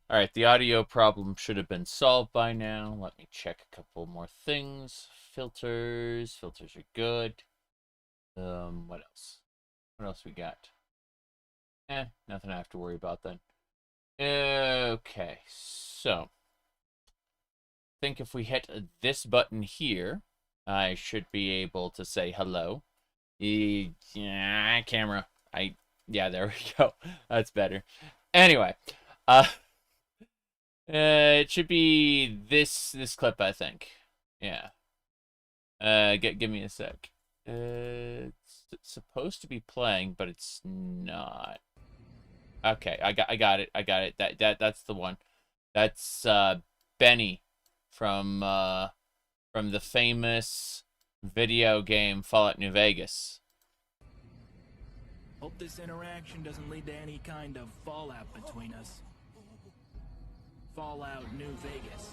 Alright, the audio problem should have been solved by now. Let me check a couple more things. Filters. Filters are good. What else? What else we got? Nothing I have to worry about then. Okay, so. I think if we hit this button here, I should be able to say hello. Yeah, camera. Yeah, there we go. That's better. Anyway, it should be this clip, I think. Yeah. Give me a sec. It's supposed to be playing, but it's not. Okay, I got it. That's the one. That's Benny from the famous video game Fallout New Vegas. Hope this interaction doesn't lead to any kind of fallout between us. Fallout New Vegas.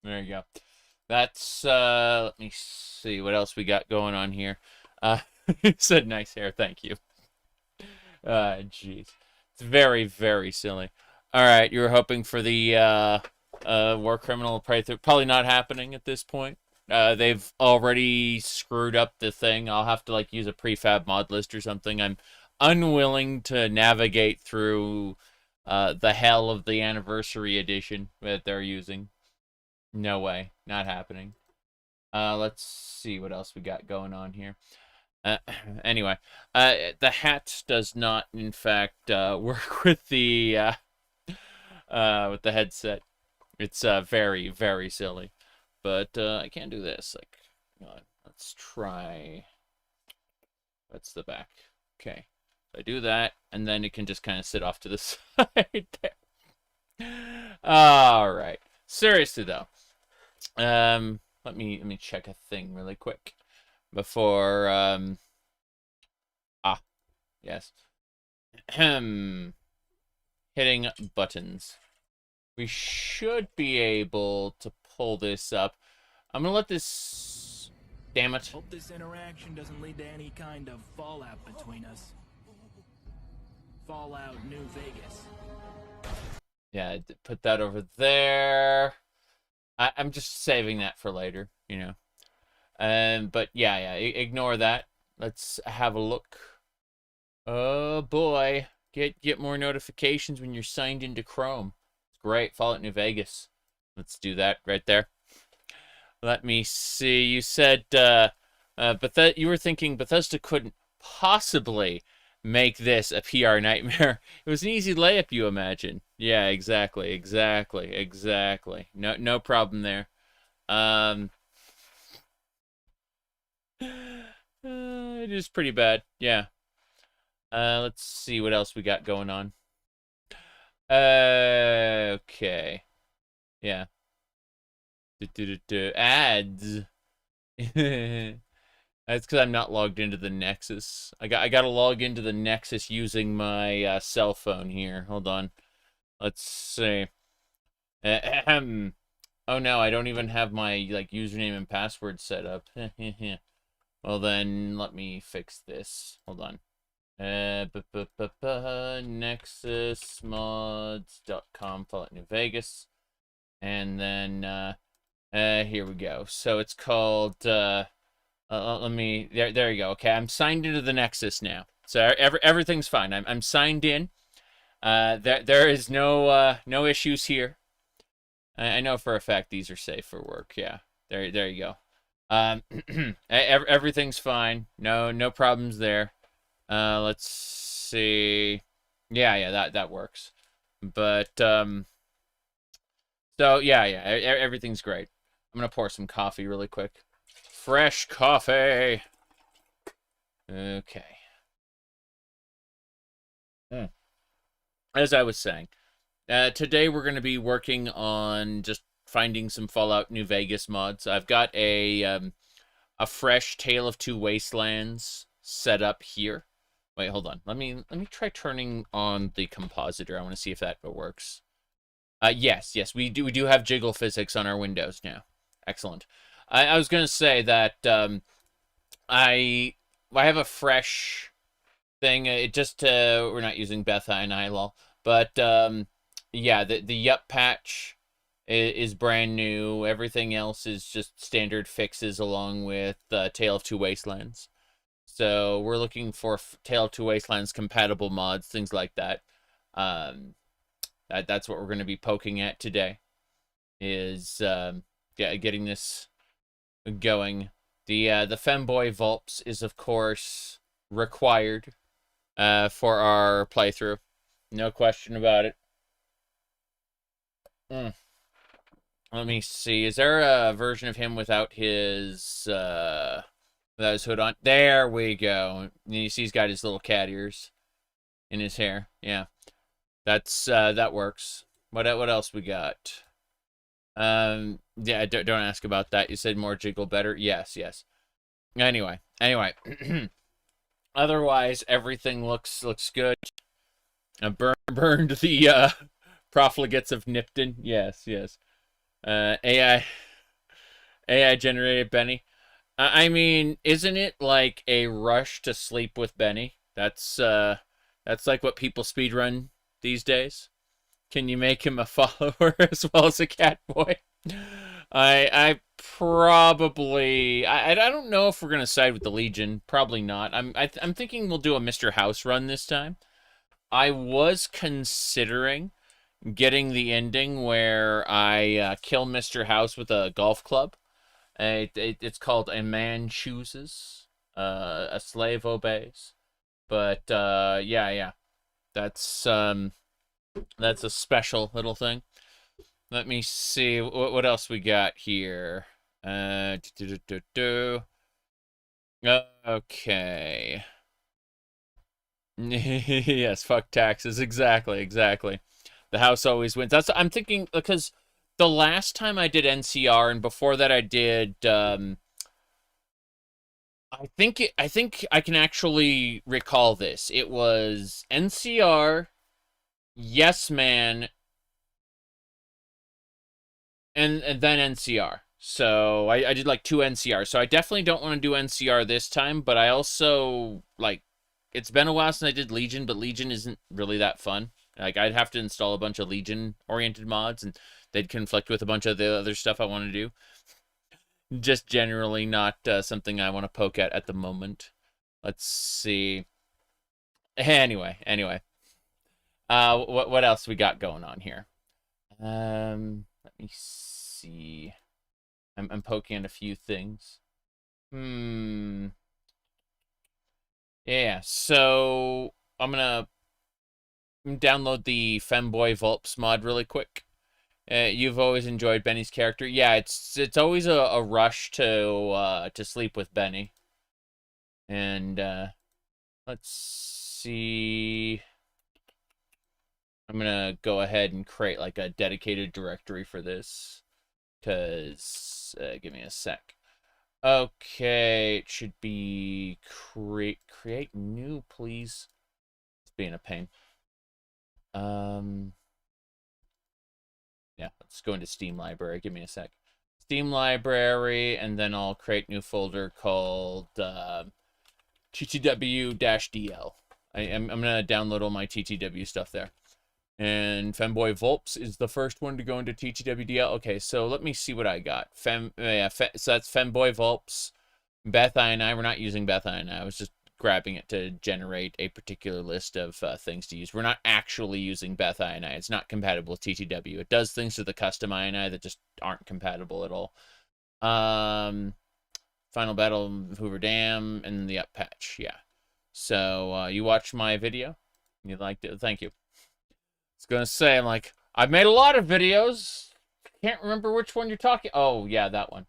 There you go. That's, let me see what else we got going on here. You said nice hair, thank you. Jeez. It's very, very silly. Alright, you were hoping for the, war criminal playthrough. Probably not happening at this point. They've already screwed up the thing. I'll have to, like, use a prefab mod list or something. I'm unwilling to navigate through, the hell of the anniversary edition that they're using. No way. Not happening. Let's see what else we got going on here. Anyway, the hat does not, in fact, work with the headset. It's, very, very silly. But, I can't do this. Like, let's try. That's the back. Okay. So I do that, and then it can just kind of sit off to the side there. Alright. Seriously, though. Let me check a thing really quick before, yes. Hitting buttons. We should be able to pull this up. I'm gonna let this... Damn it. Hope this interaction doesn't lead to any kind of fallout between us. Fallout New Vegas. Yeah, put that over there. I'm just saving that for later, you know. But yeah, ignore that. Let's have a look. Oh boy, get more notifications when you're signed into Chrome. It's great. Fallout New Vegas. Let's do that right there. Let me see. You said, you were thinking Bethesda couldn't possibly make this a PR nightmare. It was an easy layup, you imagine. Yeah, exactly. No problem there. It is pretty bad. Yeah. Let's see what else we got going on. Okay. Yeah. Ads. That's because I'm not logged into the Nexus. I gotta log into the Nexus using my cell phone here. Hold on. Let's see. Oh no, I don't even have my username and password set up. Well then, let me fix this. Hold on. NexusMods.com, Fallout New Vegas. And then, here we go. So it's called, there you go. Okay, I'm signed into the Nexus now. So everything's fine. I'm signed in. There is no issues here. I know for a fact these are safe for work. Yeah, there you go. Everything's fine. No problems there. Let's see. Yeah, that works. But, so, yeah, everything's great. I'm gonna pour some coffee really quick. Fresh coffee! Okay. As I was saying, today we're gonna be working on just finding some Fallout New Vegas mods. I've got a fresh Tale of Two Wastelands set up here. Wait, hold on. Let me try turning on the compositor. I want to see if that works. Yes, we do have jiggle physics on our windows now. Excellent. I was gonna say that I have a fresh thing. It just we're not using Betha and ILOL, but yeah, the Yup patch is brand new. Everything else is just standard fixes along with Tale of Two Wastelands. So we're looking for Tale of Two Wastelands compatible mods, things like that. That's what we're going to be poking at today. Is getting this going. The Femboy Vulps is of course required for our playthrough. No question about it. Let me see. Is there a version of him without his hood on? There we go. You see he's got his little cat ears in his hair. Yeah. That works. What else we got? Yeah, don't ask about that. You said more jiggle better. Yes. Anyway. Otherwise, everything looks good. Burned the profligates of Nipton. Yes. AI generated Benny. I mean, isn't it like a rush to sleep with Benny? That's like what people speedrun these days. Can you make him a follower as well as a cat boy? I probably I don't know if we're gonna side with the Legion. Probably not. I'm thinking we'll do a Mr. House run this time. I was considering getting the ending where I kill Mr. House with a golf club. It's called A Man Chooses, a Slave Obeys. But yeah, that's a special little thing. Let me see what else we got here. Okay. Yes, fuck taxes. Exactly. The house always wins. I'm thinking because the last time I did NCR and before that I did I think I can actually recall this. It was NCR, Yes Man, and then NCR. So I did like 2 NCR. So I definitely don't want to do NCR this time, but I also like it's been a while since I did Legion, but Legion isn't really that fun. Like I'd have to install a bunch of Legion oriented mods and they'd conflict with a bunch of the other stuff I want to do. Just generally not something I want to poke at the moment. Let's see. Anyway. What else we got going on here? Let me see. I'm poking at a few things. Yeah, so I'm gonna download the Femboy Vulps mod really quick. You've always enjoyed Benny's character. Yeah, it's always a rush to sleep with Benny. And let's see. I'm gonna go ahead and create like a dedicated directory for this. Cause give me a sec. Okay, it should be create new, please. It's being a pain. Yeah, let's go into Steam library. Give me a sec. Steam library, and then I'll create a new folder called TTW-DL. I'm gonna download all my TTW stuff there. And Femboy Vulps is the first one to go into TTWDL. Okay, so let me see what I got. So that's Femboy Vulps. Beth and I, we're not using Beth and I was just grabbing it to generate a particular list of things to use. We're not actually using Beth I. It's not compatible with TTW. It does things to the custom INI that just aren't compatible at all. Final Battle of Hoover Dam and the up patch. Yeah. So you watched my video. You liked it. Thank you. I was gonna say, I'm like, I've made a lot of videos. Can't remember which one you're talking. Oh yeah, that one.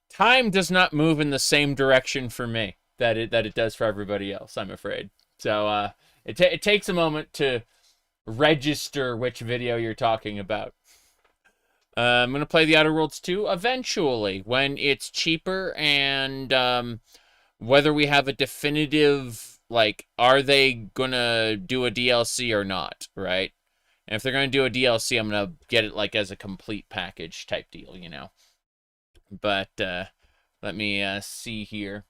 Time does not move in the same direction for me that it does for everybody else, I'm afraid. So it takes a moment to register which video you're talking about. I'm gonna play the Outer Worlds 2 eventually when it's cheaper and whether we have a definitive like, are they gonna do a DLC or not, right? And if they're gonna do a DLC, I'm gonna get it like as a complete package type deal, you know. But let me see here.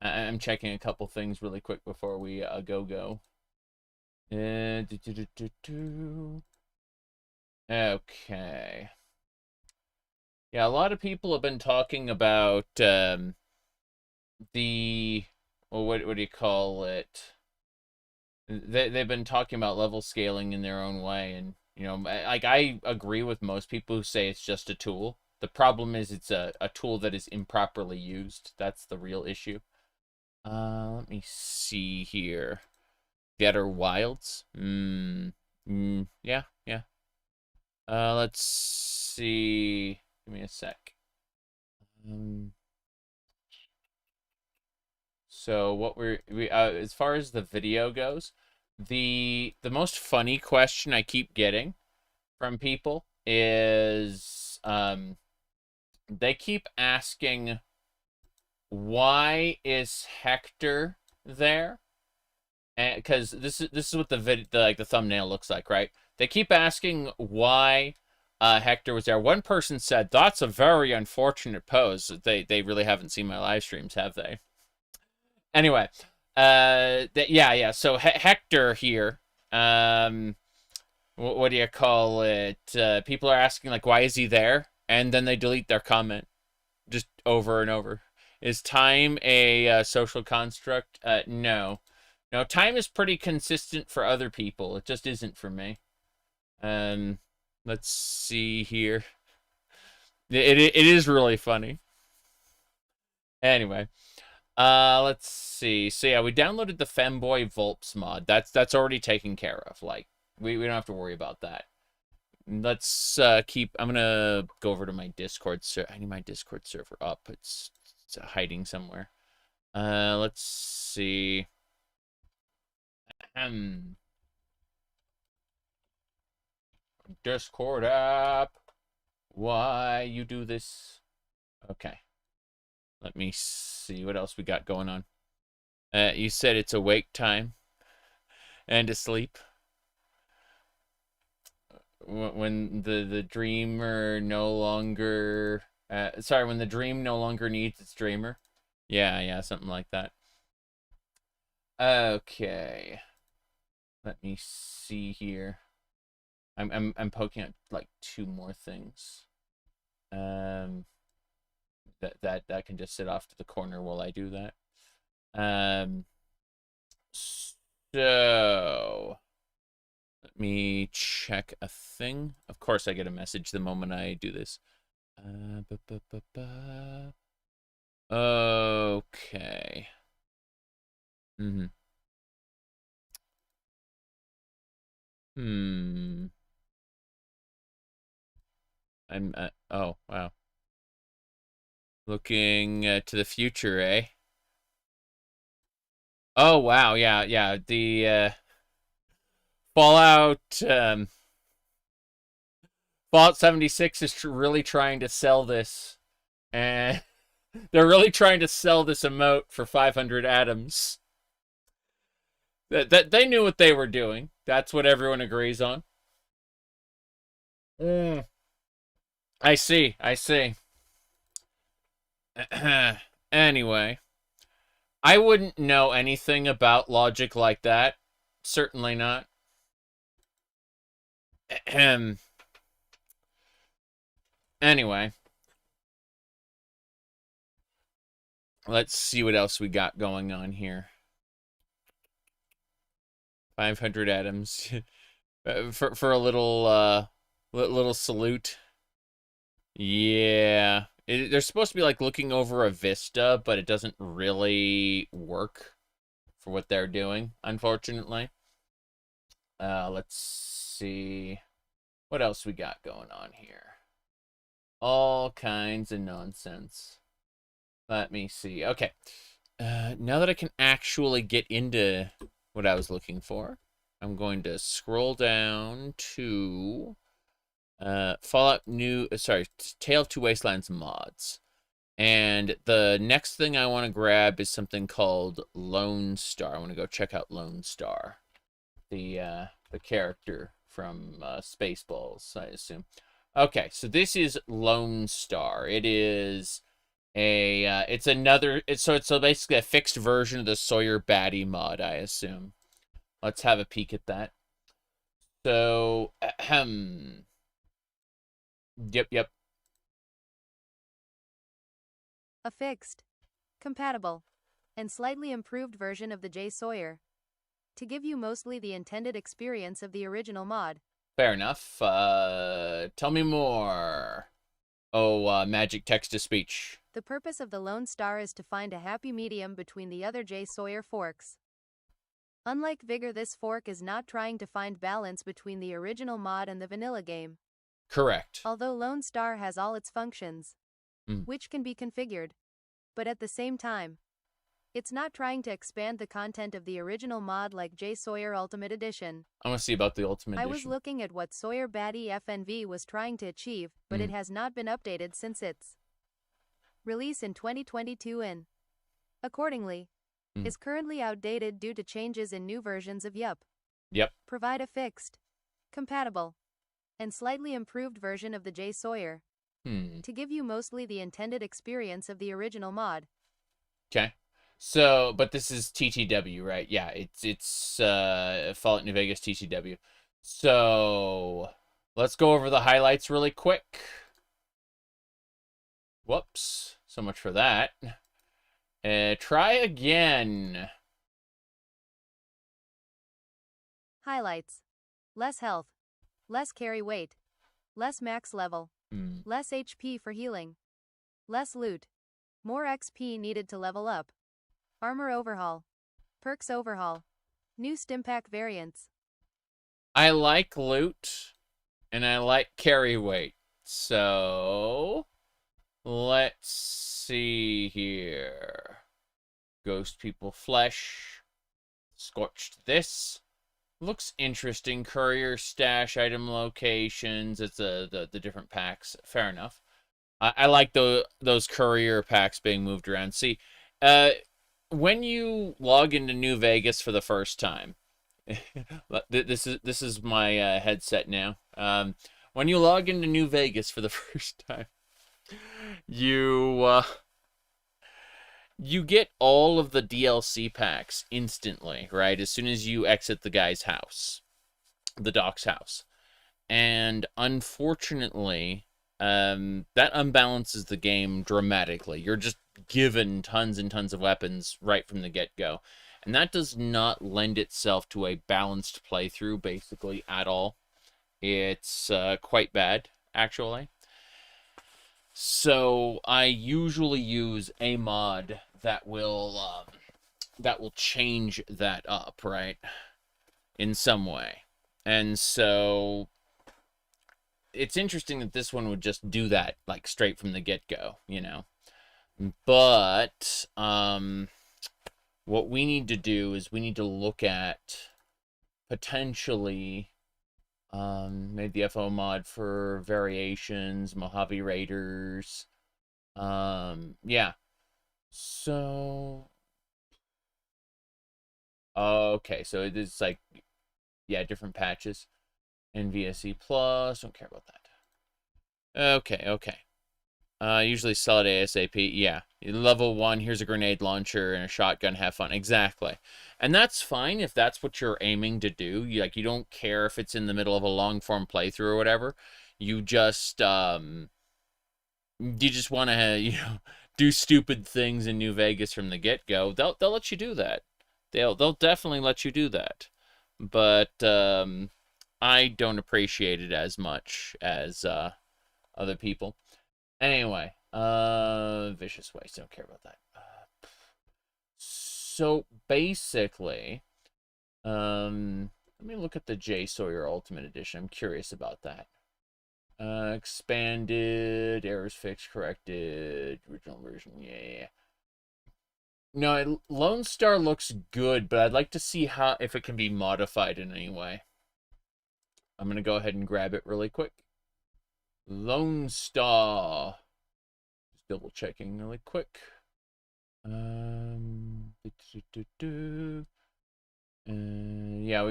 I'm checking a couple things really quick before we go. Okay. Yeah, a lot of people have been talking about the well, what do you call it? They've been talking about level scaling in their own way, and like I agree with most people who say it's just a tool. The problem is it's a tool that is improperly used. That's the real issue. Let me see here. Getter Wilds. Yeah, yeah. Let's see. Give me a sec. So what we as far as the video goes, the most funny question I keep getting from people is they keep asking, why is Hector there? And because this is what the thumbnail looks like, right? They keep asking why Hector was there. One person said, "That's a very unfortunate pose." They really haven't seen my live streams, have they? Anyway, yeah. So Hector here, what do you call it? People are asking like, why is he there? And then they delete their comment, just over and over. Is time a social construct? No. No, time is pretty consistent for other people. It just isn't for me. Let's see here. It is really funny. Anyway. Let's see. So yeah, we downloaded the Femboy Vulps mod. That's already taken care of. Like, we don't have to worry about that. Let's keep. I'm gonna go over to my Discord. I need my Discord server up. It's hiding somewhere. Let's see. Discord app. Why you do this? Okay. Let me see what else we got going on. You said it's awake time and asleep. When the dreamer no longer... sorry, when the dream no longer needs its dreamer. Yeah, something like that. Okay. Let me see here. I'm poking at like 2 more things. That can just sit off to the corner while I do that. So let me check a thing. Of course, I get a message the moment I do this. Okay. Oh, wow. Looking to the future, eh? Oh, wow, yeah. The Fallout 76 is really trying to sell this, and they're really trying to sell this emote for 500 atoms. That they knew what they were doing. That's what everyone agrees on. I see. Anyway, I wouldn't know anything about logic like that. Certainly not. Anyway, let's see what else we got going on here. 500 atoms for a little salute. Yeah. They're supposed to be like looking over a vista, but it doesn't really work for what they're doing, unfortunately. Let's see what else we got going on here. All kinds of nonsense. Let me see. Okay. Now that I can actually get into what I was looking for, I'm going to scroll down to Fallout Tale of Two Wastelands mods. And the next thing I want to grab is something called Lone Star. I want to go check out Lone Star, the character from Spaceballs, I assume. Okay, so this is Lone Star. It is it's basically a fixed version of the Sawyer Batty mod, I assume. let's have a peek at that. So, ahem. Yep. A fixed, compatible, and slightly improved version of the J Sawyer, to give you mostly the intended experience of the original mod. Fair enough. Tell me more. Oh, magic text-to-speech. The purpose of the Lone Star is to find a happy medium between the other J Sawyer forks. Unlike Vigor, this fork is not trying to find balance between the original mod and the vanilla game. Correct. Although Lone Star has all its functions, which can be configured, but at the same time, it's not trying to expand the content of the original mod like J Sawyer Ultimate Edition. I want to see about the Ultimate Edition. I was looking at what Sawyer Batty FNV was trying to achieve, but it has not been updated since its release in 2022 and, accordingly, is currently outdated due to changes in new versions of Yup. Provide a fixed, compatible, and slightly improved version of the J Sawyer, to give you mostly the intended experience of the original mod. Okay. So, but this is TTW, right? Yeah, it's Fallout New Vegas TTW. So, let's go over the highlights really quick. Whoops. So much for that. Try again. Highlights. Less health. Less carry weight. Less max level. Less HP for healing. Less loot. More XP needed to level up. Armor overhaul. Perks overhaul. New Stimpack variants. I like loot, and I like carry weight. So, let's see here. Ghost People Flesh. Scorched this. Looks interesting. Courier stash item locations. It's the different packs. Fair enough. I like those courier packs being moved around. See, when you log into New Vegas for the first time, this is my headset now. When you log into New Vegas for the first time, you get all of the DLC packs instantly, right? As soon as you exit the guy's house, the doc's house. And unfortunately, that unbalances the game dramatically. You're just given tons and tons of weapons right from the get-go. And that does not lend itself to a balanced playthrough, basically, at all. It's quite bad, actually. So I usually use a mod that will change that up, right? In some way. And so it's interesting that this one would just do that, like, straight from the get-go, you know? But what we need to do is we need to look at potentially maybe the FO mod for variations, Mojave Raiders. Yeah. So, okay, so it is like, yeah, different patches. NVSE Plus, don't care about that. Okay. Usually sell it ASAP. Yeah. Level 1, here's a grenade launcher and a shotgun, have fun. Exactly. And that's fine if that's what you're aiming to do. You don't care if it's in the middle of a long-form playthrough or whatever. You just want to, do stupid things in New Vegas from the get-go. They'll let you do that. They'll definitely let you do that. But I don't appreciate it as much as other people. Anyway, Vicious Waste, don't care about that. So basically, let me look at the J Sawyer Ultimate Edition. I'm curious about that. Expanded, errors fixed, corrected, original version, yeah. No, Lone Star looks good, but I'd like to see if it can be modified in any way. I'm gonna go ahead and grab it really quick. Lone Star. Just double checking really quick. Yeah,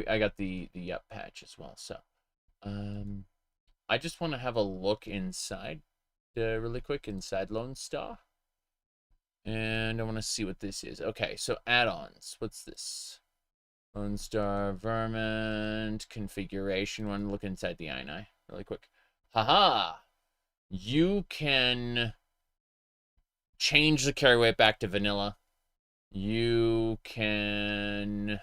I got the Yup patch as well. So, I just want to have a look inside, really quick, inside Lone Star. And I want to see what this is. Okay, so add-ons. What's this? Lone Star Vermin configuration. Want to look inside the INI really quick. Haha! You can change the carry weight back to vanilla. You can...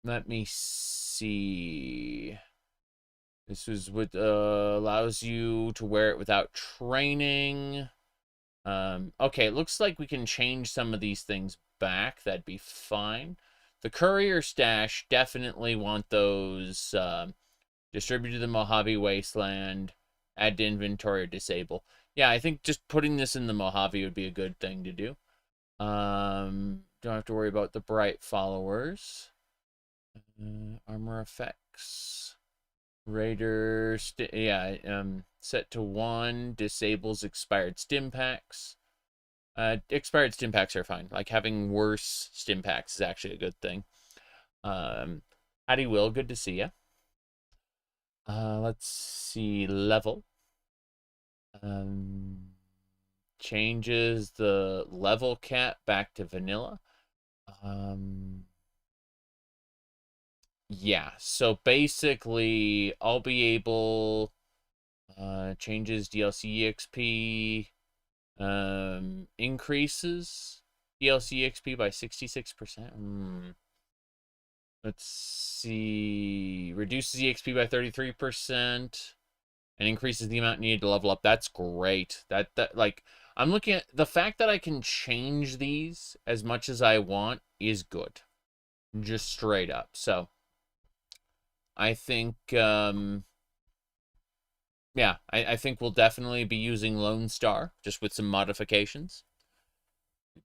Let me see. This is what allows you to wear it without training. Okay, it looks like we can change some of these things back. That'd be fine. The courier stash, definitely want those distributed to the Mojave Wasteland, add to inventory, or disable. Yeah, I think just putting this in the Mojave would be a good thing to do. Don't have to worry about the bright followers. Armor effects. Raider, set to 1, disables expired stim packs. Expired stim packs are fine. Like, having worse stim packs is actually a good thing. Howdy, Will, good to see ya. Let's see, level. Changes the level cap back to vanilla. Yeah, so basically, I'll be able... changes DLC XP, increases DLC XP by 66%. Let's see, reduces the XP by 33%, and increases the amount needed to level up. That's great. That like, I'm looking at the fact that I can change these as much as I want is good. Just straight up. So, I think, yeah, I think we'll definitely be using Lone Star, just with some modifications.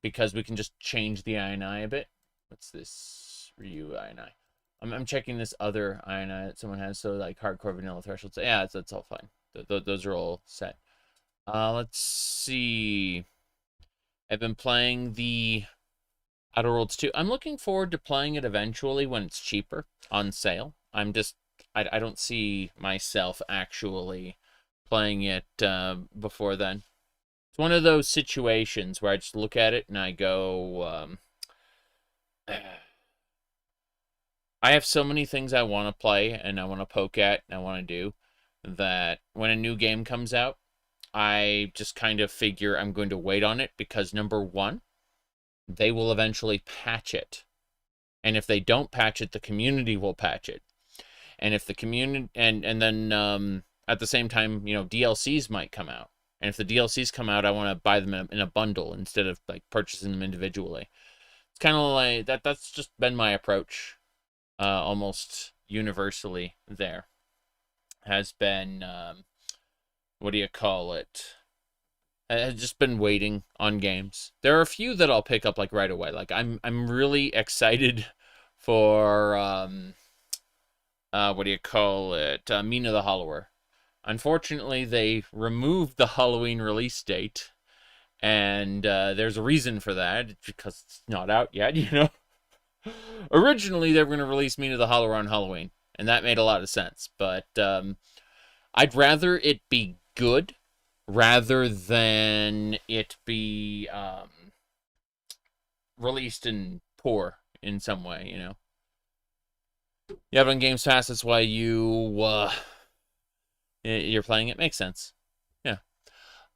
Because we can just change the INI a bit. What's this? Ryu INI. I'm checking this other INI that someone has, so like hardcore vanilla thresholds. Yeah, that's all fine. Those are all set. Let's see. I've been playing the Outer Worlds 2. I'm looking forward to playing it eventually when it's cheaper on sale. I don't see myself actually playing it before then. It's one of those situations where I just look at it and I go, I have so many things I want to play and I want to poke at and I want to do that when a new game comes out, I just kind of figure I'm going to wait on it because, number one, they will eventually patch it. And if they don't patch it, the community will patch it. And if the community, and then at the same time, you know, DLCs might come out. And if the DLCs come out, I want to buy them in a bundle instead of like purchasing them individually. It's kind of like that's just been my approach almost universally there. Has been, what do you call it? I've just been waiting on games. There are a few that I'll pick up like right away. Like I'm really excited for what do you call it? Mina the Hollower. Unfortunately, they removed the Halloween release date, and there's a reason for that because it's not out yet. You know, originally they were going to release Mina the Hollower on Halloween, and that made a lot of sense. But I'd rather it be good rather than it be released in poor in some way, you know. You have it on Games Pass, that's why you're playing it. Makes sense. Yeah.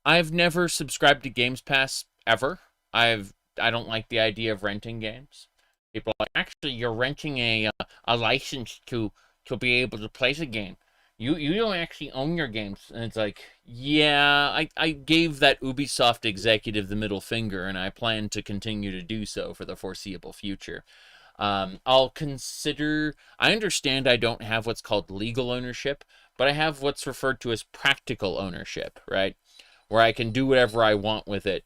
I've never subscribed to Games Pass ever. I don't like the idea of renting games. People are like, actually, you're renting a license to be able to play the game. You don't actually own your games. And it's like, yeah, I gave that Ubisoft executive the middle finger, and I plan to continue to do so for the foreseeable future. I'll consider... I understand I don't have what's called legal ownership, but I have what's referred to as practical ownership, right? Where I can do whatever I want with it,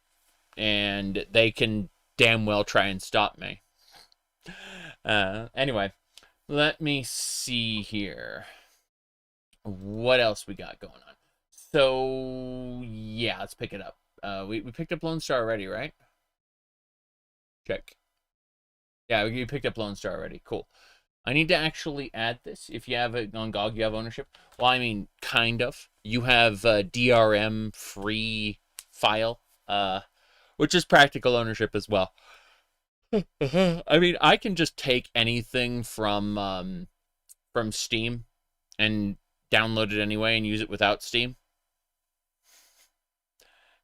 and they can damn well try and stop me. Anyway, let me see here. What else we got going on? So, yeah, let's pick it up. We picked up Lone Star already, right? Check. Yeah, we picked up Lone Star already. Cool. I need to actually add this. If you have it on GOG, you have ownership. Well, I mean, kind of. You have a DRM free file, which is practical ownership as well. I mean, I can just take anything from Steam and download it anyway and use it without Steam.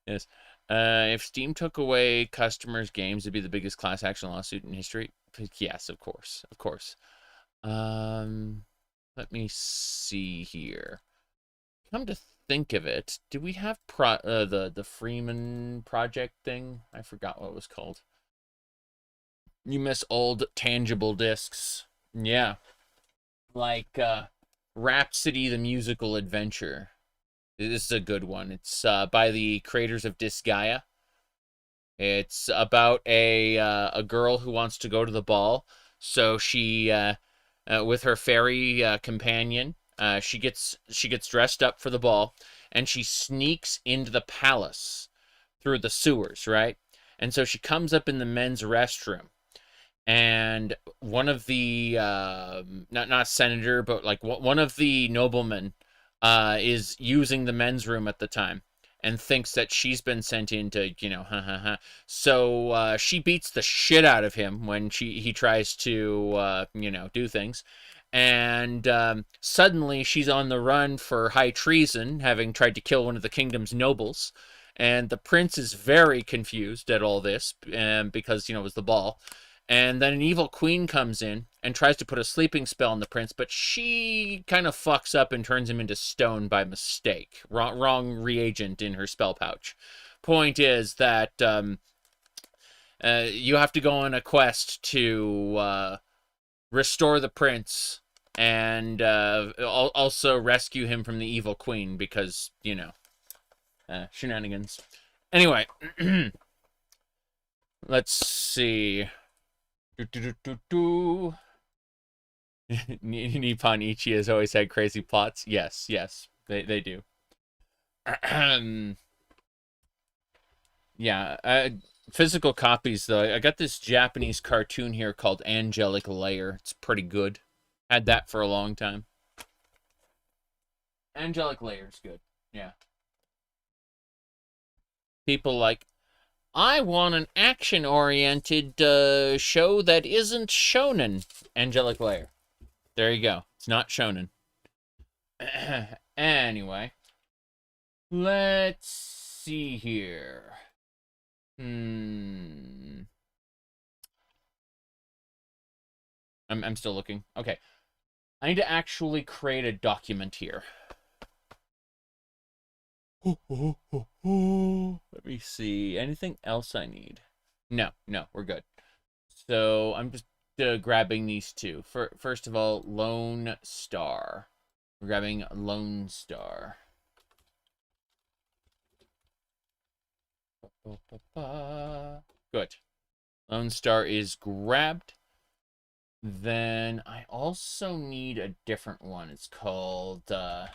Yes. If Steam took away customers' games, it'd be the biggest class action lawsuit in history. Yes, of course, of course. Let me see here. Come to think of it, do we have the Freeman project thing? I forgot what it was called. You miss old tangible discs. Yeah. Like Rhapsody the Musical Adventure. This is a good one. It's by the creators of Disgaea. It's about a girl who wants to go to the ball. So she, with her fairy companion, she gets dressed up for the ball, and she sneaks into the palace through the sewers, right? And so she comes up in the men's restroom, and one of the not senator, but like one of the noblemen is using the men's room at the time and thinks that she's been sent in to, So she beats the shit out of him when he tries to, do things. And suddenly she's on the run for high treason, having tried to kill one of the kingdom's nobles. And the prince is very confused at all this because, it was the ball. And then an evil queen comes in and tries to put a sleeping spell on the prince, but she kind of fucks up and turns him into stone by mistake. Wrong reagent in her spell pouch. Point is that you have to go on a quest to restore the prince and also rescue him from the evil queen because, shenanigans. Anyway, let's see. Nippon Ichi has always had crazy plots. Yes, they do. Yeah, physical copies though. I got this Japanese cartoon here called Angelic Layer. It's pretty good. Had that for a long time. Angelic Layer's good. Yeah. People like, I want an action-oriented show that isn't shonen. Angelic Layer. There you go. It's not shonen. Anyway. Let's see here. I'm still looking. Okay. I need to actually create a document here. Let me see. Anything else I need? No, we're good. So I'm just grabbing these two. First of all, Lone Star. We're grabbing Lone Star. Good. Lone Star is grabbed. Then I also need a different one. It's called, yeah.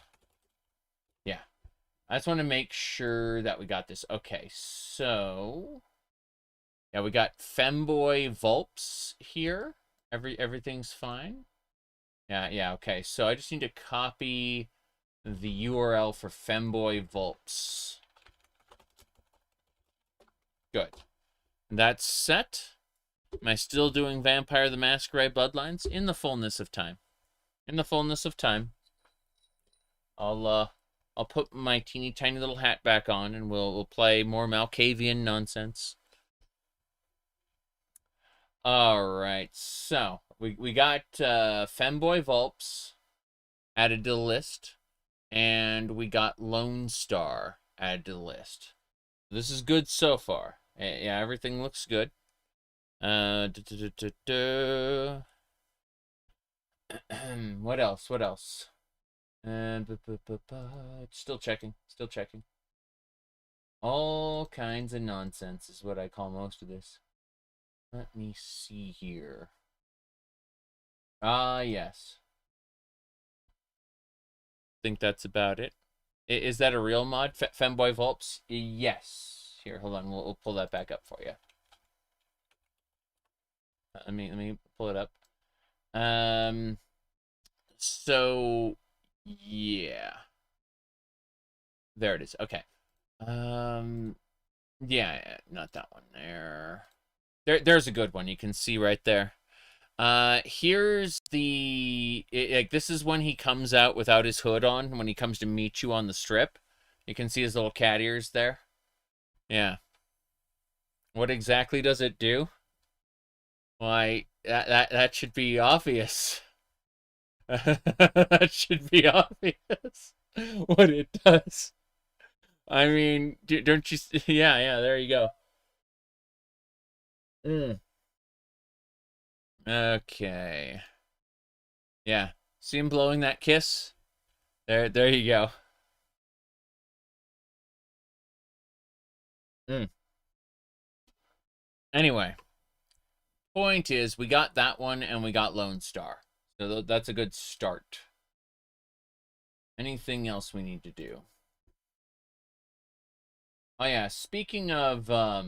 I just want to make sure that we got this. Okay, so yeah, we got Femboy Vulps here. Everything's fine. Yeah, okay. So I just need to copy the URL for Femboy Vulps. Good. That's set. Am I still doing Vampire the Masquerade Bloodlines? In the fullness of time. In the fullness of time. I'll put my teeny tiny little hat back on and we'll play more Malkavian nonsense. Alright, so we got Femboy Vulps added to the list, and we got Lone Star added to the list. This is good so far. Yeah, everything looks good. What else? Still checking. All kinds of nonsense is what I call most of this. Let me see here. Yes. Think that's about it. Is that a real mod? Femboy Vulps? Yes. Here, hold on. We'll pull that back up for you. Let me pull it up. So yeah. There it is. Okay. Yeah, not that one there. There's a good one. You can see right there. Here's the... like, this is when he comes out without his hood on, when he comes to meet you on the strip. You can see his little cat ears there. Yeah. What exactly does it do? Why, that should be obvious. That should be obvious what it does. I mean, don't you... Yeah, there you go. Okay. Yeah. See him blowing that kiss? There you go. Anyway. Point is, we got that one and we got Lone Star. So that's a good start. Anything else we need to do? Oh yeah, speaking of what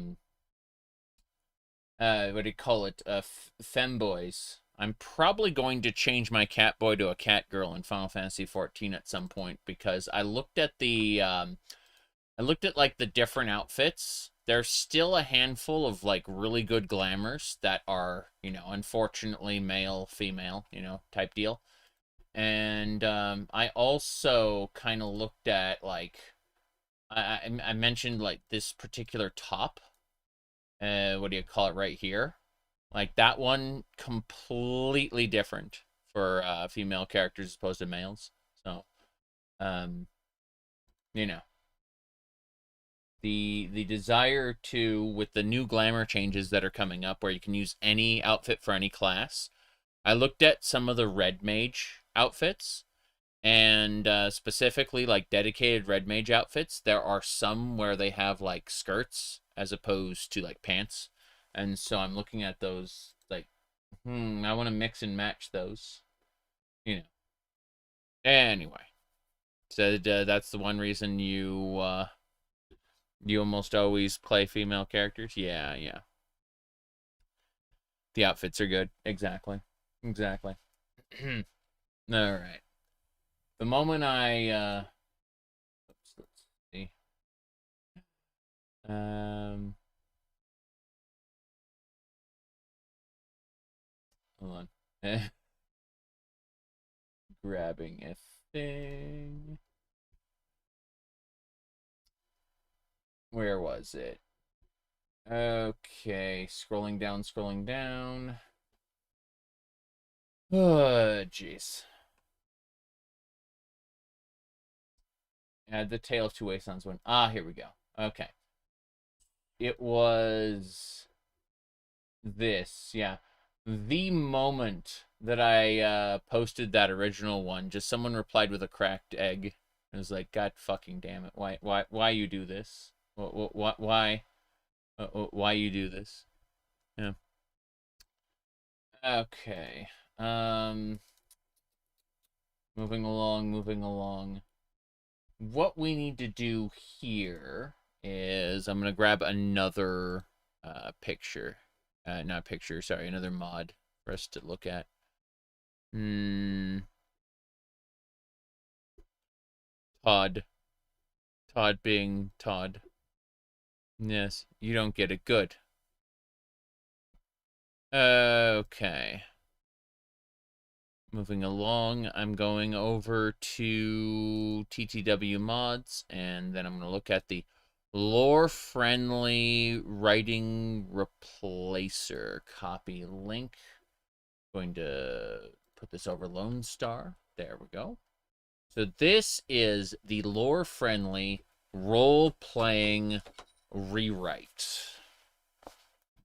do you call it? Femboys. I'm probably going to change my cat boy to a cat girl in Final Fantasy XIV at some point, because I looked at the like the different outfits. There's still a handful of like really good glamours that are, you know, unfortunately male, female, you know, type deal. And I also kind of looked at like I mentioned like this particular top. What do you call it right here? Like that one completely different for female characters as opposed to males. So you know, the desire to, with the new glamour changes that are coming up where you can use any outfit for any class. I looked at some of the red mage outfits, and specifically like dedicated red mage outfits. There are some where they have like skirts as opposed to like pants, and so I'm looking at those like, I want to mix and match those, you know. Anyway, so that's the one reason you almost always play female characters. Yeah. The outfits are good. Exactly. All right. The moment I oops, let's see. Hold on. Grabbing a thing. Where was it? Okay, scrolling down. Oh, jeez. Add the Tale of Two Wastelands one. Ah, here we go. Okay. It was this, yeah. The moment that I posted that original one, just someone replied with a cracked egg. I was like, God fucking damn it. Why you do this? Why you do this? Yeah. Okay. Moving along. What we need to do here is I'm going to grab another picture. Not picture, sorry, another mod for us to look at. Todd. Todd being Todd. Yes, you don't get it. Good. Okay. Moving along, I'm going over to TTW mods, and then I'm going to look at the lore-friendly writing replacer. Copy link. Going to put this over Lone Star. There we go. So this is the lore-friendly role-playing rewrite.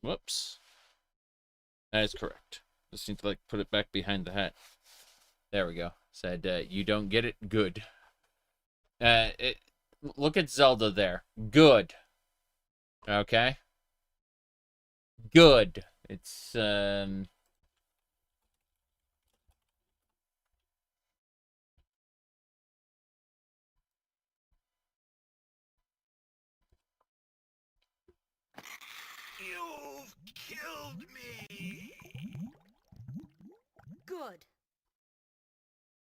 Whoops. That is correct. Just need to like put it back behind the hat. There we go. Said you don't get it. Good. Look at Zelda there. Good. Okay. Good. It's You've killed me. Good.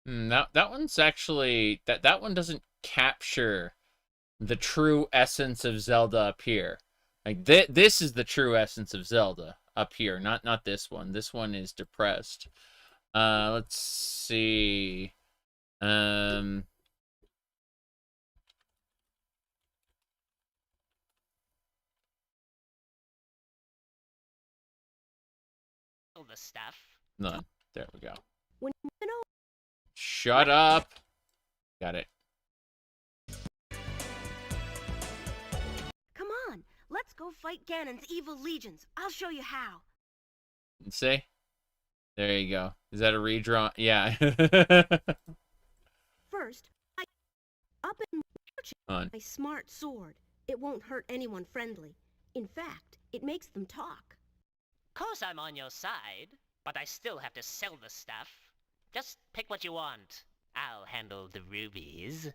that one's actually that one doesn't capture the true essence of Zelda up here. Like this is the true essence of Zelda up here, not this one. This one is depressed. Let's see. The stuff. None. There we go. When you know. Shut up. Got it. Come on, let's go fight Ganon's evil legions. I'll show you how. See? There you go. Is that a redraw? Yeah. First, I up and On. my smart sword. It won't hurt anyone friendly. In fact, it makes them talk. Course I'm on your side, but I still have to sell the stuff. Just pick what you want. I'll handle the rubies.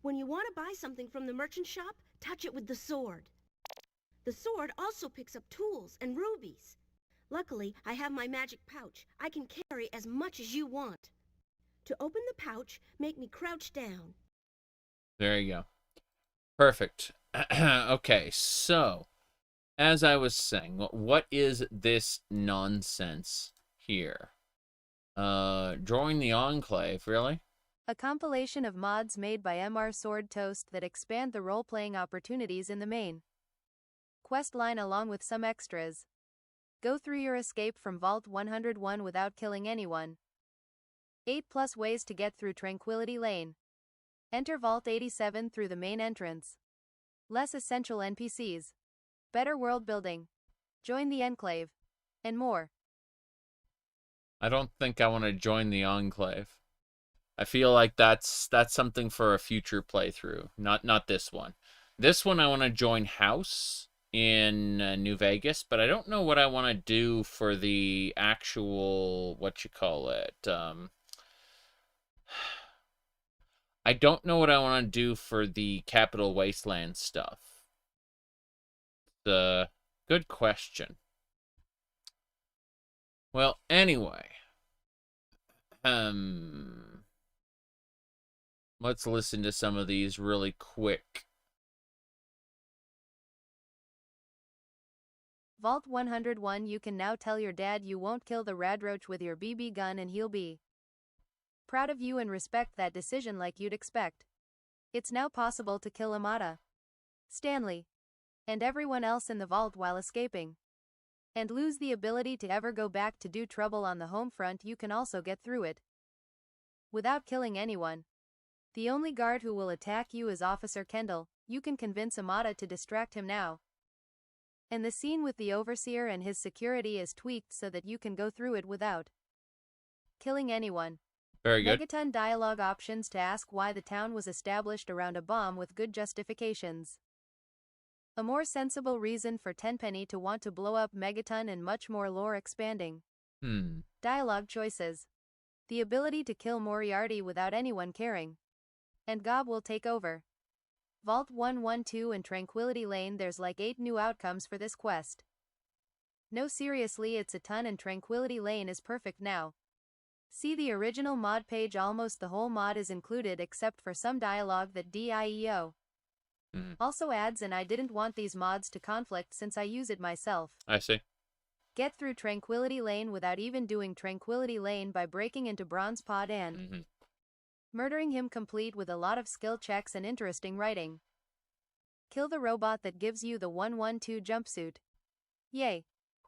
When you want to buy something from the merchant shop, touch it with the sword. The sword also picks up tools and rubies. Luckily, I have my magic pouch. I can carry as much as you want. To open the pouch, make me crouch down. There you go. Perfect. Okay, so as I was saying, what is this nonsense here? Join the Enclave, really? A compilation of mods made by MR Sword Toast that expand the role-playing opportunities in the main quest line along with some extras. Go through your escape from Vault 101 without killing anyone. 8+ ways to get through Tranquility Lane. Enter Vault 87 through the main entrance. Less essential NPCs. Better world building. Join the Enclave. And more. I don't think I want to join the Enclave. I feel like that's something for a future playthrough, not this one. This one I want to join House in New Vegas, but I don't know what I want to do for the actual, what you call it, I don't know what I want to do for the Capital Wastelands stuff. Good question. Well, anyway, let's listen to some of these really quick. Vault 101. You can now tell your dad you won't kill the Radroach with your BB gun and he'll be proud of you and respect that decision like you'd expect. It's now possible to kill Amata, Stanley, and everyone else in the vault while escaping. And lose the ability to ever go back to do trouble on the home front. You can also get through it without killing anyone. The only guard who will attack you is Officer Kendall. You can convince Amata to distract him now. And the scene with the Overseer and his security is tweaked so that you can go through it without killing anyone. Very good. Megaton dialogue options to ask why the town was established around a bomb with good justifications. A more sensible reason for Tenpenny to want to blow up Megaton and much more lore expanding. Dialogue choices. The ability to kill Moriarty without anyone caring. And Gob will take over. Vault 112 and Tranquility Lane. There's like 8 new outcomes for this quest. No, seriously, it's a ton, and Tranquility Lane is perfect now. See the original mod page. Almost the whole mod is included except for some dialogue that DIEO also adds, and I didn't want these mods to conflict since I use it myself. I see. Get through Tranquility Lane without even doing Tranquility Lane by breaking into Bronze Pod and murdering him, complete with a lot of skill checks and interesting writing. Kill the robot that gives you the 112 jumpsuit. Yay.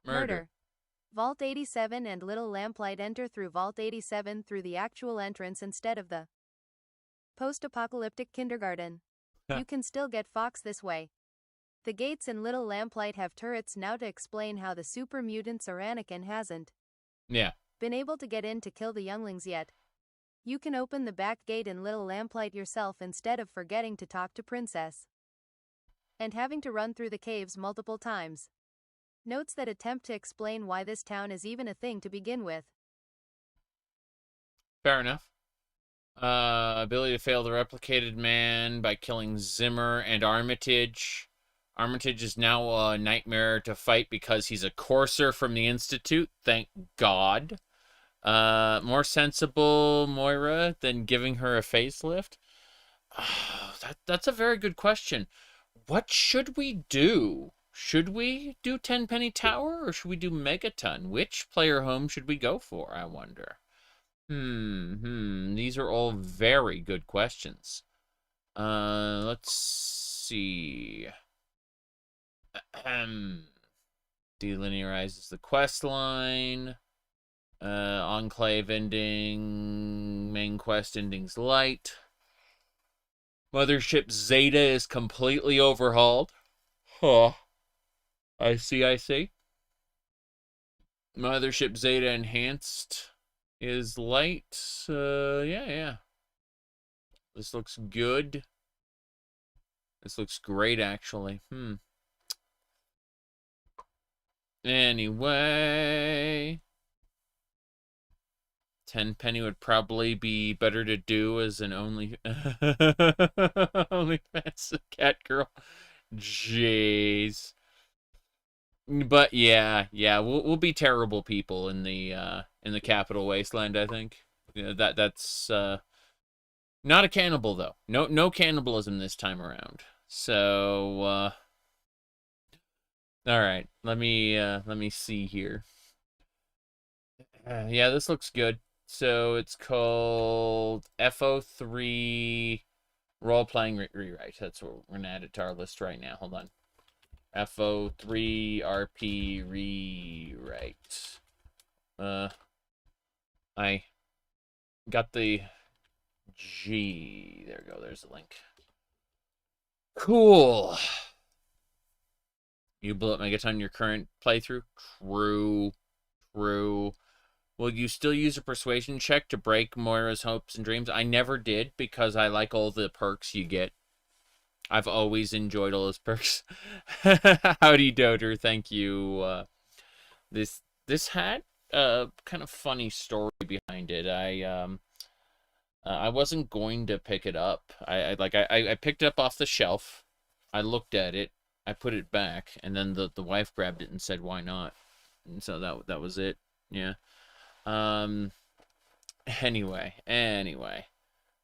Murder. Vault 87 and Little Lamplight. Enter through Vault 87 through the actual entrance instead of the post-apocalyptic kindergarten. You can still get Fox this way. The gates in Little Lamplight have turrets now to explain how the super mutants or Anakin hasn't been able to get in to kill the younglings yet. You can open the back gate in Little Lamplight yourself instead of forgetting to talk to Princess and having to run through the caves multiple times. Notes that attempt to explain why this town is even a thing to begin with. Fair enough. Ability to fail the replicated man by killing Zimmer and Armitage. Armitage is now a nightmare to fight because he's a courser from the Institute. Thank God. More sensible Moira than giving her a facelift? Oh, that's a very good question. What should we do? Should we do Tenpenny Tower or should we do Megaton? Which player home should we go for, I wonder? These are all very good questions. Let's see. Delinearizes the quest line. Enclave ending. Main quest ending's light. Mothership Zeta is completely overhauled. Huh. I see. Mothership Zeta enhanced is light. Yeah. This looks good. This looks great, actually. Anyway. Tenpenny would probably be better to do as an OnlyFans cat girl. Jeez. But yeah, we'll be terrible people in the capital wasteland, I think. Yeah, that's not a cannibal though. No cannibalism this time around. So all right, let me see here. Yeah, this looks good. So it's called FO3 role-playing rewrite. That's what we're gonna add it to our list right now. Hold on. FO3 RP rewrite. I got the G. There we go. There's the link. Cool. You blew up Megaton in your current playthrough? True. Will you still use a persuasion check to break Moira's hopes and dreams? I never did because I like all the perks you get. I've always enjoyed all those perks. Howdy, Doter. Thank you. This had a kind of funny story behind it. I wasn't going to pick it up. I picked it up off the shelf. I looked at it. I put it back, and then the wife grabbed it and said, "Why not?" And so that was it. Yeah. Anyway.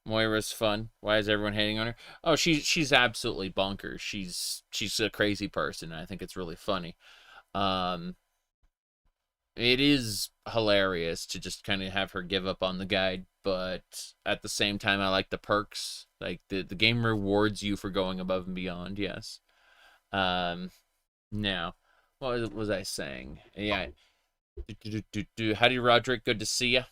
Moira's fun. Why is everyone hating on her? Oh, she's absolutely bonkers. She's a crazy person, and I think it's really funny. It is hilarious to just kind of have her give up on the guide, but at the same time, I like the perks. Like, the game rewards you for going above and beyond, yes. Now, what was I saying? Yeah. Howdy, Roderick. Good to see ya.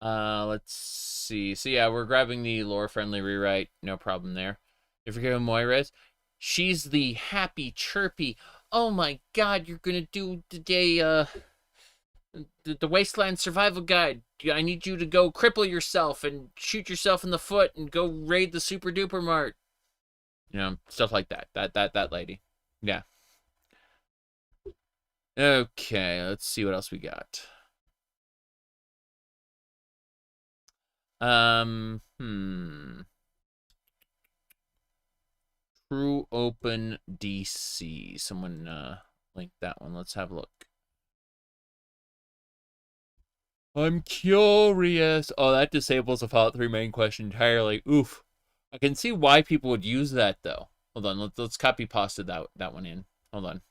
Let's see. So yeah, we're grabbing the lore-friendly rewrite. No problem there. You forget who Moira is? She's the happy, chirpy, oh my god, you're gonna do today, the Wasteland Survival Guide. I need you to go cripple yourself and shoot yourself in the foot and go raid the Super Duper Mart. You know, stuff like that. That lady. Yeah. Okay, let's see what else we got. True Open DC. Someone linked that one. Let's have a look. I'm curious. Oh, that disables the Fallout 3 main question entirely. Oof. I can see why people would use that though. Hold on, let's copy pasta that one in. Hold on.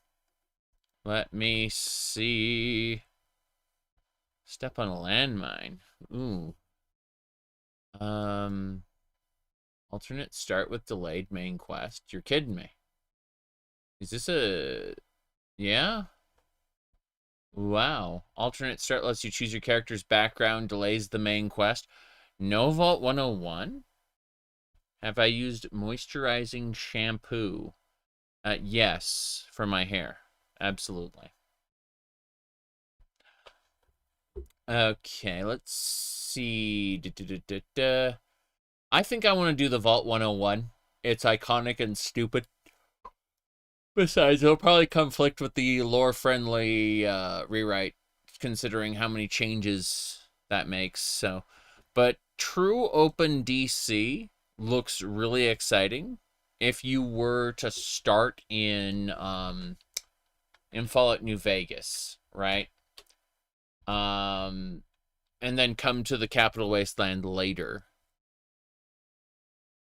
Let me see. Step on a landmine. Ooh. Alternate start with delayed main quest. You're kidding me. Is this a... Yeah? Wow. Alternate start lets you choose your character's background, delays the main quest. No Vault 101? Have I used moisturizing shampoo? Yes, for my hair. Absolutely. Okay, let's see. I think I want to do the Vault 101. It's iconic and stupid. Besides, it'll probably conflict with the lore-friendly rewrite, considering how many changes that makes. So, but True Open DC looks really exciting. If you were to start in Fallout New Vegas, right? And then come to the Capital Wasteland later.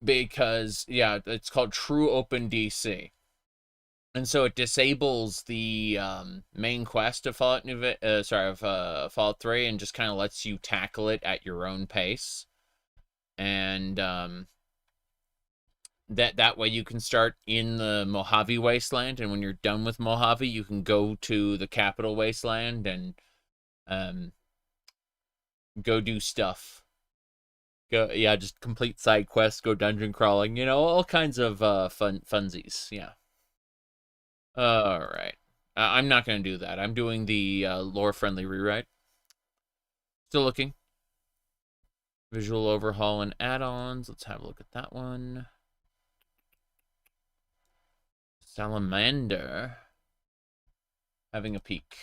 because, yeah, it's called True Open DC. And so it disables the main quest of Fallout Fallout 3 and just kind of lets you tackle it at your own pace. And that way you can start in the Mojave Wasteland, and when you're done with Mojave, you can go to the capital Wasteland and go do stuff. Just complete side quests, go dungeon crawling, you know, all kinds of funsies, yeah. All right. I'm not going to do that. I'm doing the lore-friendly rewrite. Still looking. Visual overhaul and add-ons. Let's have a look at that one. Salamander. Having a peek.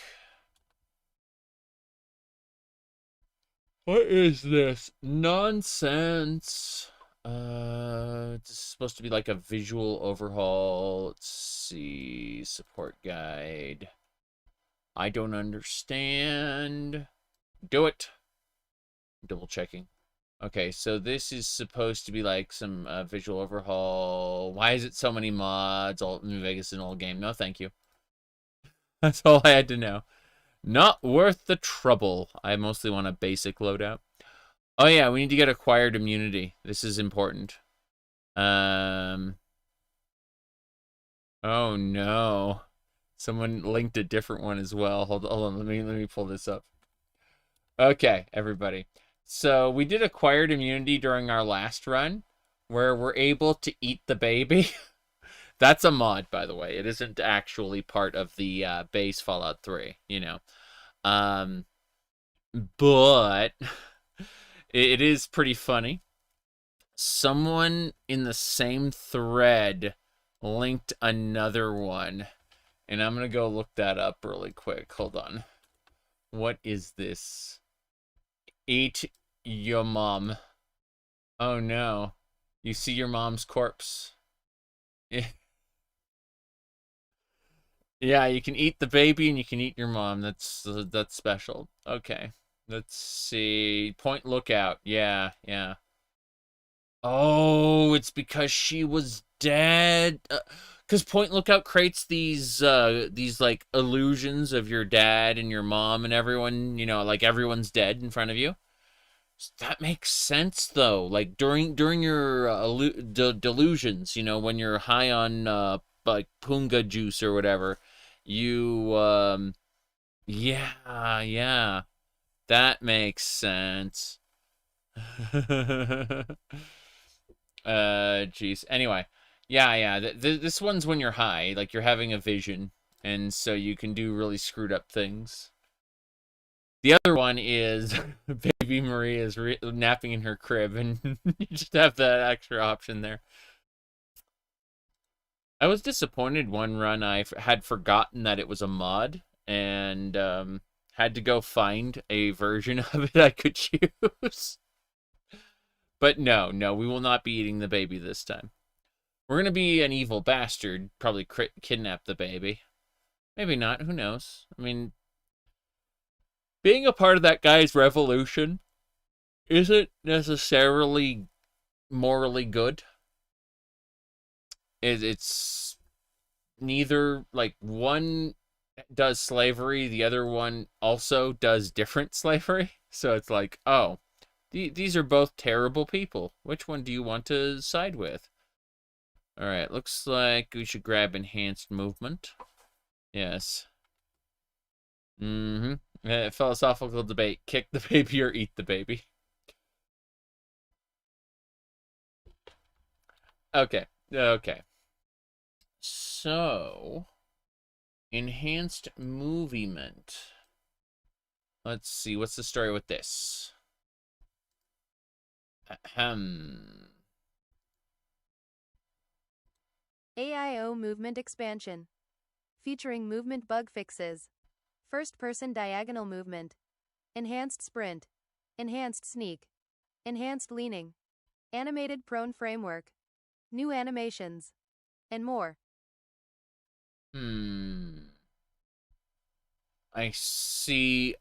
What is this? Nonsense. It's supposed to be like a visual overhaul. Let's see. Support guide. I don't understand. Do it. Double checking. Okay, so this is supposed to be like some visual overhaul. Why is it so many mods? All New Vegas an old game. No, thank you. That's all I had to know. Not worth the trouble. I mostly want a basic loadout. Oh yeah, we need to get acquired immunity. This is important. Oh no. Someone linked a different one as well. Hold on, let me pull this up. Okay, everybody. So we did acquired immunity during our last run, where we're able to eat the baby. That's a mod, by the way. It isn't actually part of the base Fallout 3, you know. But it is pretty funny. Someone in the same thread linked another one, and I'm going to go look that up really quick. Hold on. What is this? Eat your mom. Oh no. You see your mom's corpse. Yeah, you can eat the baby and you can eat your mom. That's special. Okay. Let's see. Point Lookout. Yeah. Oh, it's because she was dead. Because Point Lookout creates these like illusions of your dad and your mom and everyone, you know, like everyone's dead in front of you. That makes sense though. Like during your delusions, you know, when you're high on like punga juice or whatever, you yeah. That makes sense. Jeez. Anyway, yeah. This one's when you're high, like you're having a vision, and so you can do really screwed up things. The other one is Baby Marie is napping in her crib, and you just have that extra option there. I was disappointed one run. I had forgotten that it was a mod, and had to go find a version of it I could choose. But no, we will not be eating the baby this time. We're going to be an evil bastard, probably kidnap the baby. Maybe not, who knows? I mean, being a part of that guy's revolution isn't necessarily morally good. It's neither, like, one does slavery, the other one also does different slavery. So it's like, oh, these are both terrible people. Which one do you want to side with? All right, looks like we should grab enhanced movement. Yes. Philosophical debate. Kick the baby or eat the baby. Okay. So, enhanced movement. Let's see. What's the story with this? AIO movement expansion. Featuring movement bug fixes. First-person diagonal movement. Enhanced sprint. Enhanced sneak. Enhanced leaning. Animated prone framework. New animations. And more. I see.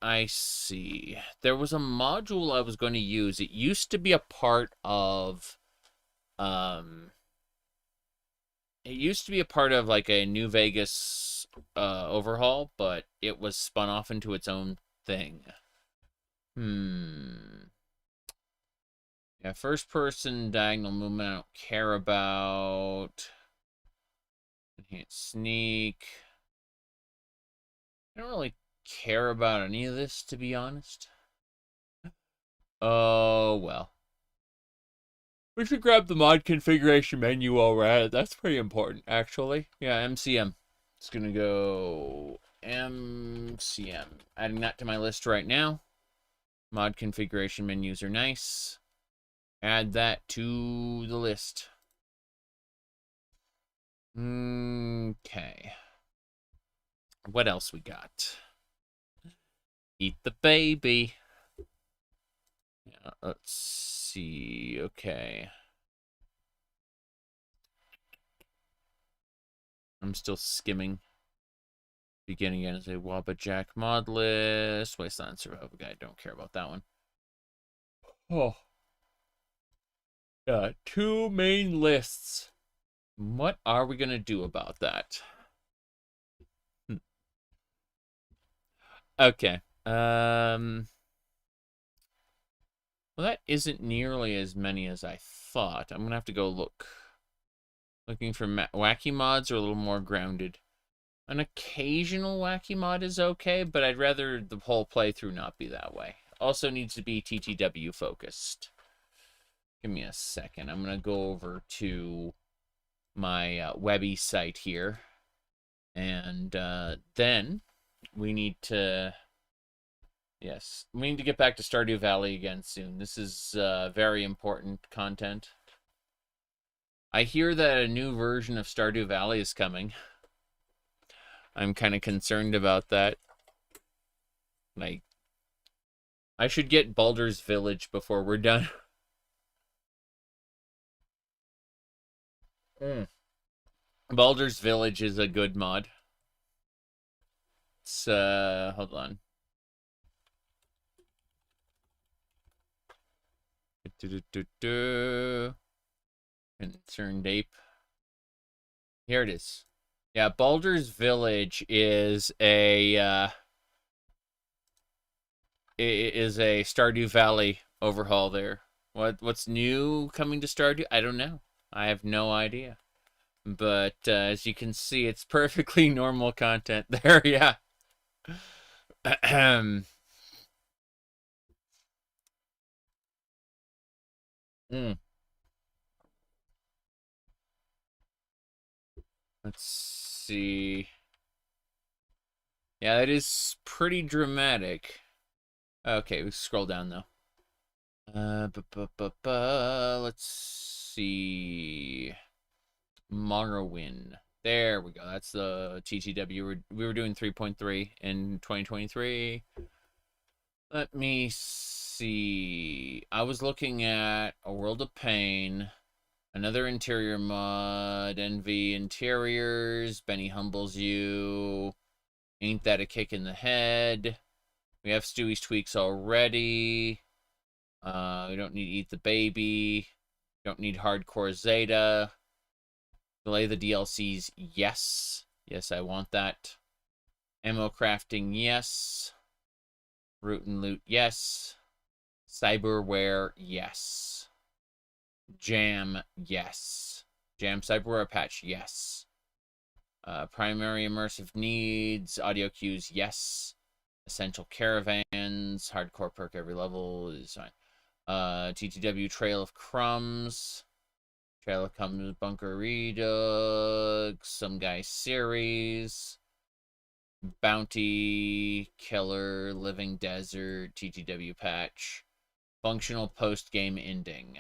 There was a module I was going to use. It used to be a part of It used to be a part of like a New Vegas overhaul, but it was spun off into its own thing. Yeah, first person diagonal movement I don't care about. Enhanced sneak. I don't really care about any of this, to be honest. Oh, well. We should grab the mod configuration menu while we're at it. That's pretty important, actually. Yeah, MCM. It's going to go MCM. Adding that to my list right now. Mod configuration menus are nice. Add that to the list. Okay. What else we got? Eat the baby. Yeah, let's see. Okay. I'm still skimming. Beginning again as a Wabbajack mod list. Wasteland Survival Guide. Don't care about that one. Oh. Yeah, 2 main lists. What are we going to do about that? Okay. Well, that isn't nearly as many as I thought. I'm going to have to go look. Looking for wacky mods or a little more grounded. An occasional wacky mod is okay, but I'd rather the whole playthrough not be that way. Also needs to be TTW focused. Give me a second. I'm going to go over to my Webby site here. And then we need to... Yes, we need to get back to Stardew Valley again soon. This is very important content. I hear that a new version of Stardew Valley is coming. I'm kind of concerned about that. Like, I should get Baldur's Village before we're done. Baldur's Village is a good mod. It's, hold on. Concerned ape. Here it is. Yeah, Baldur's Village is a Stardew Valley overhaul there. What's new coming to Stardew? I don't know. I have no idea. But as you can see, it's perfectly normal content there. Yeah. Let's see. Yeah, that is pretty dramatic. Okay, we scroll down though. Let's see. Morrowind. There we go. That's the TTW. We were doing 3.3 in 2023. Let me see. I was looking at A World of Pain. Another interior mod, Envy Interiors, Benny Humbles You, Ain't That a Kick in the Head. We have Stewie's Tweaks already. We don't need Eat the Baby. Don't need Hardcore Zeta. Delay the DLCs, yes. Yes, I want that. Ammo crafting, yes. Root and loot, yes. Cyberware, yes. Jam, yes. Jam cyberware patch, yes. Primary immersive needs, audio cues, yes. Essential caravans, hardcore perk every level is fine. TTW Trail of Crumbs, Trail of Crumbs Bunker Redux, Some Guy series, Bounty Killer, Living Desert, TTW patch, functional post game ending.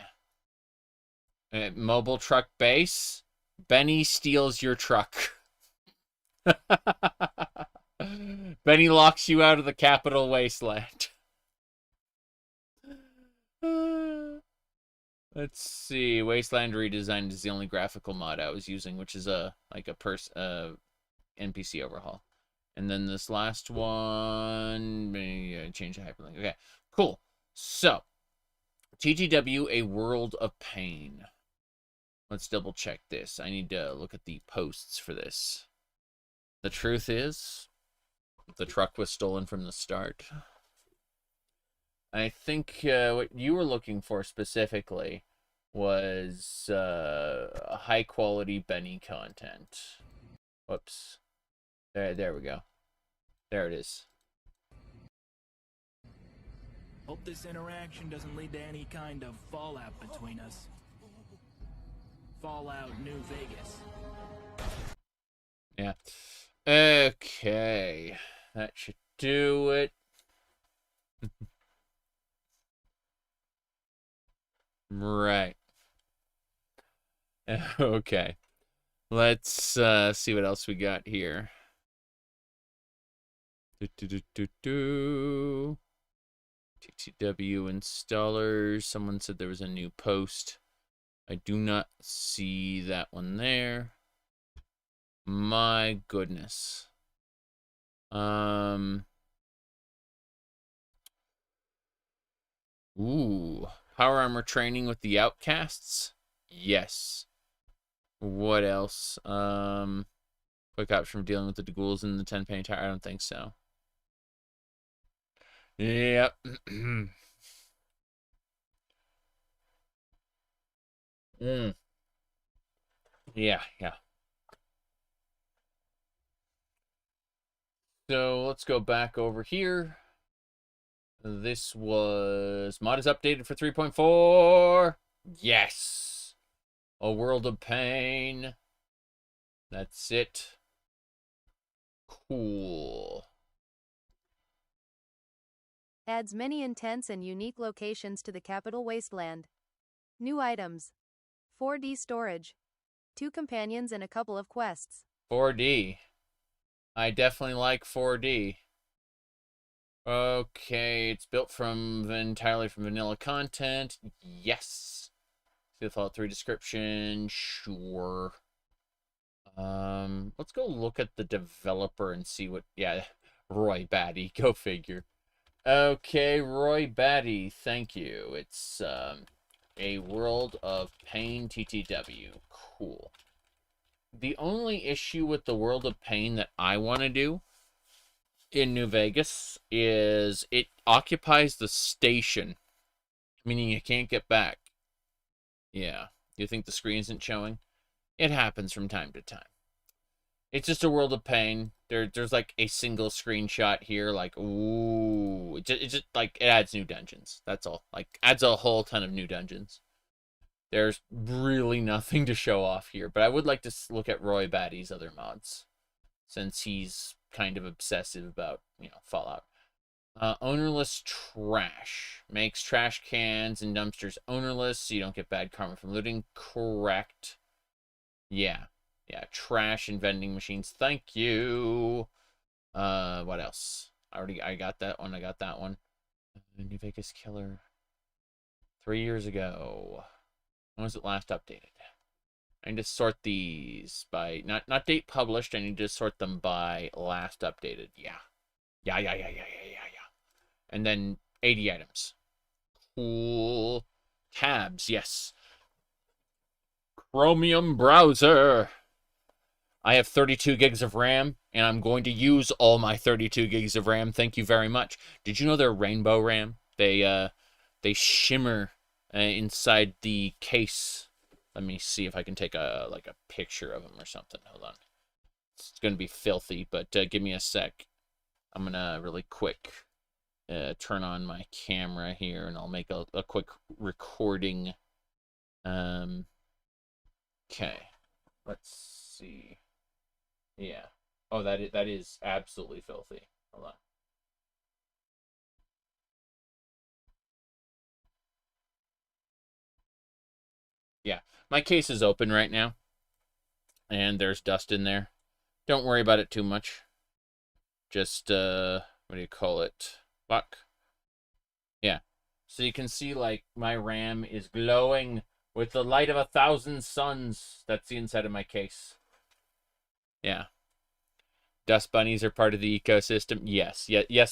Mobile truck base. Benny steals your truck. Benny locks you out of the capital wasteland. Let's see. Wasteland Redesigned is the only graphical mod I was using, which is NPC overhaul. And then this last one, change the hyperlink. Okay, cool. So, TTW, A World of Pain. Let's double check this. I need to look at the posts for this. The truth is, the truck was stolen from the start. I think what you were looking for specifically was high-quality Benny content. Whoops. There we go. There it is. Hope this interaction doesn't lead to any kind of fallout between us. Fallout New Vegas. Yeah. Okay. That should do it. Right. Okay. Let's see what else we got here. TTW installers. Someone said there was a new post. I do not see that one there. My goodness. Ooh. Power armor training with the outcasts? Yes. What else? Quick option for dealing with the ghouls in the 10-penny tower? I don't think so. Yep. Yeah. So let's go back over here. This was mod is updated for 3.4. Yes. A World of Pain. That's it. Cool. Adds many intense and unique locations to the capital wasteland. New items. 4D storage. 2 companions and a couple of quests. 4D. I definitely like 4D. Okay, it's built from entirely from vanilla content. Yes. See the Fallout 3 description. Sure. Let's go look at the developer and see what. Yeah, Roy Batty. Go figure. Okay, Roy Batty. Thank you. It's a World of Pain TTW. Cool. The only issue with the World of Pain that I want to do in New Vegas is it occupies the station, meaning you can't get back. Yeah. You think the screen isn't showing? It happens from time to time. It's just a World of Pain. There's like a single screenshot here, like, ooh. It just like, it adds new dungeons. That's all. Like, adds a whole ton of new dungeons. There's really nothing to show off here, but I would like to look at Roy Batty's other mods, since he's kind of obsessive about, Fallout. Ownerless trash. Makes trash cans and dumpsters ownerless, so you don't get bad karma from looting. Correct. Yeah. Trash and vending machines. Thank you. What else? I got that one. New Vegas Killer. 3 years ago. When was it last updated? I need to sort these by not date published. I need to sort them by last updated. Yeah. And then 80 items. Cool. Tabs, yes. Chromium browser. I have 32 gigs of RAM, and I'm going to use all my 32 gigs of RAM. Thank you very much. Did you know they're rainbow RAM? They shimmer inside the case. Let me see if I can take a picture of them or something. Hold on. It's going to be filthy, but give me a sec. I'm going to really quick turn on my camera here, and I'll make a quick recording. Okay. Let's see. Yeah. Oh, that is absolutely filthy. Hold on. Yeah, my case is open right now, and there's dust in there. Don't worry about it too much. Just, what do you call it? Fuck. Yeah. So you can see, like, my RAM is glowing with the light of 1,000 suns. That's the inside of my case. Yeah. Dust bunnies are part of the ecosystem. Yes,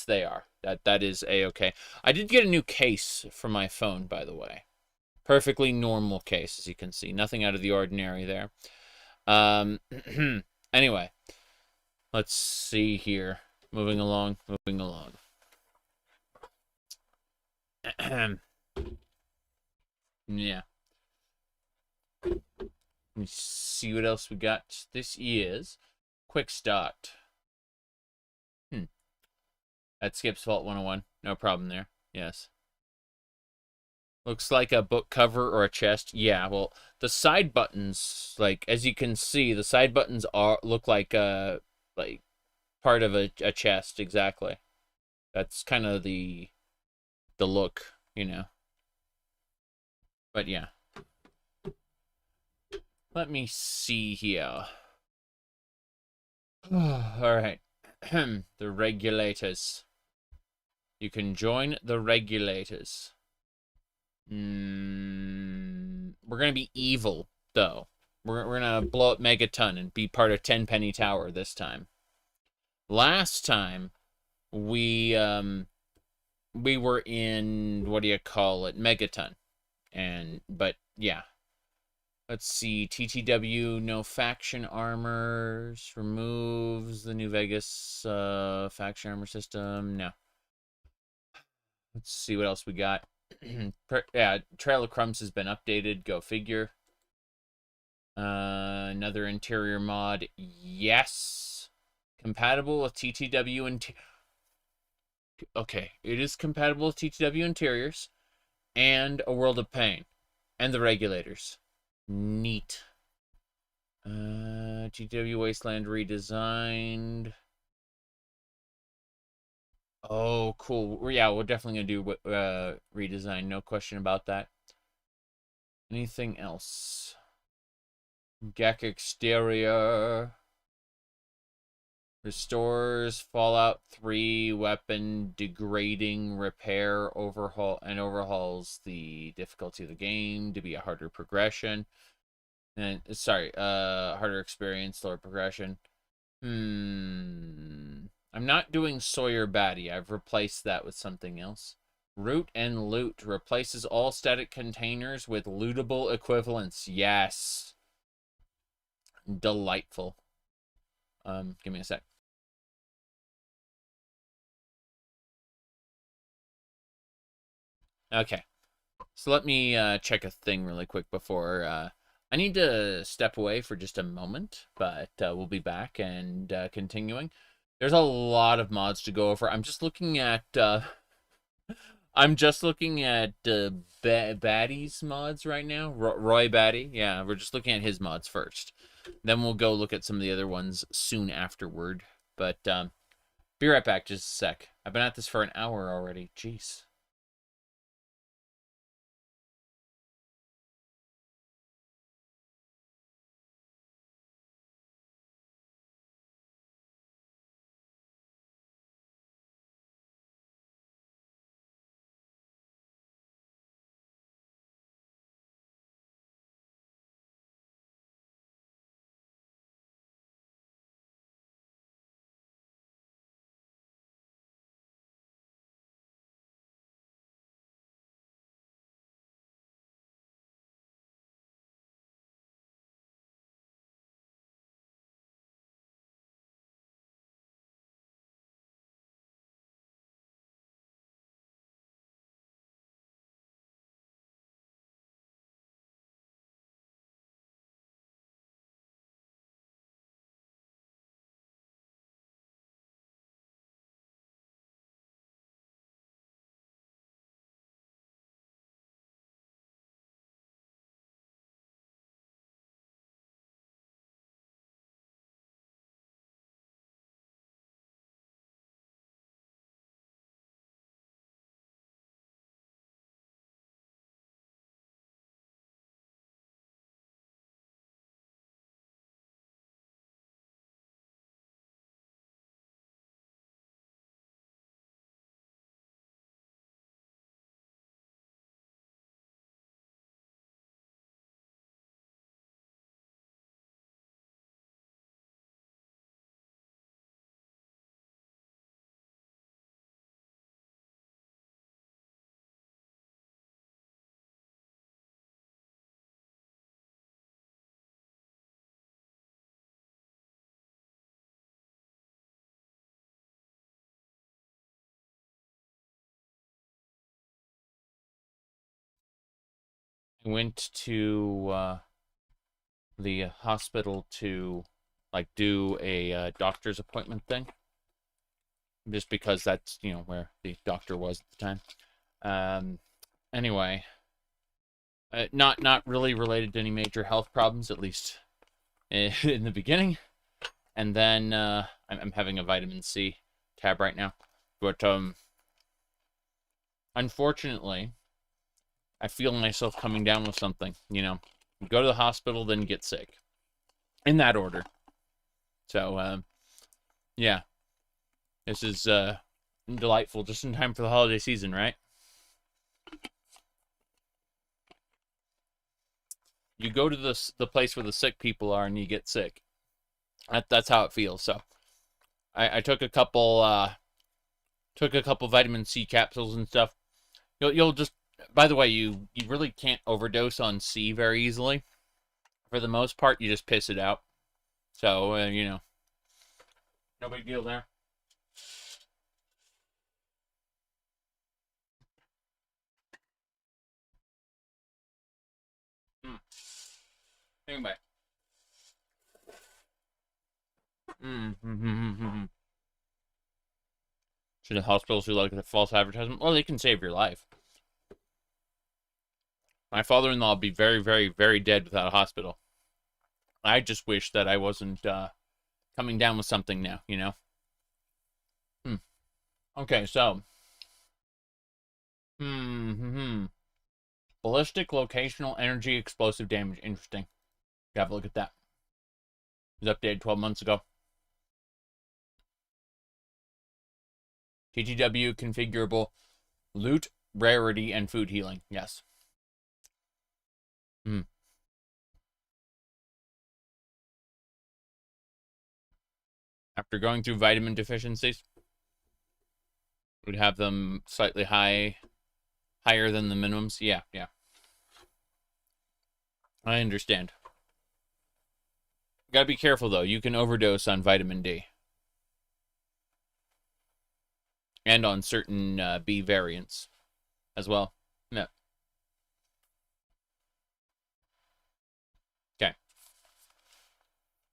they are. That is a-okay. I did get a new case for my phone, by the way. Perfectly normal case, as you can see. Nothing out of the ordinary there. Anyway, let's see here. Moving along. Yeah. Let me see what else we got. This is quick start. That skips Vault 101. No problem there. Yes. Looks like a book cover or a chest. Yeah, well, the side buttons, like, as you can see, the side buttons look like part of a chest, exactly. That's kind of the look, you know. But yeah. Let me see here. Alright. The regulators. You can join the regulators. We're gonna be evil, though. We're gonna blow up Megaton and be part of Tenpenny Tower this time. Last time, we were in, what do you call it, Megaton. But, yeah. Let's see, TTW, no faction armors, removes the New Vegas faction armor system, no. Let's see what else we got. Yeah, Trail of Crumbs has been updated, go figure. Another interior mod, yes. Compatible with TTW and... Okay, it is compatible with TTW interiors and A World of Pain and the regulators. Neat. TTW Wasteland redesigned. Oh, cool. Yeah, we're definitely gonna do redesign. No question about that. Anything else? Gek exterior. Restores Fallout 3 weapon degrading repair overhauls the difficulty of the game to be a harder progression. And sorry, harder experience, slower progression. I'm not doing Sawyer Batty. I've replaced that with something else. Root and Loot replaces all static containers with lootable equivalents. Yes. Delightful. Give me a sec. Okay. So let me check a thing really quick before... I need to step away for just a moment, but we'll be back and continuing. There's a lot of mods to go over. I'm just looking at Batty's mods right now. Roy Batty. Yeah, we're just looking at his mods first. Then we'll go look at some of the other ones soon afterward. But be right back just a sec. I've been at this for an hour already. Jeez. went to the hospital to like do a doctor's appointment thing, just because that's, you know, where the doctor was at the time. Anyway, not really related to any major health problems, at least in the beginning. And then I'm having a vitamin C tab right now, but unfortunately, I feel myself coming down with something. You know, go to the hospital, then get sick, in that order. So yeah, this is delightful, just in time for the holiday season, right? You go to the place where the sick people are, and you get sick. That's how it feels. So I took a couple vitamin C capsules and stuff. You'll just, by the way, you really can't overdose on C very easily. For the most part, you just piss it out. So you know, no big deal there. Anyway. To the hospitals who like the false advertisement, well, they can save your life. My father-in-law would be very, very, very dead without a hospital. I just wish that I wasn't coming down with something now, you know? Okay, so. Ballistic locational energy explosive damage. Interesting. Have a look at that. It was updated 12 months ago. TTW configurable loot, rarity, and food healing. Yes. After going through vitamin deficiencies, we'd have them slightly higher than the minimums. Yeah. I understand. Gotta be careful, though. You can overdose on vitamin D. And on certain B variants as well. No. Okay.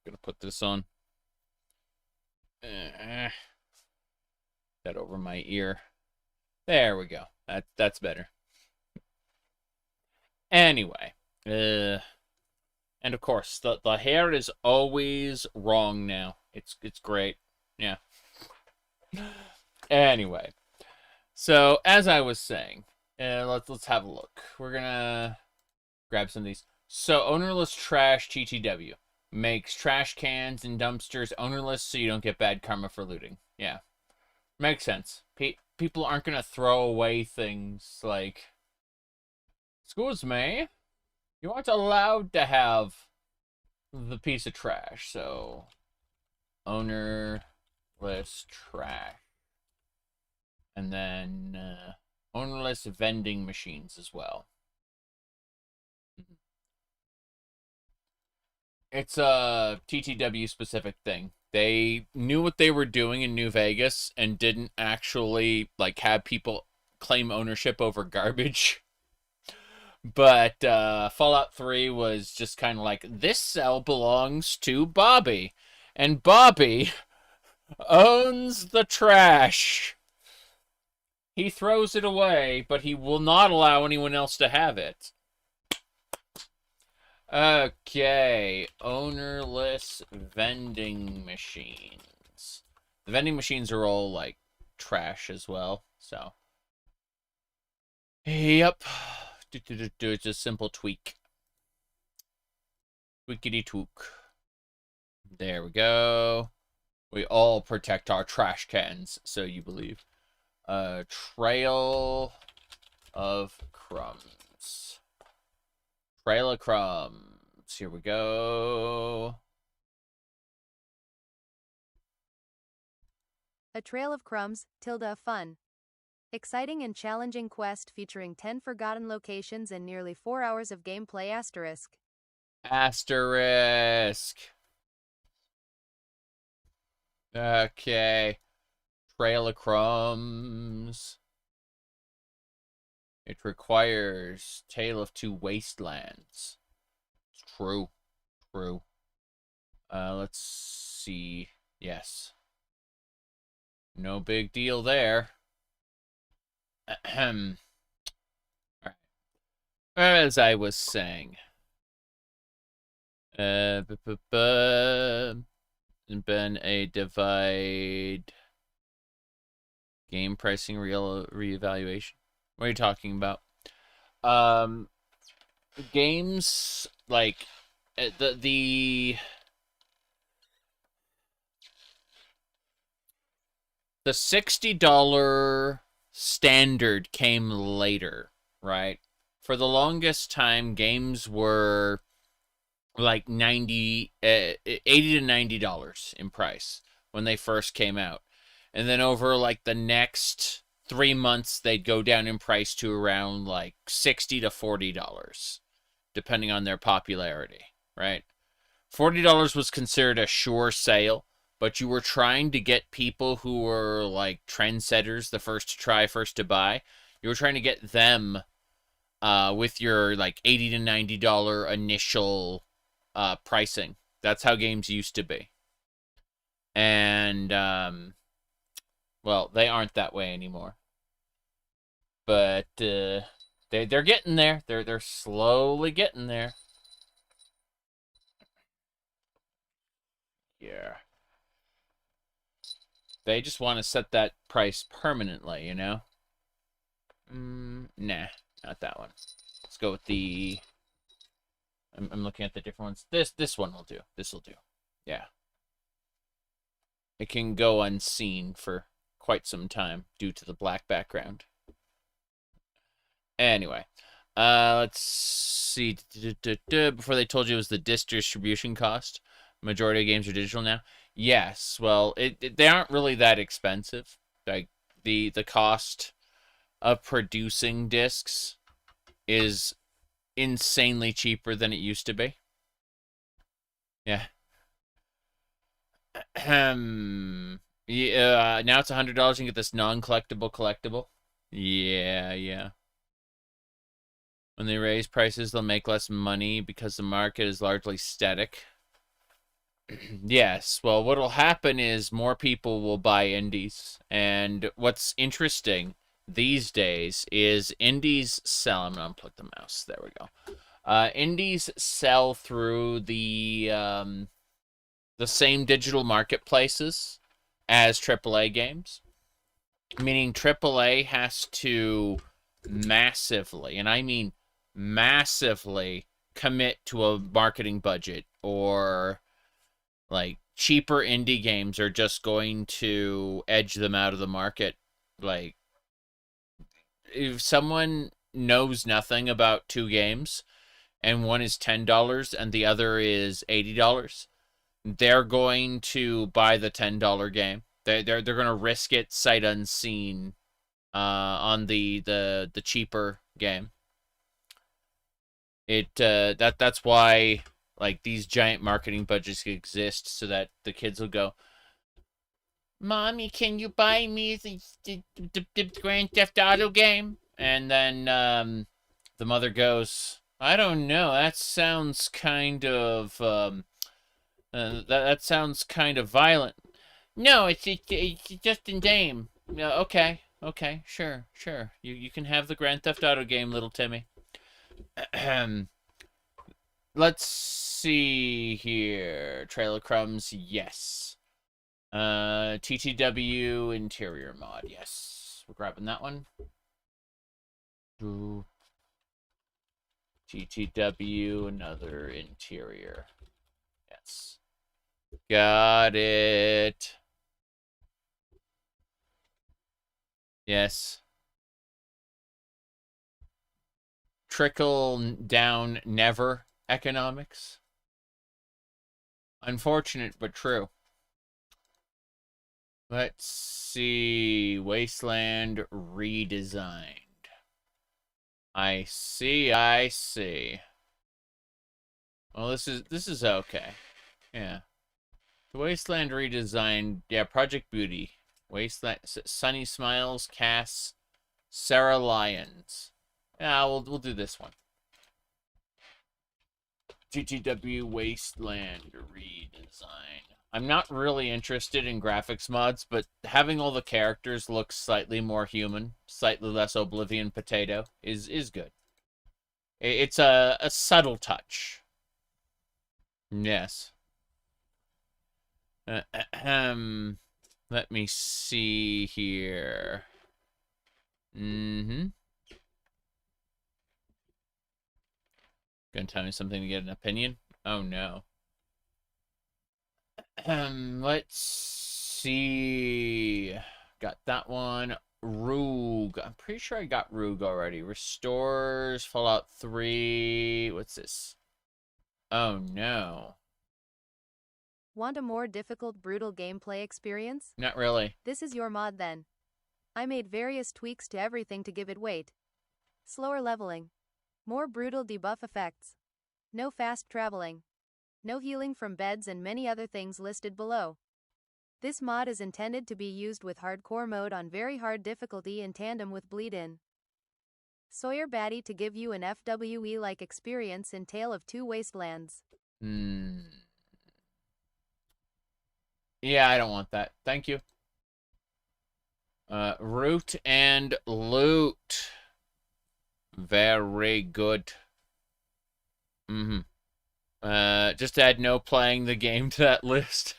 Gonna put this on. That over my ear. There we go. That's better. Anyway. And of course, the hair is always wrong now. It's great. Yeah. Anyway, so as I was saying, let's have a look. We're gonna grab some of these. So ownerless trash TTW makes trash cans and dumpsters ownerless, so you don't get bad karma for looting. Yeah, makes sense. People aren't gonna throw away things like. Excuse me, you aren't allowed to have the piece of trash. So ownerless trash. And then ownerless vending machines as well. It's a TTW specific thing. They knew what they were doing in New Vegas and didn't actually like have people claim ownership over garbage. But Fallout 3 was just kind of like, this cell belongs to Bobby, and Bobby owns the trash. He throws it away, but he will not allow anyone else to have it. Okay, ownerless vending machines. The vending machines are all, like, trash as well, so. Yep. It's a simple tweak. Tweakity tweak. There we go. We all protect our trash cans, so you believe. Trail of crumbs. Trail of crumbs. Here we go. A trail of crumbs, fun. Exciting and challenging quest featuring 10 forgotten locations and nearly 4 hours of gameplay asterisk. Asterisk. Okay. Trail of crumbs. It requires Tale of Two Wastelands. It's true. True. Let's see. Yes. No big deal there. Ahem. All right. As I was saying. Been a divide. Game pricing reevaluation. What are you talking about? Games like the $60 standard came later, right? For the longest time, games were like $80 to $90 in price when they first came out. And then over like the next 3 months, they'd go down in price to around like $60 to $40, depending on their popularity, right? $40 was considered a sure sale, but you were trying to get people who were like trendsetters, the first to try, first to buy. You were trying to get them with your like $80 to $90 initial pricing. That's how games used to be. And well, they aren't that way anymore. But they're getting there. They're slowly getting there. Yeah. They just want to set that price permanently, you know? Nah, not that one. Let's go with the... I'm looking at the different ones. This one will do. This will do. Yeah. It can go unseen for quite some time due to the black background. Anyway, let's see. Before they told you it was the disc distribution cost. Majority of games are digital now. Yes, well, they aren't really that expensive. Like the cost of producing discs is insanely cheaper than it used to be. Yeah. Yeah, now it's $100 and get this non-collectible collectible. Yeah. When they raise prices, they'll make less money because the market is largely static. Yes, well, what'll happen is more people will buy indies. And what's interesting these days is indies sell... I'm going to unplug the mouse. There we go. Indies sell through the same digital marketplaces as AAA games. Meaning AAA has to massively, and I mean massively, commit to a marketing budget, or like cheaper indie games are just going to edge them out of the market. Like, if someone knows nothing about two games and one is $10 and the other is $80, they're going to buy the $10 game. They're going to risk it sight unseen on the cheaper game. That's why like these giant marketing budgets exist, so that the kids will go, "Mommy, can you buy me the Grand Theft Auto game?" And then the mother goes, "I don't know. That sounds kind of that sounds kind of violent." "No, it's just in name." Okay, sure. You can have the Grand Theft Auto game, little Timmy. Let's see here. Trail of Crumbs, yes. TTW interior mod, yes. We're grabbing that one. Ooh. TTW, another interior. Yes. Got it. Yes. Trickle down never economics. Unfortunate, but true. Let's see. Wasteland redesigned. I see. Well, this is okay. Yeah. The Wasteland redesigned. Yeah, Project Beauty. Wasteland. Sunny Smiles, Cass, Sarah Lyons. Yeah, we'll do this one. TTW Wasteland redesign. I'm not really interested in graphics mods, but having all the characters look slightly more human, slightly less Oblivion potato is good. It's a subtle touch. Yes. Let me see here. Gonna tell me something to get an opinion? Oh no. Let's see. Got that one. Rogue. I'm pretty sure I got Rogue already. Restores Fallout 3. What's this? Oh no. Want a more difficult, brutal gameplay experience? Not really. This is your mod then. I made various tweaks to everything to give it weight. Slower leveling. More brutal debuff effects. No fast traveling. No healing from beds and many other things listed below. This mod is intended to be used with hardcore mode on very hard difficulty in tandem with Bleed-In. Sawyer Batty to give you an FWE-like experience in Tale of Two Wastelands. Yeah, I don't want that. Thank you. Root and loot. Very good. Just add no playing the game to that list.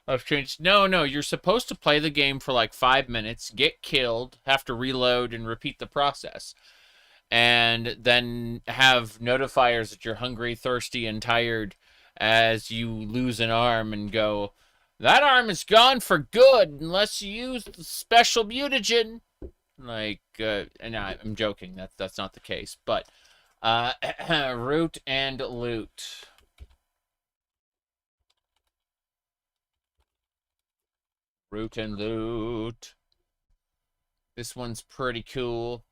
I've changed. No, you're supposed to play the game for like 5 minutes, get killed, have to reload and repeat the process. And then have notifiers that you're hungry, thirsty, and tired as you lose an arm and go, that arm is gone for good unless you use the special mutagen. Like, and I'm joking. That's not the case. But, root and loot. Root and loot. This one's pretty cool.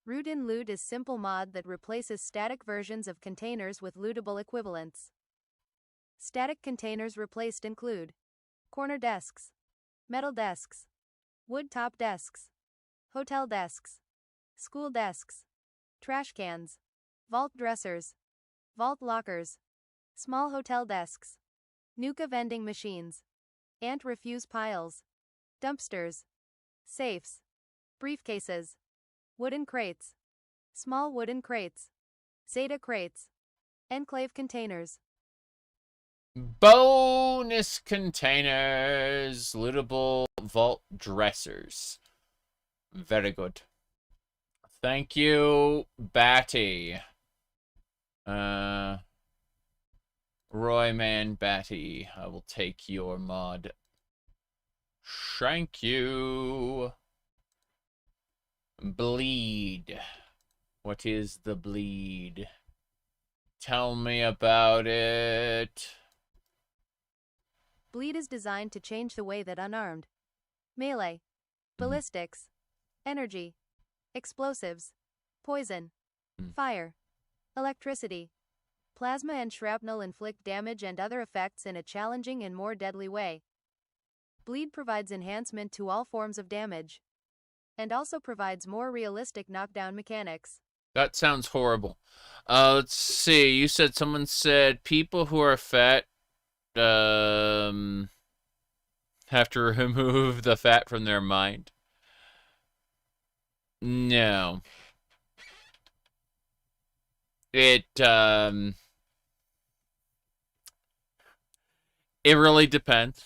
Root and Loot is simple mod that replaces static versions of containers with lootable equivalents. Static containers replaced include corner desks, metal desks, wood top desks, hotel desks, school desks, trash cans, vault dressers, vault lockers, small hotel desks, Nuka vending machines, ant refuse piles, dumpsters, safes, briefcases, wooden crates, small wooden crates, Zeta crates, enclave containers. Bonus containers, lootable vault dressers. Very good. Thank you, Batty. Royman Batty, I will take your mod. Thank you. Bleed. What is the bleed? Tell me about it. Bleed is designed to change the way that unarmed, melee, ballistics, energy, explosives, poison, fire, electricity, plasma and shrapnel inflict damage and other effects in a challenging and more deadly way. Bleed provides enhancement to all forms of damage, and also provides more realistic knockdown mechanics. That sounds horrible. Let's see. You said someone said people who are fat have to remove the fat from their mind. No. It really depends.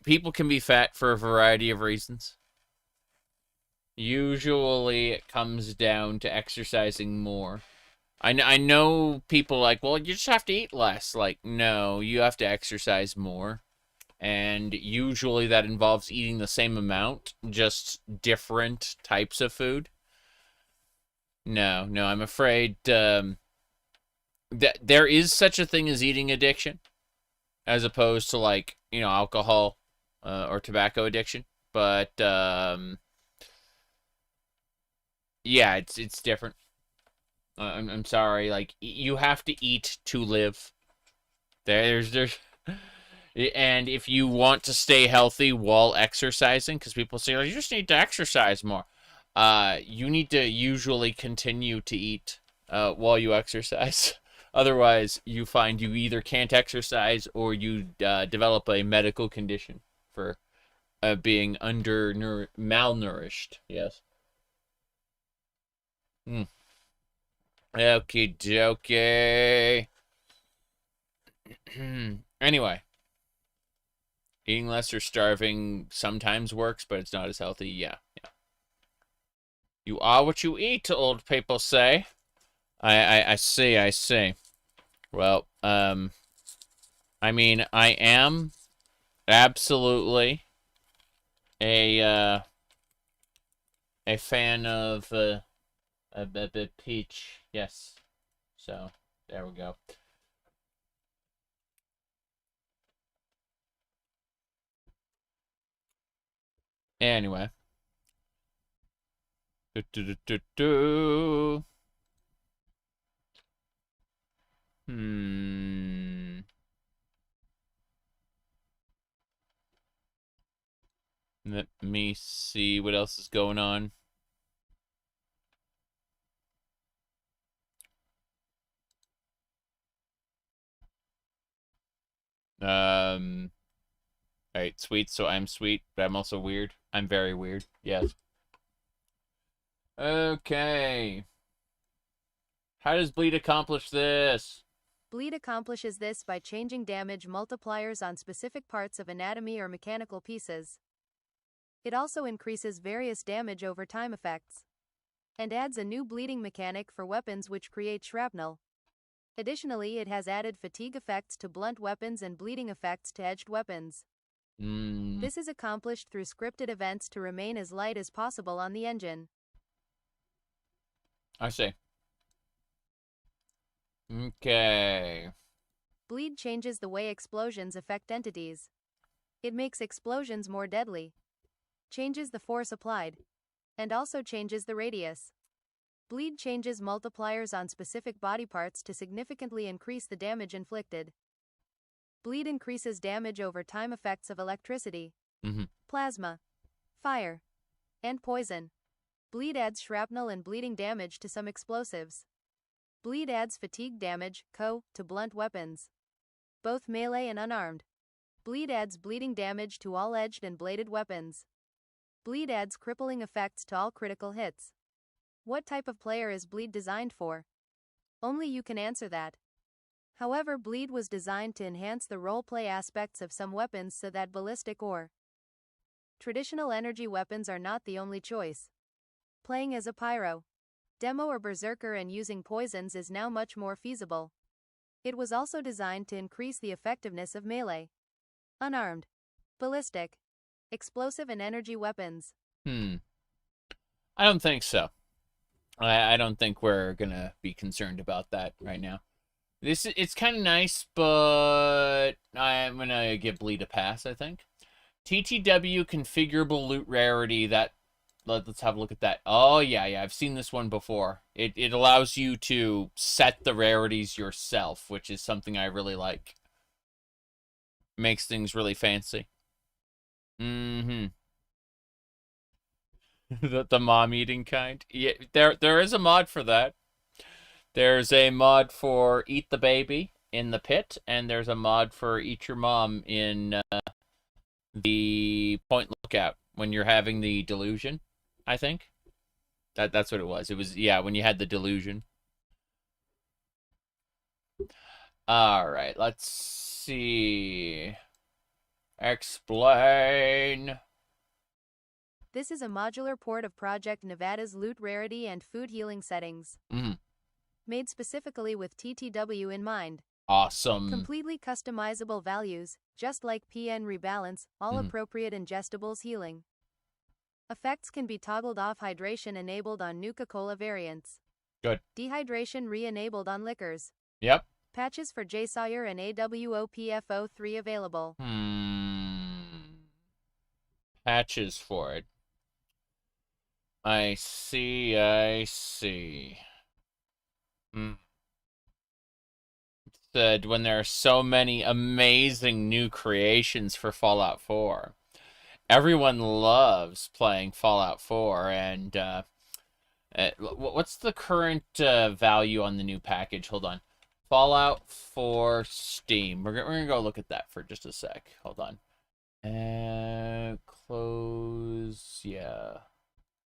People can be fat for a variety of reasons. Usually it comes down to exercising more. I know people like, well, you just have to eat less. Like, no, you have to exercise more. And usually that involves eating the same amount, just different types of food. No, I'm afraid that there is such a thing as eating addiction, as opposed to, like, you know, alcohol or tobacco addiction. But yeah, it's different. I'm sorry. Like, you have to eat to live. There's And if you want to stay healthy while exercising, because people say, oh, you just need to exercise more, you need to usually continue to eat while you exercise. Otherwise, you find you either can't exercise or you develop a medical condition for being malnourished. Yes. Okie dokie. Anyway. Eating less or starving sometimes works, but it's not as healthy. Yeah. You are what you eat, old people say. I see. Well, I mean, I am absolutely a fan of a peach. Yes. So, there we go. Anyway. Let me see what else is going on. Alright, sweet, so I'm sweet, but I'm also weird. I'm very weird, yes. Okay. How does Bleed accomplish this? Bleed accomplishes this by changing damage multipliers on specific parts of anatomy or mechanical pieces. It also increases various damage over time effects, and adds a new bleeding mechanic for weapons which create shrapnel. Additionally, it has added fatigue effects to blunt weapons and bleeding effects to edged weapons. This is accomplished through scripted events to remain as light as possible on the engine. I see. Okay. Bleed changes the way explosions affect entities. It makes explosions more deadly, changes the force applied, and also changes the radius. Bleed changes multipliers on specific body parts to significantly increase the damage inflicted. Bleed increases damage over time effects of electricity, plasma, fire, and poison. Bleed adds shrapnel and bleeding damage to some explosives. Bleed adds fatigue damage, to blunt weapons, both melee and unarmed. Bleed adds bleeding damage to all edged and bladed weapons. Bleed adds crippling effects to all critical hits. What type of player is Bleed designed for? Only you can answer that. However, Bleed was designed to enhance the roleplay aspects of some weapons so that ballistic or traditional energy weapons are not the only choice. Playing as a pyro, demo or berserker and using poisons is now much more feasible. It was also designed to increase the effectiveness of melee, unarmed, ballistic, explosive and energy weapons. I don't think so. I don't think we're gonna be concerned about that right now. It's kind of nice, but I'm gonna give Bleed a pass, I think. TTW configurable loot rarity, let's have a look at that. Oh yeah, I've seen this one before. It allows you to set the rarities yourself, which is something I really like. Makes things really fancy. The mom eating kind. Yeah, there is a mod for that. There's a mod for Eat the Baby in the pit, and there's a mod for Eat Your Mom in the Point Lookout when you're having the delusion, I think. That's what it was. It was, yeah, when you had the delusion. Alright, let's see. Explain. This is a modular port of Project Nevada's loot rarity and food healing settings. Made specifically with TTW in mind. Awesome. Completely customizable values, just like PN Rebalance, all appropriate ingestibles healing. Effects can be toggled off. Hydration enabled on Nuka-Cola variants. Good. Dehydration re-enabled on liquors. Yep. Patches for JSawyer and AWOPFO3 available. Patches for it. I see. when there are so many amazing new creations for Fallout 4. Everyone loves playing Fallout 4, and what's the current value on the new package? Hold on. Fallout 4 Steam. We're gonna go look at that for just a sec. Hold on. Close. Yeah.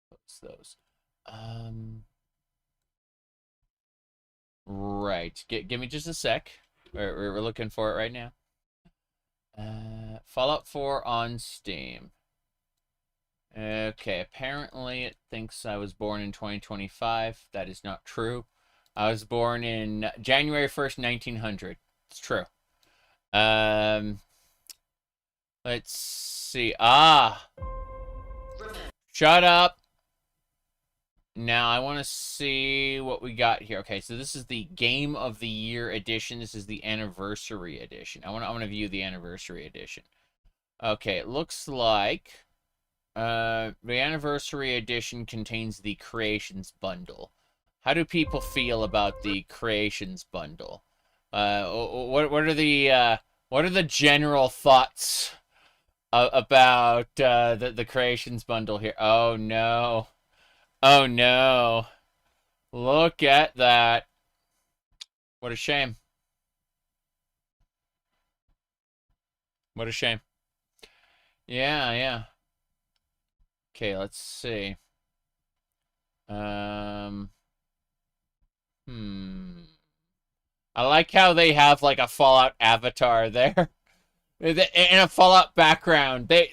Close those. Right. Give me just a sec. We're looking for it right now. Fallout 4 on Steam. Okay, apparently it thinks I was born in 2025. That is not true. I was born in January 1st, 1900. It's true. Let's see. Shut up. Now I want to see what we got here. Okay, so this is the Game of the Year edition. This is the Anniversary edition. I want to view the Anniversary edition. Okay, it looks like the Anniversary edition contains the Creations bundle. How do people feel about the Creations bundle? What are the general thoughts about the Creations bundle here? Oh no. Oh no. Look at that. What a shame. What a shame. Yeah. Okay, let's see. I like how they have like a Fallout avatar there. In a Fallout background. They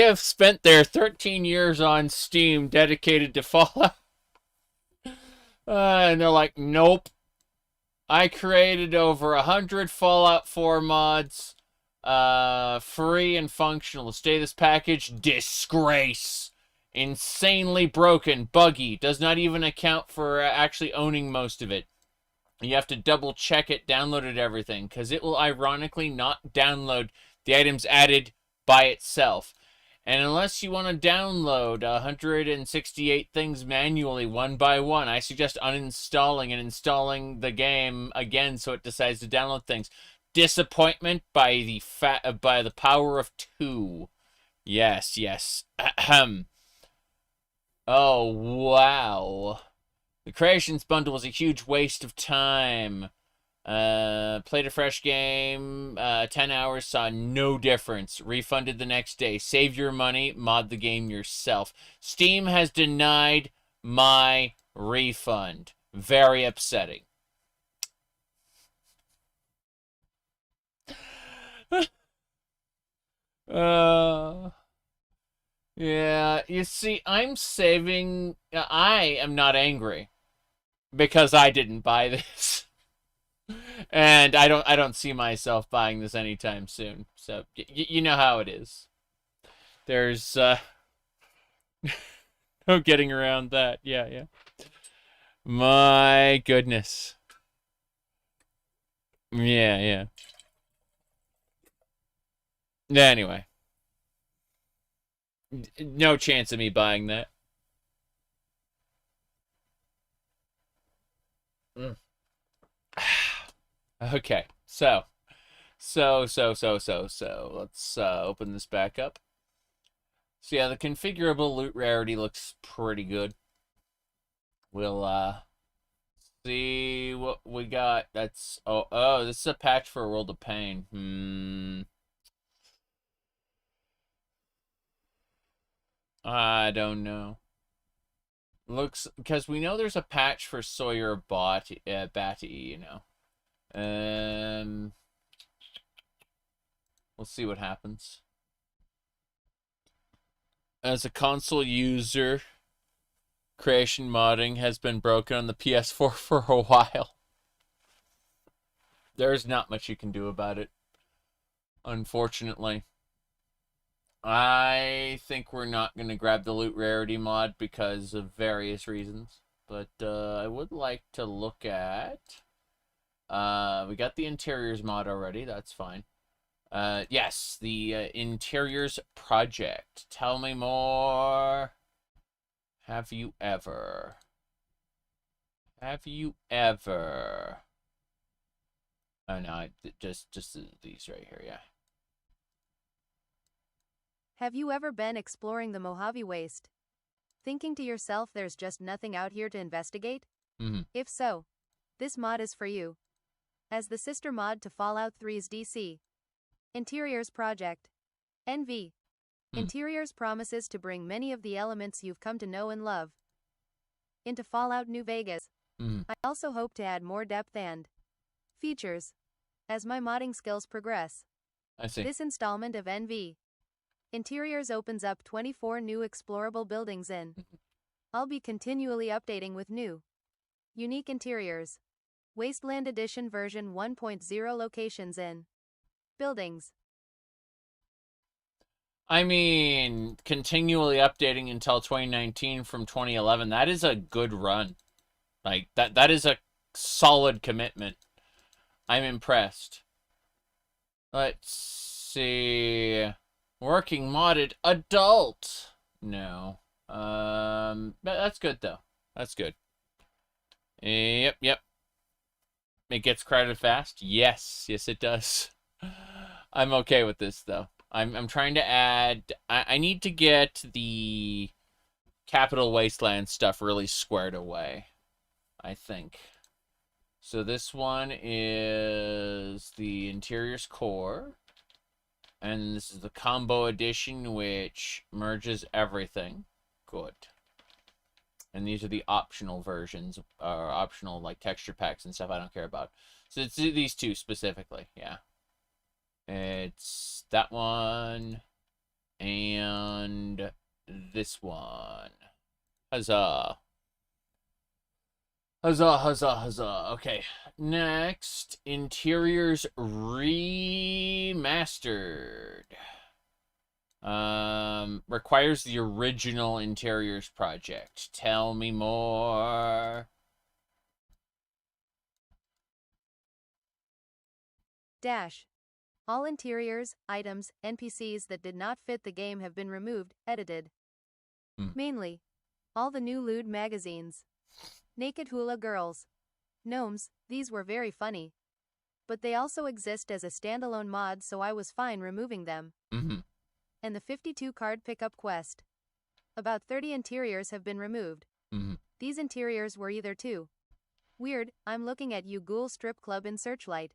have spent their 13 years on Steam dedicated to Fallout. And they're like, nope. I created over 100 Fallout 4 mods. Free and functional. Stay this package. Disgrace. Insanely broken. Buggy. Does not even account for actually owning most of it. You have to double check it, download it, everything. Because it will ironically not download the items added by itself. And unless you want to download 168 things manually, one by one, I suggest uninstalling and installing the game again so it decides to download things. Disappointment by the power of 2. Yes. Ahem. Oh, wow. The Creations bundle was a huge waste of time. Played a fresh game, 10 hours, saw no difference. Refunded the next day. Save your money, mod the game yourself. Steam has denied my refund. Very upsetting. Yeah, you see, I'm saving. I am not angry because I didn't buy this. And I don't see myself buying this anytime soon. So you know how it is. There's no getting around that. Yeah. My goodness. Yeah. Anyway. No chance of me buying that. Okay, so let's open this back up. So yeah, the configurable loot rarity looks pretty good. We'll see what we got. That's oh, this is a patch for World of Pain. I don't know. Looks, because we know there's a patch for Sawyer Batty, you know. We'll see what happens. As a console user, creation modding has been broken on the PS4 for a while. There's not much you can do about it, unfortunately. I think we're not going to grab the loot rarity mod because of various reasons. But I would like to look at... we got the interiors mod already. That's fine. Yes, the interiors project. Tell me more. Have you ever? Oh no, just these right here, yeah. Have you ever been exploring the Mojave Waste? Thinking to yourself there's just nothing out here to investigate? Mm-hmm. If so, this mod is for you. As the sister mod to Fallout 3's DC Interiors project, NV Interiors promises to bring many of the elements you've come to know and love into Fallout New Vegas. I also hope to add more depth and features as my modding skills progress. I see. This installment of NV Interiors opens up 24 new explorable buildings in. I'll be continually updating with new, unique interiors. Wasteland Edition version 1.0 locations in buildings. I mean, continually updating until 2019 from 2011. That is a good run. Like, that is a solid commitment. I'm impressed. Let's see. Working modded adult. No. That's good though. That's good. Yep. It gets crowded fast. Yes, it does. I'm okay with this though. I'm trying to add. I need to get the Capital Wasteland stuff really squared away, I think. So this one is the Interiors Core. And this is the Combo Edition, which merges everything. Good. And these are the optional versions, or optional, like, texture packs and stuff I don't care about. So it's these two specifically, yeah. It's that one, and this one. Huzzah. Huzzah, huzzah, huzzah. Okay, next, Interiors Remastered. Requires the original Interiors project. Tell me more. Dash. All interiors, items, NPCs that did not fit the game have been removed, edited. Mainly, all the new lewd magazines. Naked hula girls. Gnomes, these were very funny. But they also exist as a standalone mod, so I was fine removing them. And the 52 card pickup quest. About 30 interiors have been removed. These interiors were either too weird, I'm looking at you Ghoul Strip Club in Searchlight,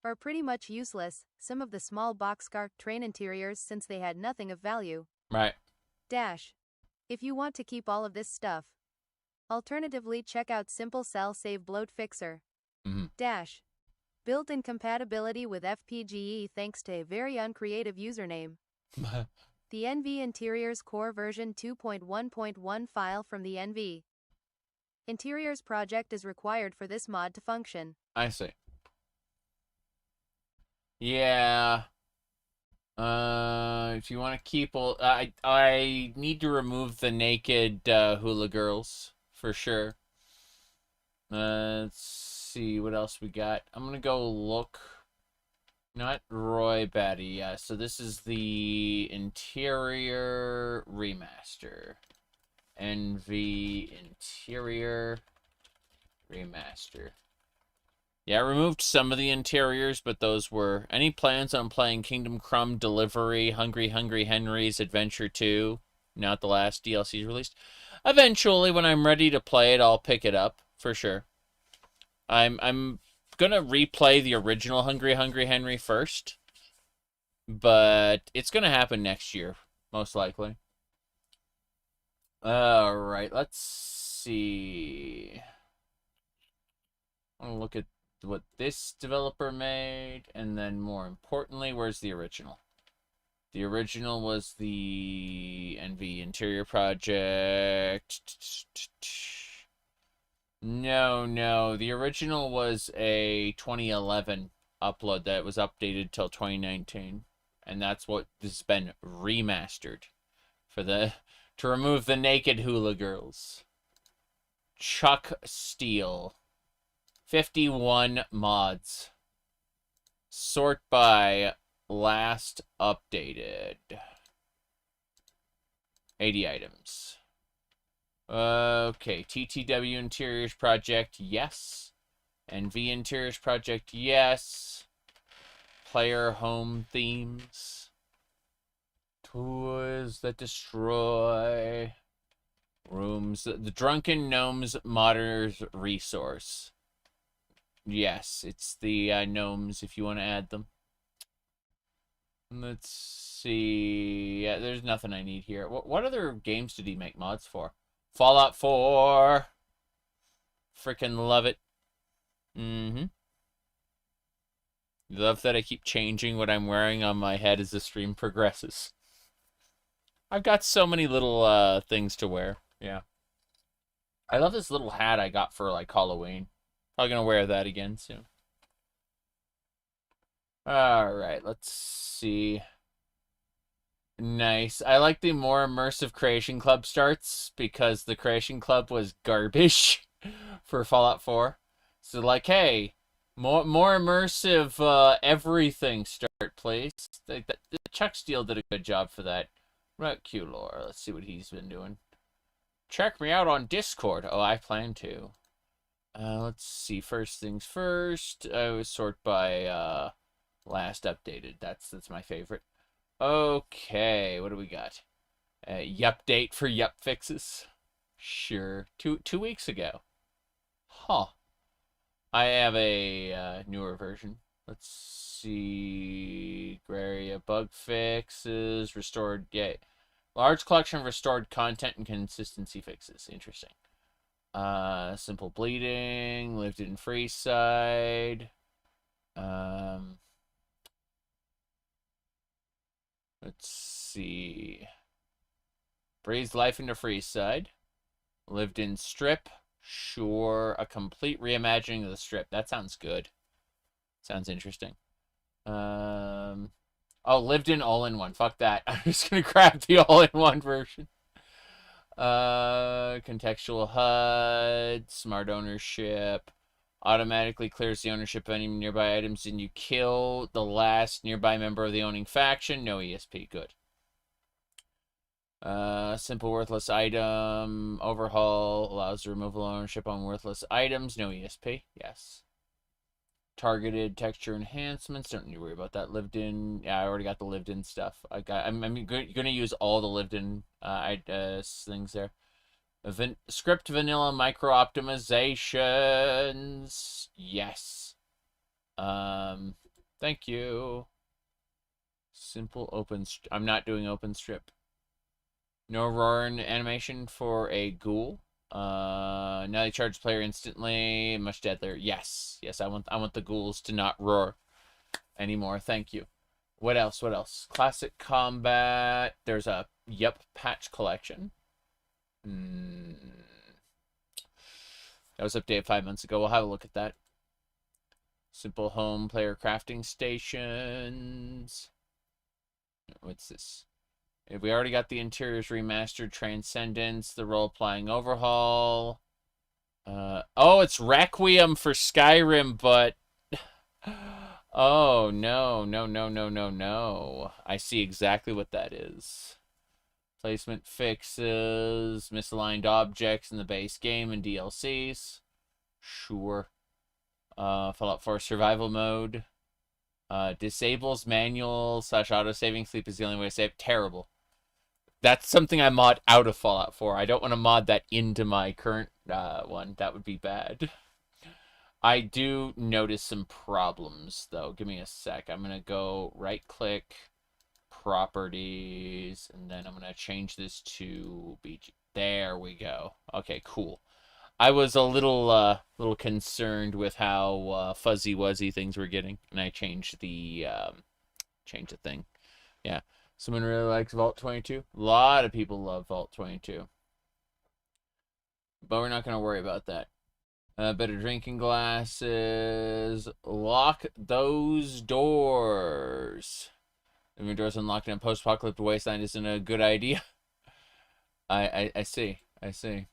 or pretty much useless, some of the small boxcar train interiors since they had nothing of value. Right. Dash. If you want to keep all of this stuff. Alternatively, check out Simple Cell Save Bloat Fixer. Dash. Built-in compatibility with FPGE thanks to a very uncreative username. The NV Interiors Core version 2.1.1 file from the NV Interiors project is required for this mod to function. I see. Yeah. If you want to keep all, I need to remove the naked hula girls for sure. Let's see what else we got. I'm gonna go look. Not Roy Batty. Yeah. So this is the Interior Remaster. NV Interior Remaster. Yeah, I removed some of the interiors, but those were... Any plans on playing Kingdom Crumb Delivery, Hungry Hungry Henry's Adventure 2? Not the last DLC released. Eventually, when I'm ready to play it, I'll pick it up, for sure. I'm gonna replay the original Hungry Hungry Henry first. But it's gonna happen next year, most likely. Alright, let's see. I want to look at what this developer made, and then more importantly, where's the original? The original was the NV Interior project. No, the original was a 2011 upload that was updated till 2019, and that's what has been remastered for the to remove the naked hula girls. Chuck Steele. 51 mods. Sort by last updated. 80 items. Okay, TTW Interiors project, yes. NV Interiors Project, yes. Player home themes. Toys that destroy. Rooms. The Drunken Gnomes Modders Resource. Yes, it's the gnomes if you want to add them. Let's see. Yeah, there's nothing I need here. What other games did he make mods for? Fallout 4. Freaking love it. Love that I keep changing what I'm wearing on my head as the stream progresses. I've got so many little things to wear. Yeah. I love this little hat I got for like Halloween. Probably gonna wear that again soon. Alright, let's see. Nice. I like the more immersive Creation Club starts because the Creation Club was garbage for Fallout 4. So like, hey, more immersive everything start, please. Chuck Steele did a good job for that. Right, Q-Lore. Let's see what he's been doing. Check me out on Discord. Oh, I plan to. Let's see. First things first. I would sort by last updated. That's my favorite. Okay, what do we got? Yup date for yup fixes. Sure. 2 weeks ago. Huh. I have a newer version. Let's see. Graria bug fixes. Restored. Yeah. Large collection of restored content and consistency fixes. Interesting. Simple bleeding. Lived in Freeside. Let's see. Breathed life into Freeside. Lived in Strip. Sure. A complete reimagining of the Strip. That sounds good. Sounds interesting. Oh, lived in all-in-one. Fuck that. I'm just gonna grab the all-in-one version. Contextual HUD. Smart ownership. Automatically clears the ownership of any nearby items and you kill the last nearby member of the owning faction. No ESP. Good. Simple worthless item. Overhaul. Allows the removal of ownership on worthless items. No ESP. Yes. Targeted texture enhancements. Don't need to worry about that. Lived in. Yeah, I already got the lived in stuff. I'm gonna use all the lived in things there. Script vanilla micro optimizations. Yes. Thank you. Simple open. I'm not doing open strip. No roaring animation for a ghoul. Now they charge player instantly. Much deadlier. Yes. Yes, I want the ghouls to not roar anymore. Thank you. What else? What else? Classic combat. There's a patch collection. That was updated 5 months ago. We'll have a look at that. Simple home player crafting stations. What's this? We already got the interiors remastered. Transcendence. The role-playing overhaul. Oh, it's Requiem for Skyrim, but... Oh, no. I see exactly what that is. Placement fixes, misaligned objects in the base game and DLCs. Sure. Fallout 4 survival mode. Disables manual / autosaving. Sleep is the only way to save. Terrible. That's something I mod out of Fallout 4. I don't want to mod that into my current one. That would be bad. I do notice some problems, though. Give me a sec. I'm going to go right-click, properties, and then I'm going to change this to BG. There we go. Okay, cool. I was a little concerned with how fuzzy-wuzzy things were getting, and I changed the thing. Yeah. Someone really likes Vault 22. A lot of people love Vault 22. But we're not going to worry about that. Better drinking glasses. Lock those doors. If your door's unlocked in a post-apocalyptic wasteland isn't a good idea. I see. Let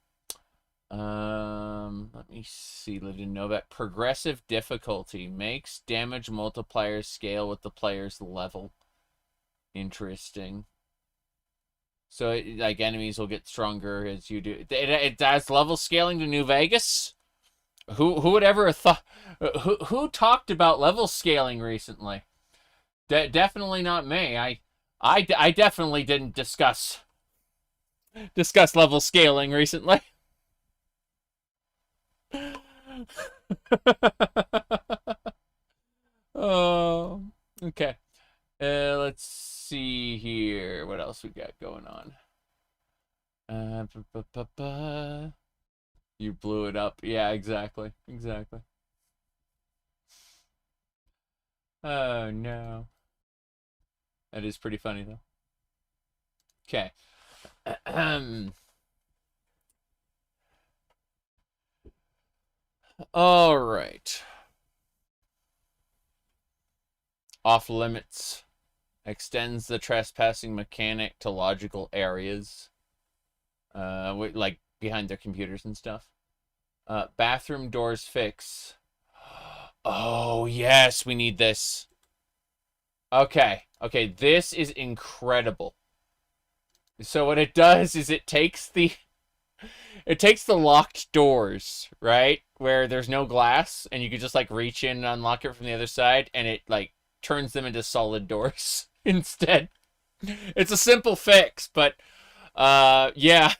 me see. Lived in Novak. Progressive difficulty makes damage multiplier scale with the player's level. Interesting. So, like, enemies will get stronger as you do. It does level scaling to New Vegas. Who would ever have thought? Who talked about level scaling recently? Definitely not me. I definitely didn't discuss level scaling recently. Oh, okay. Let's see here. What else we got going on? You blew it up. Yeah, exactly. Exactly. Oh, no. That is pretty funny, though. Okay. All right. Off limits. Extends the trespassing mechanic to logical areas. Like behind their computers and stuff. Bathroom doors fix. Oh, yes, we need this. Okay. Okay, this is incredible. So what it does is it takes the locked doors, right? Where there's no glass and you can just like reach in and unlock it from the other side, and it like turns them into solid doors instead. It's a simple fix, but yeah.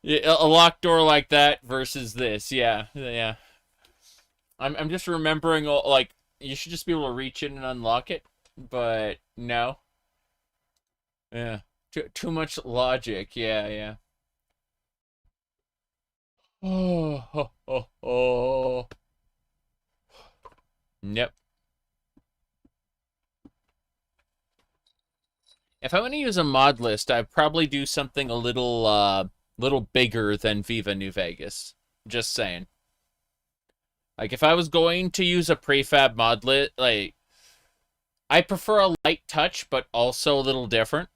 A locked door like that versus this. Yeah. Yeah. I'm just remembering like you should just be able to reach in and unlock it, but no. Yeah. Too much logic. Yeah, yeah. Oh. Yep. If I'm going to use a mod list, I'd probably do something a little bigger than Viva New Vegas. Just saying. Like, if I was going to use a prefab mod list, like, I prefer a light touch, but also a little different.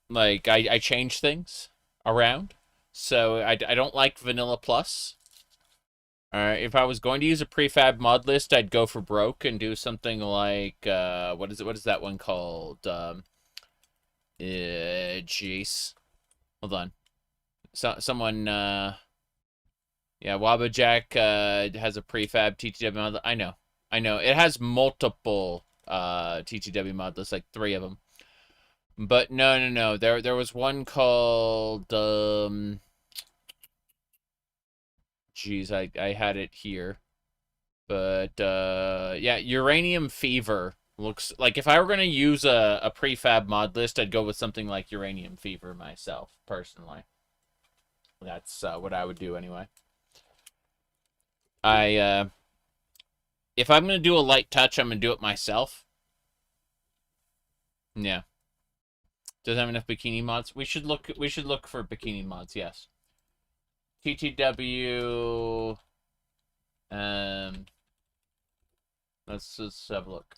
Like, I change things around. So, I don't like Vanilla Plus. If I was going to use a prefab mod list, I'd go for broke and do something like, what is that one called? Jeez. Hold on. Someone, yeah, Wabajack, has a prefab TTW mod. I know. It has multiple, TTW mod lists, like 3 of them. But no. There was one called, Jeez, I had it here. But, yeah, Uranium Fever looks like if I were going to use a prefab mod list, I'd go with something like Uranium Fever myself, personally. That's what I would do anyway. If I'm going to do a light touch, I'm going to do it myself. Yeah. Doesn't have enough bikini mods. We should look for bikini mods, yes. TTW, let's just have a look.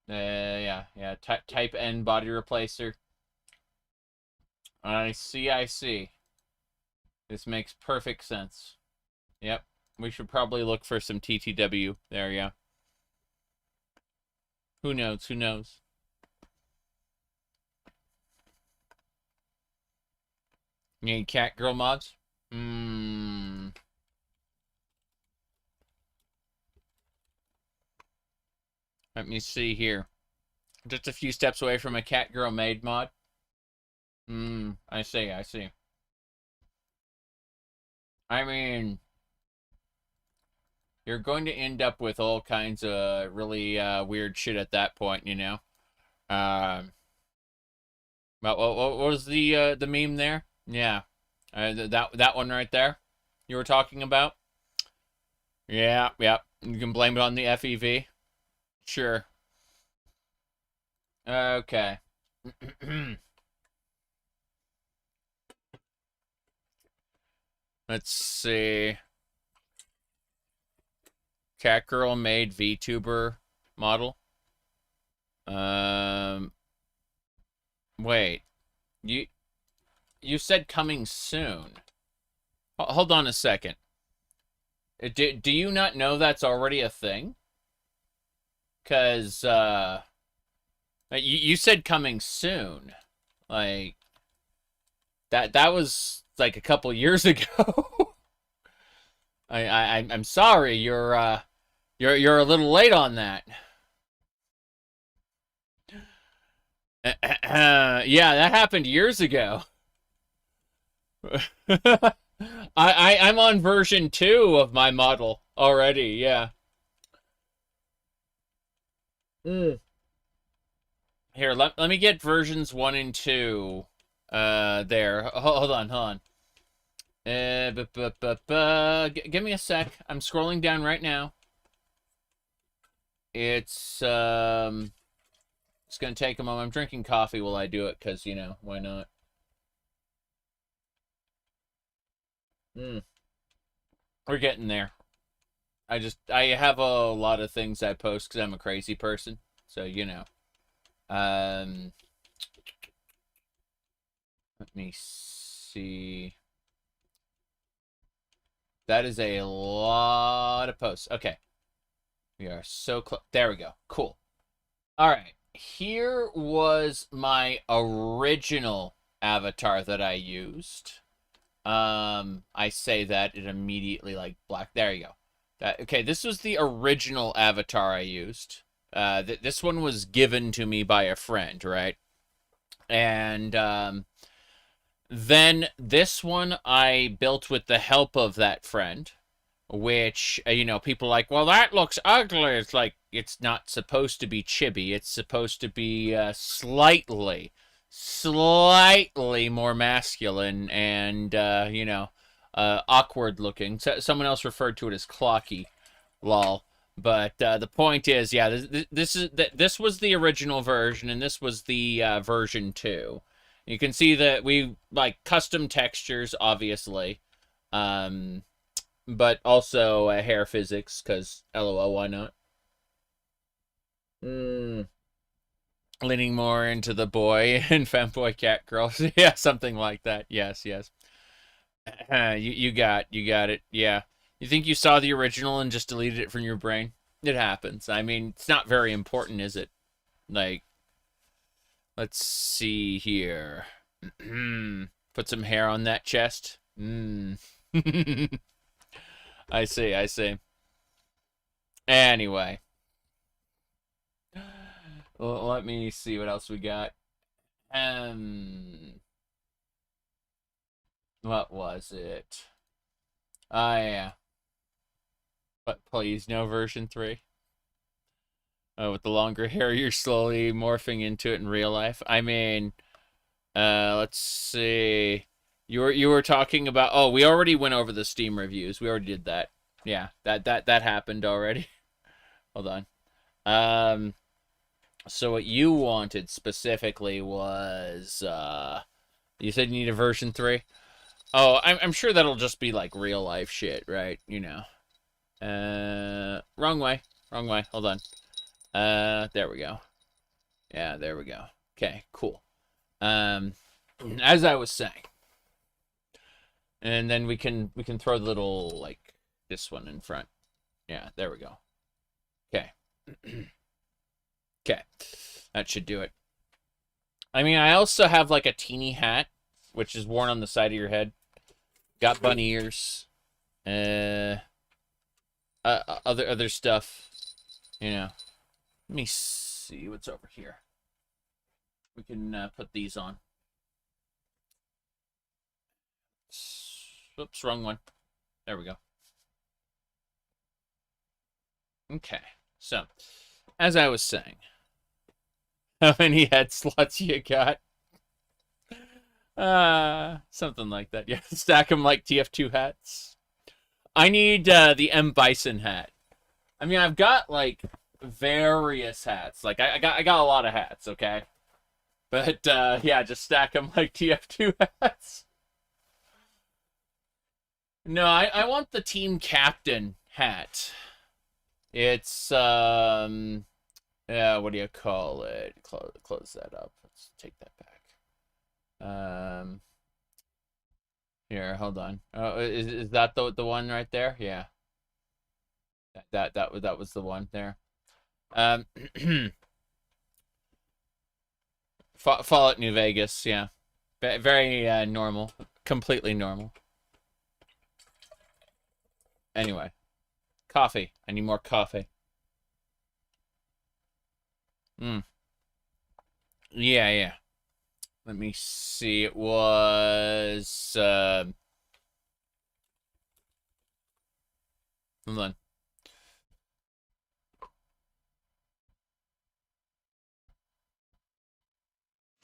Yeah. Type N body replacer. I see. This makes perfect sense. Yep. We should probably look for some TTW. There, yeah. Who knows? You need cat girl mods? Let me see here. Just a few steps away from a cat girl maid mod. I see. I mean, you're going to end up with all kinds of really weird shit at that point, you know. What was the meme there? Yeah, that one right there you were talking about. Yeah. You can blame it on the FEV. Sure. Okay. Let's see. Cat girl made VTuber model. Wait. You said coming soon. Hold on a second. Do you not know that's already a thing? Because, you said coming soon. Like, that was It's like a couple years ago. I'm sorry. You're a little late on that. Yeah, that happened years ago. I'm on version 2 of my model already. Yeah. Here, let me get versions 1 and 2. There. Hold on. Give me a sec. I'm scrolling down right now. It's gonna take a moment. I'm drinking coffee while I do it, because, you know, why not? We're getting there. I have a lot of things I post because I'm a crazy person. So, you know. Let me see. That is a lot of posts. Okay. We are so close. There we go. Cool. All right. Here was my original avatar that I used. I say that it immediately, like, black. There you go. Okay, this was the original avatar I used. This one was given to me by a friend, right? And then this one I built with the help of that friend, which, you know, people are like, well, that looks ugly. It's like, it's not supposed to be chibi. It's supposed to be slightly more masculine and, you know, awkward looking. So, someone else referred to it as clocky, lol. But the point is, yeah, this was the original version, and this was the version 2. You can see that we, like, custom textures, obviously, but also hair physics, because LOL, why not? Leaning more into the boy and femboy cat girls. Yeah, something like that. Yes. You got it. Yeah. You think you saw the original and just deleted it from your brain? It happens. I mean, it's not very important, is it? Like, let's see here. Put some hair on that chest. I see. Anyway. Well, let me see what else we got. What was it? Yeah. But please, no version 3. Oh, with the longer hair, you're slowly morphing into it in real life. I mean, let's see. You were talking about. Oh, we already went over the Steam reviews. We already did that. Yeah, that happened already. Hold on. So what you wanted specifically was, you said you need a version 3? Oh, I'm sure that'll just be like real life shit, right? You know. Wrong way. Hold on. There we go. Yeah, there we go. Okay, cool. As I was saying. And then we can throw the little, like, this one in front. Yeah, there we go. Okay. Okay. That should do it. I mean, I also have, like, a teeny hat, which is worn on the side of your head. Got bunny ears. Other stuff. You know. Let me see what's over here. We can put these on. Oops, wrong one. There we go. Okay, so, as I was saying, how many head slots you got? Something like that. Yeah, stack them like TF2 hats. I need the M. Bison hat. I mean, I've got, like, various hats. Like, I got a lot of hats, okay? But, yeah, just stack them like TF2 hats. No, I want the team captain hat. It's, yeah, what do you call it? Close that up. Let's take that back. Here, hold on. Oh, is that the one right there? Yeah. That was the one there. Fallout New Vegas, yeah. Very normal. completely normal. Anyway. Coffee. I need more coffee. Yeah, yeah. Let me see. It was... hold on.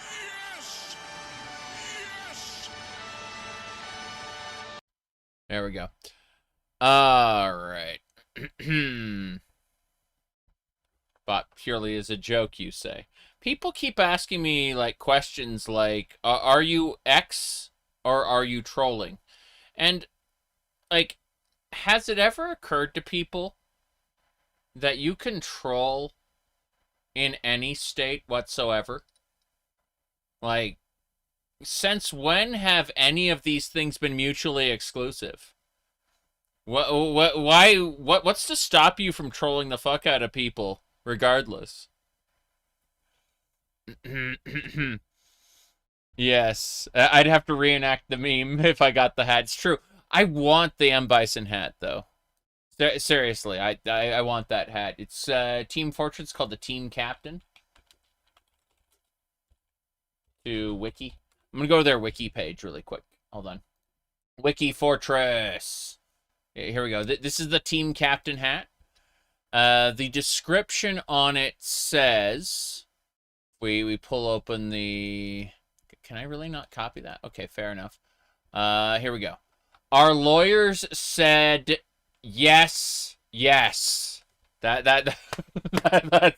Yes! Yes! There we go. All right. But purely as a joke, you say. People keep asking me like questions like, "Are you X or are you trolling?" And like, has it ever occurred to people that you can troll in any state whatsoever? Like, since when have any of these things been mutually exclusive? What's to stop you from trolling the fuck out of people regardless? Yes, I'd have to reenact the meme if I got the hat. It's true. I want the M. Bison hat, though. Seriously, I want that hat. It's Team Fortress called the Team Captain. To Wiki. I'm going to go to their Wiki page really quick. Hold on. Wiki Fortress. Here we go. This is the Team Captain hat. The description on it says... We pull open the... Can I really not copy that? Okay, fair enough. Here we go. Our lawyers said yes, yes. That's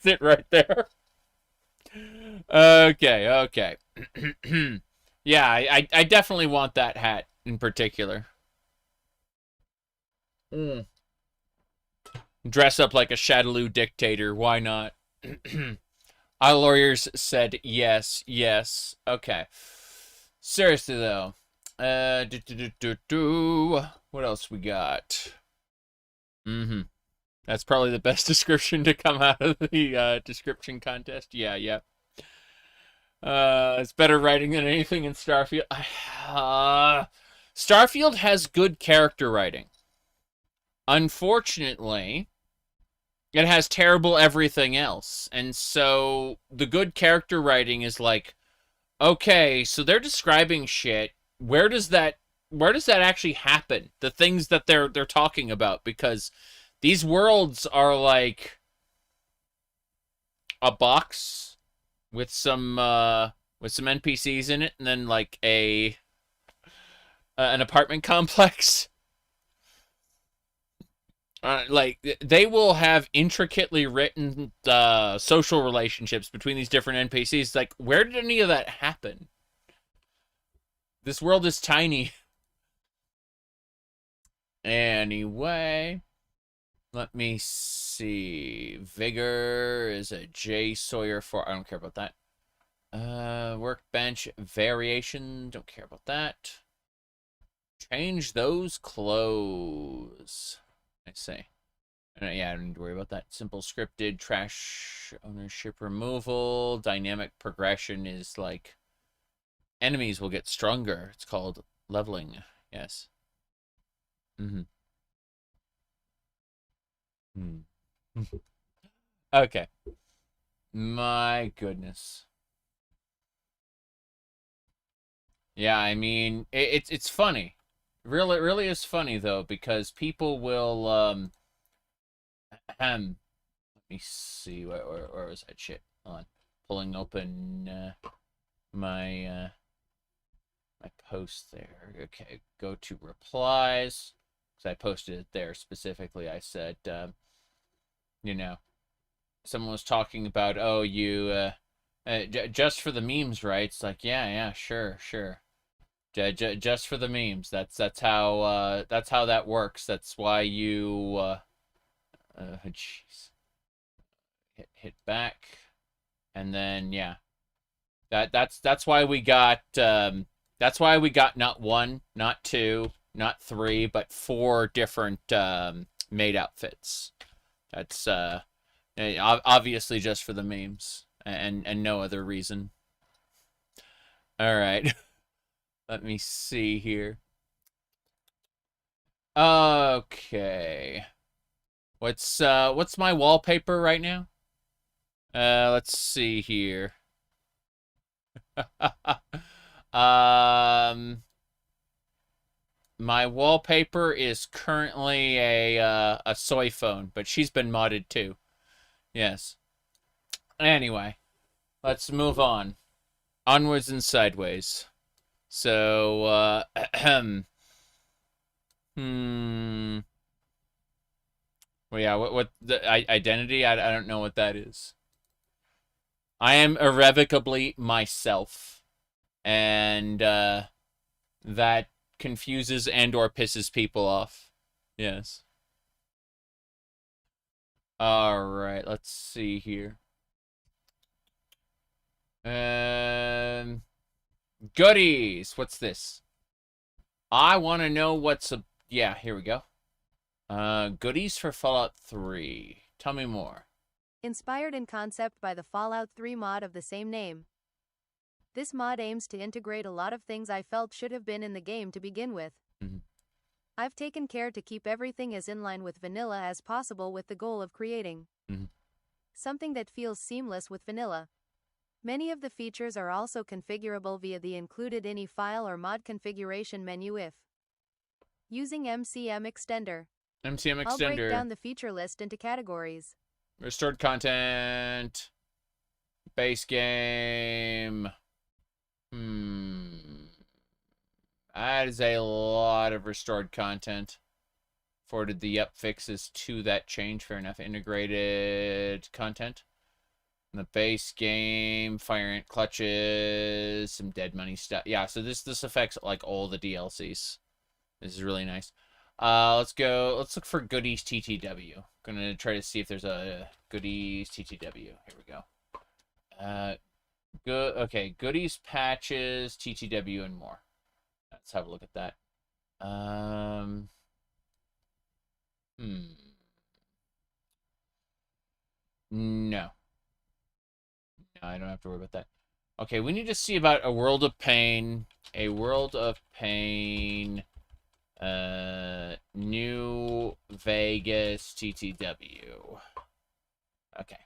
it right there. Okay. Yeah, I definitely want that hat in particular. Dress up like a Shadaloo dictator. Why not? Our lawyers said yes, yes. Okay. Seriously, though. What else we got? That's probably the best description to come out of the description contest. Yeah. It's better writing than anything in Starfield. Starfield has good character writing. Unfortunately, it has terrible everything else. And so the good character writing is like, okay, so they're describing shit. Where does that actually happen? The things that they're talking about, because these worlds are like a box with some NPCs in it, and then like an apartment complex. Like, they will have intricately written social relationships between these different NPCs. Like, where did any of that happen? This world is tiny. Anyway, let me see. Vigor is a J Sawyer 4. I don't care about that. Workbench variation. Don't care about that. Change those clothes. I say. Yeah, I don't need to worry about that. Simple scripted, trash ownership removal, dynamic progression is like enemies will get stronger. It's called leveling. Yes. Okay. My goodness. Yeah, I mean, it's funny. It really is funny, though, because people will, let me see, where was that shit? Hold on. Pulling open, my post there. Okay, go to replies, because I posted it there specifically. I said, you know, someone was talking about, oh, you, just for the memes, right? It's like, yeah, sure. Just for the memes. That's how that works. That's why you jeez. Hit back, and then yeah. That's why we got not one, not two, not three, but 4 different maid outfits. That's obviously just for the memes and no other reason. All right. Let me see here. Okay. What's my wallpaper right now? Let's see here. My wallpaper is currently a soy phone, but she's been modded too. Yes. Anyway, let's move on. Onwards and sideways. So, well, yeah, what the identity? I don't know what that is. I am irrevocably myself, and that confuses and or pisses people off. Yes. All right, let's see here. Goodies. What's this? I want to know what's a... Yeah, here we go. Goodies for Fallout 3. Tell me more. Inspired in concept by the Fallout 3 mod of the same name. This mod aims to integrate a lot of things I felt should have been in the game to begin with. Mm-hmm. I've taken care to keep everything as in line with vanilla as possible with the goal of creating something that feels seamless with vanilla. Many of the features are also configurable via the included ini file or mod configuration menu if using MCM Extender. MCM Extender. I'll break down the feature list into categories. Restored content. Base game. That is a lot of restored content. Forwarded the fixes to that change. Fair enough. Integrated content. And the base game, Fire Ant Clutches, some Dead Money stuff. Yeah, so this affects like all the DLCs. This is really nice. Let's go. Let's look for Goodies TTW. Gonna try to see if there's a Goodies TTW. Here we go. Okay, Goodies, Patches, TTW, and more. Let's have a look at that. No. I don't have to worry about that. Okay, we need to see about A World of Pain. A World of Pain. New Vegas TTW. Okay.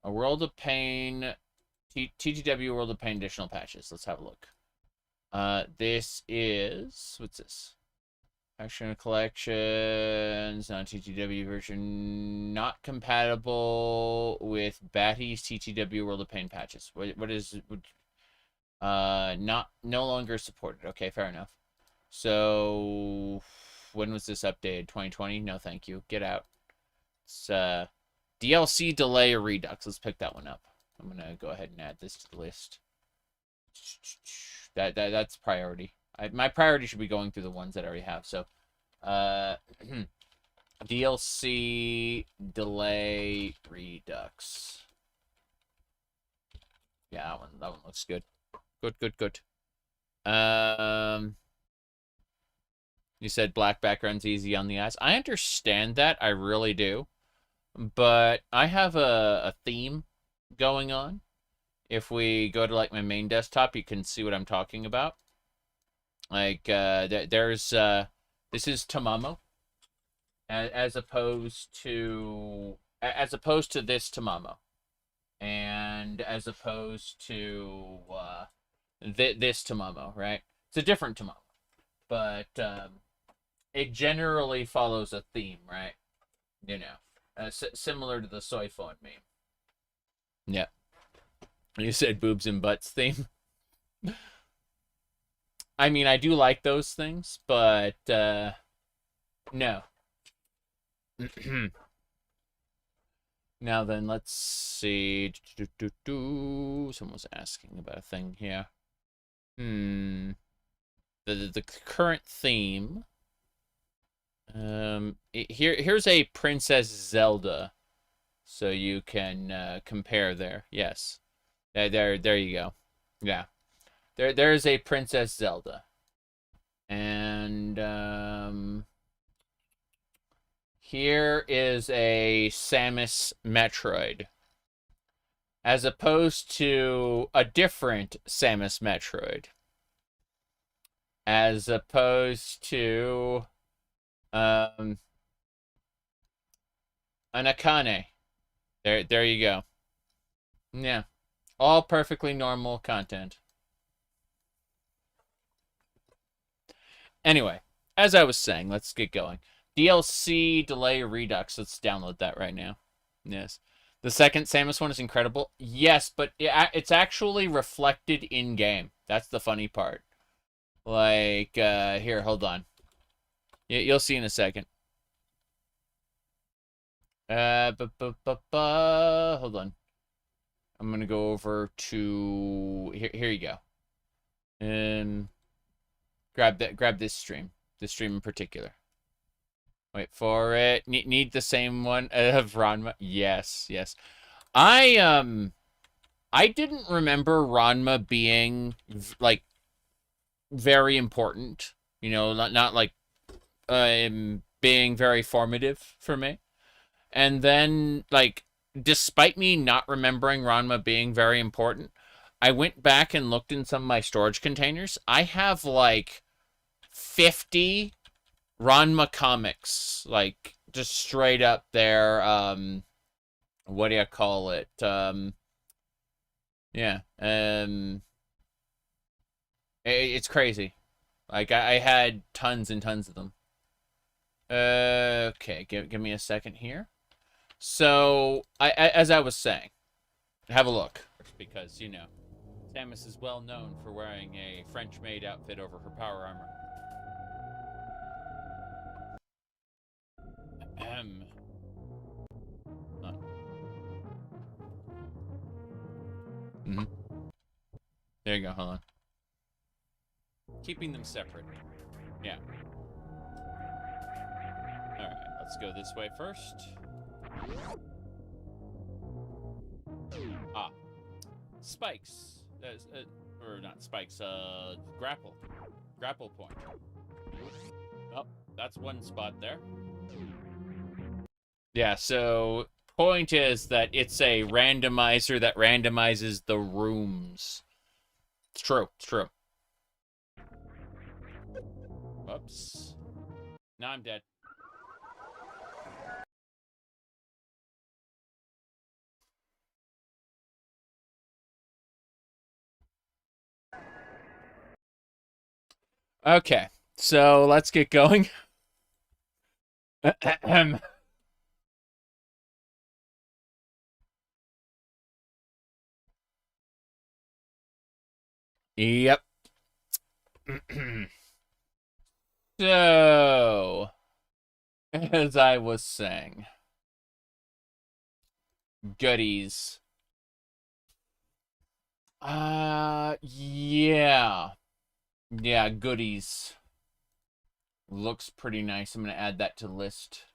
A World of Pain. TTW World of Pain additional patches. Let's have a look. This is... What's this? Action collections, non-TTW version, not compatible with Batty's TTW World of Pain patches. What is... no longer supported. Okay, fair enough. So, when was this updated? 2020? No, thank you. Get out. It's, DLC delay redux. Let's pick that one up. I'm gonna go ahead and add this to the list. That's priority. My priority should be going through the ones that I already have. So, DLC delay redux. Yeah, that one looks good. Good. You said black background's easy on the eyes. I understand that. I really do. But I have a theme going on. If we go to like my main desktop, you can see what I'm talking about. Like there's this is Tamamo, as opposed to this Tamamo, and as opposed to this Tamamo, right? It's a different Tamamo, but it generally follows a theme, right? You know, similar to the soy phone meme. Yeah. You said boobs and butts theme. I mean, I do like those things, but no. Now then, let's see. Someone's asking about a thing here. The current theme. Here's a Princess Zelda, so you can compare there. Yes. There you go. Yeah. There's a Princess Zelda. And here is a Samus Metroid. As opposed to a different Samus Metroid. as opposed to an Akane. There you go. Yeah. All perfectly normal content. Anyway, as I was saying, let's get going. DLC Delay Redux. Let's download that right now. Yes. The second Samus one is incredible. Yes, but it's actually reflected in-game. That's the funny part. Like, here, hold on. You'll see in a second. Hold on. I'm gonna go over to here you go. And grab this stream. This stream in particular. Wait for it. Need the same one of Ranma. Yes. I didn't remember Ranma being like very important. You know, not like being very formative for me. And then, like, despite me not remembering Ranma being very important, I went back and looked in some of my storage containers. I have, like, 50 Ranma comics, like, just straight up there, what do you call it? It's crazy. Like, I had tons and tons of them. Okay, give me a second here. So, as I was saying, have a look, because, you know, Samus is well known for wearing a French-made outfit over her power armor. There you go, hold on. Keeping them separate. Yeah. Alright, let's go this way first. Spikes. Or not spikes, grapple. Grapple point. Oh, that's one spot there. Yeah, so point is that it's a randomizer that randomizes the rooms. It's true. Whoops. Now I'm dead. Okay, so let's get going. Yep. So, as I was saying, goodies. Yeah. Yeah, goodies. Looks pretty nice. I'm going to add that to the list.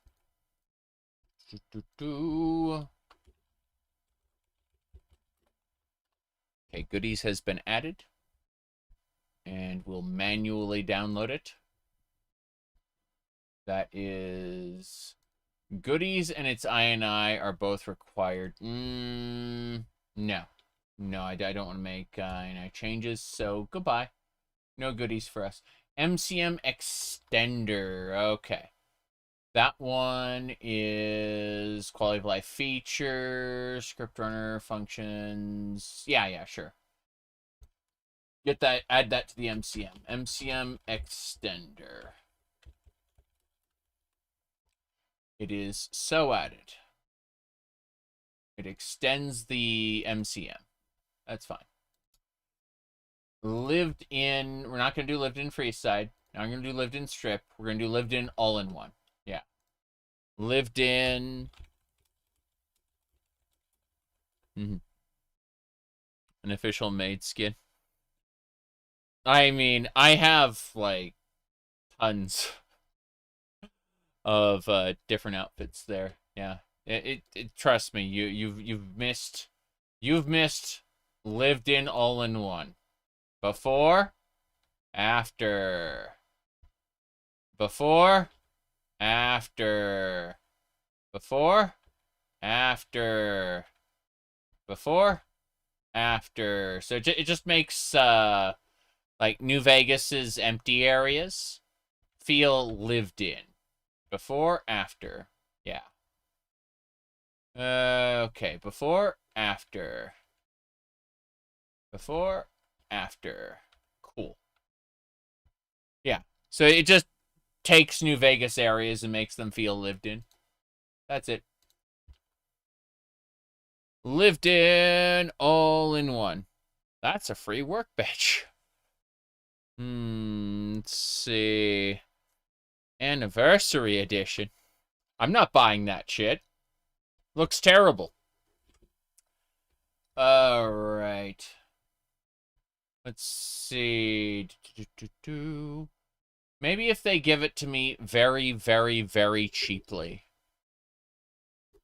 Okay, goodies has been added. And we'll manually download it. That is... Goodies and its INI are both required. No. No, I don't want to make INI changes, so goodbye. No goodies for us. MCM Extender. Okay. That one is quality of life features, script runner functions. Yeah, sure. Get that, add that to the MCM. MCM Extender. It is so added. It extends the MCM. That's fine. Lived in, we're not going to do lived in Freeside. Now I'm going to do lived in Strip. We're going to do lived in all-in-one. Yeah. Lived in. An official maid skin. I mean, I have, like, tons of different outfits there. Yeah. Trust me, you've missed lived in all-in-one. Before, after. Before, after. Before, after. Before, after. So it just makes Like, New Vegas's empty areas feel lived in. Before, after. Yeah. Okay, before, after. Before, after. Cool. Yeah. So it just takes New Vegas areas and makes them feel lived in. That's it. Lived in, all in one. That's a free workbench. Let's see. Anniversary edition. I'm not buying that shit. Looks terrible. Alright. Let's see. Maybe if they give it to me very, very, very cheaply.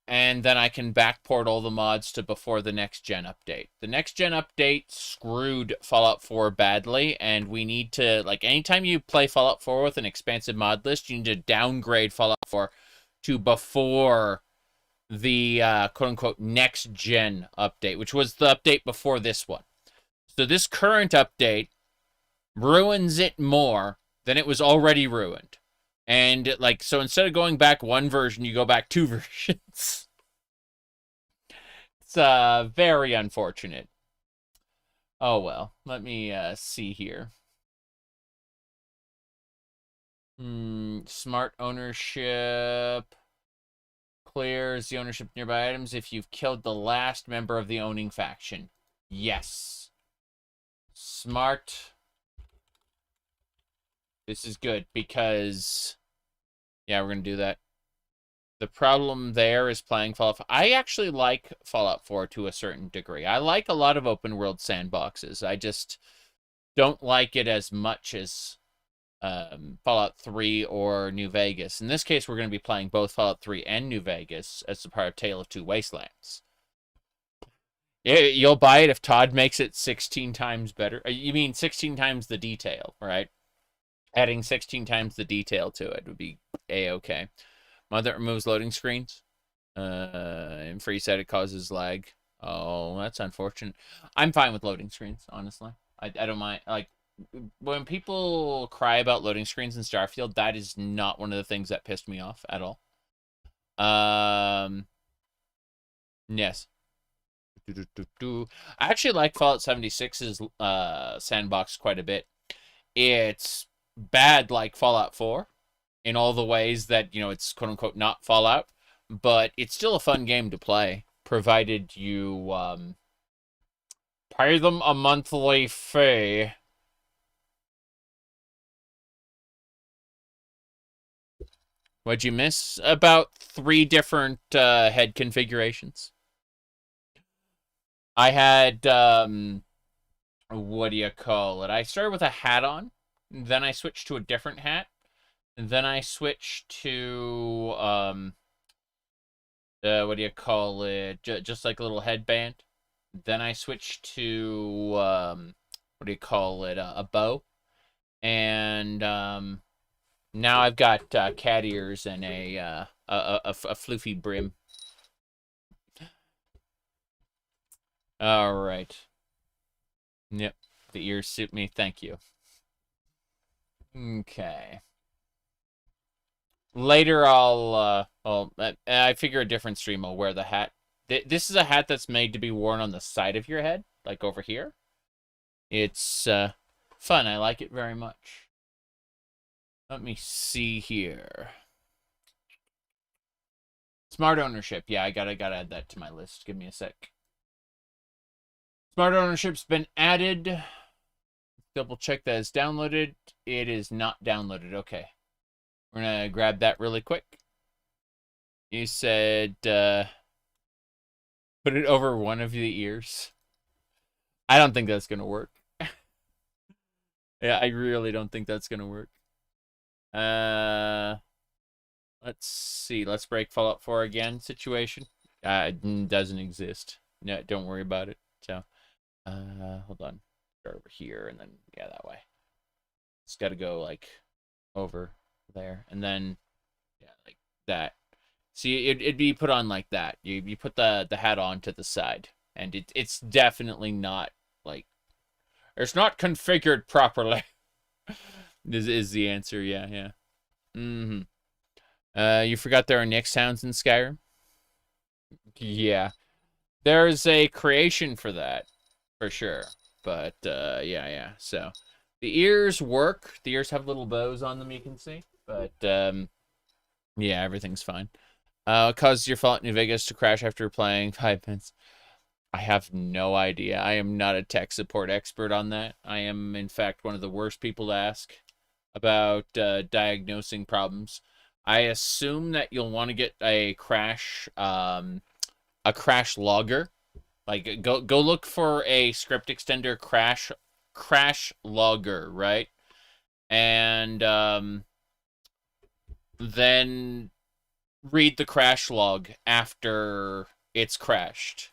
And then I can backport all the mods to before the next gen update. The next gen update screwed Fallout 4 badly, and we need to, like, anytime you play Fallout 4 with an expansive mod list, you need to downgrade Fallout 4 to before the quote-unquote next gen update, which was the update before this one. So this current update ruins it more than it was already ruined. And, like, so instead of going back one version, you go back two versions. It's very unfortunate. Oh, well. Let me see here. Smart ownership clears the ownership of nearby items if you've killed the last member of the owning faction. Yes. Smart. This is good because, yeah, we're going to do that. The problem there is playing Fallout 4. I actually like Fallout 4 to a certain degree. I like a lot of open world sandboxes. I just don't like it as much as Fallout 3 or New Vegas. In this case, we're going to be playing both Fallout 3 and New Vegas as a part of Tale of Two Wastelands. You'll buy it if Todd makes it 16 times better. You mean 16 times the detail, right? Adding 16 times the detail to it would be A-okay. Mod that removes loading screens. And free set it causes lag. Oh, that's unfortunate. I'm fine with loading screens, honestly. I don't mind. Like, when people cry about loading screens in Starfield, that is not one of the things that pissed me off at all. Yes. I actually like Fallout 76's sandbox quite a bit. It's bad like Fallout 4 in all the ways that, you know, it's quote-unquote not Fallout, but it's still a fun game to play, provided you pay them a monthly fee. What'd you miss? About 3 different head configurations. I had, what do you call it? I started with a hat on, then I switched to a different hat, and then I switched to, what do you call it? Just like a little headband. Then I switched to, what do you call it? A bow. And, now I've got cat ears and a floofy brim. All right. Yep, the ears suit me. Thank you. Okay. Later, I figure a different stream I'll wear the hat. This is a hat that's made to be worn on the side of your head, like over here. It's fun. I like it very much. Let me see here. Smart ownership. Yeah, I gotta add that to my list. Give me a sec. Smart ownership's been added. Double check that it's downloaded. It is not downloaded. Okay. We're gonna grab that really quick. You said put it over one of the ears. I don't think that's gonna work. Yeah, I really don't think that's gonna work. Let's see. Let's break Fallout 4 again situation. It doesn't exist. No, don't worry about it. So, hold on. Start over here, and then, yeah, that way. It's got to go, like, over there, and then, yeah, like that. See, it'd be put on like that. You put the hat on to the side, and it's definitely not, like, It's not configured properly. is the answer, yeah. You forgot there are Nick sounds in Skyrim? Yeah. There's a creation for that, for sure. But, yeah. So, the ears work. The ears have little bows on them, you can see. But, yeah, everything's fine. Causes your Fallout New Vegas to crash after playing 5 minutes. I have no idea. I am not a tech support expert on that. I am, in fact, one of the worst people to ask about diagnosing problems. I assume that you'll want to get a crash logger. Like, go look for a script extender crash logger, right? And then read the crash log after it's crashed.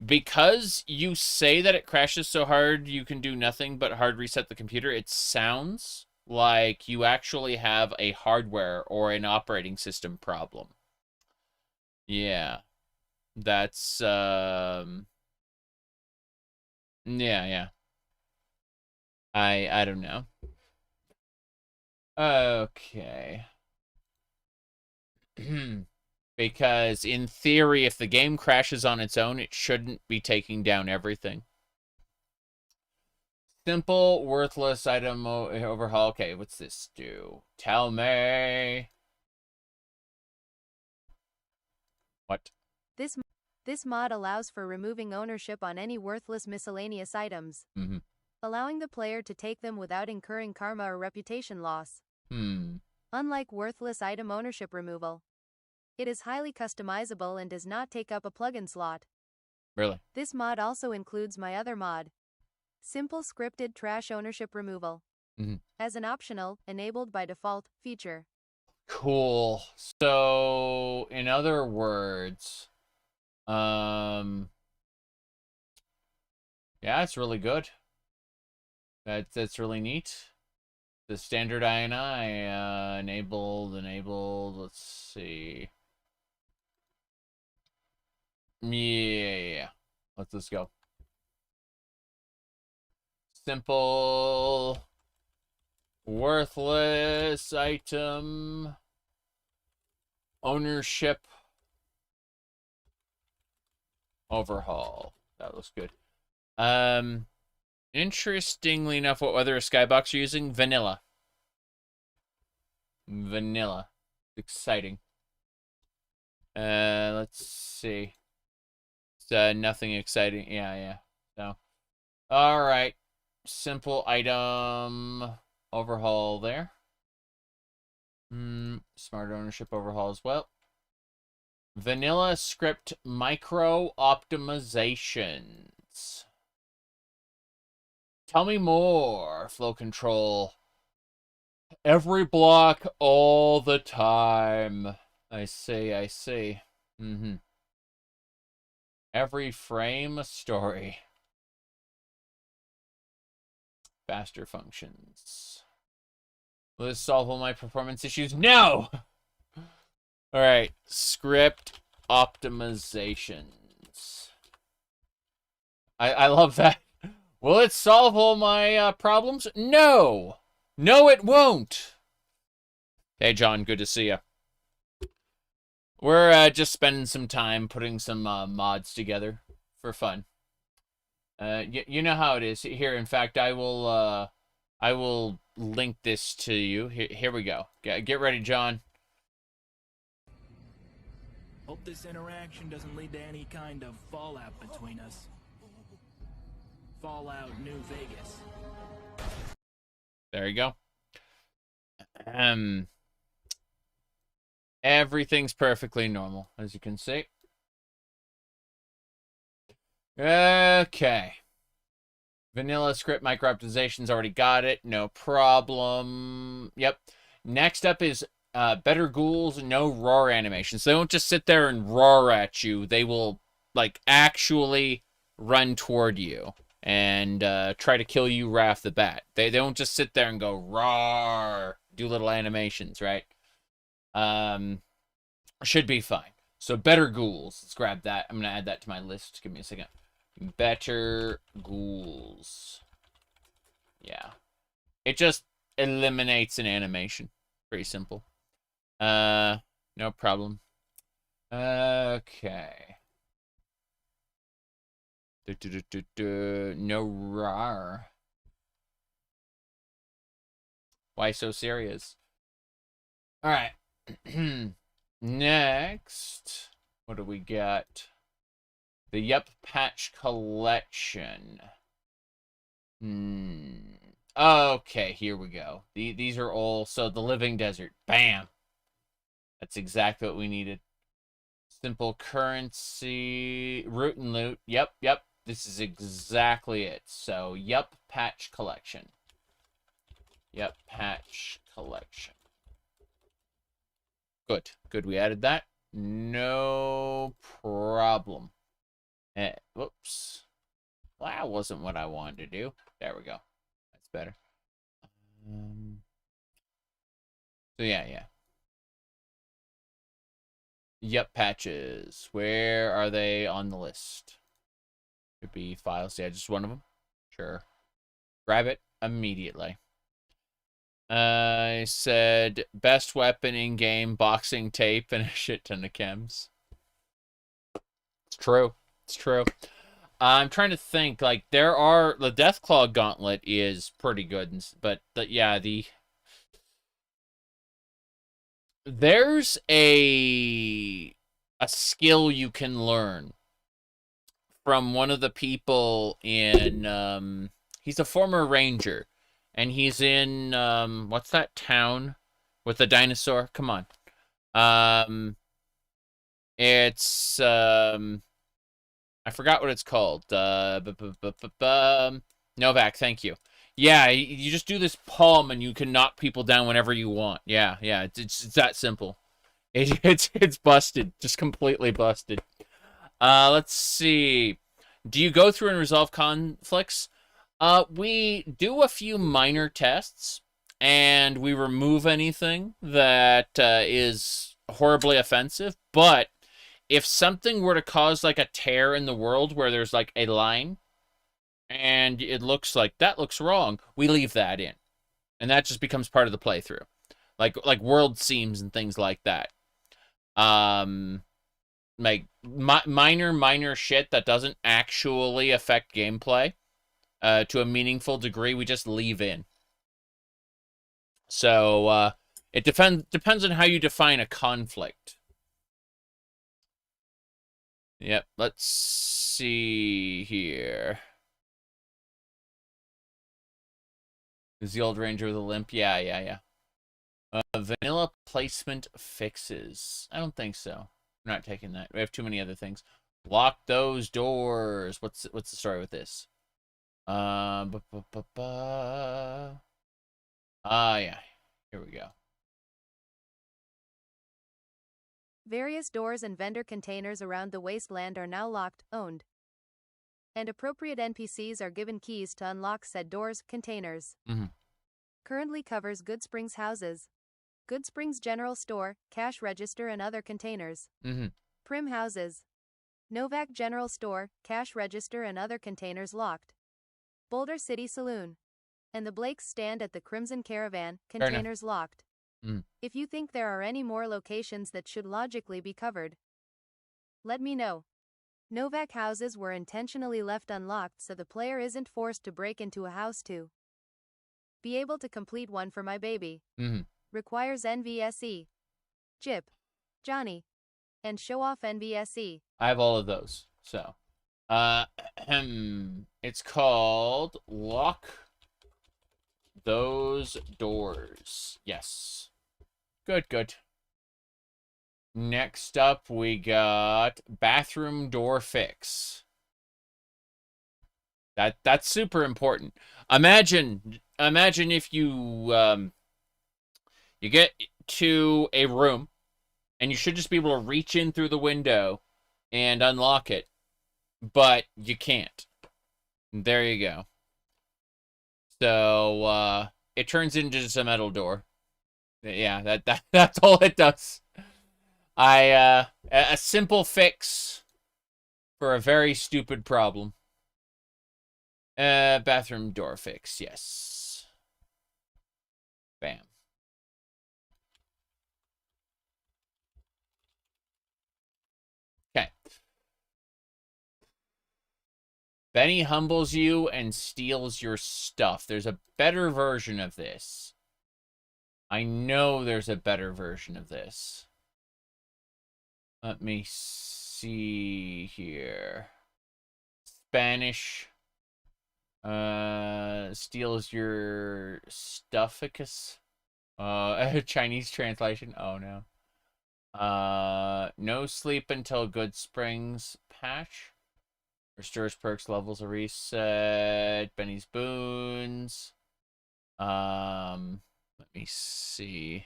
Because you say that it crashes so hard you can do nothing but hard reset the computer, it sounds like you actually have a hardware or an operating system problem. Yeah. That's, yeah. I don't know. Okay. Because in theory, if the game crashes on its own, it shouldn't be taking down everything. Simple, worthless item overhaul. Okay, what's this do? Tell me. What? This mod allows for removing ownership on any worthless miscellaneous items, allowing the player to take them without incurring karma or reputation loss. Unlike worthless item ownership removal, it is highly customizable and does not take up a plugin slot. Really? This mod also includes my other mod, Simple Scripted Trash Ownership Removal, as an optional, enabled by default, feature. Cool. So, in other words, yeah, it's really good. That's really neat. The standard INI enabled. Let's see. Yeah. Let's go. Simple, worthless item ownership overhaul. That looks good. Interestingly enough, what other skybox are you using? Vanilla. Exciting. Let's see. It's nothing exciting. Yeah. So, all right. Simple item overhaul there. Smart ownership overhaul as well. Vanilla script micro optimizations. Tell me more. Flow control. Every block all the time. I see. Every frame a story. Faster functions. Will this solve all my performance issues? No! Alright. Script optimizations. I love that. Will it solve all my problems? No! No, it won't! Hey, John. Good to see you. We're just spending some time putting some mods together for fun. You know how it is here. In fact, I will link this to you. Here we go. Get ready, John. Hope this interaction doesn't lead to any kind of fallout between us. Fallout New Vegas. There you go. Everything's perfectly normal, as you can see. Okay. Vanilla script micro optimizations, already got it. No problem. Yep. Next up is better ghouls, no roar animations. They don't just sit there and roar at you. They will, like, actually run toward you and try to kill you right off the bat. They don't just sit there and go roar, do little animations, right? Should be fine. So better ghouls. Let's grab that. I'm gonna add that to my list. Give me a second. Better ghouls. Yeah. It just eliminates an animation. Pretty simple. No problem. Okay. No rar. Why so serious? All right. Next, what do we got? The Yup Patch Collection. Okay, here we go. These are all, so the Living Desert. Bam. That's exactly what we needed. Simple currency, root and loot. Yep. This is exactly it. So, Yup Patch Collection. Yup Patch Collection. Good. We added that. No problem. Whoops. Well, that wasn't what I wanted to do. There we go. That's better. So yeah. Yup, patches. Where are they on the list? Could be files. Yeah, just one of them. Sure. Grab it immediately. I said best weapon in game, boxing tape, and a shit ton of chems. It's true. I'm trying to think. Like, there are, the Deathclaw Gauntlet is pretty good, but there's a skill you can learn from one of the people in he's a former ranger, and he's in what's that town with the dinosaur? Come on. It's I forgot what it's called. Novak, thank you. Yeah, you just do this palm and you can knock people down whenever you want. Yeah, it's that simple. It's busted, just completely busted. Let's see. Do you go through and resolve conflicts? We do a few minor tests, and we remove anything that is horribly offensive. But if something were to cause like a tear in the world where there's like a line, and it looks like that looks wrong, we leave that in, and that just becomes part of the playthrough, like world seams and things like that. Like minor shit that doesn't actually affect gameplay to a meaningful degree, we just leave in. So it depends on how you define a conflict. Yep, let's see here. Is the old ranger with a limp? Yeah. Vanilla placement fixes. I don't think so. We're not taking that. We have too many other things. Lock those doors. What's the story with this? Yeah. Here we go. Various doors and vendor containers around the wasteland are now locked, owned, and appropriate NPCs are given keys to unlock said doors, containers. Currently covers Goodsprings houses, Goodsprings General Store, cash register and other containers. Prim houses, Novak General Store, cash register and other containers locked. Boulder City Saloon, and the Blake's stand at the Crimson Caravan, containers locked. If you think there are any more locations that should logically be covered, let me know. Novak houses were intentionally left unlocked so the player isn't forced to break into a house to be able to complete one for my baby. Requires NVSE, Jip, Johnny, and show off NVSE. I have all of those. So, it's called Lock Those Doors. Yes. Good. Next up, we got bathroom door fix. That's super important. Imagine if you you get to a room and you should just be able to reach in through the window and unlock it, but you can't. There you go. So it turns into just a metal door. Yeah, that's all it does. A simple fix for a very stupid problem. Bathroom door fix, yes. Bam. Okay. Benny humbles you and steals your stuff. There's a better version of this. I know there's a better version of this. Let me see here. Spanish. Steals your stufficus. Chinese translation. Oh no. No sleep until good springs patch. Restores perks, levels, a reset. Benny's boons. Let me see.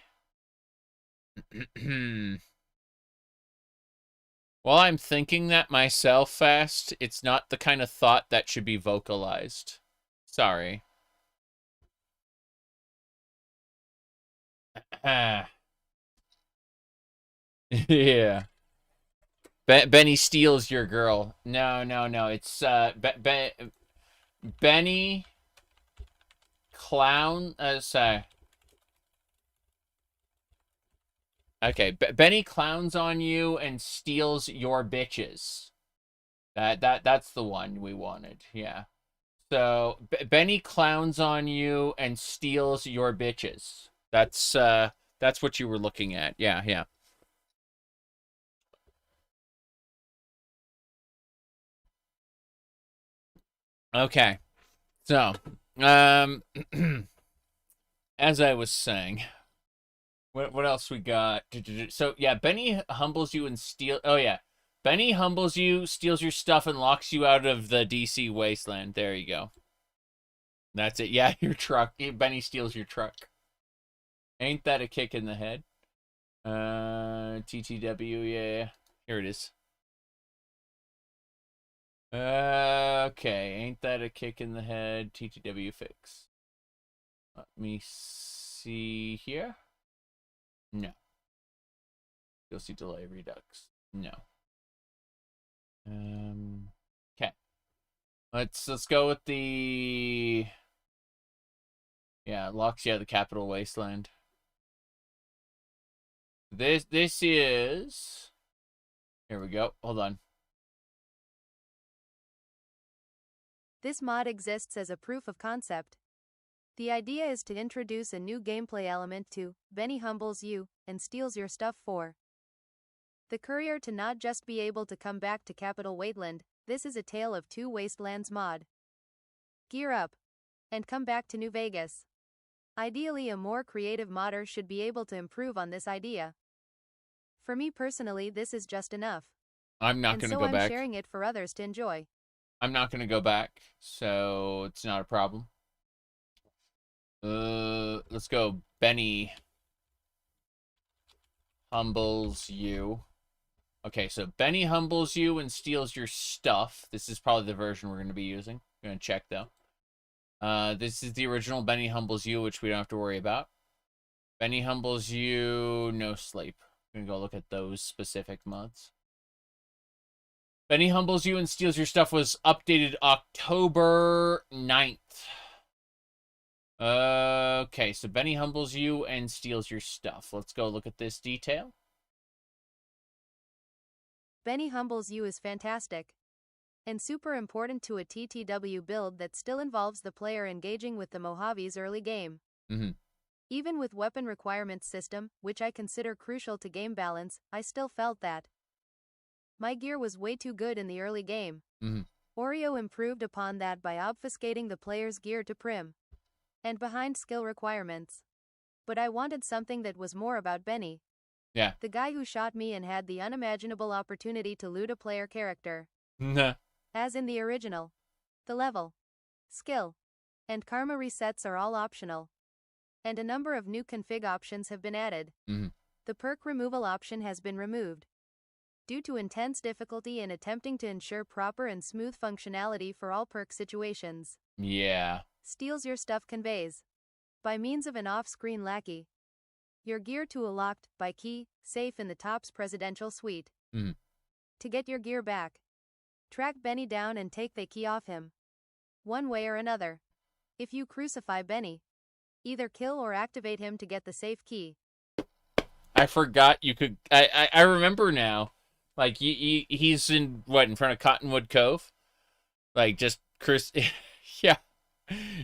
While I'm thinking that myself fast, it's not the kind of thought that should be vocalized. Sorry. Yeah. Benny steals your girl. No. It's Benny clown. Sorry. Okay, Benny clowns on you and steals your bitches. That's the one we wanted. Yeah. So Benny clowns on you and steals your bitches. That's what you were looking at. Yeah. Okay. So, as I was saying, what else we got? So, yeah, Benny humbles you and steals... Oh, yeah. Benny humbles you, steals your stuff, and locks you out of the DC Wasteland. There you go. That's it. Yeah, your truck. Benny steals your truck. Ain't that a kick in the head? TTW, yeah. Here it is. Okay, ain't that a kick in the head? TTW fix. Let me see here. No. You'll see delay redux. No. Okay. Let's go with the... Yeah, locks you out of the Capital Wasteland. This is... Here we go. Hold on. This mod exists as a proof of concept. The idea is to introduce a new gameplay element to Benny humbles you and steals your stuff for the courier to not just be able to come back to Capital Wasteland. This is a Tale of Two Wastelands mod. Gear up and come back to New Vegas. Ideally, a more creative modder should be able to improve on this idea. For me personally, this is just enough. I'm not going to go back. I'm sharing it for others to enjoy. I'm not going to go back, so it's not a problem. Let's go. Benny humbles you. Okay, so Benny humbles you and steals your stuff. This is probably the version we're going to be using. I'm going to check, though. This is the original Benny humbles you, which we don't have to worry about. Benny humbles you, no sleep. I'm going to go look at those specific mods. Benny humbles you and steals your stuff was updated October 9th. Okay, so Benny humbles you and steals your stuff. Let's go look at this detail. Benny humbles you is fantastic and super important to a TTW build that still involves the player engaging with the Mojave's early game. Even with weapon requirements system, which I consider crucial to game balance, I still felt that my gear was way too good in the early game. Oreo improved upon that by obfuscating the player's gear to prim and behind skill requirements. But I wanted something that was more about Benny. Yeah. The guy who shot me and had the unimaginable opportunity to loot a player character. Nah. As in the original. The level, skill, and karma resets are all optional. And a number of new config options have been added. The perk removal option has been removed due to intense difficulty in attempting to ensure proper and smooth functionality for all perk situations. Yeah. Steals your stuff conveys, by means of an off-screen lackey, your gear to a locked, by key, safe in the top's presidential suite. To get your gear back, track Benny down and take the key off him. one way or another. If you crucify Benny, either kill or activate him to get the safe key. I forgot you could. I remember now. Like he's in in front of Cottonwood Cove, like just yeah.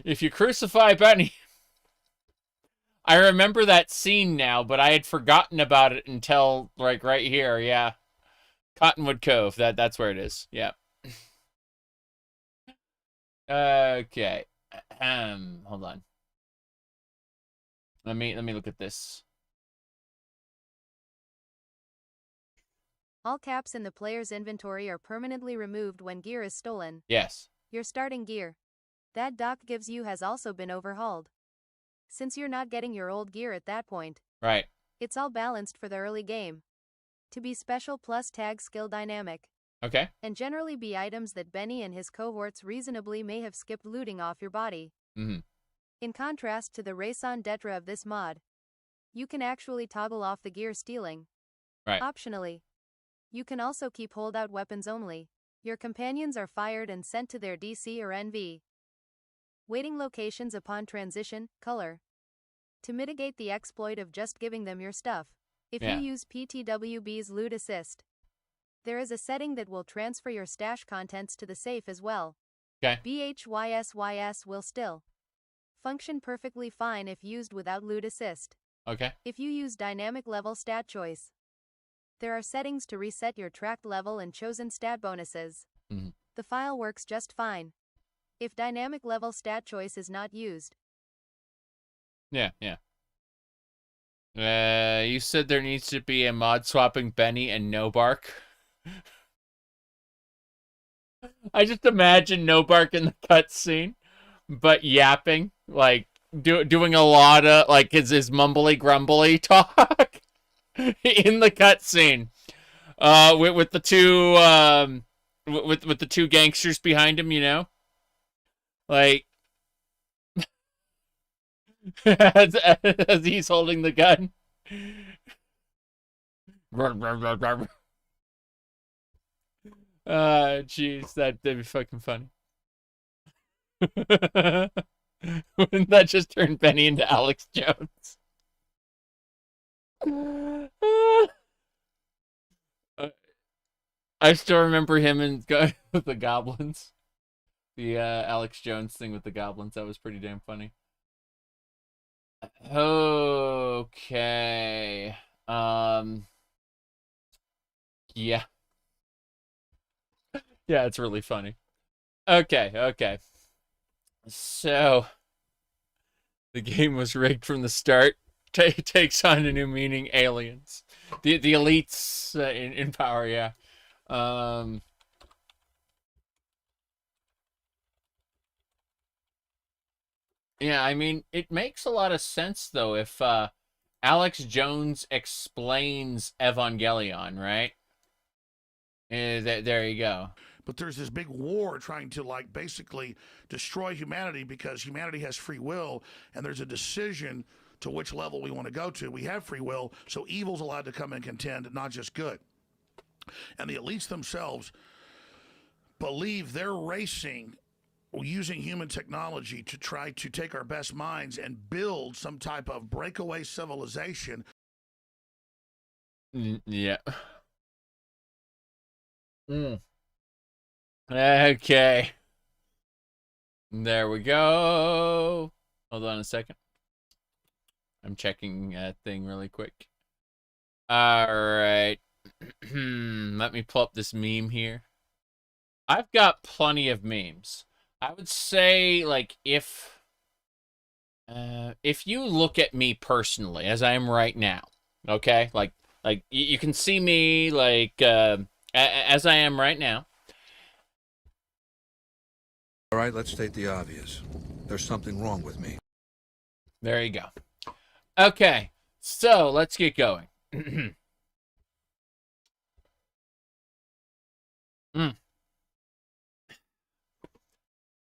If you crucify Benny, I remember that scene now, but I had forgotten about it until like right here. Yeah, Cottonwood Cove. That's where it is. Yeah. Okay. Hold on. Let me look at this. All caps in the player's inventory are permanently removed when gear is stolen. Yes. Your starting gear that Doc gives you has also been overhauled. Since you're not getting your old gear at that point, Right. it's all balanced for the early game to be special plus tag skill dynamic, Okay. and generally be items that Benny and his cohorts reasonably may have skipped looting off your body. Mm-hmm. In contrast to the raison d'etre of this mod, you can actually toggle off the gear stealing. Right. Optionally, you can also keep holdout weapons only. Your companions are fired and sent to their DC or NV waiting locations upon transition, color, to mitigate the exploit of just giving them your stuff. If you use PTWB's loot assist, there is a setting that will transfer your stash contents to the safe as well. Okay. BHYSYS will still function perfectly fine if used without loot assist. Okay. If you use dynamic level stat choice, there are settings to reset your tracked level and chosen stat bonuses. Mm-hmm. The file works just fine if dynamic level stat choice is not used. Yeah. You said there needs to be a mod swapping Benny and No Bark. I just imagine No Bark in the cutscene, but yapping, like doing a lot of like his mumbly grumbly talk in the cutscene. With the two with the two gangsters behind him, you know, like as he's holding the gun. Jeez, that'd be fucking funny. Wouldn't that just turn Benny into Alex Jones? I still remember him and with the goblins. The Alex Jones thing with the goblins. That was pretty damn funny. Okay. Yeah. Yeah, it's really funny. Okay. So, the game was rigged from the start. Takes on a new meaning, aliens. The elites in power, yeah. Yeah, I mean, it makes a lot of sense, though, if Alex Jones explains Evangelion, right? There you go. But there's this big war trying to, like, basically destroy humanity because humanity has free will, and there's a decision to which level we want to go to. We have free will, so evil's allowed to come and contend, not just good. And the elites themselves believe they're racing using human technology to try to take our best minds and build some type of breakaway civilization. Yeah. Okay. There we go. Hold on a second. I'm checking a thing really quick. All right. Let me pull up this meme here. I've got plenty of memes. I would say, like, if you look at me personally, as I am right now, okay? Like you can see me, like, as I am right now. All right, let's state the obvious. There's something wrong with me. There you go. Okay, so let's get going.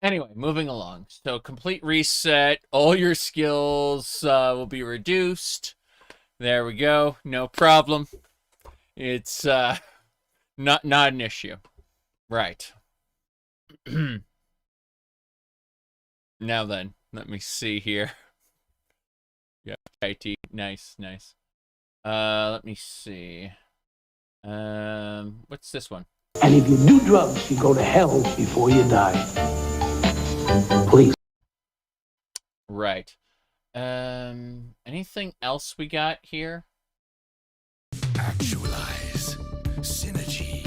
Anyway, moving along. So, complete reset. All your skills will be reduced. There we go. No problem. It's not an issue. Right. Now then, let me see here. Yeah, IT. Nice, nice. Let me see. What's this one? And if you do drugs, you go to hell before you die. Please. Right. Anything else we got here? Actualize. Synergy.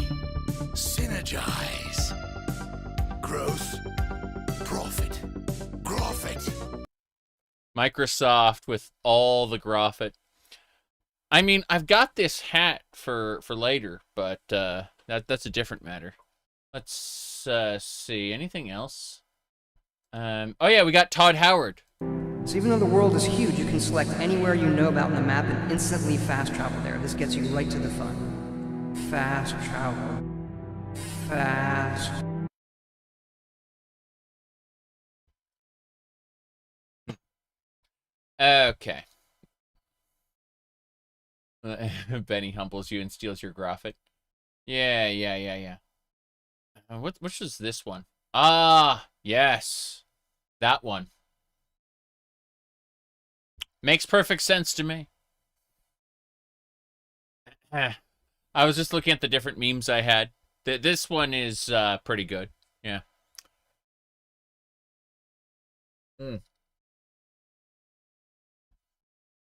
Synergize. Growth. Profit. Profit. Microsoft with all the graphic. I mean, I've got this hat for later, but that's a different matter. Let's see. Anything else? Oh yeah, we got Todd Howard. So even though the world is huge, you can select anywhere you know about in the map and instantly fast travel there. This gets you right to the fun. Fast travel. Fast. Okay. Benny humbles you and steals your graphic. Yeah. Which is this one? Ah, yes. That one. Makes perfect sense to me. I was just looking at the different memes I had. This one is pretty good. Yeah.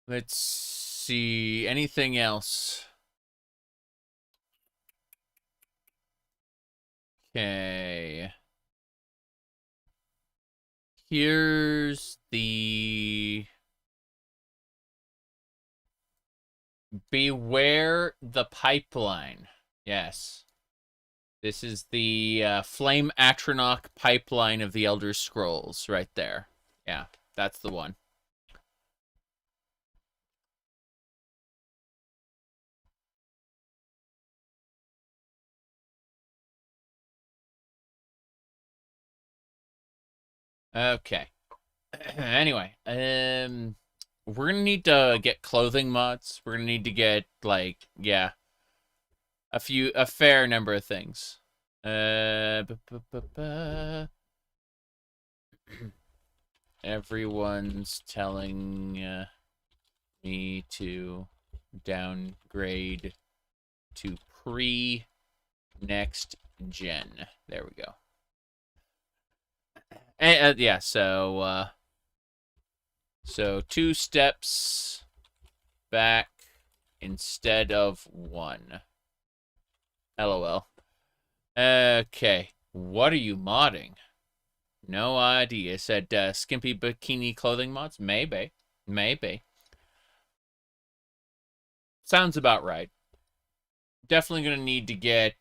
Let's see. Anything else? Okay. Here's the... Beware the pipeline. Yes. This is the Flame Atronach pipeline of the Elder Scrolls right there. Yeah, that's the one. Okay. Anyway, we're gonna need to get clothing mods. We're gonna need to get, like, yeah, a fair number of things. Everyone's telling me to downgrade to next gen. There we go. Yeah, so 2 steps back instead of 1. LOL. Okay, what are you modding? No idea. Said skimpy bikini clothing mods? Maybe. Sounds about right. Definitely gonna need to get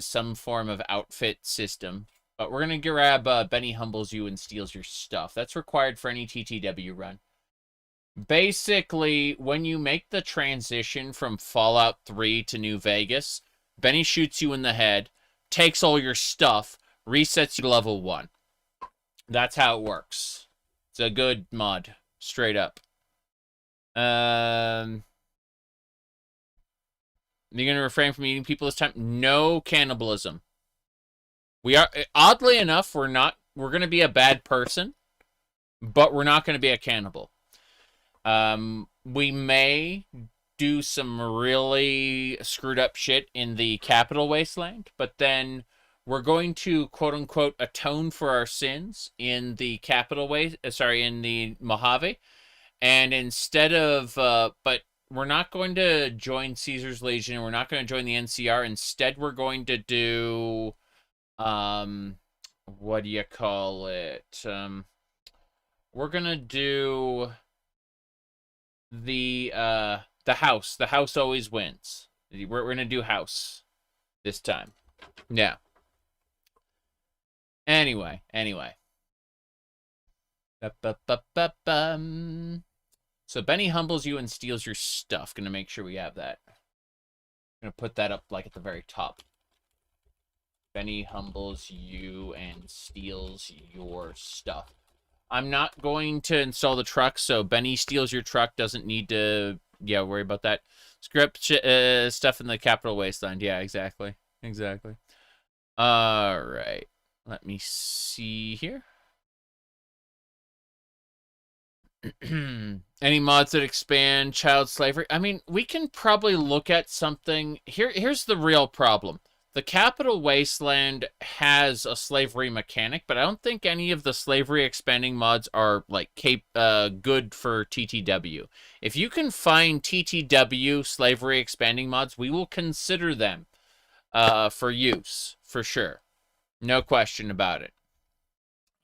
some form of outfit system. But we're going to grab Benny humbles you and steals your stuff. That's required for any TTW run. Basically, when you make the transition from Fallout 3 to New Vegas, Benny shoots you in the head, takes all your stuff, resets you to level 1. That's how it works. It's a good mod. Straight up. You're going to refrain from eating people this time? No cannibalism. We are, oddly enough, we're going to be a bad person, but we're not going to be a cannibal. We may do some really screwed up shit in the capital Wasteland, but then we're going to, quote-unquote, atone for our sins in the capital in the Mojave, and instead of, but we're not going to join Caesar's Legion, and we're not going to join the NCR. Instead, we're going to do... what do you call it? We're gonna do the house. The house always wins. We're gonna do house this time. Yeah. Anyway. So Benny humbles you and steals your stuff. Gonna make sure we have that. Gonna put that up like at the very top. Benny humbles you and steals your stuff. I'm not going to install the truck, so Benny steals your truck. Doesn't need to, worry about that. Script stuff in the capital Wasteland. Yeah, exactly. All right. Let me see here. Any mods that expand child slavery? I mean, we can probably look at something. Here's the real problem. The Capital Wasteland has a slavery mechanic, but I don't think any of the slavery expanding mods are like good for TTW. If you can find TTW slavery expanding mods, we will consider them for use, for sure. No question about it.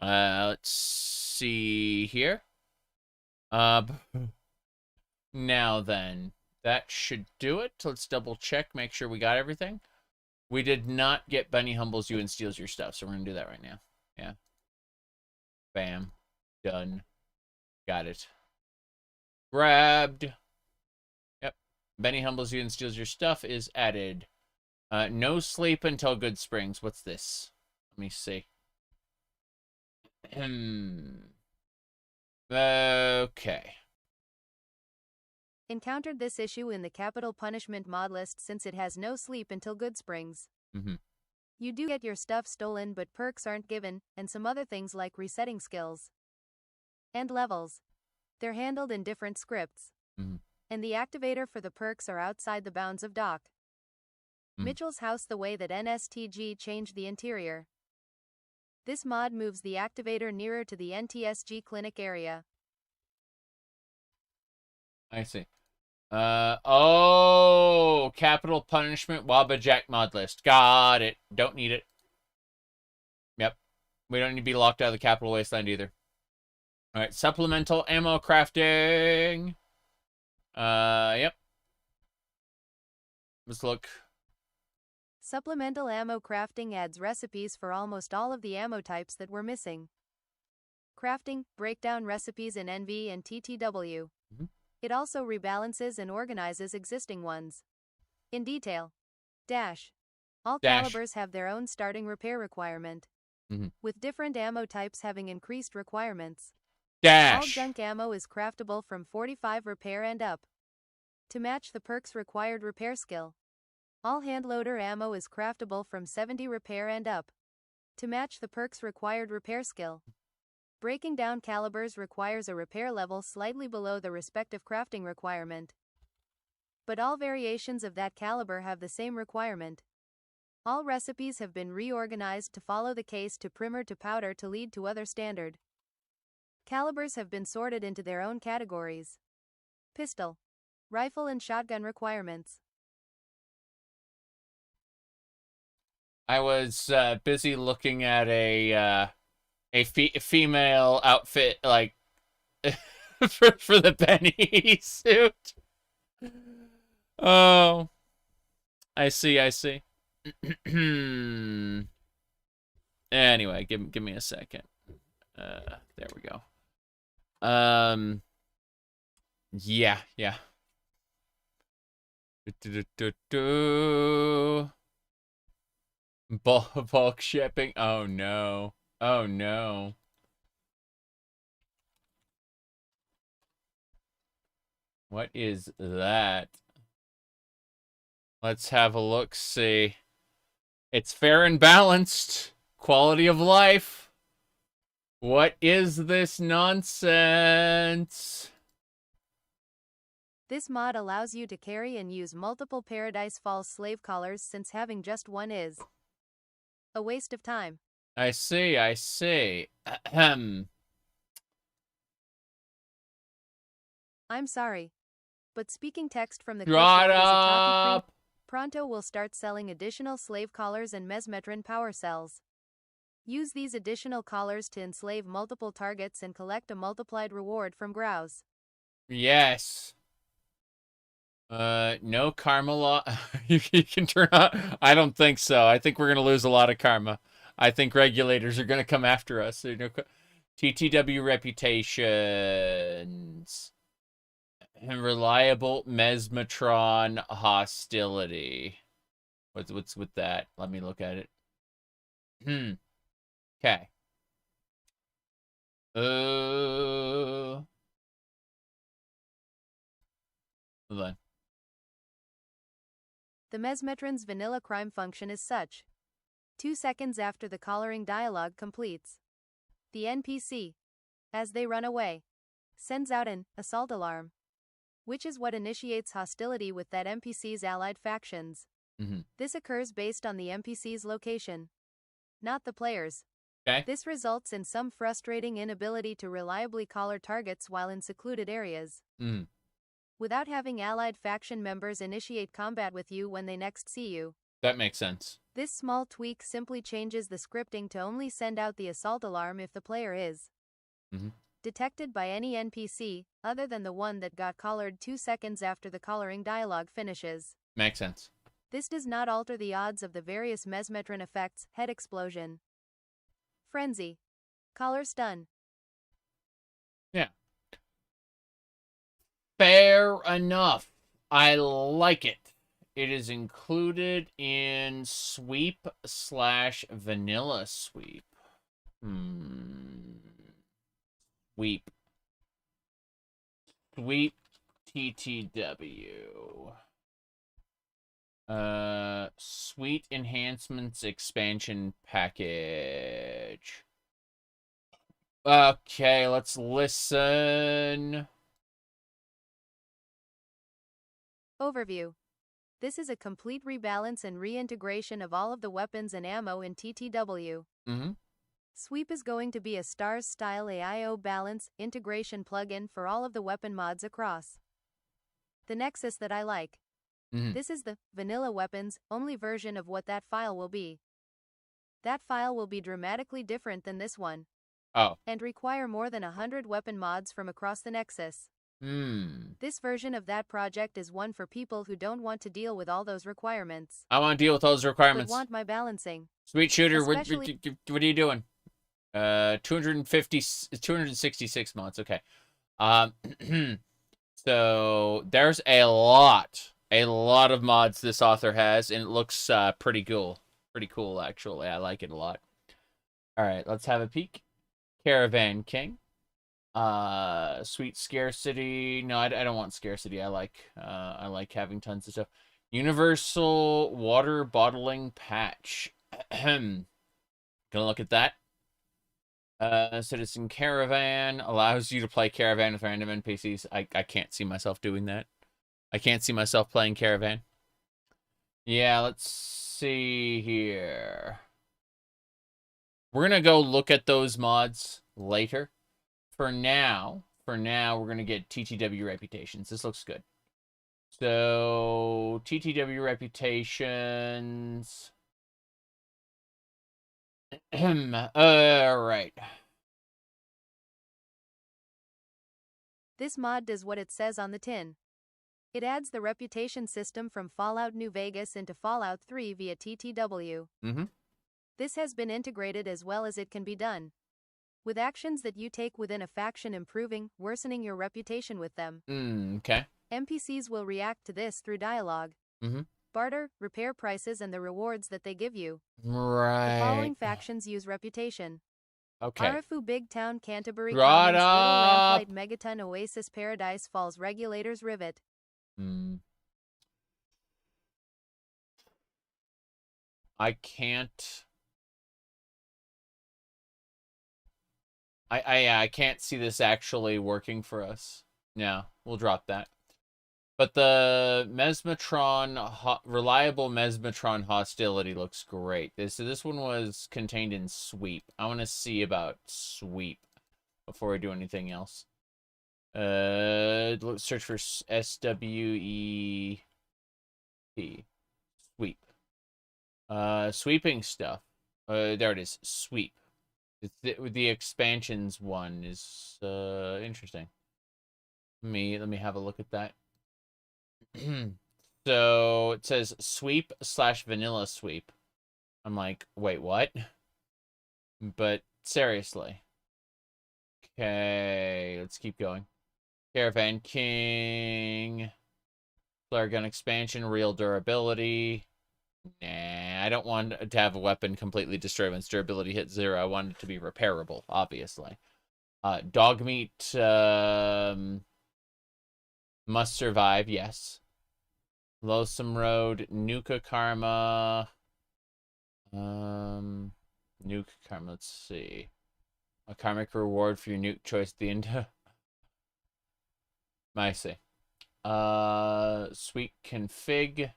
Let's see here. Now then, that should do it. Let's double check, make sure we got everything. We did not get Bunny humbles you and steals your stuff, so we're gonna do that right now. Yeah. Bam. Done. Got it. Grabbed. Yep. Benny humbles you and steals your stuff is added. No sleep until Good Springs. What's this? Let me see. Okay. Encountered this issue in the Capital Punishment mod list since it has no sleep until Good Springs. You do get your stuff stolen, but perks aren't given, and some other things like resetting skills and levels. They're handled in different scripts. And the activator for the perks are outside the bounds of Doc. Mitchell's house, the way that NSTG changed the interior. This mod moves the activator nearer to the NTSG clinic area. I see. Oh, Capital Punishment Wabajack mod list. Got it. Don't need it. Yep. We don't need to be locked out of the Capital Wasteland either. All right, supplemental ammo crafting. Yep. Let's look. Supplemental ammo crafting adds recipes for almost all of the ammo types that were missing. Crafting, breakdown recipes in NV and TTW. It also rebalances and organizes existing ones. In detail. All calibers have their own starting repair requirement. With different ammo types having increased requirements. All junk ammo is craftable from 45 repair and up. To match the perk's required repair skill. All handloader ammo is craftable from 70 repair and up. To match the perk's required repair skill. Breaking down calibers requires a repair level slightly below the respective crafting requirement. But all variations of that caliber have the same requirement. All recipes have been reorganized to follow the case to primer to powder to lead to other standard. Calibers have been sorted into their own categories. Pistol, rifle and shotgun requirements. I was busy looking at a female outfit, like, for the Benny suit. Oh. I see. Anyway, give me a second. There we go. Yeah. Bulk shipping. Oh no. What is that? Let's have a look, see. It's fair and balanced. Quality of life. What is this nonsense? This mod allows you to carry and use multiple Paradise Falls slave collars since having just one is a waste of time. I see. I'm sorry, but speaking text from the Shut is a up! Pronto will start selling additional slave collars and mesmetron power cells. Use these additional collars to enslave multiple targets and collect a multiplied reward from Grouse. Yes. No karma law. you can turn on. I don't think so. I think we're gonna lose a lot of karma. I think regulators are gonna come after us. TTW reputations. And reliable mesmetron hostility. What's with that? Let me look at it. Okay. Hold on. The mesmetron's vanilla crime function is such. 2 seconds after the collaring dialogue completes. The NPC, as they run away, sends out an assault alarm, which is what initiates hostility with that NPC's allied factions. This occurs based on the NPC's location, not the player's. Okay. This results in some frustrating inability to reliably collar targets while in secluded areas. Without having allied faction members initiate combat with you when they next see you. That makes sense. This small tweak simply changes the scripting to only send out the assault alarm if the player is detected by any NPC, other than the one that got collared 2 seconds after the collaring dialogue finishes. Makes sense. This does not alter the odds of the various mesmetron effects, head explosion, frenzy, collar stun. Yeah. Fair enough. I like it. It is included in sweep / vanilla sweep. Sweep. Sweep TTW. Sweet Enhancements Expansion Package. Okay, let's listen. Overview. This is a complete rebalance and reintegration of all of the weapons and ammo in TTW. Sweep is going to be a STARS-style AIO balance integration plugin for all of the weapon mods across the Nexus that I like. This is the vanilla weapons only version of what that file will be. That file will be dramatically different than this one. And require more than 100 weapon mods from across the Nexus. This version of that project is one for people who don't want to deal with all those requirements. I want to deal with those requirements. But want my balancing. Sweet shooter, what Especially... are you doing? 266 mods. Okay. So there's a lot of mods this author has, and it looks pretty cool. Pretty cool, actually. I like it a lot. All right, let's have a peek. Caravan King. Sweet Scarcity. No, I don't want scarcity. I like having tons of stuff. Universal Water Bottling Patch. Gonna look at that. Citizen Caravan allows you to play Caravan with random NPCs. I can't see myself doing that. I can't see myself playing Caravan. Yeah, let's see here. We're gonna go look at those mods later. For now, we're going to get TTW reputations. This looks good. So, TTW reputations. Alright. This mod does what it says on the tin. It adds the reputation system from Fallout New Vegas into Fallout 3 via TTW. This has been integrated as well as it can be done, with actions that you take within a faction improving, worsening your reputation with them. Okay. NPCs will react to this through dialogue, barter, repair prices, and the rewards that they give you. Right. The following factions use reputation. Okay. Arifu Big Town Canterbury Brought Commons up. Little Lamplight Megaton Oasis Paradise Falls Regulators Rivet. I can't... I can't see this actually working for us. Yeah, we'll drop that. But the Mesmetron, reliable Mesmetron hostility looks great. This one was contained in Sweep. I want to see about Sweep before I do anything else. Let's search for SWEP. Sweep. Sweeping stuff. There it is. Sweep. The expansions one is interesting. Let me have a look at that. So it says sweep / vanilla sweep. I'm like, wait, what? But seriously. Okay, let's keep going. Caravan King. Flare gun expansion, real durability. Nah, I don't want to have a weapon completely destroyed when its durability hits 0. I want it to be repairable, obviously. Dogmeat must survive, yes. Loathsome Road, Nuka Karma. Nuka Karma, let's see. A karmic reward for your nuke choice at the end. I see. Sweet config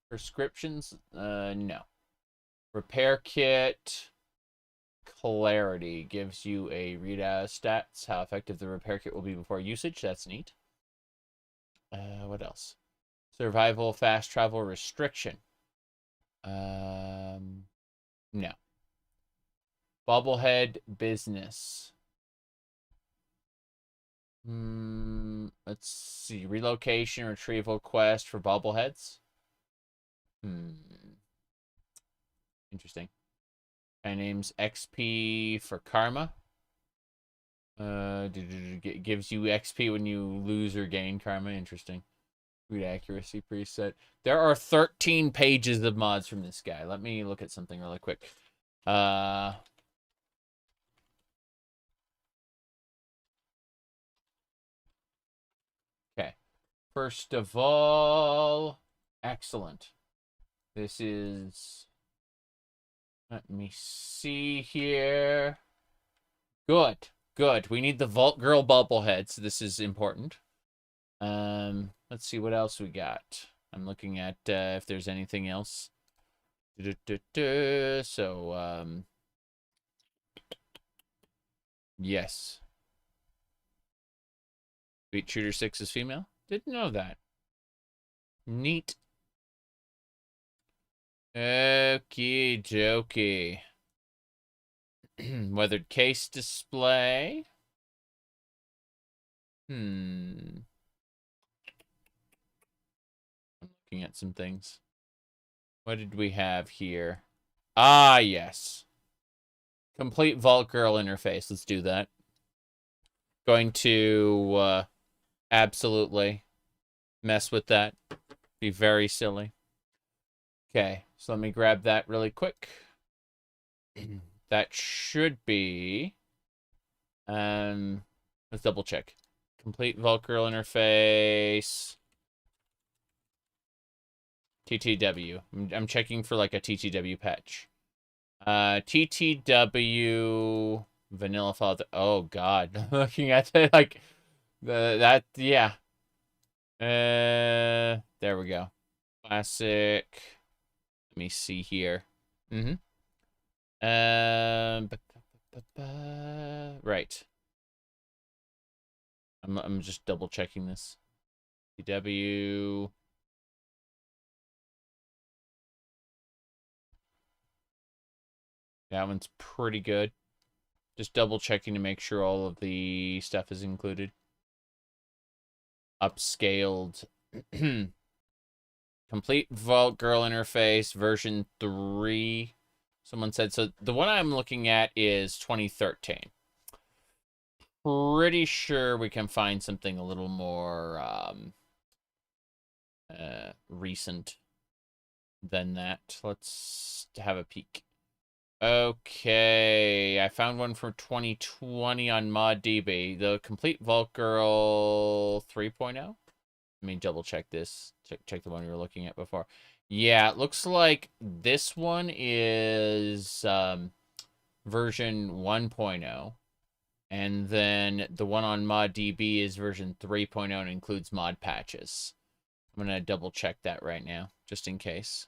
prescriptions. No. Repair kit. Clarity gives you a readout stats, how effective the repair kit will be before usage. That's neat. What else? Survival fast travel restriction. No. Bobblehead business. Let's see. Relocation retrieval quest for bobbleheads. Interesting. My name's XP for karma. Gives you XP when you lose or gain karma. Interesting. Read accuracy preset. There are 13 pages of mods from this guy. Let me look at something really quick. Okay. First of all, excellent. This is... Let me see here. Good. Good. We need the Vault Girl bobbleheads. This is important. Let's see what else we got. I'm looking at if there's anything else. So, yes. Beat Shooter 6 is female? Didn't know that. Neat. Okie dokie. Weathered case display. I'm looking at some things. What did we have here? Ah, yes. Complete Vault Girl interface. Let's do that. Going to absolutely mess with that. Be very silly. Okay, so let me grab that really quick. That should be... let's double check. Complete Vault Girl interface. TTW. I'm checking for like a TTW patch. TTW vanilla file. Oh god, looking at it like that. Yeah. There we go. Classic. Let me see here. Right. I'm just double checking this. TTW. That one's pretty good. Just double checking to make sure all of the stuff is included. Upscaled. Complete Vault Girl interface version 3. Someone said, so the one I'm looking at is 2013. Pretty sure we can find something a little more recent than that. Let's have a peek. Okay, I found one for 2020 on ModDB. The Complete Vault Girl 3.0. Let me double check this. Check the one we were looking at before. Yeah, it looks like this one is version 1.0. And then the one on ModDB is version 3.0 and includes mod patches. I'm going to double check that right now, just in case.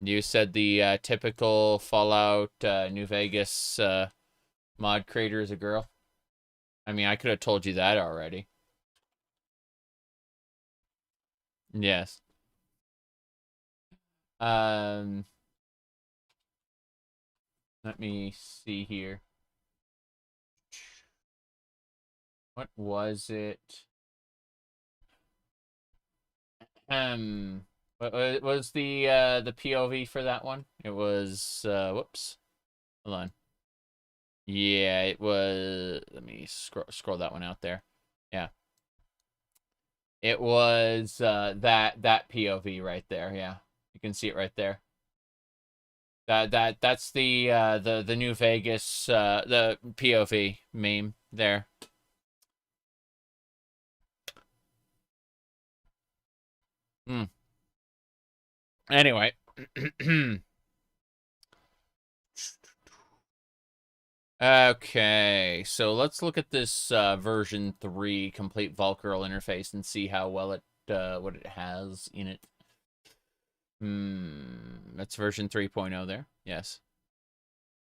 You said the typical Fallout New Vegas mod creator is a girl? I mean, I could have told you that already. Yes. Let me see here. What was it? What was the POV for that one? It was whoops. Hold on. Yeah, it was, let me scroll that one out there. Yeah. It was that POV right there. Yeah. You can see it right there. That's the New Vegas the POV meme there. Anyway, Okay, so let's look at this version 3 complete Vault Girl interface and see how well it what it has in it. That's version 3.0 there. Yes.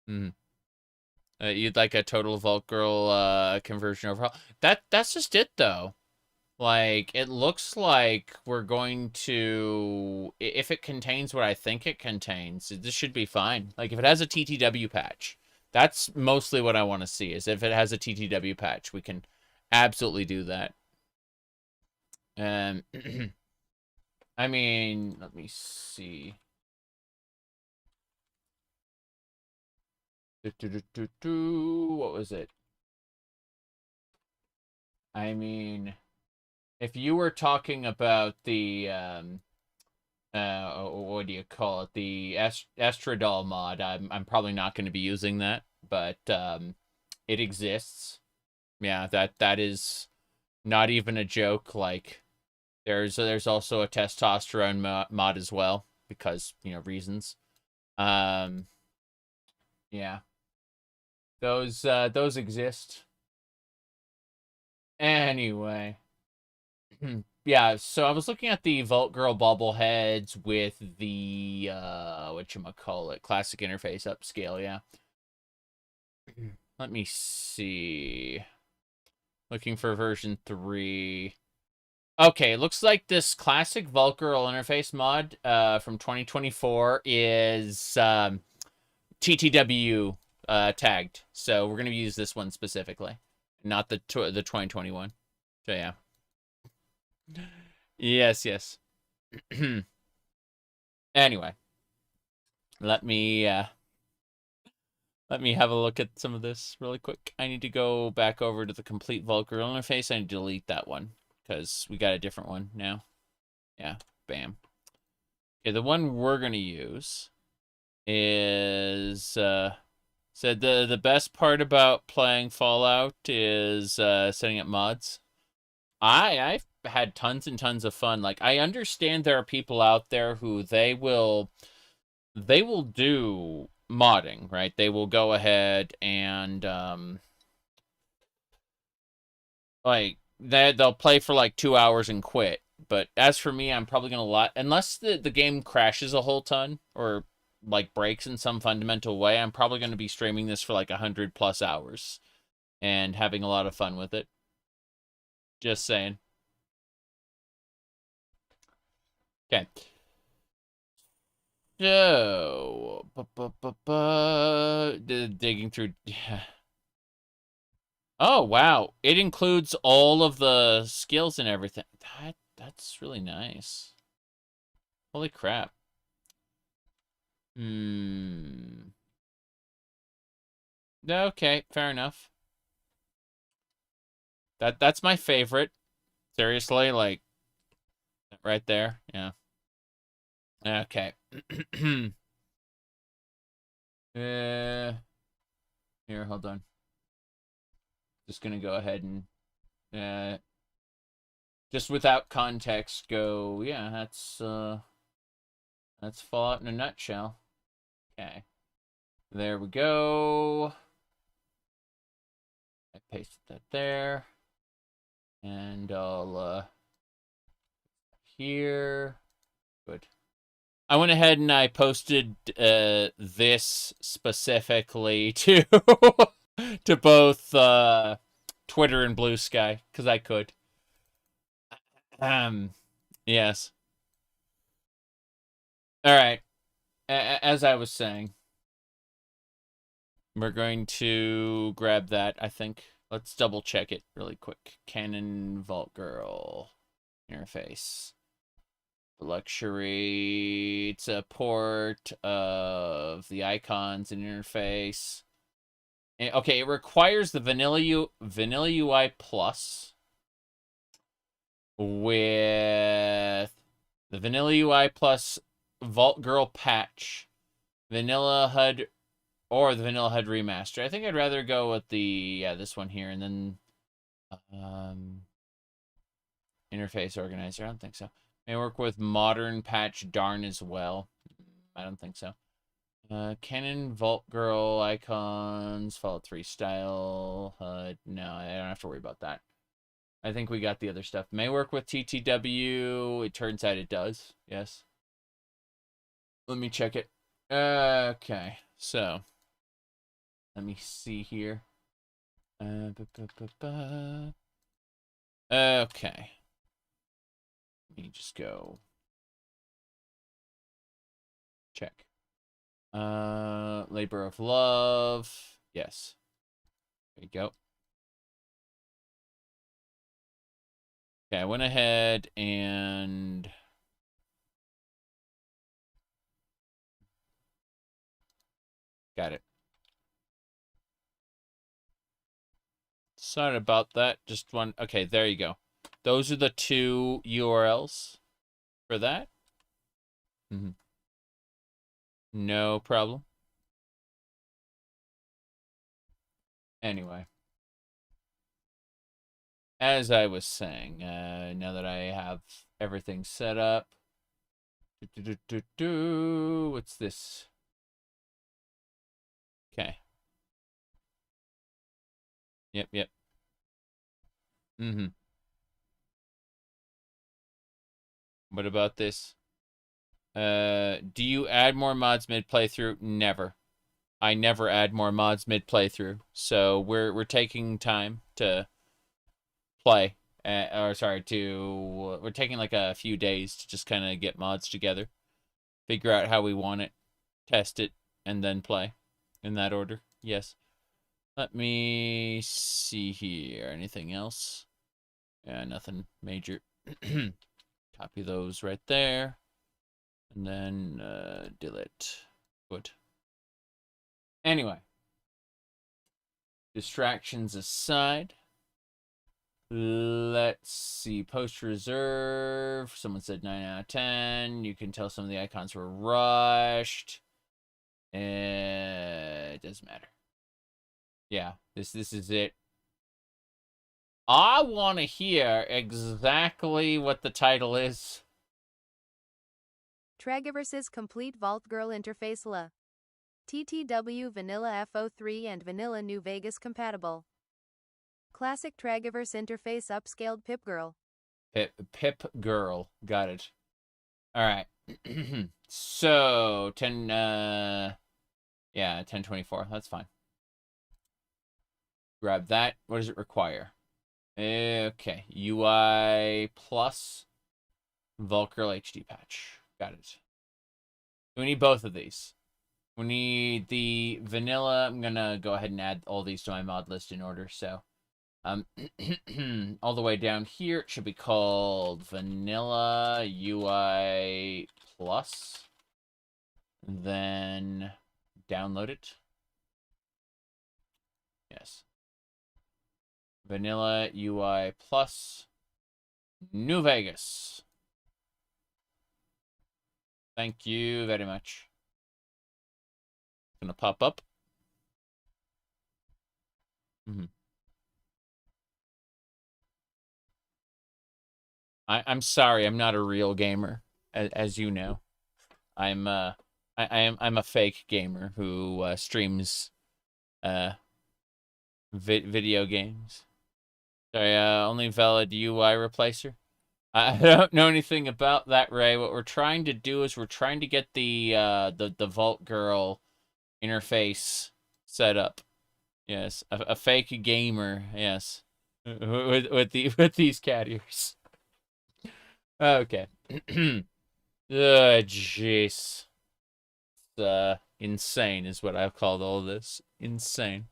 You'd like a total Vault Girl conversion overhaul. That's just it though. Like, it looks like we're going to, if it contains what I think it contains, this should be fine. Like, if it has a TTW patch, that's mostly what I want to see, is if it has a TTW patch, we can absolutely do that. I mean, let me see. What was it? I mean, if you were talking about the, what do you call it? The Estradol mod, I'm probably not going to be using that, but it exists. Yeah, that is not even a joke. Like, there's also a testosterone mod as well, because, you know, reasons. Yeah. Those exist. Anyway. Yeah, so I was looking at the Vault Girl bobbleheads with the whatchamacallit, classic interface upscale, yeah. Let me see. Looking for version 3. Okay, looks like this classic Vault Girl interface mod from 2024 is TTW tagged. So we're going to use this one specifically, not the 2021. So yeah. Yes. Anyway, let me have a look at some of this really quick. I need to go back over to the complete Vault Girl interface. I need to delete that one because we got a different one now. Yeah, bam. Okay, the one we're gonna use is said the best part about playing Fallout is setting up mods. I've had tons and tons of fun. Like, I understand there are people out there who they will do modding, right? They will go ahead and like they'll play for like 2 hours and quit. But as for me, I'm probably gonna unless the game crashes a whole ton or like breaks in some fundamental way, I'm probably gonna be streaming this for like 100+ hours and having a lot of fun with it. Just saying. Okay. So, digging through. Oh wow! It includes all of the skills and everything. That's really nice. Holy crap. Okay, fair enough. That's my favorite. Seriously, like right there. Yeah. Okay. Here, hold on. Just gonna go ahead and just without context go, yeah, that's Fallout in a nutshell. Okay. There we go. I pasted that there. And I'll here. Good. I went ahead and I posted this specifically to to both Twitter and Blue Sky because I could. Yes. All right. As I was saying, we're going to grab that, I think. Let's double check it really quick. Canon Vault Girl interface. Luxury. It's a port of the icons and interface. And, okay, it requires the Vanilla UI Plus with the Vanilla UI Plus Vault Girl patch, Vanilla HUD, or the Vanilla HUD remaster. I think I'd rather go with the this one here, and then interface organizer. I don't think so. May work with modern patch darn as well. I don't think so. Canon Vault Girl icons, Fallout 3 style. No, I don't have to worry about that. I think we got the other stuff. May work with TTW. It turns out it does. Yes. Let me check it. Okay, so let me see here. Okay. Let me just go check. Labor of Love. Yes. There you go. Okay, I went ahead and got it. Sorry about that. Just one. Okay, there you go. Those are the two URLs for that. No problem. Anyway. As I was saying, now that I have everything set up. What's this? Okay. Yep. What about this? Do you add more mods mid-playthrough? Never. I never add more mods mid-playthrough. So we're taking time to play. We're taking like a few days to just kind of get mods together. Figure out how we want it. Test it. And then play. In that order. Yes. Let me see here. Anything else? Yeah, nothing major. Copy those right there. And then delete. Good. Anyway. Distractions aside. Let's see. Post reserve. Someone said 9 out of 10. You can tell some of the icons were rushed. It doesn't matter. Yeah, this is it. I want to hear exactly what the title is. Tragiverse's complete Vault Girl interface La. TTW Vanilla FO3 and Vanilla New Vegas compatible. Classic Tragiverse interface upscaled Pip Girl. Pip Girl. Got it. Alright. So, 1024. That's fine. Grab that. What does it require? Okay. UI plus Vault Girl HD patch. Got it. We need both of these. We need the vanilla. I'm gonna go ahead and add all these to my mod list in order. So, all the way down here, it should be called Vanilla UI Plus. Then download it. Yes. Vanilla UI Plus New Vegas. Thank you very much. It's gonna pop up. I'm sorry, I'm not a real gamer, as you know. I'm a fake gamer who streams video games. Sorry, only valid UI replacer. I don't know anything about that, Ray. What we're trying to do is we're trying to get the Vault Girl interface set up. Yes, a fake gamer. Yes, with these cat ears. Okay. Jeez. Insane is what I've called all this. Insane.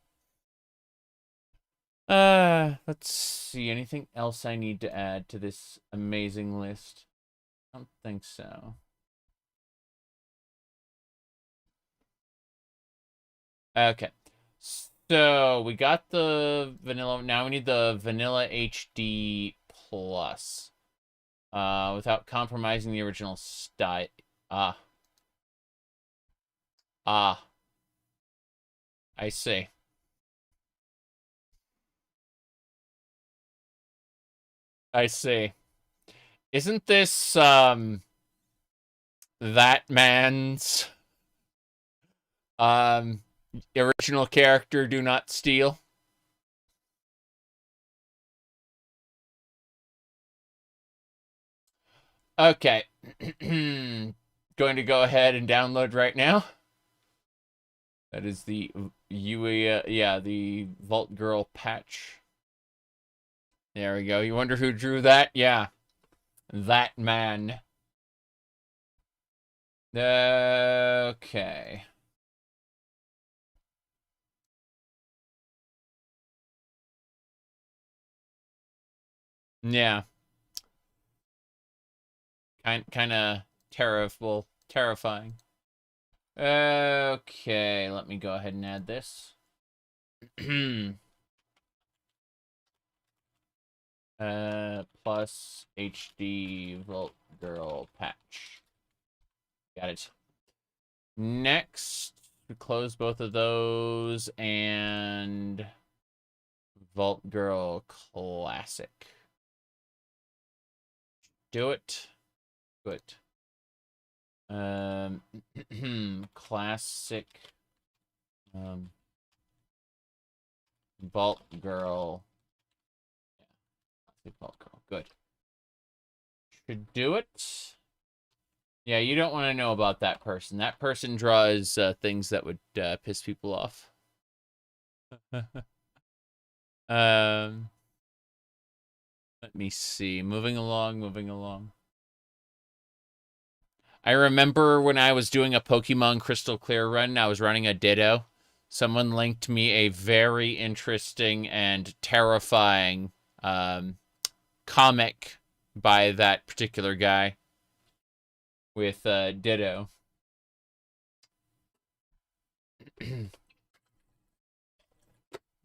Let's see. Anything else I need to add to this amazing list? I don't think so. Okay. So, we got the vanilla. Now we need the vanilla HD plus. Without compromising the original style. I see. I see. Isn't this, that man's Original character, do not steal. Okay. Going to go ahead and download right now. That is the the Vault Girl patch. There we go. You wonder who drew that? Yeah. That man. Okay. Yeah. Kind of terrifying. Okay, let me go ahead and add this. Plus HD Vault Girl patch. Got it. Next, we close both of those and Vault Girl Classic. Do it. Good. Classic. Vault Girl. Yeah. Classic Vault Girl. Good. Should do it. Yeah, you don't want to know about that person. That person draws things that would piss people off. Let me see. Moving along. I remember when I was doing a Pokemon Crystal Clear run, I was running a Ditto. Someone linked me a very interesting and terrifying comic by that particular guy with Ditto.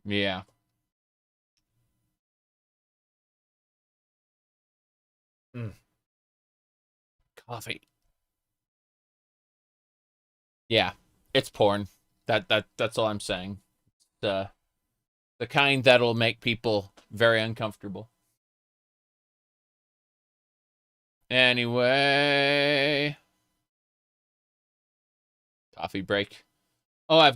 Yeah. Coffee. Yeah, it's porn. That's all I'm saying. The kind that'll make people very uncomfortable. Anyway, coffee break. Oh, I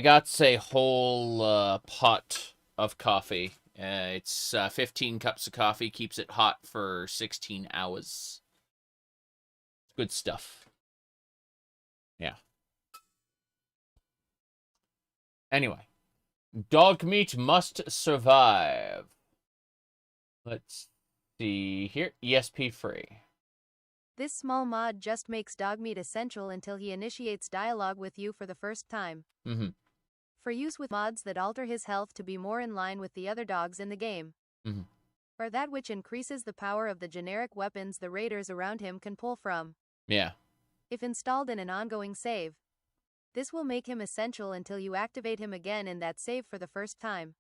got say whole pot of coffee. It's 15 cups of coffee, keeps it hot for 16 hours. Good stuff. Yeah. Anyway, Dogmeat must survive. Let's see here. ESP free. This small mod just makes Dogmeat essential until he initiates dialogue with you for the first time. For use with mods that alter his health to be more in line with the other dogs in the game. Or that which increases the power of the generic weapons the raiders around him can pull from. Yeah. If installed in an ongoing save, this will make him essential until you activate him again in that save for the first time.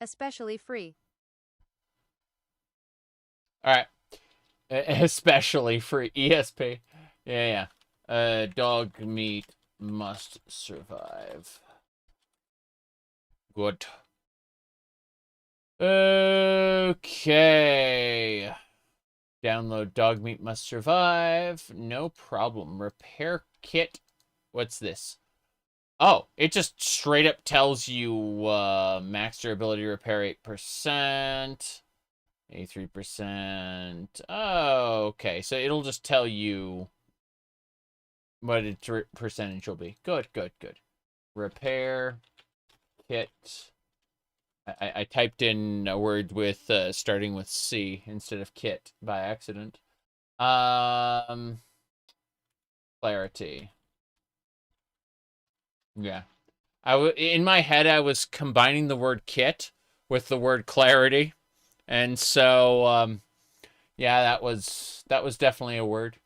Especially free. Alright. Especially free. ESP. Yeah. Dogmeat must survive. Good. Okay. Download Dogmeat must survive. No problem. Repair kit. What's this? Oh, it just straight up tells you max durability repair 8%. 83%. Oh, okay. So it'll just tell you what its percentage will be. Good. Repair kit. I typed in a word with starting with C instead of kit by accident. Clarity. Yeah. In my head, I was combining the word kit with the word clarity. And so, yeah, that was definitely a word.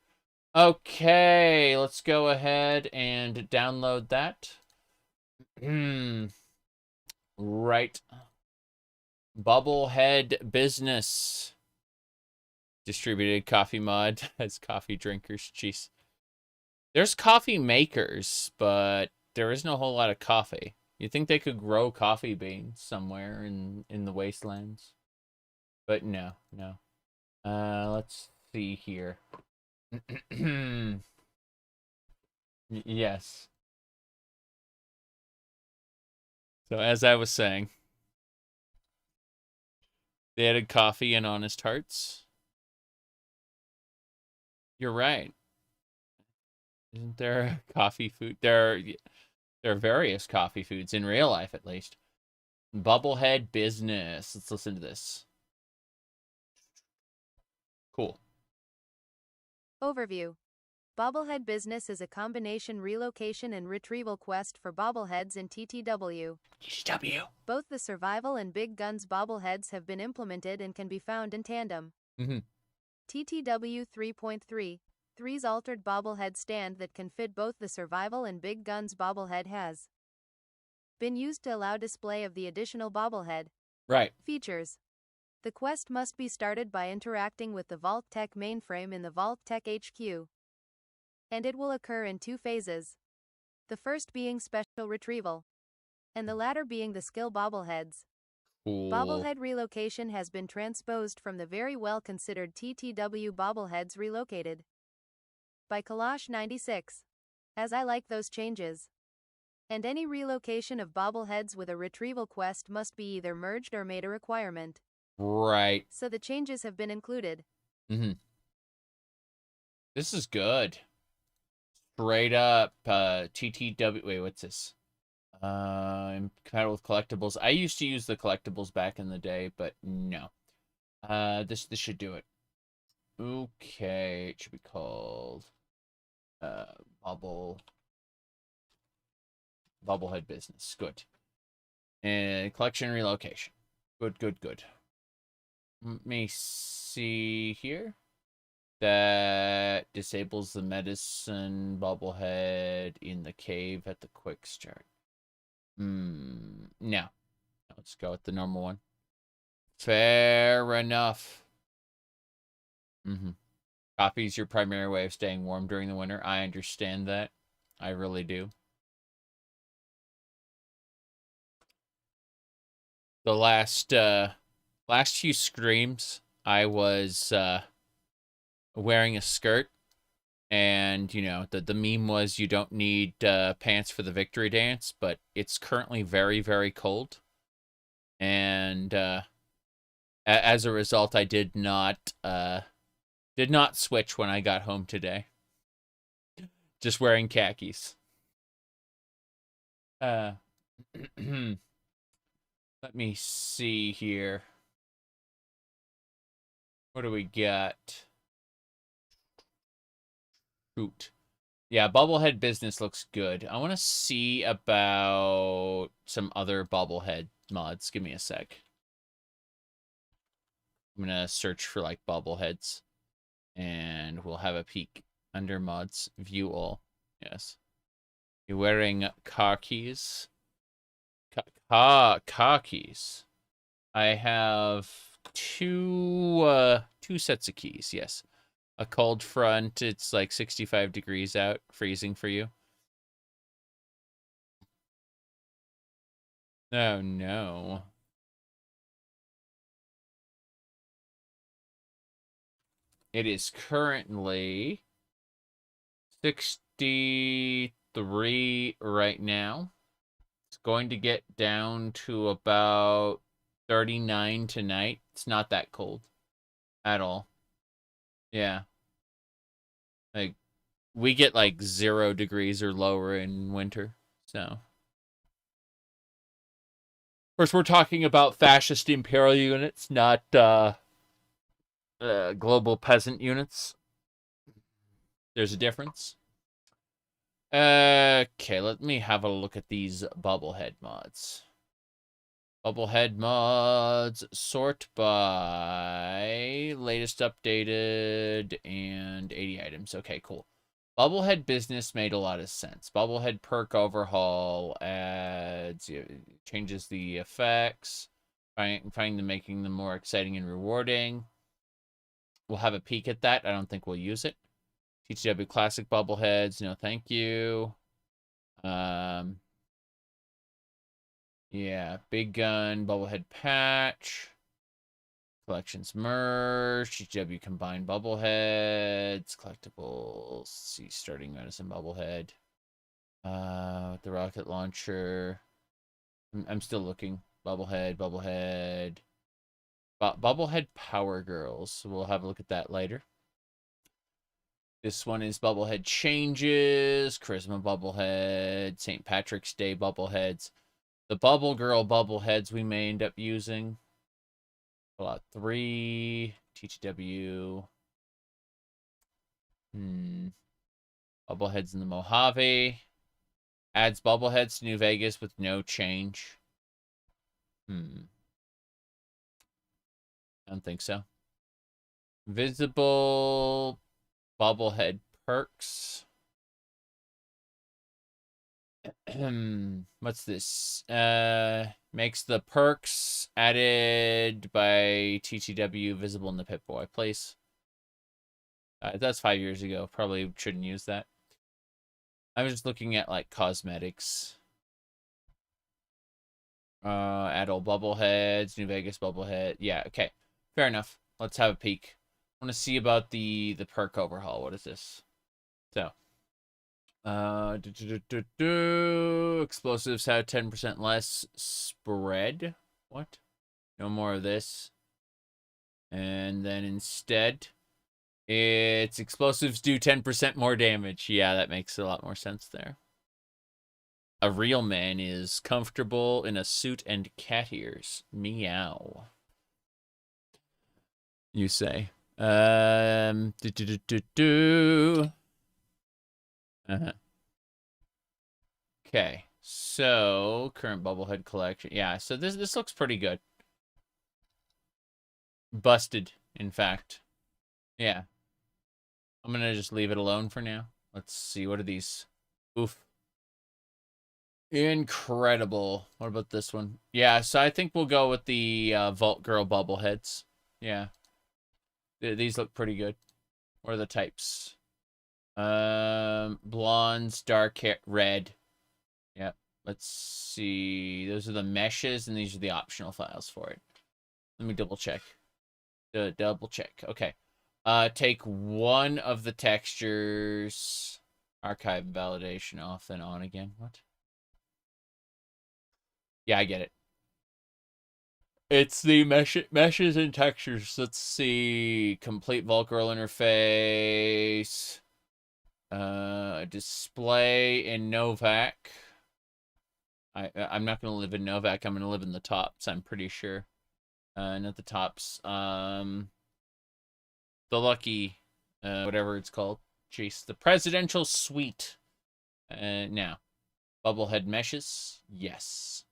Okay, let's go ahead and download that. Right. Bobblehead Business. Distributed coffee mod as coffee drinkers. Jeez. There's coffee makers, but there isn't a whole lot of coffee. You'd think they could grow coffee beans somewhere in the Wastelands. But no. Let's see here. Yes. So as I was saying, they added coffee and honest hearts. You're right. Isn't there a coffee food? There are various coffee foods in real life, at least. Bobblehead Business. Let's listen to this. Cool. Overview. Bobblehead Business is a combination relocation and retrieval quest for bobbleheads in TTW. TTW. Both the survival and big guns bobbleheads have been implemented and can be found in tandem. TTW 3.3. 3's altered bobblehead stand that can fit both the survival and big guns bobblehead has been used to allow display of the additional bobblehead features. The quest must be started by interacting with the Vault Tech mainframe in the Vault Tech HQ, and it will occur in 2 phases. The first being special retrieval, and the latter being the skill bobbleheads. Cool. Bobblehead relocation has been transposed from the very well-considered TTW bobbleheads relocated by Kalash 96, as I like those changes. And any relocation of bobbleheads with a retrieval quest must be either merged or made a requirement. Right. So the changes have been included. This is good. Straight up TTW. Wait, what's this? Compatible with collectibles. I used to use the collectibles back in the day, but no. This should do it. Okay, it should be called Bobblehead Business. Good. And collection relocation. Good. Let me see here. That disables the medicine bobblehead in the cave at the quick start. No. Let's go with the normal one. Fair enough. Coffee is your primary way of staying warm during the winter. I understand that. I really do. The last few streams, I was wearing a skirt, and you know the meme was you don't need pants for the victory dance, but it's currently very, very cold, and as a result, I did not switch when I got home today. Just wearing khakis. Let me see here. What do we got? Shoot. Yeah, Bobblehead Business looks good. I want to see about some other Bobblehead mods. Give me a sec. I'm going to search for, like, Bobbleheads. And we'll have a peek under mods. View all. Yes. You're wearing car keys. Car keys. I have two sets of keys, yes. A cold front, it's like 65 degrees out, freezing for you. Oh no. It is currently 63 right now. It's going to get down to about 39 tonight. It's not that cold at all. Yeah. Like, we get like 0 degrees or lower in winter, so. Of course, we're talking about fascist imperial units, not global peasant units. There's a difference. Okay, let me have a look at these Bobblehead mods. Bobblehead mods, sort by latest updated and 80 items. Okay, cool. Bobblehead Business made a lot of sense. Bobblehead perk overhaul adds, changes the effects, finding them, making them more exciting and rewarding. We'll have a peek at that. I don't think we'll use it. TTW Classic Bobbleheads, no thank you. Yeah, Big Gun, Bobblehead Patch. Collections merge. TTW Combined Bobbleheads. Collectibles. Let's see, starting medicine Bobblehead. The rocket launcher. I'm still looking. Bobblehead. Bobblehead Power Girls. We'll have a look at that later. This one is Bobblehead Changes, Charisma Bobblehead, St. Patrick's Day Bobbleheads. The Bubble Girl Bobbleheads we may end up using. Fallout 3, TTW. Bobbleheads in the Mojave. Adds Bobbleheads to New Vegas with no change. I don't think so. Visible Bobblehead perks. What's this? Makes the perks added by TTW visible in the Pip-Boy place. That's 5 years ago. Probably shouldn't use that. I was just looking at like cosmetics. Add all Bobbleheads, New Vegas Bobblehead. Yeah, okay. Fair enough. Let's have a peek. I want to see about the perk overhaul. What is this? So, explosives have 10% less spread. What? No more of this. And then instead, it's explosives do 10% more damage. Yeah, that makes a lot more sense there. A real man is comfortable in a suit and cat ears. Meow. You say. Okay, so current Bobblehead collection. Yeah, so this looks pretty good. Busted, in fact. Yeah. I'm gonna just leave it alone for now. Let's see, what are these? Oof. Incredible. What about this one? Yeah, so I think we'll go with the Vault Girl Bobbleheads. Yeah. These look pretty good. What are the types? Blondes, dark hair, red. Yep. Let's see. Those are the meshes, and these are the optional files for it. Let me double check. Double check. Okay. Take one of the textures. Archive validation off and on again. What? Yeah, I get it. It's the meshes and textures. Let's see. Complete Vault Girl interface. Display in Novac. I'm not going to live in Novac. I'm going to live in the tops, I'm pretty sure. Not the tops. The lucky, whatever it's called. Jeez. The presidential suite. Now. Bobblehead meshes. Yes.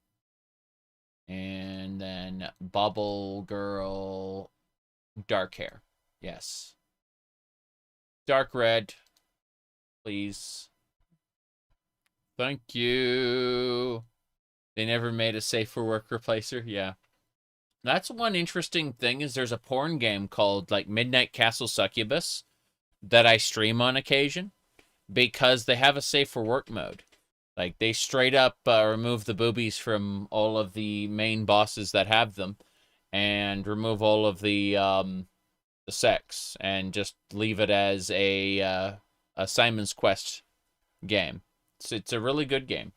And then Bubble Girl dark hair. Yes. Dark red. Please. Thank you. They never made a safe for work replacer. Yeah. That's one interesting thing is there's a porn game called like Midnight Castle Succubus that I stream on occasion because they have a safe for work mode. Like, they straight up remove the boobies from all of the main bosses that have them and remove all of the sex and just leave it as a Simon's Quest game. It's a really good game.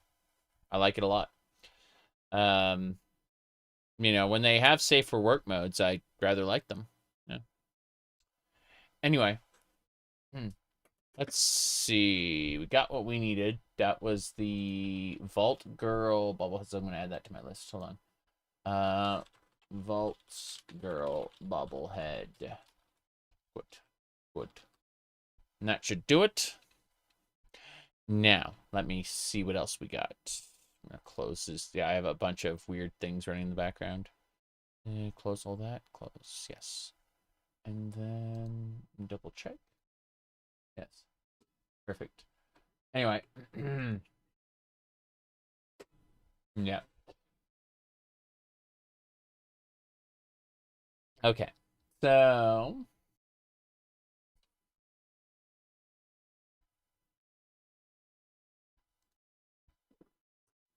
I like it a lot. You know, when they have safe for work modes, I rather like them. Yeah. Anyway. Let's see. We got what we needed. That was the Vault Girl Bobbleheads. I'm going to add that to my list. Hold on. Vault Girl Bobblehead. Good. And that should do it. Now, let me see what else we got. I'm going to close this. Yeah, I have a bunch of weird things running in the background. Close all that. Close. Yes. And then double check. Yes. Perfect. Anyway. Yeah. Okay. So.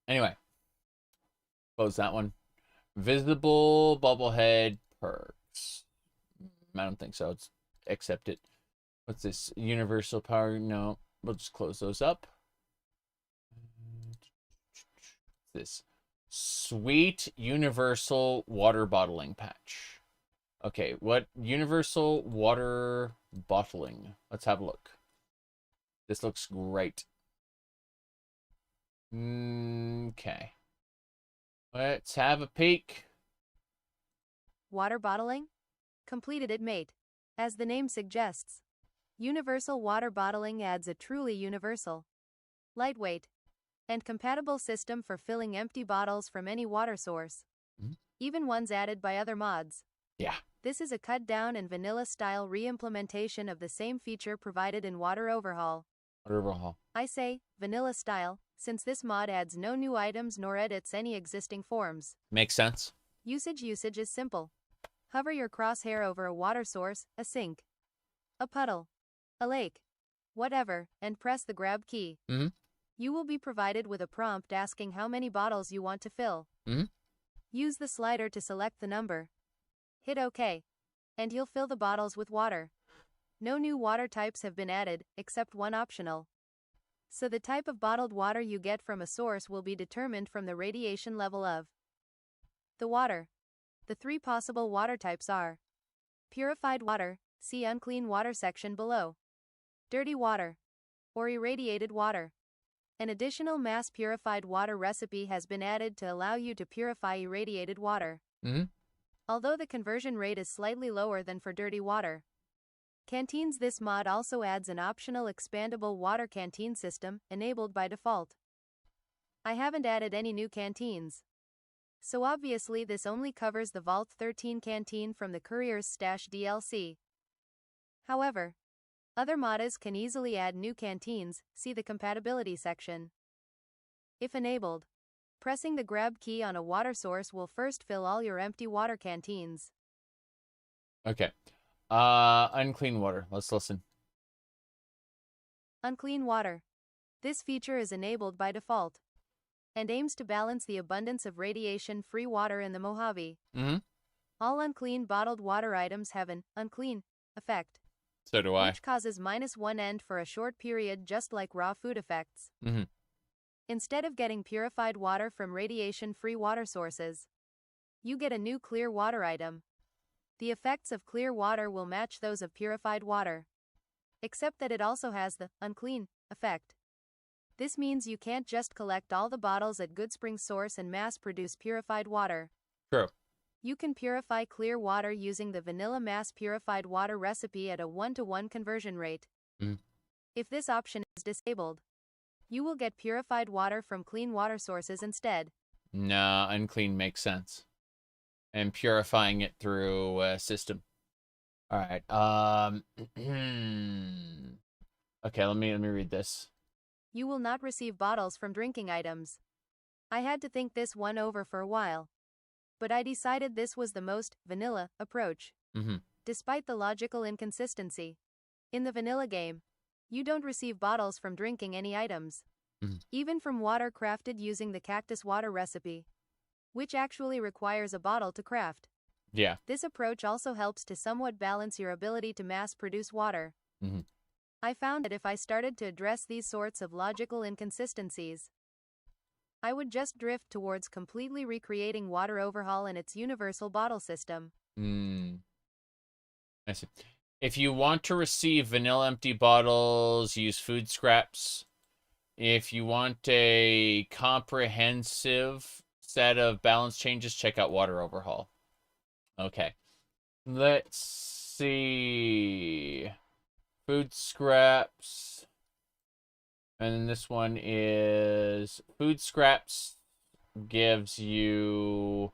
Anyway. Close that one. Visible Bobblehead perks. I don't think so. It's accept it. What's this? Universal power? No. We'll just close those up. this? Sweet universal water bottling patch. Okay, what universal water bottling? Let's have a look. This looks great. Okay. Let's have a peek. Water bottling? Completed it, mate. As the name suggests, universal water bottling adds a truly universal, lightweight, and compatible system for filling empty bottles from any water source, even ones added by other mods. Yeah. This is a cut-down and vanilla-style re-implementation of the same feature provided in Water Overhaul. Water Overhaul. I say, vanilla-style, since this mod adds no new items nor edits any existing forms. Makes sense. Usage is simple. Hover your crosshair over a water source, a sink, a puddle, a lake, whatever, and press the grab key. You will be provided with a prompt asking how many bottles you want to fill. Use the slider to select the number. Hit OK, and you'll fill the bottles with water. No new water types have been added, except one optional. So the type of bottled water you get from a source will be determined from the radiation level of the water. The 3 possible water types are purified water, see unclean water section below, dirty water, or irradiated water. An additional mass purified water recipe has been added to allow you to purify irradiated water. Although the conversion rate is slightly lower than for dirty water canteens, this mod also adds an optional expandable water canteen system, enabled by default. I haven't added any new canteens, so obviously this only covers the Vault 13 canteen from the Courier's Stash DLC. However, other modders can easily add new canteens, see the compatibility section. If enabled, pressing the grab key on a water source will first fill all your empty water canteens. Okay. Unclean water. Let's listen. Unclean water. This feature is enabled by default and aims to balance the abundance of radiation-free water in the Mojave. All unclean bottled water items have an unclean effect. So do I. Which causes -1 end for a short period, just like raw food effects. Instead of getting purified water from radiation-free water sources, you get a new clear water item. The effects of clear water will match those of purified water, except that it also has the unclean effect. This means you can't just collect all the bottles at Goodspring Source and mass-produce purified water. True. You can purify clear water using the vanilla mass purified water recipe at a 1-to-1 conversion rate. If this option is disabled, you will get purified water from clean water sources instead. Nah, unclean makes sense. And purifying it through a system. All right. Okay, let me read this. You will not receive bottles from drinking items. I had to think this one over for a while, but I decided this was the most vanilla approach. Despite the logical inconsistency, in the vanilla game, you don't receive bottles from drinking any items, even from water crafted using the cactus water recipe, which actually requires a bottle to craft. Yeah. This approach also helps to somewhat balance your ability to mass produce water. I found that if I started to address these sorts of logical inconsistencies, I would just drift towards completely recreating Water Overhaul and its universal bottle system. I see. If you want to receive vanilla empty bottles, use food scraps. If you want a comprehensive set of balance changes, check out Water Overhaul. Okay. Let's see. Food scraps. And then this one is food scraps gives you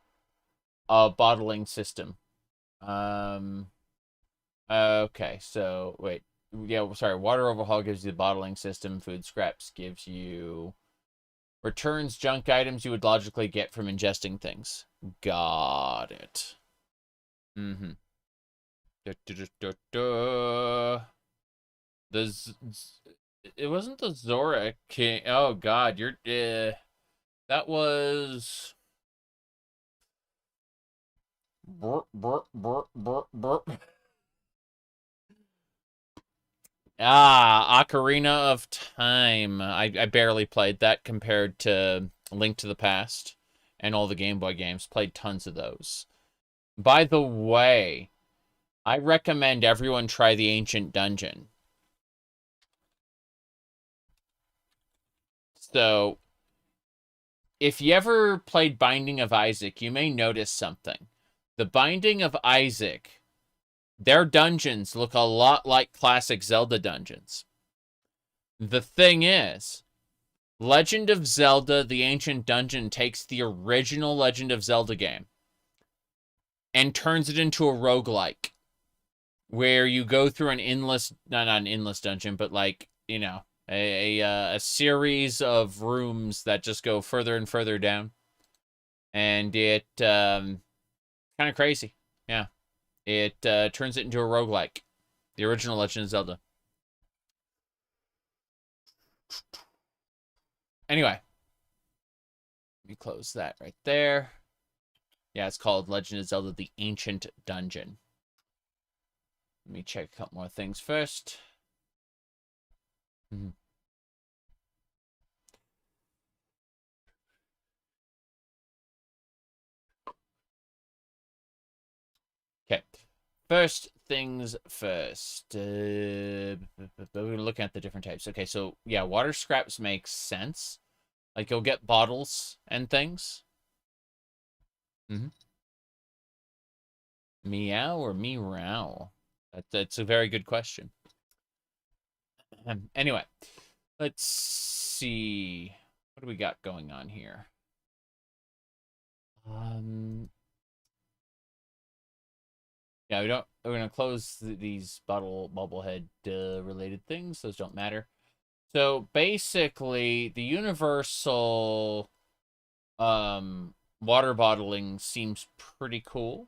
a bottling system. Okay, so wait. Yeah, sorry. Water Overhaul gives you the bottling system. Food scraps gives you returns junk items you would logically get from ingesting things. Got it. It wasn't the Zora King. Oh God, you're that was burp. Ocarina of Time. I barely played that compared to Link to the Past, and all the Game Boy games. Played tons of those. By the way, I recommend everyone try the Ancient Dungeon. So, if you ever played Binding of Isaac, you may notice something. The Binding of Isaac, their dungeons look a lot like classic Zelda dungeons. The thing is, Legend of Zelda, the Ancient Dungeon, takes the original Legend of Zelda game and turns it into a roguelike, where you go through an endless, not an endless dungeon, but like, you know, a series of rooms that just go further and further down. And it, kind of crazy. Yeah. It turns it into a roguelike. The original Legend of Zelda. Anyway. Let me close that right there. Yeah, it's called Legend of Zelda: The Ancient Dungeon. Let me check a couple more things first. Okay. First things first. We're looking at the different types. Okay, so yeah, water scraps make sense. Like you'll get bottles and things. Meow or meow? That's a very good question. Anyway, let's see. What do we got going on here? Yeah, we're gonna close these bobblehead related things. Those don't matter. So basically, the universal water bottling seems pretty cool.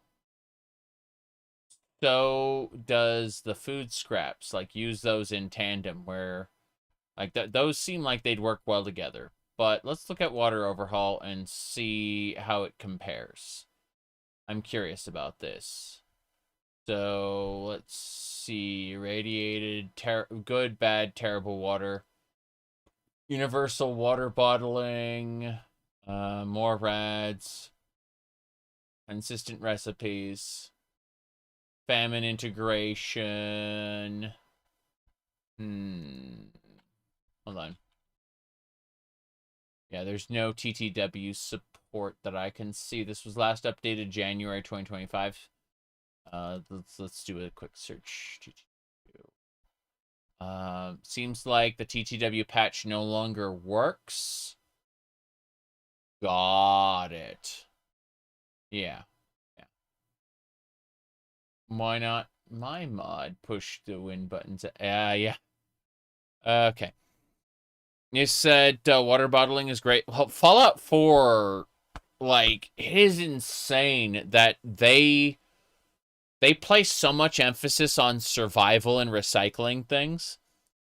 So does the food scraps. Like, use those in tandem, where like those seem like they'd work well together. But let's look at water overhaul and see how it compares. I'm curious about this. So let's see. Irradiated, good, bad, terrible water. Universal water bottling. More rads. Consistent recipes. Famine integration. Hold on. Yeah, there's no TTW support that I can see. This was last updated January 2025. Let's do a quick search. Seems like the TTW patch no longer works. Got it. Yeah. Why not my mod push the win buttons? Yeah. Okay. You said water bottling is great. Well, Fallout 4, like, it is insane that they place so much emphasis on survival and recycling things,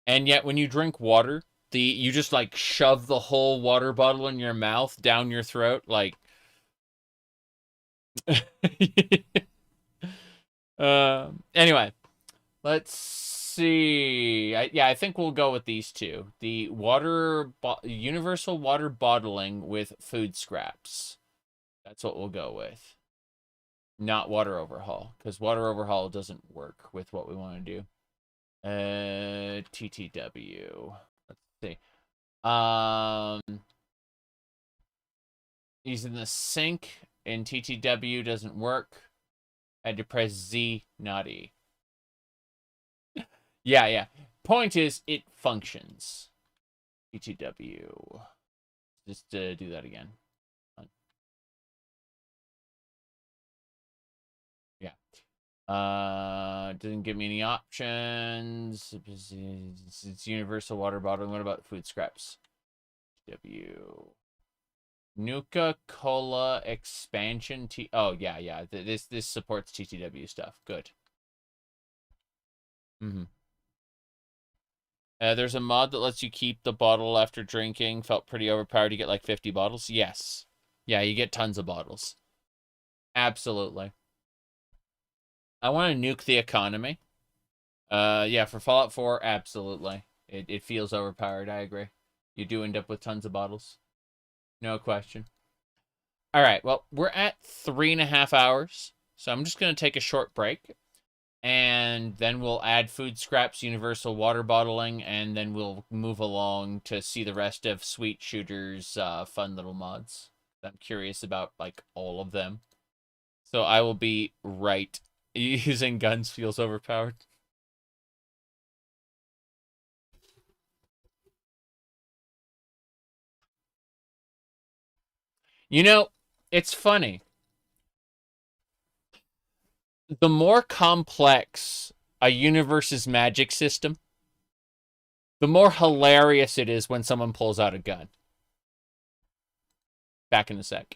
and yet when you drink water, you just like shove the whole water bottle in your mouth down your throat, like. Anyway, let's see. I think we'll go with these two. The universal water bottling with food scraps. That's what we'll go with. Not water overhaul, because water overhaul doesn't work with what we want to do. TTW. Let's see. Using the sink in TTW doesn't work. I had to press Z, not E. Yeah. Point is, it functions. TTW. Just do that again. Yeah. Doesn't give me any options. It's universal water bottling. What about food scraps? TTW. Nuka-Cola expansion oh yeah. This supports TTW stuff. Good. There's a mod that lets you keep the bottle after drinking. Felt pretty overpowered. You get like 50 bottles. Yes. Yeah, you get tons of bottles. Absolutely. I want to nuke the economy. Yeah, for Fallout 4, absolutely. It feels overpowered. I agree. You do end up with tons of bottles. No question. All right, well, we're at 3.5 hours, so I'm just going to take a short break, and then we'll add food scraps, universal water bottling, and then we'll move along to see the rest of Sweet Shooter's fun little mods. I'm curious about, like, all of them. So I will be right. Using guns feels overpowered. You know, it's funny. The more complex a universe's magic system, the more hilarious it is when someone pulls out a gun. Back in a sec.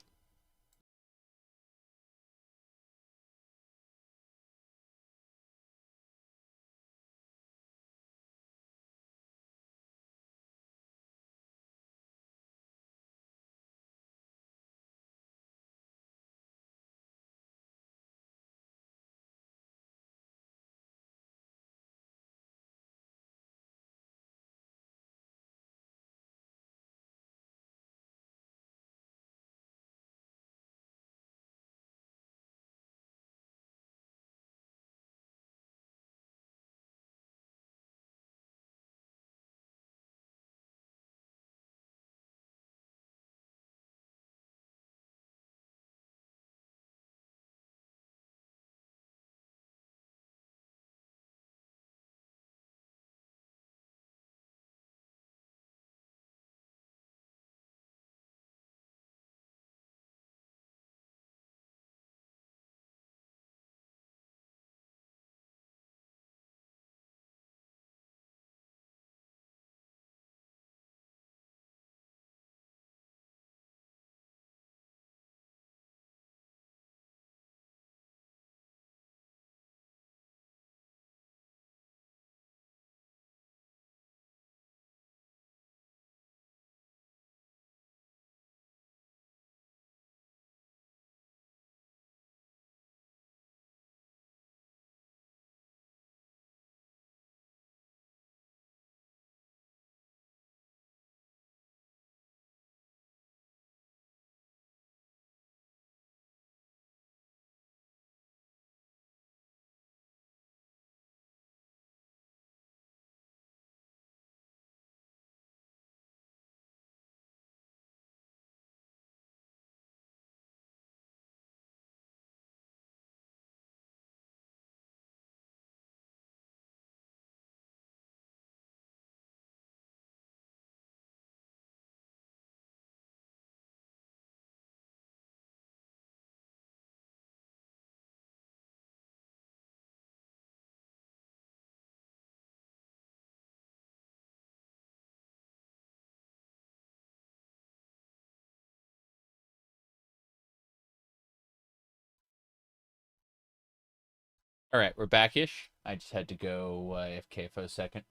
All right, we're back-ish. I just had to go AFK for a second.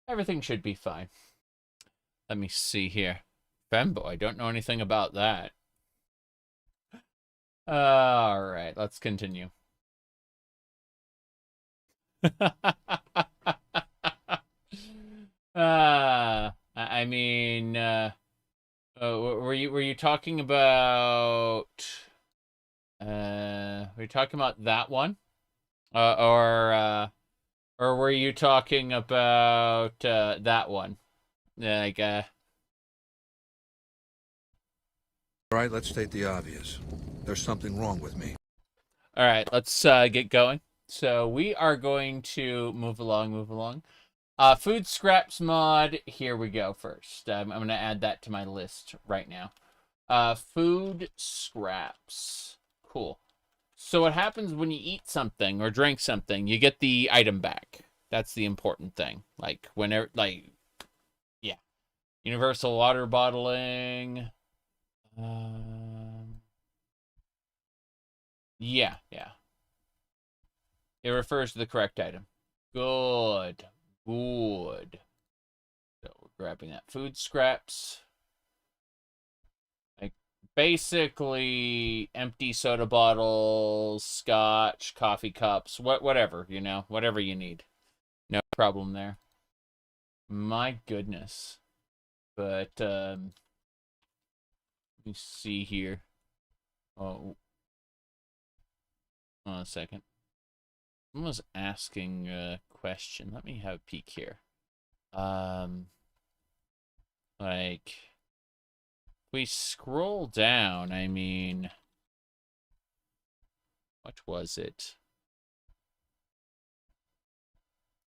Everything should be fine. Let me see here. Femboy, I don't know anything about that. All right, let's continue. I mean, were you talking about? Were you talking about that one? Or were you talking about that one? Like, All right, let's state the obvious. There's something wrong with me. All right, let's get going. So we are going to move along. Food scraps mod, here we go first. I'm going to add that to my list right now. Food scraps. Cool. So what happens when you eat something or drink something, you get the item back. That's the important thing. Like, whenever, like, yeah. Universal water bottling. Yeah. It refers to the correct item. Good. So we're grabbing that food scraps. Like, basically empty soda bottles, scotch, coffee cups, whatever, you know, whatever you need. No problem there. My goodness. But Let me see here. Oh. Hold on a second. Someone was asking a question. Let me have a peek here. Like, if we scroll down, I mean, what was it?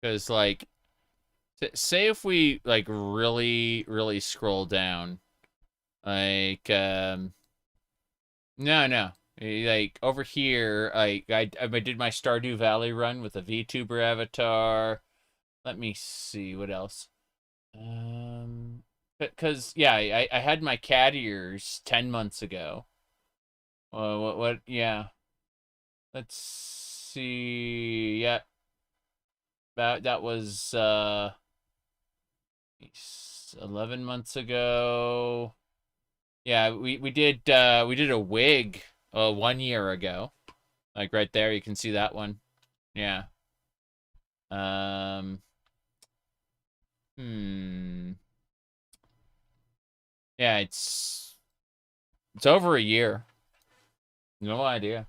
Because, like, say if we, like, really scroll down, like, no. Like, over here, I did my Stardew Valley run with a VTuber avatar. Let me see, what else? Because, yeah, I had my cat ears 10 months ago. Yeah. Let's see, yeah. That was, 11 months ago. Yeah, we did a wig 1 year ago. Like right there, you can see that one. Yeah. Yeah, it's over a year. No idea.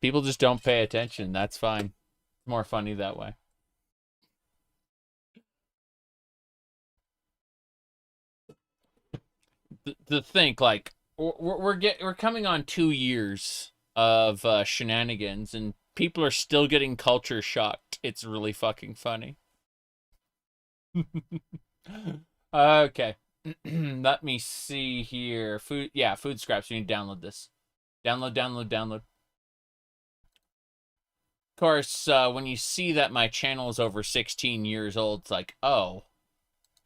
People just don't pay attention. That's fine. It's more funny that way. To think, like, we're coming on 2 years of shenanigans, and people are still getting culture shocked. It's really fucking funny. Okay. Let me see here. Food scraps. You need to download this. Download. Of course, when you see that my channel is over 16 years old, it's like, oh,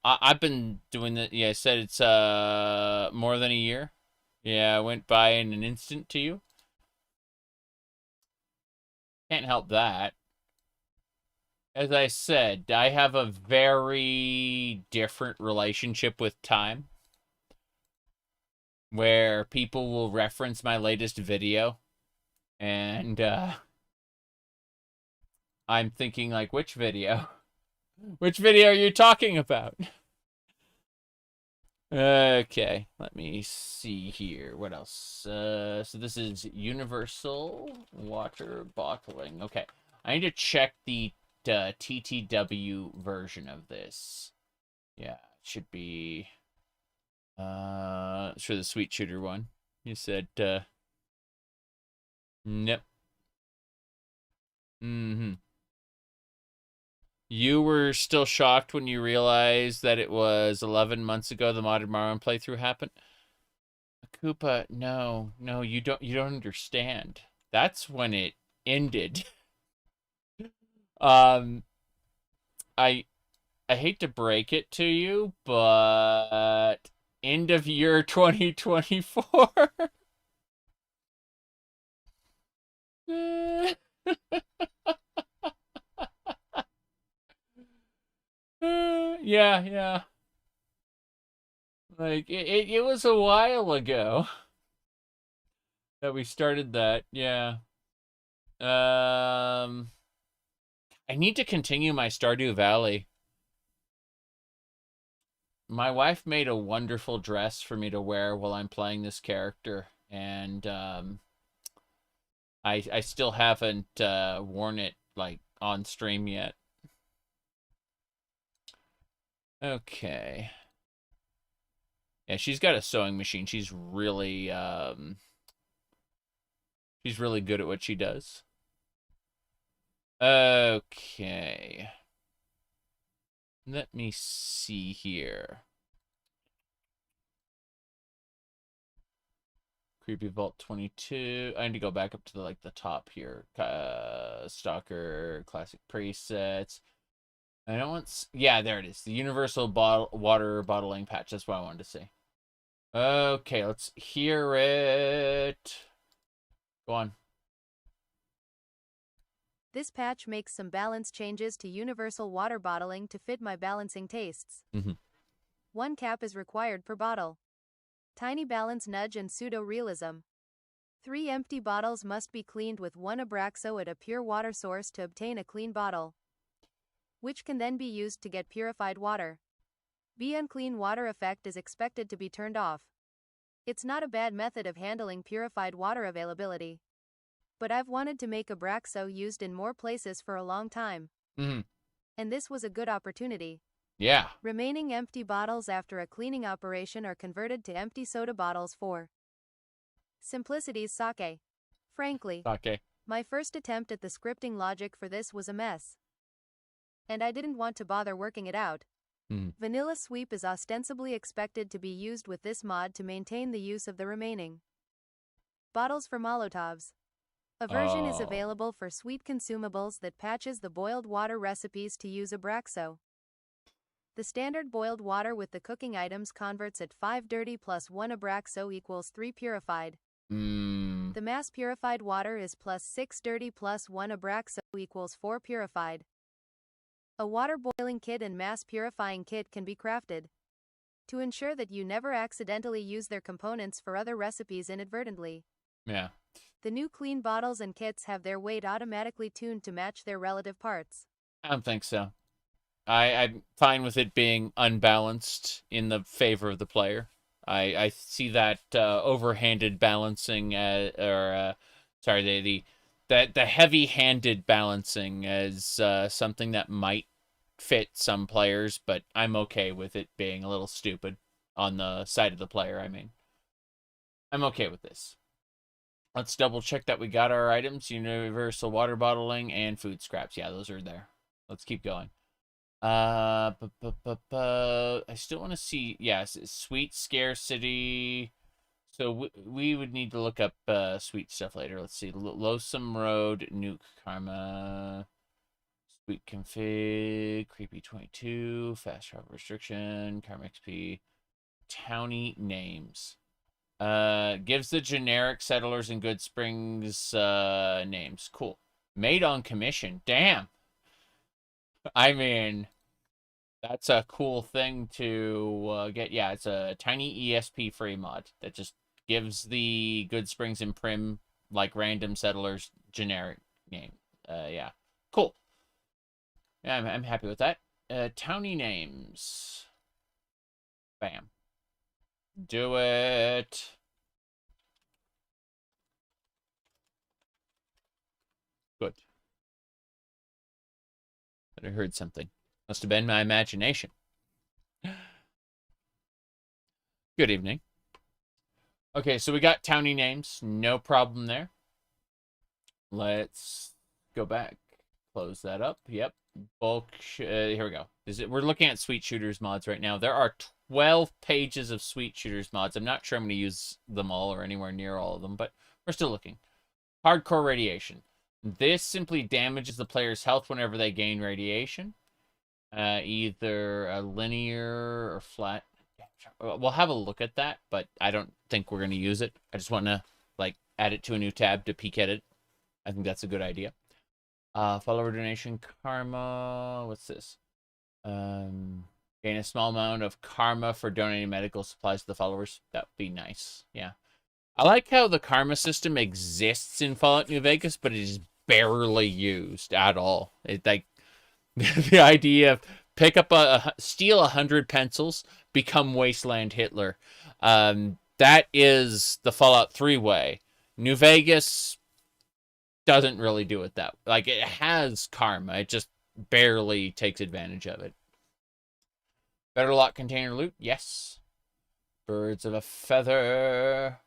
I've been doing that. Yeah, I said it's more than a year. Yeah, I went by in an instant to you. Can't help that. As I said, I have a very different relationship with time, where people will reference my latest video, and I'm thinking, like, which video? Which video are you talking about? Okay, let me see here. What else? So this is universal water bottling. Okay, I need to check the TTW version of this. Yeah, it should be it's for the Sweet Shooter one. You said nope. You were still shocked when you realized that it was 11 months ago the Modded Marlin playthrough happened? Koopa, no, you don't understand. That's when it ended. I hate to break it to you, but end of year 2024. Yeah. Like it was a while ago that we started that. Yeah. I need to continue my Stardew Valley. My wife made a wonderful dress for me to wear while I'm playing this character, and I still haven't worn it, like, on stream yet. Okay. Yeah, she's got a sewing machine. She's really good at what she does. Okay. Let me see here. Creepy Vault 22. I need to go back up to the top here. Stalker, classic presets. I don't want... Yeah, there it is. The universal water bottling patch. That's what I wanted to see. Okay, let's hear it. Go on. This patch makes some balance changes to universal water bottling to fit my balancing tastes. 1 cap is required per bottle. Tiny balance nudge and pseudo-realism. 3 empty bottles must be cleaned with 1 Abraxo at a pure water source to obtain a clean bottle, which can then be used to get purified water. The unclean water effect is expected to be turned off. It's not a bad method of handling purified water availability. But I've wanted to make Abraxo used in more places for a long time. And this was a good opportunity. Yeah. Remaining empty bottles after a cleaning operation are converted to empty soda bottles for simplicity's sake. Frankly, Okay. my first attempt at the scripting logic for this was a mess. And I didn't want to bother working it out. Vanilla Sweep is ostensibly expected to be used with this mod to maintain the use of the remaining bottles for Molotovs. A version is available for sweet consumables that patches the boiled water recipes to use Abraxo. The standard boiled water with the cooking items converts at 5 dirty plus 1 Abraxo equals 3 purified. The mass purified water is plus 6 dirty plus 1 Abraxo equals 4 purified. A water boiling kit and mass purifying kit can be crafted to ensure that you never accidentally use their components for other recipes inadvertently. Yeah. The new clean bottles and kits have their weight automatically tuned to match their relative parts. I don't think so. I'm fine with it being unbalanced in the favor of the player. I see that overhanded balancing, the heavy-handed balancing as something that might fit some players, but I'm okay with it being a little stupid on the side of the player. I mean, I'm okay with this. Let's double check that we got our items: universal water bottling and food scraps. Yeah, those are there. Let's keep going. I still want to see, yes, sweet scarcity. So we would need to look up sweet stuff later. Let's see. Loathsome Road, Nuke Karma, Sweet Config, Creepy 22, Fast Travel Restriction, Karma XP, Townie Names. Gives the generic settlers in Good Springs names. Cool. Made on commission. Damn. I mean, that's a cool thing to get. Yeah, it's a tiny ESP free mod that just gives the Good Springs and Prim, like, random settlers generic name. Yeah. Cool. Yeah, I'm happy with that. Townie names. Bam. Do it. Good. But I heard something. Must have been my imagination. Good evening. Okay, so we got townie names. No problem there. Let's go back. Close that up. Yep. Bulk. Here we go. We're looking at Sweet Shooters mods right now. There are 12 pages of Sweet Shooters mods. I'm not sure I'm going to use them all or anywhere near all of them, but we're still looking. Hardcore Radiation. This simply damages the player's health whenever they gain radiation. Either a linear or flat. We'll have a look at that, but I don't think we're going to use it. I just want to, like, add it to a new tab to peek at it. I think that's a good idea. Follower donation karma. What's this? Gain a small amount of karma for donating medical supplies to the followers. That would be nice. Yeah. I like how the karma system exists in Fallout New Vegas, but it is barely used at all. It, like, the idea of pick up steal 100 pencils, become Wasteland Hitler. That is the Fallout 3 way. New Vegas doesn't really do it that way. Like, it has karma. It just barely takes advantage of it. Better lock container loot? Yes. Birds of a feather.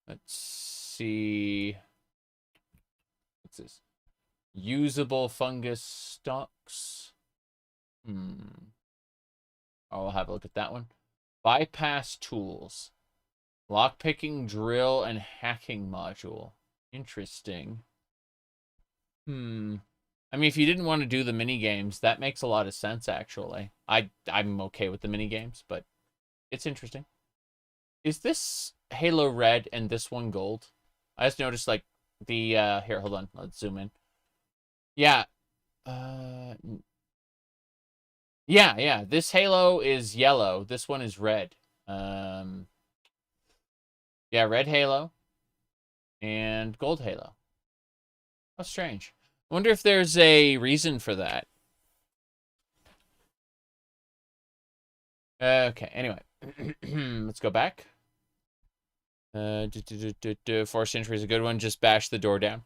Let's see. What's this? Usable fungus stocks. I'll have a look at that one. Bypass tools. Lockpicking, drill, and hacking module. Interesting. I mean, if you didn't want to do the mini games, that makes a lot of sense, actually. I'm okay with the mini games, but it's interesting. Is this Halo red and this one gold? I just noticed, like, the here, hold on, let's zoom in. Yeah. Yeah, this Halo is yellow, this one is red. Yeah, red Halo and gold Halo. How strange. I wonder if there's a reason for that. Okay, anyway. Let's go back. Force entry is a good one. Just bash the door down.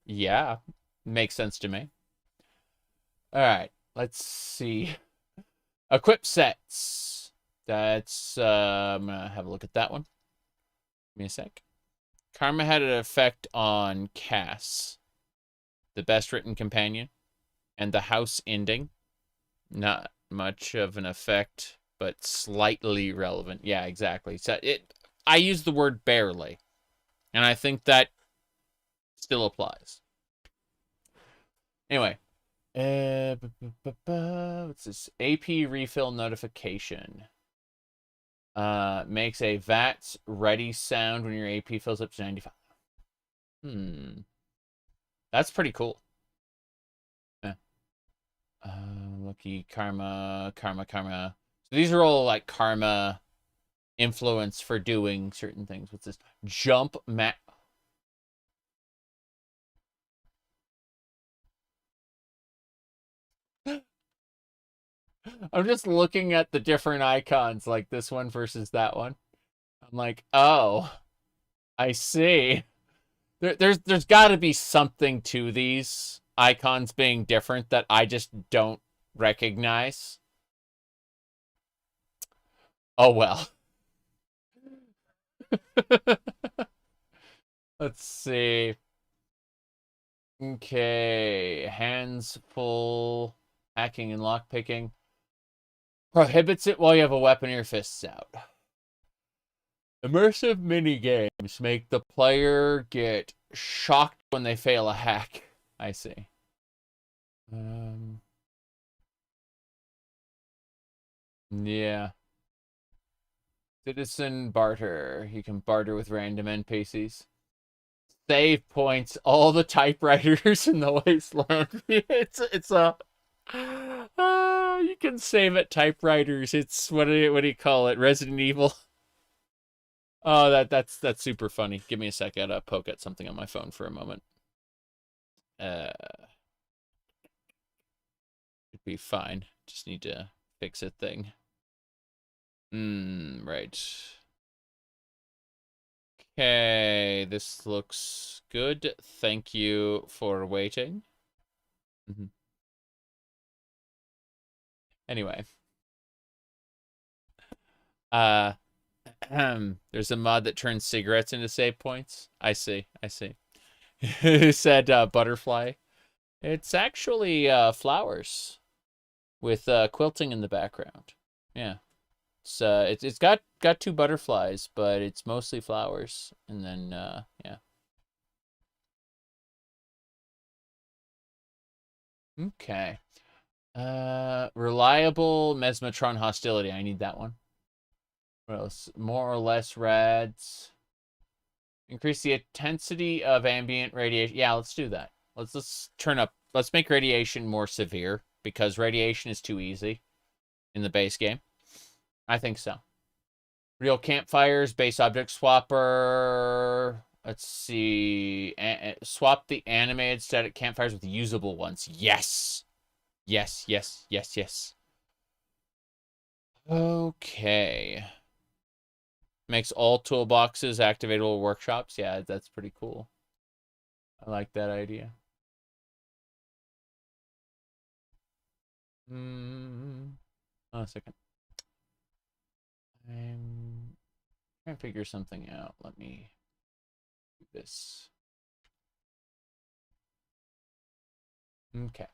Yeah, makes sense to me. All right, let's see. Equip sets. That's, I'm gonna have a look at that one. Give me a sec. Karma had an effect on Cass, the best written companion, and the house ending. Not much of an effect, but slightly relevant. Yeah, exactly. So I use the word barely, and I think that still applies. Anyway, what's this? AP refill notification. Makes a VATS ready sound when your AP fills up to 95. That's pretty cool. Lucky karma. So these are all like karma influence for doing certain things. What's this? Jump mat. I'm just looking at the different icons, like this one versus that one. I'm like, oh, I see. There's got to be something to these icons being different that I just don't recognize. Oh well. Let's see. Okay, hands full, hacking and lockpicking. Prohibits it while you have a weapon or your fists out. Immersive minigames make the player get shocked when they fail a hack. I see. Yeah. Citizen barter. You can barter with random NPCs. Save points. All the typewriters in the Wasteland. It's a... you can save at typewriters. It's what do you call it? Resident Evil. Oh, that's super funny. Give me a sec. I gotta poke at something on my phone for a moment. Should be fine. Just need to fix a thing. Right. Okay, this looks good. Thank you for waiting. Anyway. There's a mod that turns cigarettes into save points. I see. Who said butterfly? It's actually flowers with quilting in the background. Yeah. It's got two butterflies, but it's mostly flowers. And then yeah. Okay. Reliable Mesmatron hostility. I need that one. What else? More or less rads. Increase the intensity of ambient radiation. Yeah, let's do that. Let's turn up. Let's make radiation more severe because radiation is too easy in the base game. I think so. Real campfires, base object swapper. Let's see. Swap the animated static campfires with usable ones. Yes. Yes. Okay. Makes all toolboxes activatable workshops. Yeah, that's pretty cool. I like that idea. Oh, a second. I'm trying to figure something out. Let me do this. Okay.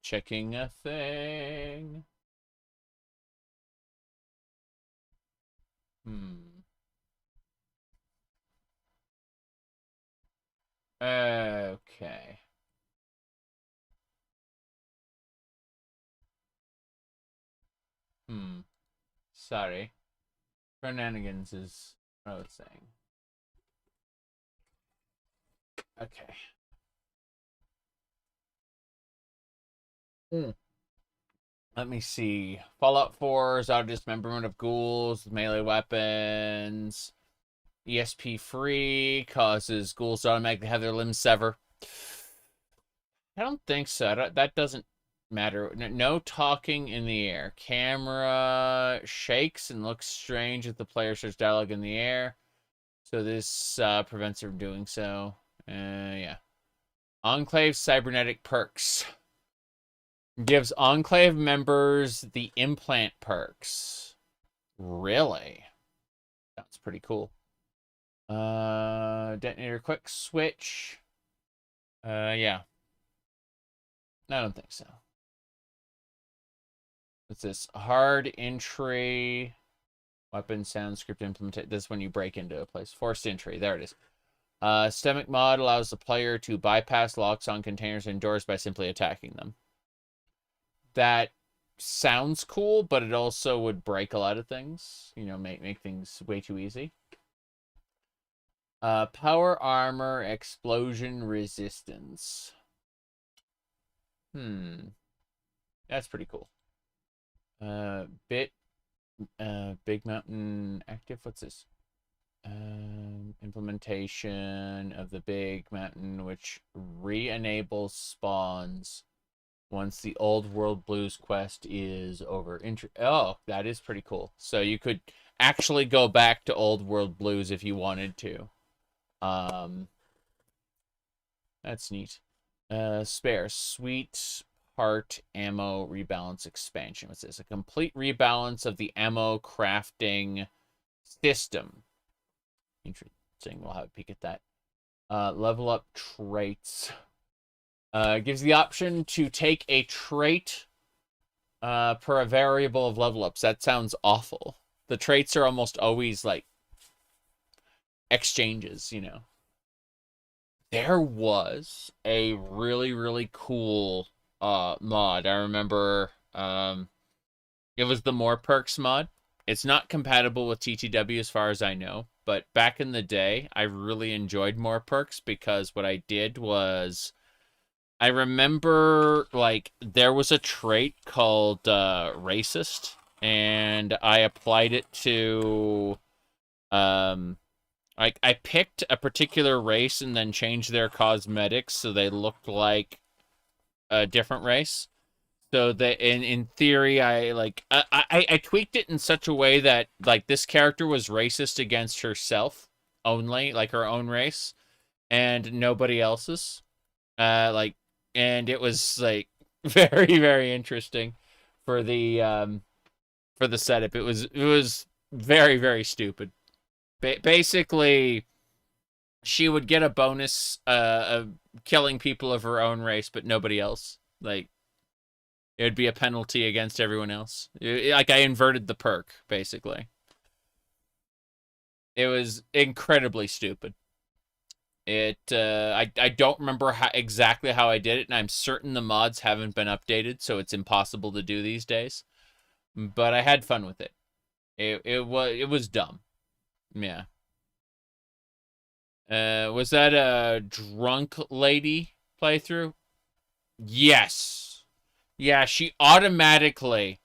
Checking a thing. Okay. Sorry. Shenanigans is what I was saying. Okay. Let me see. Fallout 4's auto dismemberment of ghouls, melee weapons. ESP free causes ghouls to automatically have their limbs sever. I don't think so. That doesn't matter. No talking in the air. Camera shakes and looks strange if the player starts dialogue in the air. So this prevents her from doing so. Yeah. Enclave cybernetic perks. Gives Enclave members the implant perks. Really? That's pretty cool. Detonator quick switch. Yeah. I don't think so. What's this? Hard entry. Weapon sound script implementation. This is when you break into a place. Forced entry. There it is. Systemic mod allows the player to bypass locks on containers and doors by simply attacking them. That sounds cool, but it also would break a lot of things. You know, make things way too easy. Power armor, explosion resistance. That's pretty cool. Big mountain active. What's this? Implementation of the big mountain, which re-enables spawns once the old world blues quest is over. Oh, that is pretty cool. So you could actually go back to old world blues if you wanted to. That's neat. Spare sweet heart ammo rebalance expansion. What's this? A complete rebalance of the ammo crafting system. Interesting. We'll have a peek at that. Level up traits. Gives the option to take a trait per a variable of level ups. That sounds awful. The traits are almost always like exchanges, you know. There was a really, really cool mod. I remember it was the More Perks mod. It's not compatible with TTW as far as I know, but back in the day, I really enjoyed More Perks because what I did was I remember like there was a trait called racist, and I applied it to I picked a particular race and then changed their cosmetics so they looked like a different race. So that in theory, I tweaked it in such a way that like this character was racist against herself only, like her own race, and nobody else's. And it was like very, very interesting for the setup. It was very, very stupid. Basically, she would get a bonus of killing people of her own race, but nobody else. Like, it would be a penalty against everyone else. Like, I inverted the perk, basically. It was incredibly stupid. I don't remember exactly how I did it, and I'm certain the mods haven't been updated, so it's impossible to do these days. But I had fun with it. It was dumb. Yeah. Was that a drunk lady playthrough? Yes. Yeah, she automatically,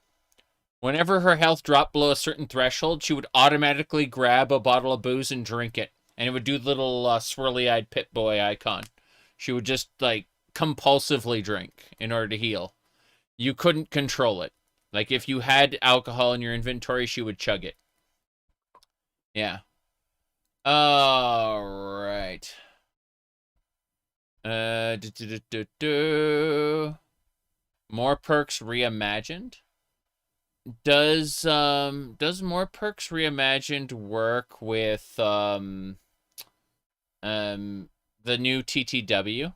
whenever her health dropped below a certain threshold, she would automatically grab a bottle of booze and drink it. And it would do the little swirly-eyed pit boy icon. She would just, like, compulsively drink in order to heal. You couldn't control it. Like, if you had alcohol in your inventory, she would chug it. Yeah. All right. More Perks Reimagined. Does More Perks Reimagined work with the new TTW?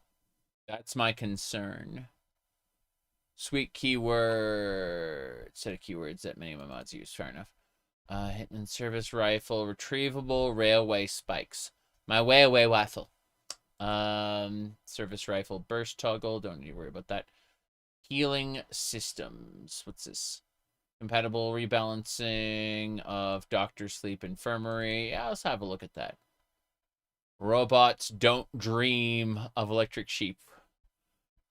That's my concern. Sweet keyword. Set of keywords that many of my mods use. Fair enough. Hitman service rifle, retrievable railway spikes. My way away waffle. Service rifle burst toggle. Don't need to worry about that. Healing systems. What's this? Compatible rebalancing of doctor sleep infirmary. Yeah, let's have a look at that. Robots don't dream of electric sheep.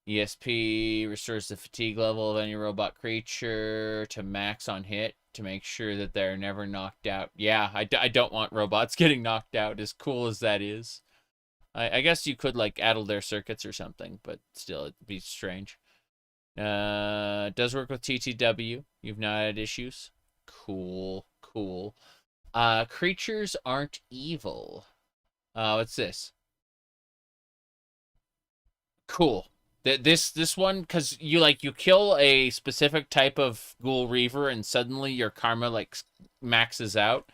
ESP restores the fatigue level of any robot creature to max on hit to make sure that they're never knocked out. Yeah, I don't want robots getting knocked out, as cool as that is. I guess you could, like, addle their circuits or something, but still, it'd be strange. Does work with TTW. You've not had issues. Cool. Cool. Creatures aren't evil. What's this? Cool. This one, because you kill a specific type of Ghoul Reaver and suddenly your karma, like, maxes out.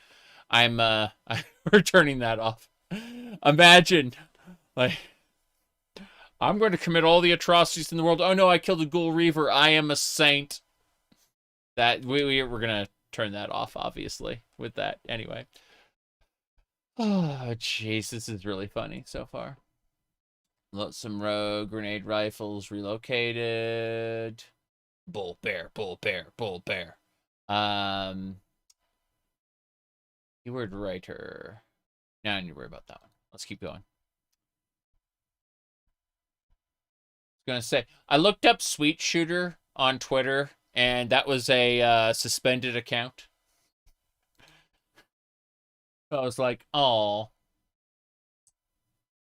I'm turning that off. Imagine, like, I'm going to commit all the atrocities in the world. Oh no, I killed a Ghoul Reaver. I am a saint. That we're gonna turn that off, obviously, with that. Anyway. Oh, jeez, this is really funny so far. Some rogue grenade rifles relocated. Bull bear, bull bear, bull bear. Keyword writer. No, I need to worry about that one. Let's keep going. I was gonna say, I looked up Sweet Shooter on Twitter, and that was a suspended account. I was like, oh.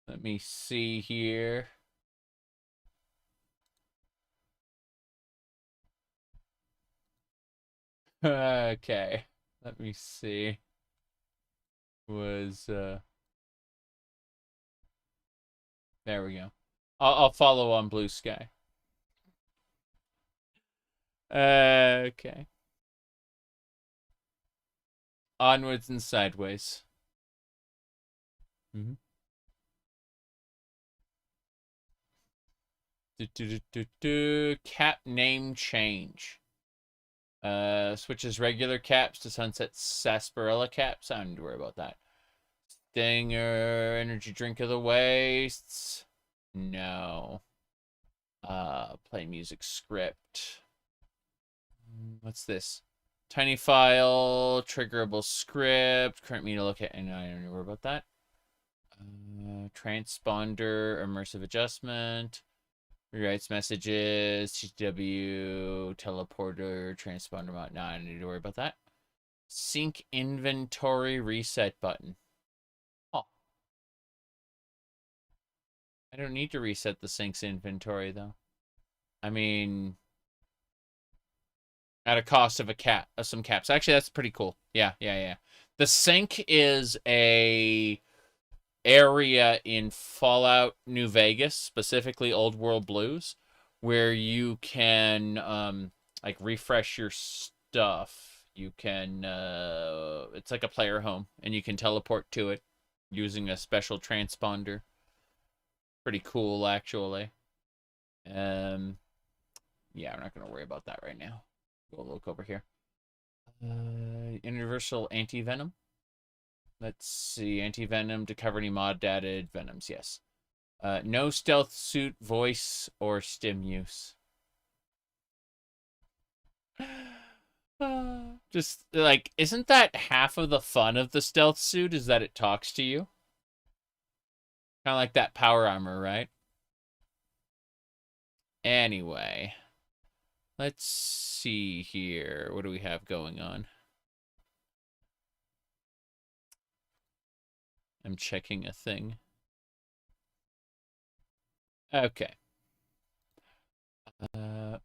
Let me see here. Okay. Let me see. There we go. I'll follow on Blue Sky. Okay. Onwards and sideways. Mm-hmm. Cap name change. Switches regular caps to Sunset Sarsaparilla caps. I don't need to worry about that. Stinger, energy drink of the wastes. No. Play music script. What's this? Tiny file, triggerable script, current media locate. And I don't need to worry about that. Transponder, immersive adjustment. Rewrites messages, TTW, teleporter, transponder mod. No, I don't need to worry about that. Sync inventory reset button. Oh. I don't need to reset the sync's inventory, though. I mean, at a cost of some caps. Actually, that's pretty cool. Yeah. The sync is a area in Fallout New Vegas, specifically Old World Blues, where you can like refresh your stuff. You can it's like a player home, and you can teleport to it using a special transponder. Pretty cool, actually. Yeah, I'm not gonna worry about that right now. Go look over here. Universal anti-venom. Let's see, anti-venom to cover any mod-added venoms, yes. No stealth suit, voice, or stim use. Just, like, isn't that half of the fun of the stealth suit, is that it talks to you? Kind of like that power armor, right? Anyway. Let's see here. What do we have going on? I'm checking a thing. Okay.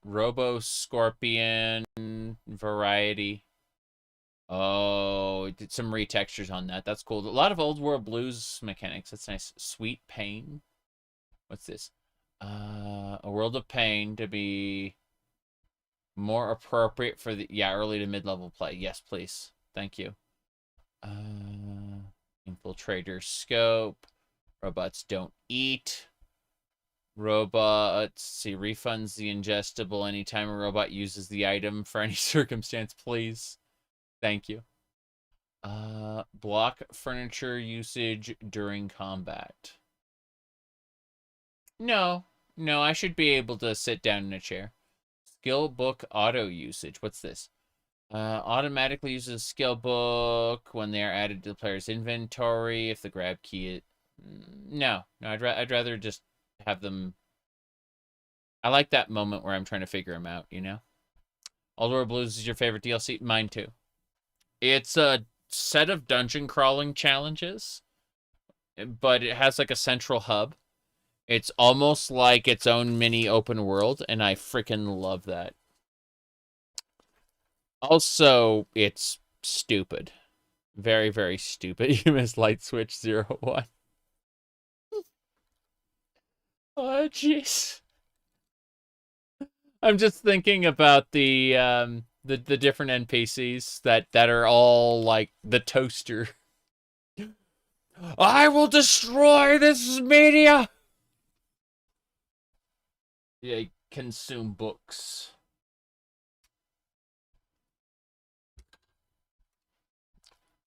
Robo Scorpion variety. Oh, it did some retextures on that. That's cool. A lot of Old World Blues mechanics. That's nice. Sweet Pain. What's this? A World of Pain to be more appropriate for the early to mid-level play. Yes, please. Thank you. Infiltrator scope. Robots don't eat. Robots, see, refunds the ingestible anytime a robot uses the item for any circumstance, please. Thank you. Block furniture usage during combat. No, I should be able to sit down in a chair. Skill book auto usage. What's this? Automatically uses skill book when they are added to the player's inventory. If the grab key no, I'd rather just have them. I like that moment where I'm trying to figure them out, you know? Old World Blues is your favorite DLC? Mine too. It's a set of dungeon crawling challenges but it has like a central hub. It's almost like its own mini open world, and I freaking love that. Also, it's stupid. Very, very stupid. You missed Light Switch 01. Oh, jeez. I'm just thinking about the different NPCs that are all like the toaster. I will destroy this media. Yeah, consume books.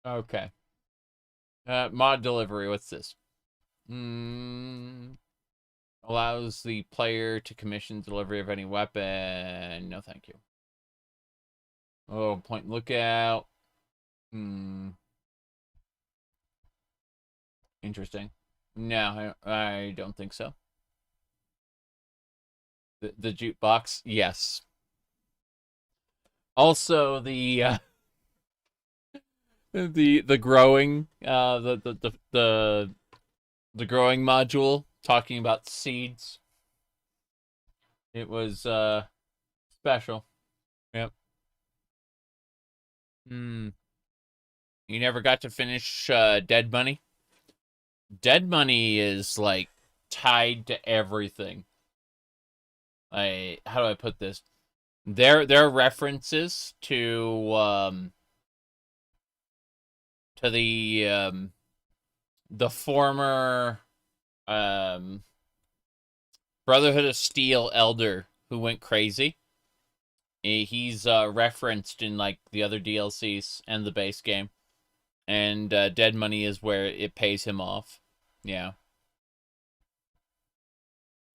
Okay. Mod delivery, what's this? Allows the player to commission delivery of any weapon. No, thank you. Oh, point lookout. Interesting. No, I don't think so. The jukebox, yes. Also, the growing the growing module talking about seeds. It was special. Yep. You never got to finish Dead Money? Dead Money is like tied to everything. How do I put this? There are references to the former Brotherhood of Steel elder who went crazy. He's referenced in like the other DLCs and the base game, and Dead Money is where it pays him off. Yeah.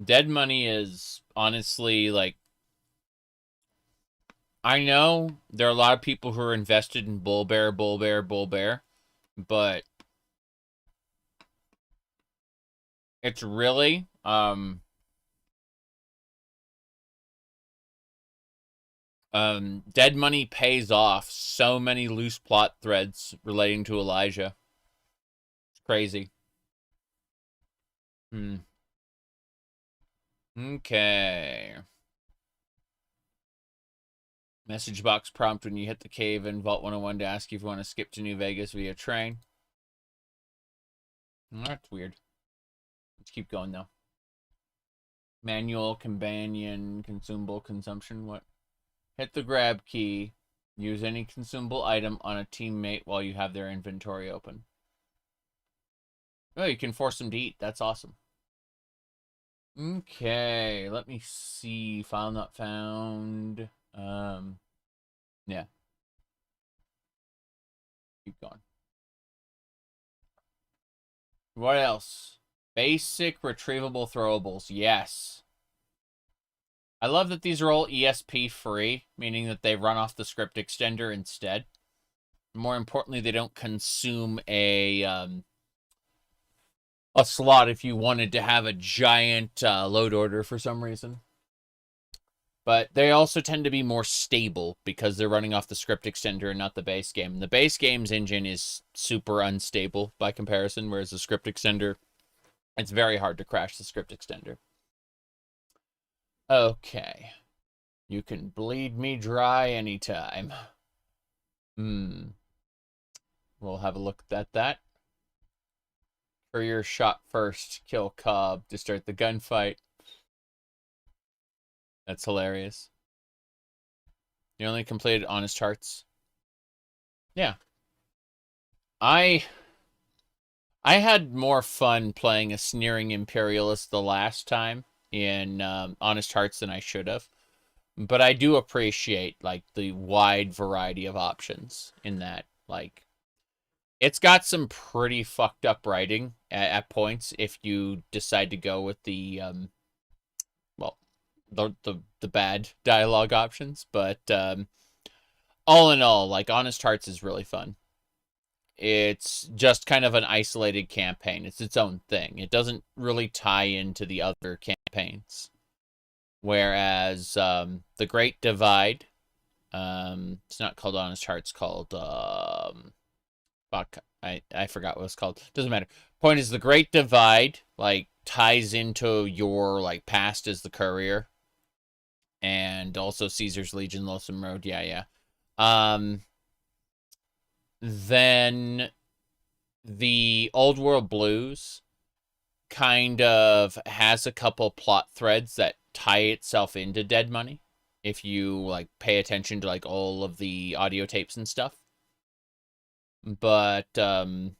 Dead Money is honestly like, I know there are a lot of people who are invested in Bull Bear, but it's really Dead Money pays off so many loose plot threads relating to Elijah. It's crazy. Okay. Message box prompt when you hit the cave in Vault 101 to ask you if you want to skip to New Vegas via train. That's weird. Let's keep going though. Manual, companion, consumable, consumption. What? Hit the grab key. Use any consumable item on a teammate while you have their inventory open. Oh, you can force them to eat. That's awesome. Okay, let me see. File not found. Yeah. Keep going. What else? Basic retrievable throwables. Yes. I love that these are all ESP free, meaning that they run off the script extender instead. More importantly, they don't consume a slot if you wanted to have a giant load order for some reason. But they also tend to be more stable because they're running off the script extender and not the base game. And the base game's engine is super unstable by comparison, whereas the script extender, it's very hard to crash the script extender. Okay. You can bleed me dry anytime. We'll have a look at that. Courier shot first, kill Cobb to start the gunfight. That's hilarious. You only completed Honest Hearts. Yeah. I had more fun playing a sneering imperialist the last time in Honest Hearts than I should have. But I do appreciate like the wide variety of options in that. Like, it's got some pretty fucked up writing at points if you decide to go with the the bad dialogue options, but all in all, like, Honest Hearts is really fun. It's just kind of an isolated campaign. It's its own thing. It doesn't really tie into the other campaigns. Whereas The Great Divide, it's not called Honest Hearts, called Fuck, I forgot what it's called. Doesn't matter. Point is, the Great Divide, like, ties into your, like, past as the courier. And also Caesar's Legion, Loathsome Road. Yeah. Then the Old World Blues kind of has a couple plot threads that tie itself into Dead Money. If you, like, pay attention to, like, all of the audio tapes and stuff. But, Dead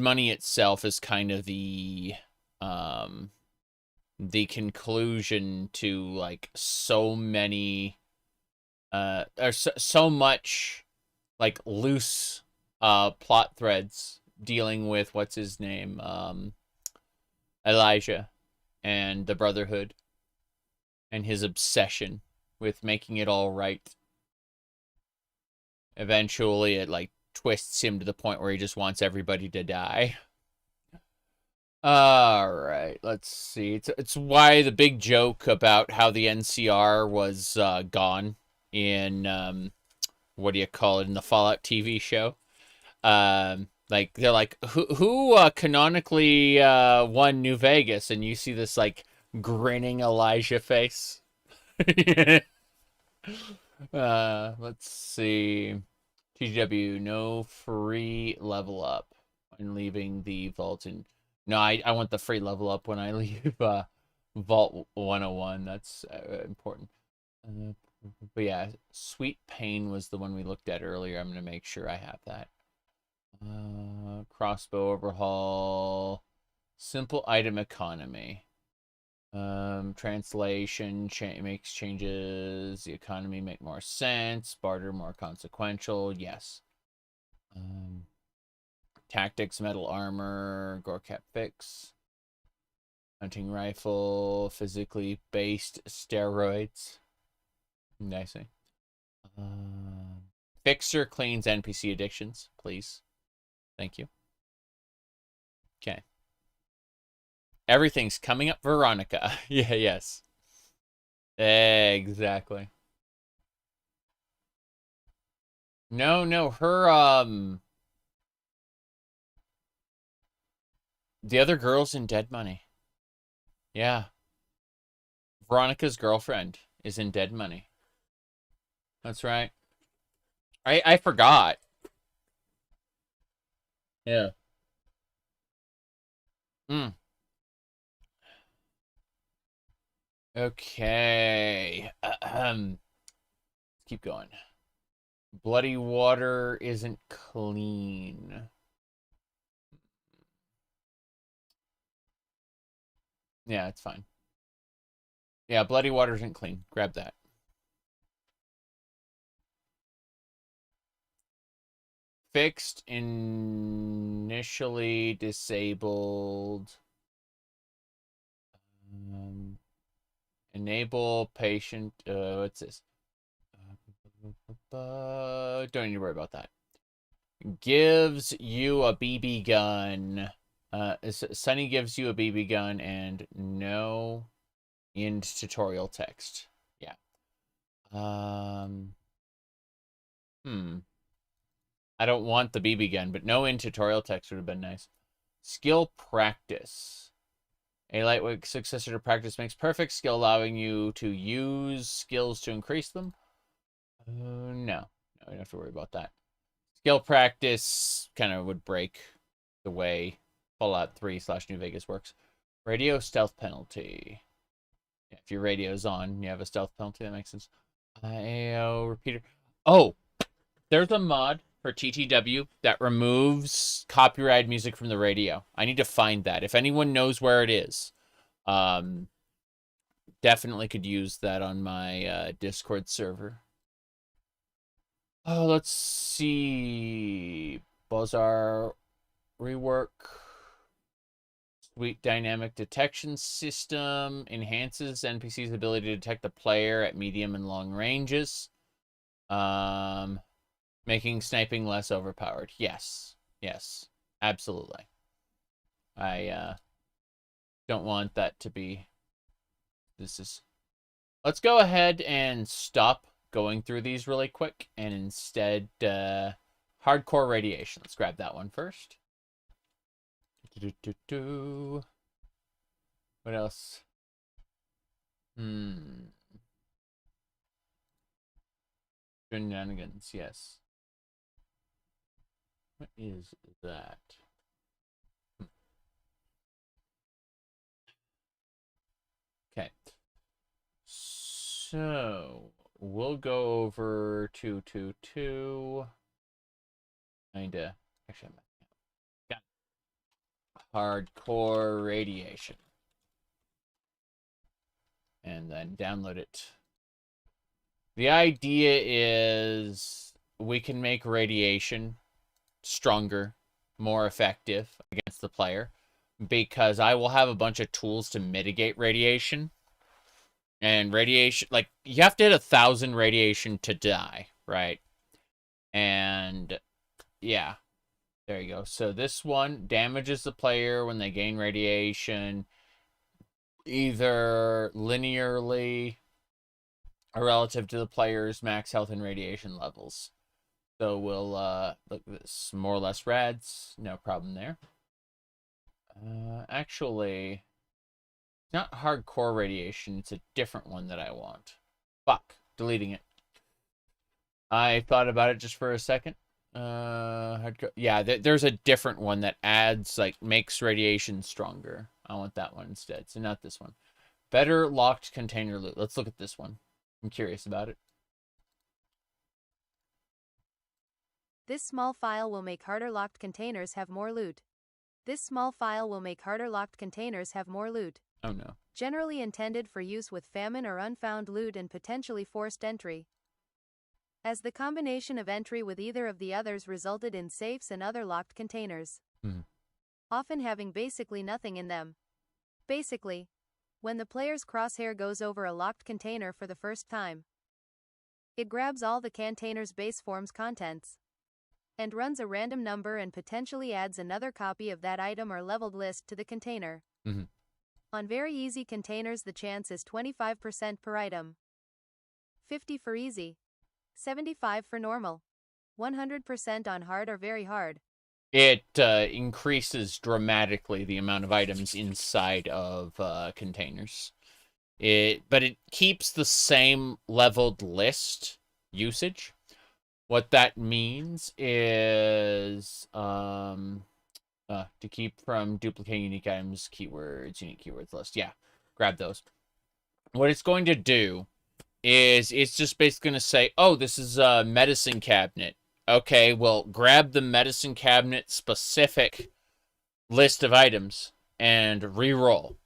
Money itself is kind of the conclusion to, like, so many, or so much, like, loose, plot threads dealing with, what's his name, Elijah and the Brotherhood and his obsession with making it all right. Eventually, it, like, twists him to the point where he just wants everybody to die. Alright, let's see. It's why the big joke about how the NCR was gone in, what do you call it, in the Fallout TV show. Like, they're like, who canonically won New Vegas? And you see this, like, grinning Elijah face. Let's see. TTW, no free level up when leaving the vault. And no, I want the free level up when I leave Vault 101. That's important. But yeah, Sweet Pain was the one we looked at earlier. I'm going to make sure I have that. Crossbow overhaul. Simple item economy. Translation makes changes. The economy make more sense. Barter more consequential. Yes. Tactics, metal armor, gore cap fix. Hunting rifle, physically based steroids. I see. Fixer cleans NPC addictions, please. Thank you. Okay. Everything's coming up, Veronica. Yeah, yes. Exactly. No, her, the other girl's in Dead Money. Yeah. Veronica's girlfriend is in Dead Money. That's right. I forgot. Yeah. Okay. Keep going. Bloody water isn't clean. Yeah, it's fine. Yeah, bloody water isn't clean. Grab that. Fixed, initially disabled. Enable patient. What's this? Don't need to worry about that. Gives you a BB gun. Sunny gives you a BB gun and no end tutorial text. Yeah. I don't want the BB gun, but no end tutorial text would have been nice. Skill practice. A lightweight successor to practice makes perfect. Skill allowing you to use skills to increase them. No, you don't have to worry about that. Skill practice kind of would break the way Fallout 3/New Vegas works. Radio stealth penalty. Yeah, if your radio's on, you have a stealth penalty. That makes sense. AO repeater. Oh, there's a mod for TTW that removes copyrighted music from the radio. I need to find that. If anyone knows where it is, definitely could use that on my Discord server. Oh, let's see. Bazaar rework. Sweet dynamic detection system enhances NPC's ability to detect the player at medium and long ranges. Making sniping less overpowered. Yes. Yes. Absolutely. I don't want that to be... Let's go ahead and stop going through these really quick and instead Hardcore radiation. Let's grab that one first. What else? Shenanigans, yes. What is that? Okay. So we'll go over 222. Actually, I'm got hardcore radiation. And then download it. The idea is we can make radiation stronger, more effective against the player, because I will have a bunch of tools to mitigate radiation. And radiation, like, you have to hit 1,000 radiation to die, right? And yeah, there you go. So this one damages the player when they gain radiation, either linearly or relative to the player's max health and radiation levels. So we'll look at this. More or less rads, no problem there. Actually, it's not hardcore radiation, it's a different one that I want. Fuck, deleting it. I thought about it just for a second. Hardcore, yeah, there's a different one that adds, like, makes radiation stronger. I want that one instead, so not this one. Better locked container loot. Let's look at this one. I'm curious about it. This small file will make harder locked containers have more loot. This small file will make harder locked containers have more loot. Oh no. Generally intended for use with famine or unfound loot and potentially forced entry. As the combination of entry with either of the others resulted in safes and other locked containers. Often having basically nothing in them. Basically, when the player's crosshair goes over a locked container for the first time, it grabs all the container's base form's contents and runs a random number and potentially adds another copy of that item or leveled list to the container. On very easy containers, the chance is 25% per item. 50 for easy. 75 for normal. 100% on hard or very hard. It increases dramatically the amount of items inside of containers. But it keeps the same leveled list usage. What that means is to keep from duplicating unique items, keywords, unique keywords list. Yeah, grab those. What it's going to do is it's just basically going to say, oh, this is a medicine cabinet. Okay, well, grab the medicine cabinet specific list of items and re-roll.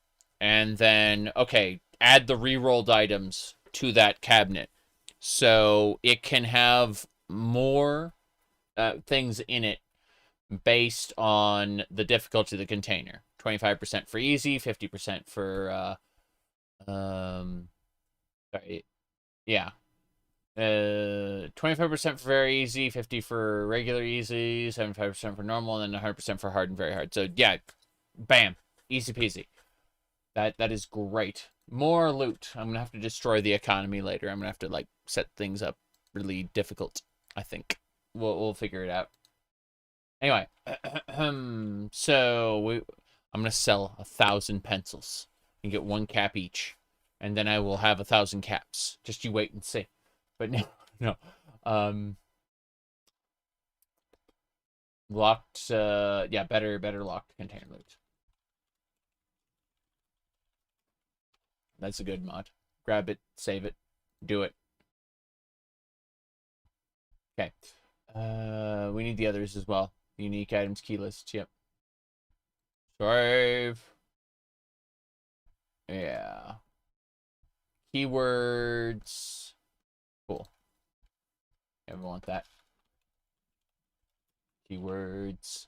And then, okay, add the re-rolled items to that cabinet. So it can have more things in it based on the difficulty of the container. 25% for easy, 50% for, sorry, yeah. 25% for very easy, 50 for regular easy, 75% for normal, and then 100% for hard and very hard. So yeah, bam, easy peasy. That is great. More loot. I'm gonna have to destroy the economy later. I'm gonna have to, like, set things up really difficult. I think we'll figure it out. Anyway, so I'm gonna sell 1,000 pencils and get 1 cap each, and then I will have 1,000 caps. Just you wait and see. But no. Locked, yeah, better locked container loot. That's a good mod. Grab it, save it, do it. Okay. We need the others as well. Unique items, key lists, yep. Save. Yeah. Keywords. Cool. Never want that. Keywords.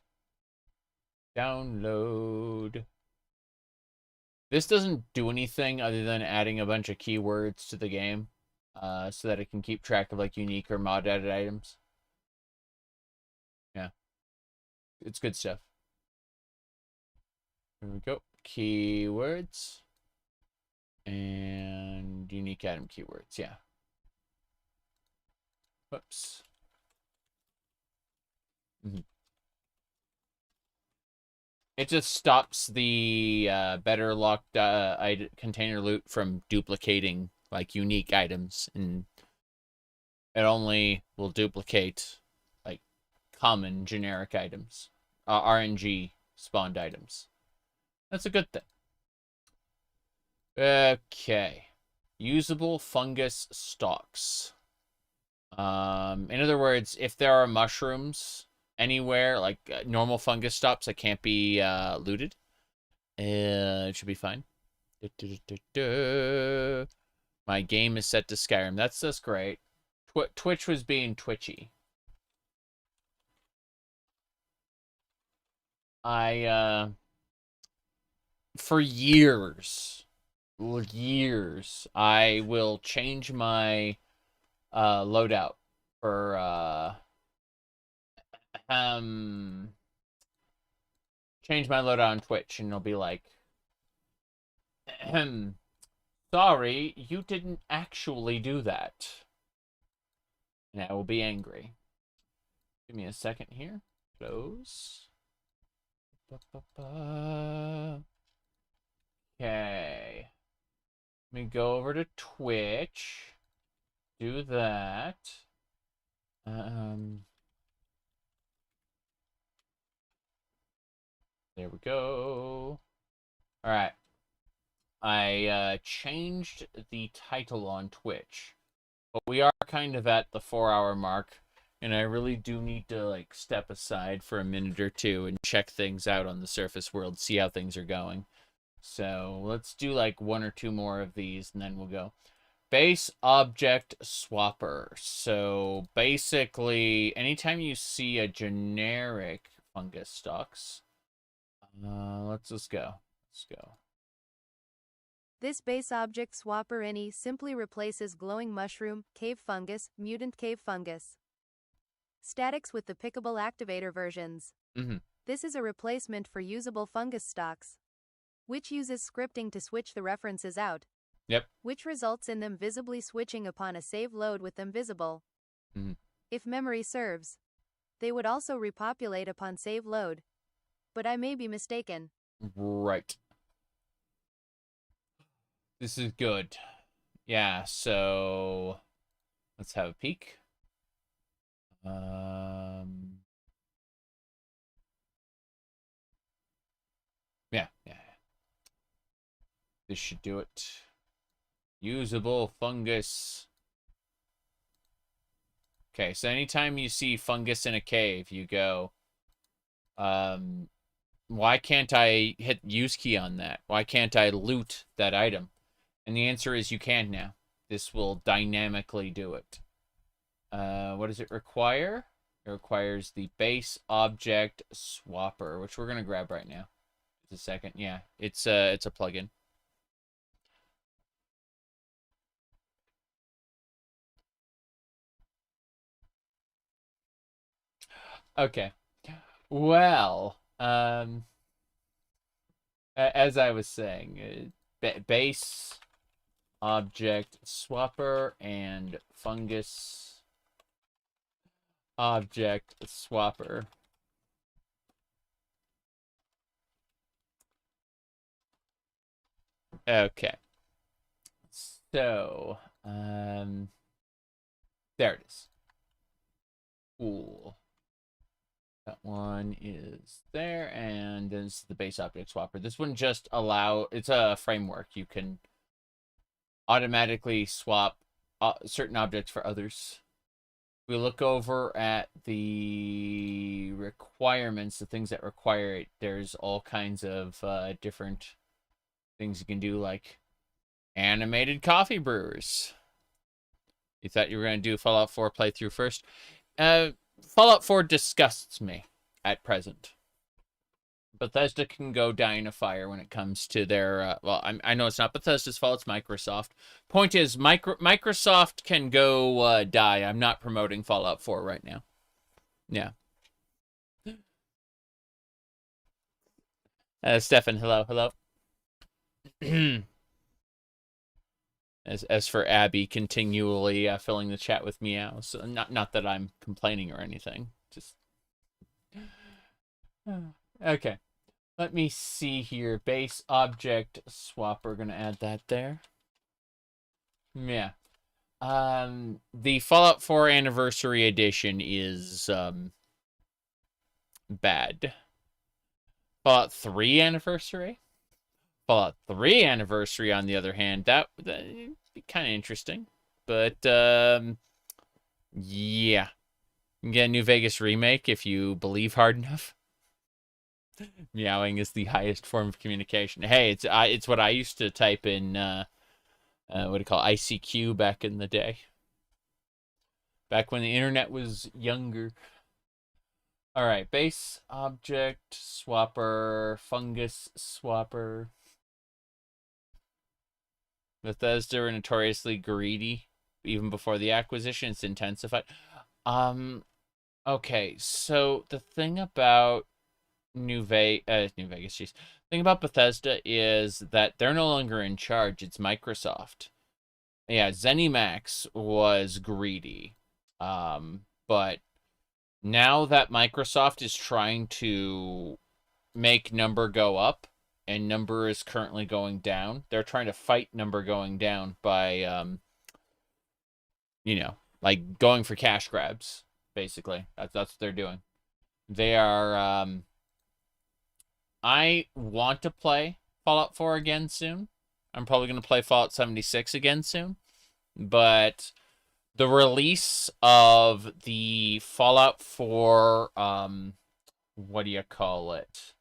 Download. This doesn't do anything other than adding a bunch of keywords to the game, so that it can keep track of, like, unique or mod added items. Yeah. It's good stuff. Here we go. Keywords. And unique item keywords, yeah. Whoops. It just stops the better locked container loot from duplicating like unique items, and it only will duplicate like common generic items, RNG spawned items. That's a good thing. Okay, usable fungus stalks. In other words, if there are mushrooms anywhere, like normal fungus stalks that can't be looted, it should be fine. My game is set to Skyrim. That's great. Twitch was being twitchy. For years, I will change my loadout for change my loadout on Twitch, and it'll be like, sorry, you didn't actually do that. And I will be angry. Give me a second here. Close. Okay. Let me go over to Twitch. Do that. There we go. All right. I changed the title on Twitch, but we are kind of at the 4-hour mark, and I really do need to like step aside for a minute or two and check things out on the surface world, see how things are going. So let's do like 1 or 2 more of these, and then we'll go. Base object swapper. So basically, anytime you see a generic fungus stalks, let's just go. Let's go. This base object swapper any simply replaces glowing mushroom, cave fungus, mutant cave fungus statics with the pickable activator versions. This is a replacement for usable fungus stocks, which uses scripting to switch the references out. Yep. Which results in them visibly switching upon a save load with them visible. If memory serves, they would also repopulate upon save load, but I may be mistaken. Right. This is good. Yeah, so let's have a peek. Yeah. This should do it. Usable fungus. Okay, so anytime you see fungus in a cave, you go, why can't I hit use key on that? Why can't I loot that item? And the answer is you can now. This will dynamically do it. What does it require? It requires the base object swapper, which we're going to grab right now. Just a second. Yeah, it's a plugin. Okay. Well, as I was saying, base object swapper and fungus object swapper. Okay. So, there it is. Cool. That one is there, and this is the base object swapper. This one just it's a framework. You can automatically swap certain objects for others. We look over at the requirements, the things that require it. There's all kinds of different things you can do, like animated coffee brewers. You thought you were going to do Fallout 4 playthrough first? Fallout 4 disgusts me at present. Bethesda can go die in a fire when it comes to their... well, I know it's not Bethesda's fault, it's Microsoft. Point is, Microsoft can go die. I'm not promoting Fallout 4 right now. Yeah. Stefan, hello. As for Abby continually filling the chat with meows, not that I'm complaining or anything, just Okay. Let me see here. Base object swapper. Gonna add that there. Yeah. The Fallout 4 Anniversary Edition is bad. Fallout 3 Anniversary? Fallout 3 Anniversary, on the other hand, that'd be kind of interesting. But, yeah. You can get a New Vegas remake if you believe hard enough. Meowing is the highest form of communication. Hey, it's what I used to type in, what do you call it, ICQ back in the day. Back when the internet was younger. All right, base object swapper, fungus swapper. Bethesda are notoriously greedy. Even before the acquisition, it's intensified. Okay, so the thing about New Vegas, jeez. The thing about Bethesda is that they're no longer in charge. It's Microsoft. Yeah, ZeniMax was greedy. But now that Microsoft is trying to make number go up, and number is currently going down, they're trying to fight number going down by, you know, like going for cash grabs, basically. That's what they're doing. They are, I want to play Fallout 4 again soon. I'm probably going to play Fallout 76 again soon. But the release of the Fallout 4, what do you call it?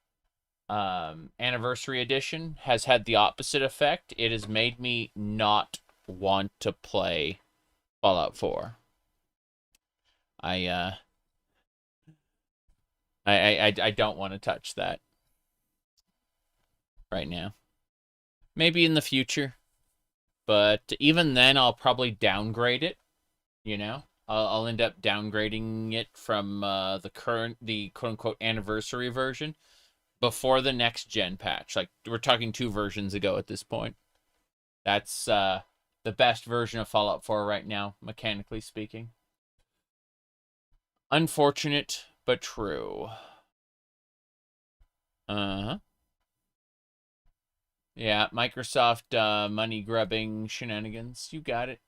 Anniversary Edition has had the opposite effect. It has made me not want to play Fallout 4. I don't want to touch that right now. Maybe in the future, but even then I'll probably downgrade it. You know, I'll end up downgrading it from the quote-unquote anniversary version before the next gen patch. Like, we're talking 2 versions ago at this point. That's the best version of Fallout 4 right now, mechanically speaking. Unfortunate, but true. Uh-huh. Yeah, Microsoft money-grubbing shenanigans. You got it.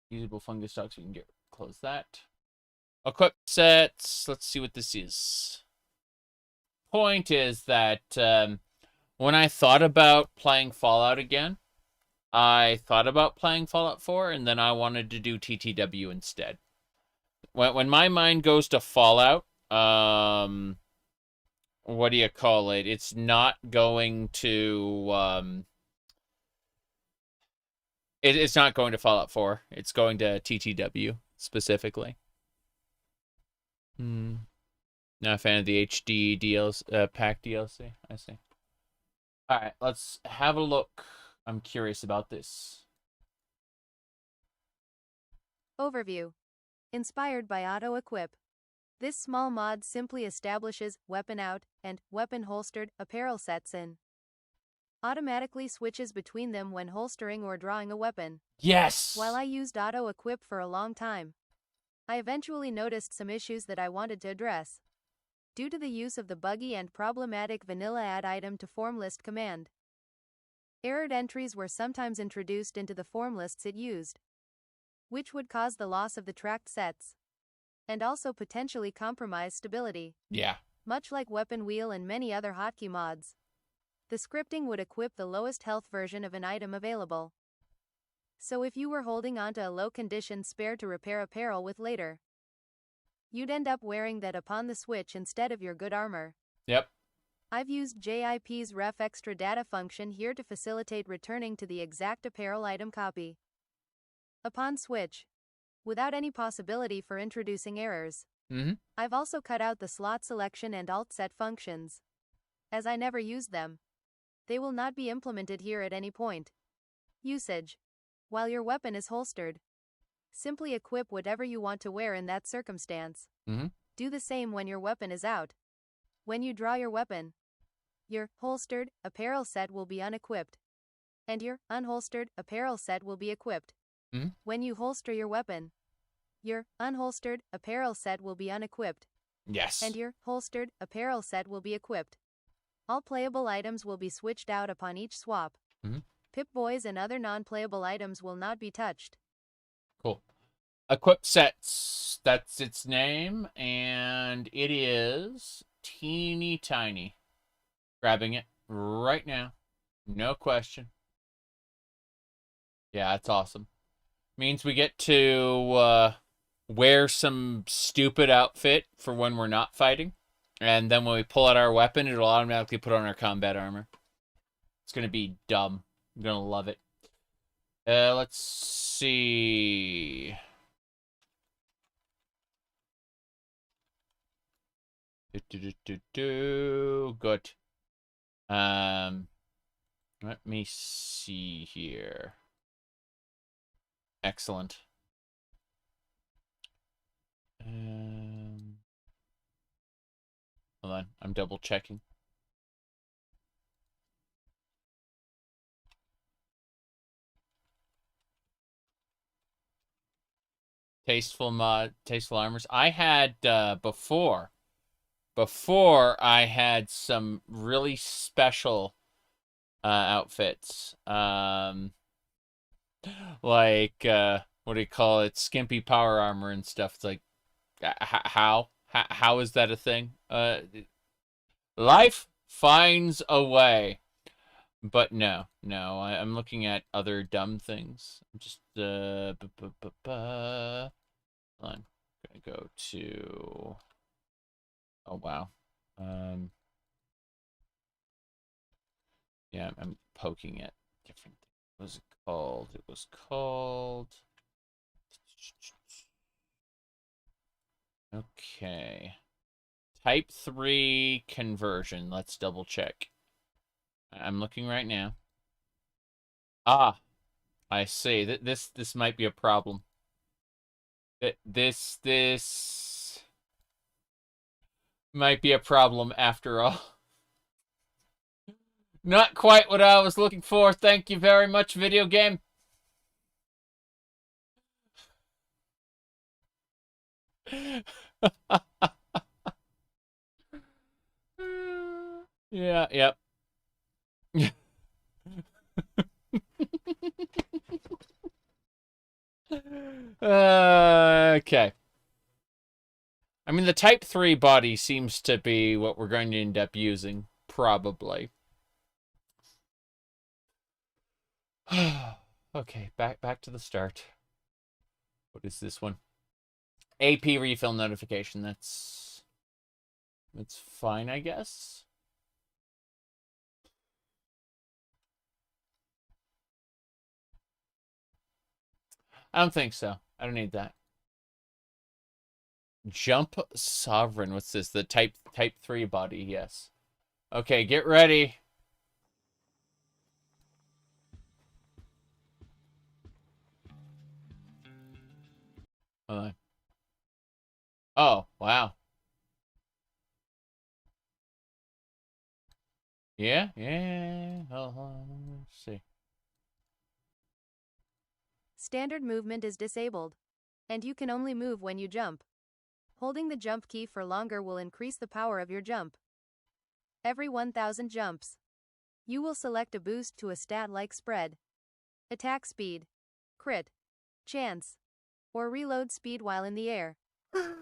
Usable fungus stocks, we can close that. Equip sets. Let's see what this is. Point is that when I thought about playing Fallout again, I thought about playing Fallout 4, and then I wanted to do TTW instead. When my mind goes to Fallout, what do you call it? It's not going to it's not going to Fallout 4. It's going to TTW specifically. Not a fan of the HD DLC, pack DLC. I see. All right, let's have a look. I'm curious about this. Overview. Inspired by Auto Equip. This small mod simply establishes weapon out and weapon holstered apparel sets in. Automatically switches between them when holstering or drawing a weapon. Yes! While I used Auto Equip for a long time, I eventually noticed some issues that I wanted to address. Due to the use of the buggy and problematic vanilla add item to form list command. Errored entries were sometimes introduced into the form lists it used, which would cause the loss of the tracked sets, and also potentially compromise stability. Yeah. Much like Weapon Wheel and many other hotkey mods. The scripting would equip the lowest health version of an item available. So if you were holding onto a low condition spare to repair apparel with later, you'd end up wearing that upon the switch instead of your good armor. Yep. I've used JIP's ref extra data function here to facilitate returning to the exact apparel item copy upon switch, without any possibility for introducing errors. I've also cut out the slot selection and alt set functions, as I never used them. They will not be implemented here at any point. Usage. While your weapon is holstered, simply equip whatever you want to wear in that circumstance. Do the same when your weapon is out. When you draw your weapon, your holstered apparel set will be unequipped, and your unholstered apparel set will be equipped. When you holster your weapon, your unholstered apparel set will be unequipped. Yes. And your holstered apparel set will be equipped. All playable items will be switched out upon each swap. Pip-Boys and other non-playable items will not be touched. Cool. Equip sets. That's its name, and it is teeny tiny. Grabbing it right now. No question. Yeah, that's awesome. Means we get to wear some stupid outfit for when we're not fighting. And then when we pull out our weapon, it'll automatically put on our combat armor. It's going to be dumb. I'm going to love it. Let's see. Good. Let me see here. Excellent. Hold on, I'm double checking. Tasteful armors. I had before I had some really special outfits. Like what do you call it? Skimpy power armor and stuff. It's like how is that a thing? Life finds a way. But no, I'm looking at other dumb things. Just hold on. I'm gonna go to. Oh wow. Yeah, I'm poking at different things. What was it called? It was called. Okay. Type 3 conversion. Let's double check. I'm looking right now. Ah, I see. This might be a problem. This might be a problem after all. Not quite what I was looking for. Thank you very much, video game. Yeah, yep. Okay. I mean, the Type 3 body seems to be what we're going to end up using, probably. Okay, back to the start. What is this one? AP refill notification. That's fine, I guess. I don't think so. I don't need that. Jump Sovereign. What's this? The Type 3 body, yes. Okay, get ready. Oh, wow. Yeah. Hold on. Let's see. Standard movement is disabled, and you can only move when you jump. Holding the jump key for longer will increase the power of your jump. Every 1,000 jumps, you will select a boost to a stat like spread, attack speed, crit, chance, or reload speed while in the air,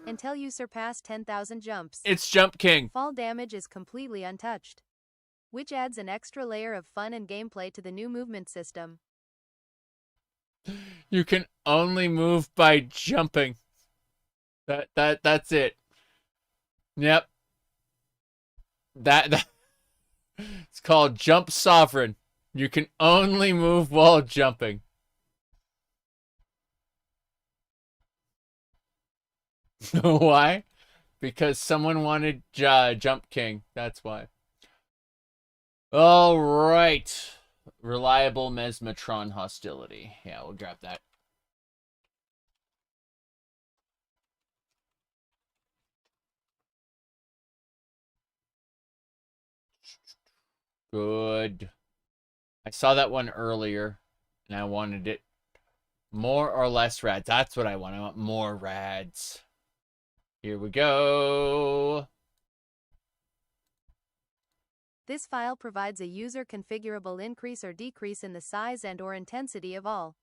until you surpass 10,000 jumps. It's Jump King. Fall damage is completely untouched, which adds an extra layer of fun and gameplay to the new movement system. You can only move by jumping. That's it. Yep. That it's called Jump Sovereign. You can only move while jumping. Why? Because someone wanted Jump King. That's why. All right. Reliable Mesmetron hostility. Yeah, we'll grab that. Good. I saw that one earlier, and I wanted it more or less rads. That's what I want. I want more rads. Here we go. This file provides a user configurable increase or decrease in the size and or intensity of all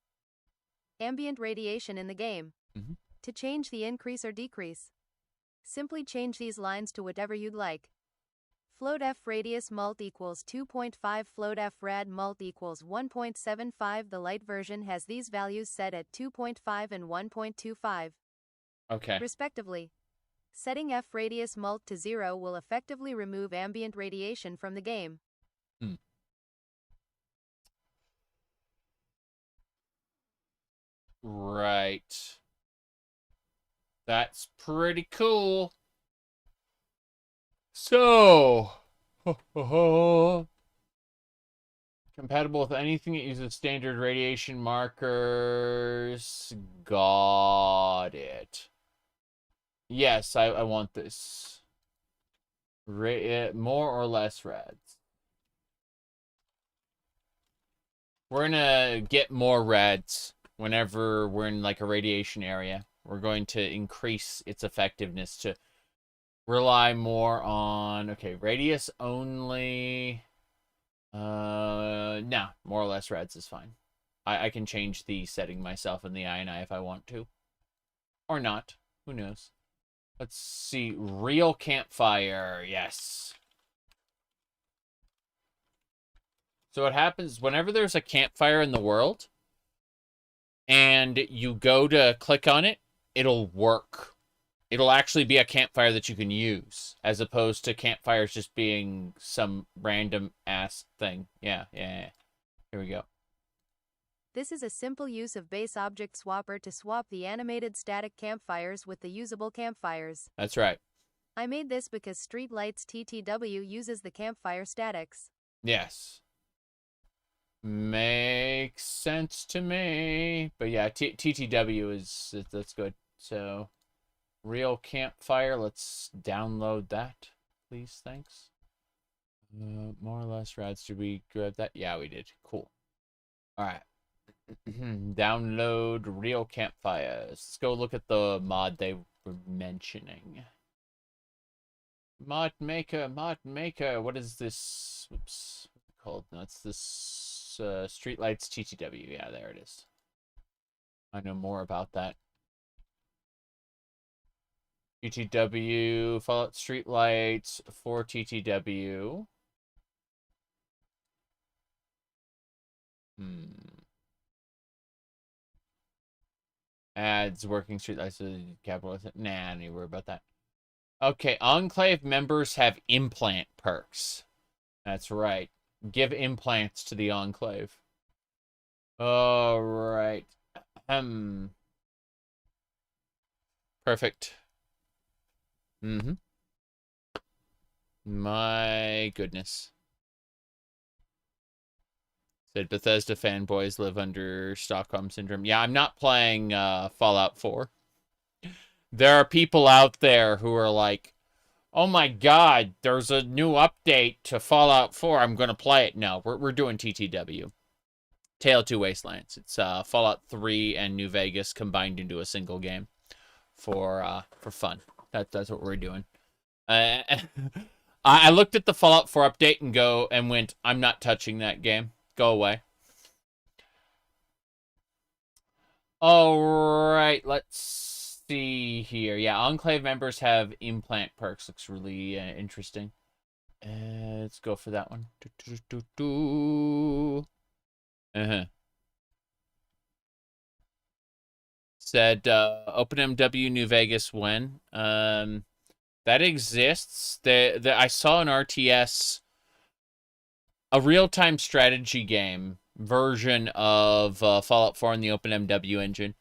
ambient radiation in the game. To change the increase or decrease, simply change these lines to whatever you'd like. Float F radius mult equals 2.5, float F rad mult equals 1.75. The light version has these values set at 2.5 and 1.25. Okay. Respectively. Setting F radius mult to 0 will effectively remove ambient radiation from the game. Right. That's pretty cool. So, compatible with anything that uses standard radiation markers. Got it. Yes, I want this. More or less rads. We're gonna get more rads whenever we're in like a radiation area. We're going to increase its effectiveness to rely more on, okay, radius only. No, more or less rads is fine. I can change the setting myself in the INI if I want to. Or not. Who knows? Let's see. Real campfire. Yes. So what happens whenever there's a campfire in the world and you go to click on it, it'll work. It'll actually be a campfire that you can use, as opposed to campfires just being some random ass thing. Yeah. Here we go. This is a simple use of base object swapper to swap the animated static campfires with the usable campfires. That's right. I made this because Streetlights TTW uses the campfire statics. Yes. Makes sense to me. But yeah, TTW that's good. So, real campfire, let's download that, please. Thanks. More or less rads. Did we grab that? Yeah, we did. Cool. All right. Download real campfires. Let's go look at the mod they were mentioning. Mod maker. What is this? Oops. What's it called? No, it's this Streetlights TTW. Yeah, there it is. I know more about that. TTW, Fallout Streetlights for TTW. Ads, working Streetlights, capital. Nah, I don't need to worry about that. Okay, Enclave members have implant perks. That's right. Give implants to the Enclave. All right. Perfect. My goodness. Said Bethesda fanboys live under Stockholm Syndrome. Yeah, I'm not playing Fallout 4. There are people out there who are like, oh my god, there's a new update to Fallout 4. I'm going to play it. No, we're doing TTW. Tale 2 Wastelands. It's Fallout 3 and New Vegas combined into a single game for fun. That's what we're doing. I looked at the Fallout 4 update and went, I'm not touching that game. Go away. All right, let's see here. Yeah, Enclave members have implant perks. Looks really interesting. Let's go for that one. Said OpenMW New Vegas when. That exists. I saw an RTS, a real-time strategy game version of Fallout 4 in the OpenMW engine.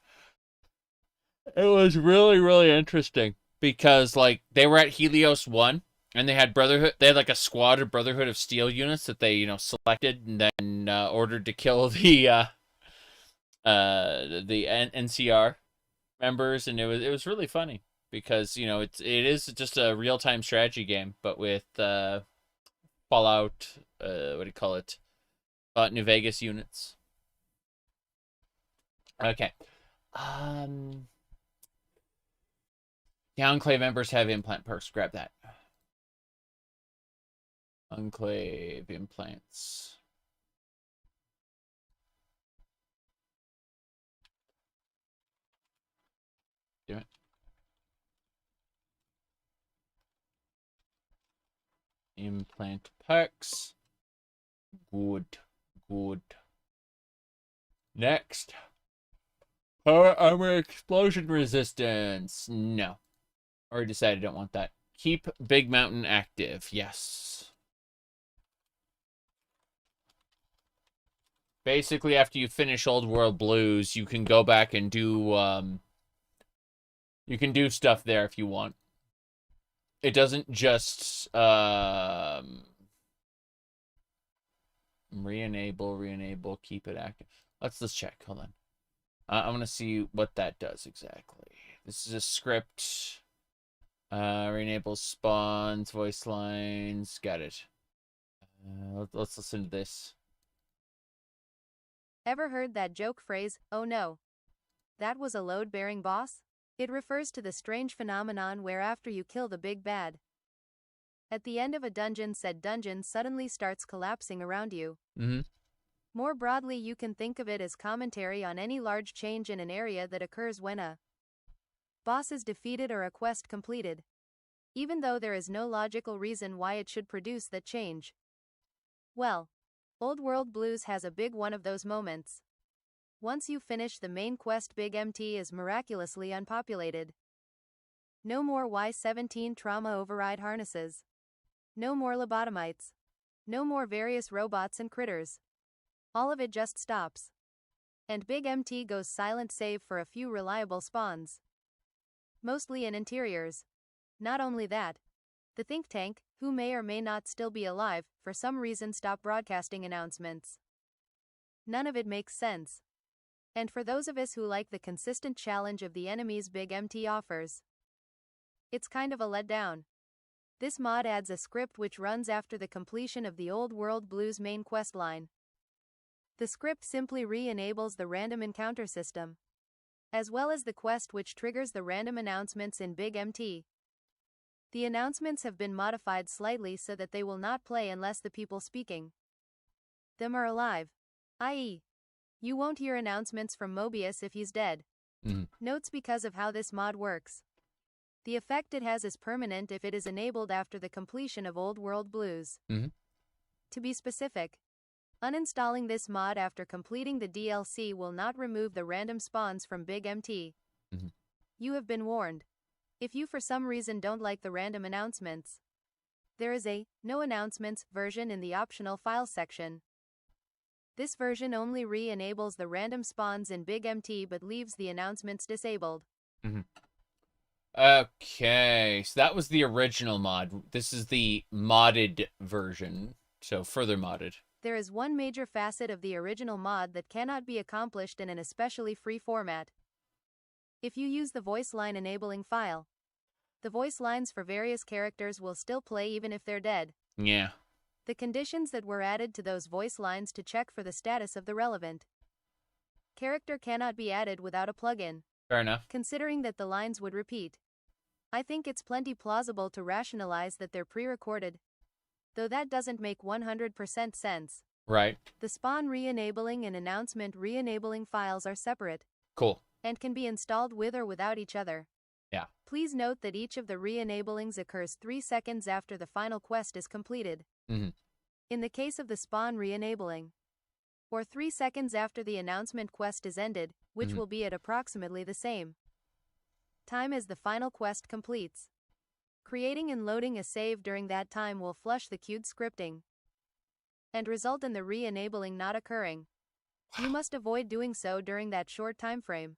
It was really, really interesting because, like, they were at Helios 1 and they had Brotherhood. They had like a squad of Brotherhood of Steel units that they, selected and then ordered to kill the NCR members, and it was really funny because it is just a real-time strategy game, but with Fallout, what do you call it? Fallout New Vegas units. Okay. The Enclave members have implant perks. Grab that. Enclave implants. Do it. Implant perks. Good. Good. Next. Power armor explosion resistance. No. Already decided I don't want that. Keep Big Mountain active. Yes. Basically, after you finish Old World Blues, you can go back and do, you can do stuff there if you want. It doesn't just, re-enable, keep it active. Let's check. Hold on. I want to see what that does exactly. This is a script. Re-enable spawns, voice lines. Got it. Let's listen to this. Ever heard that joke phrase, "Oh no, that was a load-bearing boss"? It refers to the strange phenomenon where after you kill the big bad, at the end of a dungeon, said dungeon suddenly starts collapsing around you. Mm-hmm. More broadly, you can think of it as commentary on any large change in an area that occurs when a boss is defeated or a quest completed, even though there is no logical reason why it should produce that change. Well, Old World Blues has a big one of those moments. Once you finish the main quest, Big MT is miraculously unpopulated. No more Y-17 trauma override harnesses. No more lobotomites. No more various robots and critters. All of it just stops. And Big MT goes silent save for a few reliable spawns. Mostly in interiors. Not only that, the think tank, who may or may not still be alive, for some reason stopped broadcasting announcements. None of it makes sense. And for those of us who like the consistent challenge of the enemies Big MT offers, it's kind of a letdown. This mod adds a script which runs after the completion of the Old World Blues main quest line. The script simply re-enables the random encounter system, as well as the quest which triggers the random announcements in Big MT. The announcements have been modified slightly so that they will not play unless the people speaking them are alive, i.e., you won't hear announcements from Mobius if he's dead. Notes because of how this mod works. The effect it has is permanent if it is enabled after the completion of Old World Blues. To be specific, uninstalling this mod after completing the DLC will not remove the random spawns from Big MT. You have been warned. If you for some reason don't like the random announcements, there is a no announcements version in the optional files section. This version only re-enables the random spawns in Big MT but leaves the announcements disabled. Okay, so that was the original mod. This is the modded version, so further modded. There is one major facet of the original mod that cannot be accomplished in an especially free format. If you use the voice line enabling file, the voice lines for various characters will still play even if they're dead. Yeah. The conditions that were added to those voice lines to check for the status of the relevant character cannot be added without a plugin. Fair enough. Considering that the lines would repeat, I think it's plenty plausible to rationalize that they're pre-recorded, though that doesn't make 100% sense. Right. The spawn re-enabling and announcement re-enabling files are separate. Cool. And can be installed with or without each other. Yeah. Please note that each of the re-enablings occurs 3 seconds after the final quest is completed. In the case of the spawn re-enabling, or 3 seconds after the announcement quest is ended, which will be at approximately the same time as the final quest completes. Creating and loading a save during that time will flush the queued scripting and result in the re-enabling not occurring. You must avoid doing so during that short time frame.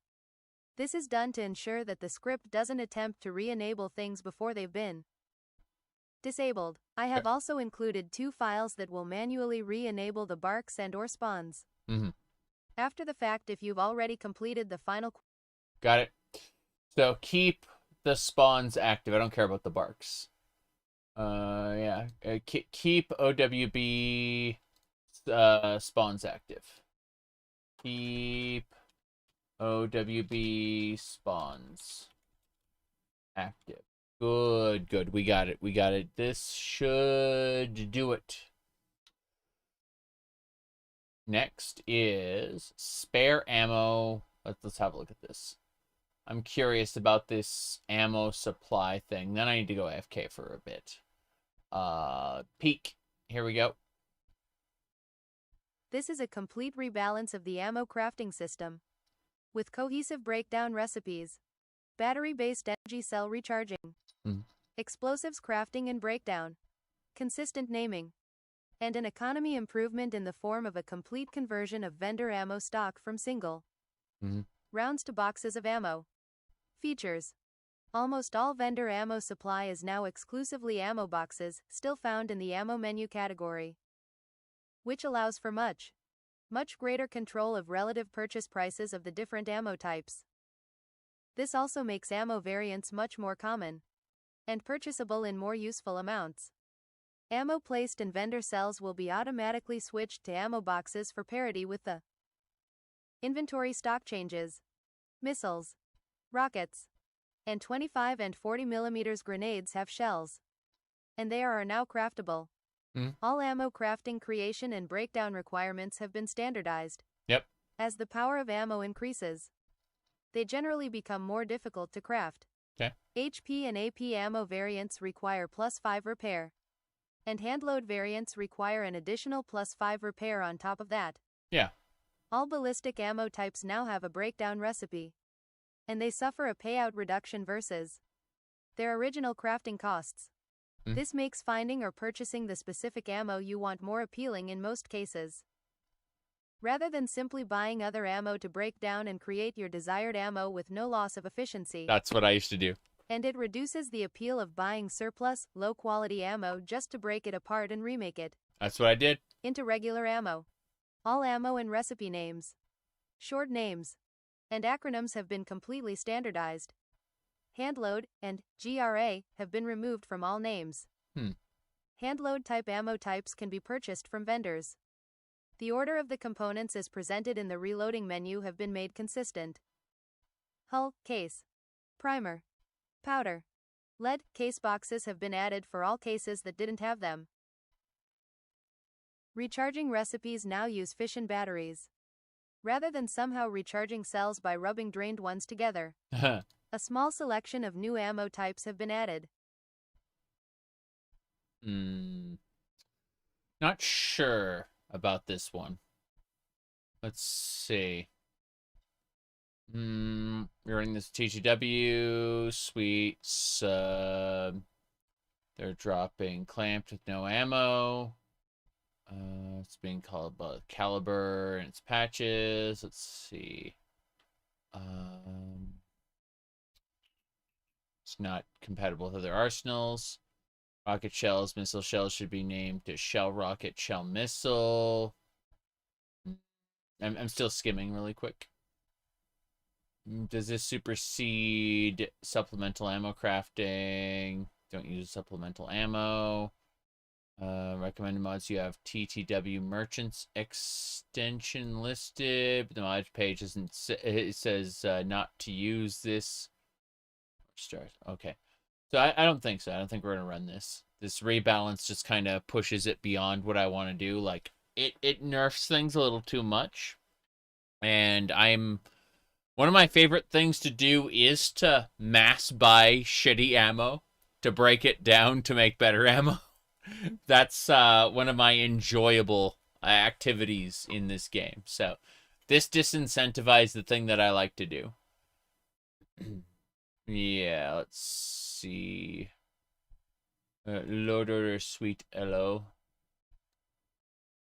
This is done to ensure that the script doesn't attempt to re-enable things before they've been disabled. I have also included 2 files that will manually re-enable the barks and or spawns. After the fact if you've already completed the final. Got it. So keep the spawns active. I don't care about the barks. Yeah. Keep OWB spawns active. Keep OWB spawns Active. Good, good. We got it. We got it. This should do it. Next is spare ammo. Let's have a look at this. I'm curious about this ammo supply thing. Then I need to go AFK for a bit. Peek. Here we go. This is a complete rebalance of the ammo crafting system. With cohesive breakdown recipes, battery-based energy cell recharging, explosives crafting and breakdown, consistent naming, and an economy improvement in the form of a complete conversion of vendor ammo stock from single rounds to boxes of ammo. Features. Almost all vendor ammo supply is now exclusively ammo boxes, still found in the ammo menu category, which allows for much greater control of relative purchase prices of the different ammo types. This also makes ammo variants much more common and purchasable in more useful amounts. Ammo placed in vendor cells will be automatically switched to ammo boxes for parity with the inventory stock changes. Missiles, rockets, and 25 and 40 mm grenades have shells, and they are now craftable. All ammo crafting, creation, and breakdown requirements have been standardized. Yep. As the power of ammo increases, they generally become more difficult to craft. Okay. HP and AP ammo variants require +5 repair, and handload variants require an additional +5 repair on top of that. Yeah. All ballistic ammo types now have a breakdown recipe, and they suffer a payout reduction versus their original crafting costs. This makes finding or purchasing the specific ammo you want more appealing in most cases. Rather than simply buying other ammo to break down and create your desired ammo with no loss of efficiency. That's what I used to do. And it reduces the appeal of buying surplus, low-quality ammo just to break it apart and remake it. That's what I did. Into regular ammo. All ammo and recipe names, short names, and acronyms have been completely standardized. Handload and GRA have been removed from all names. Handload type ammo types can be purchased from vendors. The order of the components as presented in the reloading menu have been made consistent. Hull, case, primer, powder, lead case boxes have been added for all cases that didn't have them. Recharging recipes now use fission batteries, rather than somehow recharging cells by rubbing drained ones together. A small selection of new ammo types have been added. Not sure about this one. Let's see. You're in this TTW. Sweets. They're dropping clamped with no ammo. It's being called caliber and its patches. Let's see. It's not compatible with other arsenals. Rocket shells, missile shells should be named to shell rocket, shell missile. I'm still skimming really quick. Does this supersede supplemental ammo crafting? Don't use supplemental ammo. Recommended mods, you have TTW merchants extension listed, but the mod page isn't. It says not to use this. Start. Okay, so I don't think so. I don't think we're gonna run this. This rebalance just kind of pushes it beyond what I want to do. Like it nerfs things a little too much, and one of my favorite things to do is to mass buy shitty ammo to break it down to make better ammo. That's one of my enjoyable activities in this game. So this disincentivizes the thing that I like to do. Yeah, let's see. Load order sweet hello.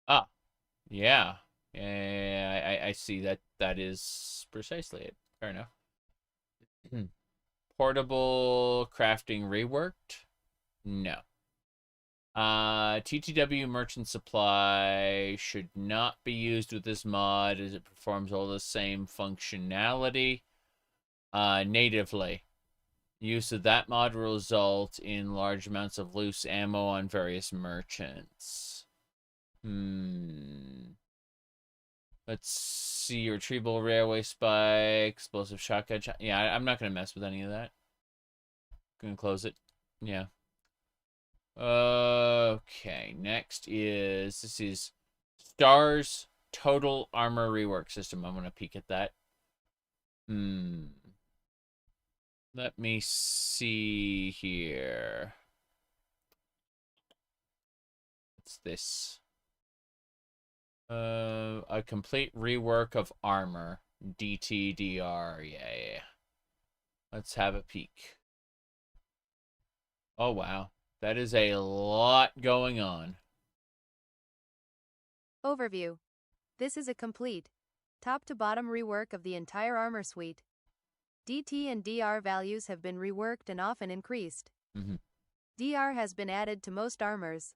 Ah, yeah. I see that. That is precisely it. Fair enough. Portable crafting reworked? No. TTW merchant supply should not be used with this mod as it performs all the same functionality natively. Use of that mod will result in large amounts of loose ammo on various merchants. Let's see. Retrievable railway spike, explosive shotgun. Yeah, I'm not going to mess with any of that. Gonna close it. Yeah. Okay, next is, this is Stars Total Armor Rework System. I'm gonna peek at that. Let me see here. What's this? A complete rework of armor. DTDR, yeah. Let's have a peek. Oh, wow. That is a lot going on. Overview. This is a complete, top-to-bottom rework of the entire armor suite. DT and DR values have been reworked and often increased. DR has been added to most armors.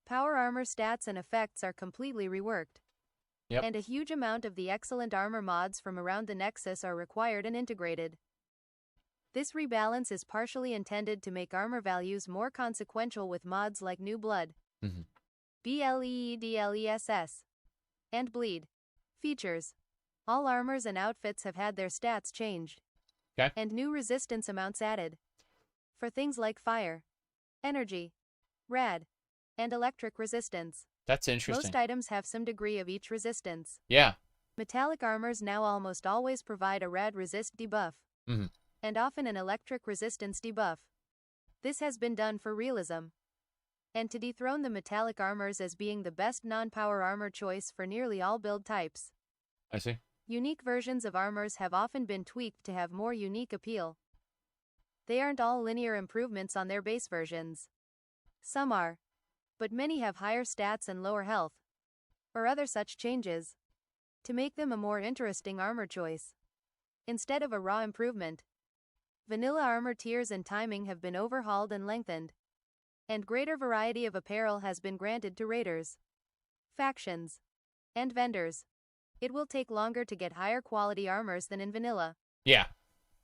Power armor stats and effects are completely reworked. And a huge amount of the excellent armor mods from around the Nexus are required and integrated. This rebalance is partially intended to make armor values more consequential with mods like New Blood, BLEEDLESS, and Bleed. Features. All armors and outfits have had their stats changed. And new resistance amounts added. For things like fire, energy, rad, and electric resistance. That's interesting. Most items have some degree of each resistance. Yeah. Metallic armors now almost always provide a rad resist debuff. And often an electric resistance debuff. This has been done for realism. And to dethrone the metallic armors as being the best non-power armor choice for nearly all build types. I see. Unique versions of armors have often been tweaked to have more unique appeal. They aren't all linear improvements on their base versions. Some are. But many have higher stats and lower health. Or other such changes. To make them a more interesting armor choice. Instead of a raw improvement. Vanilla armor tiers and timing have been overhauled and lengthened. And greater variety of apparel has been granted to raiders, factions, and vendors. It will take longer to get higher quality armors than in vanilla. Yeah.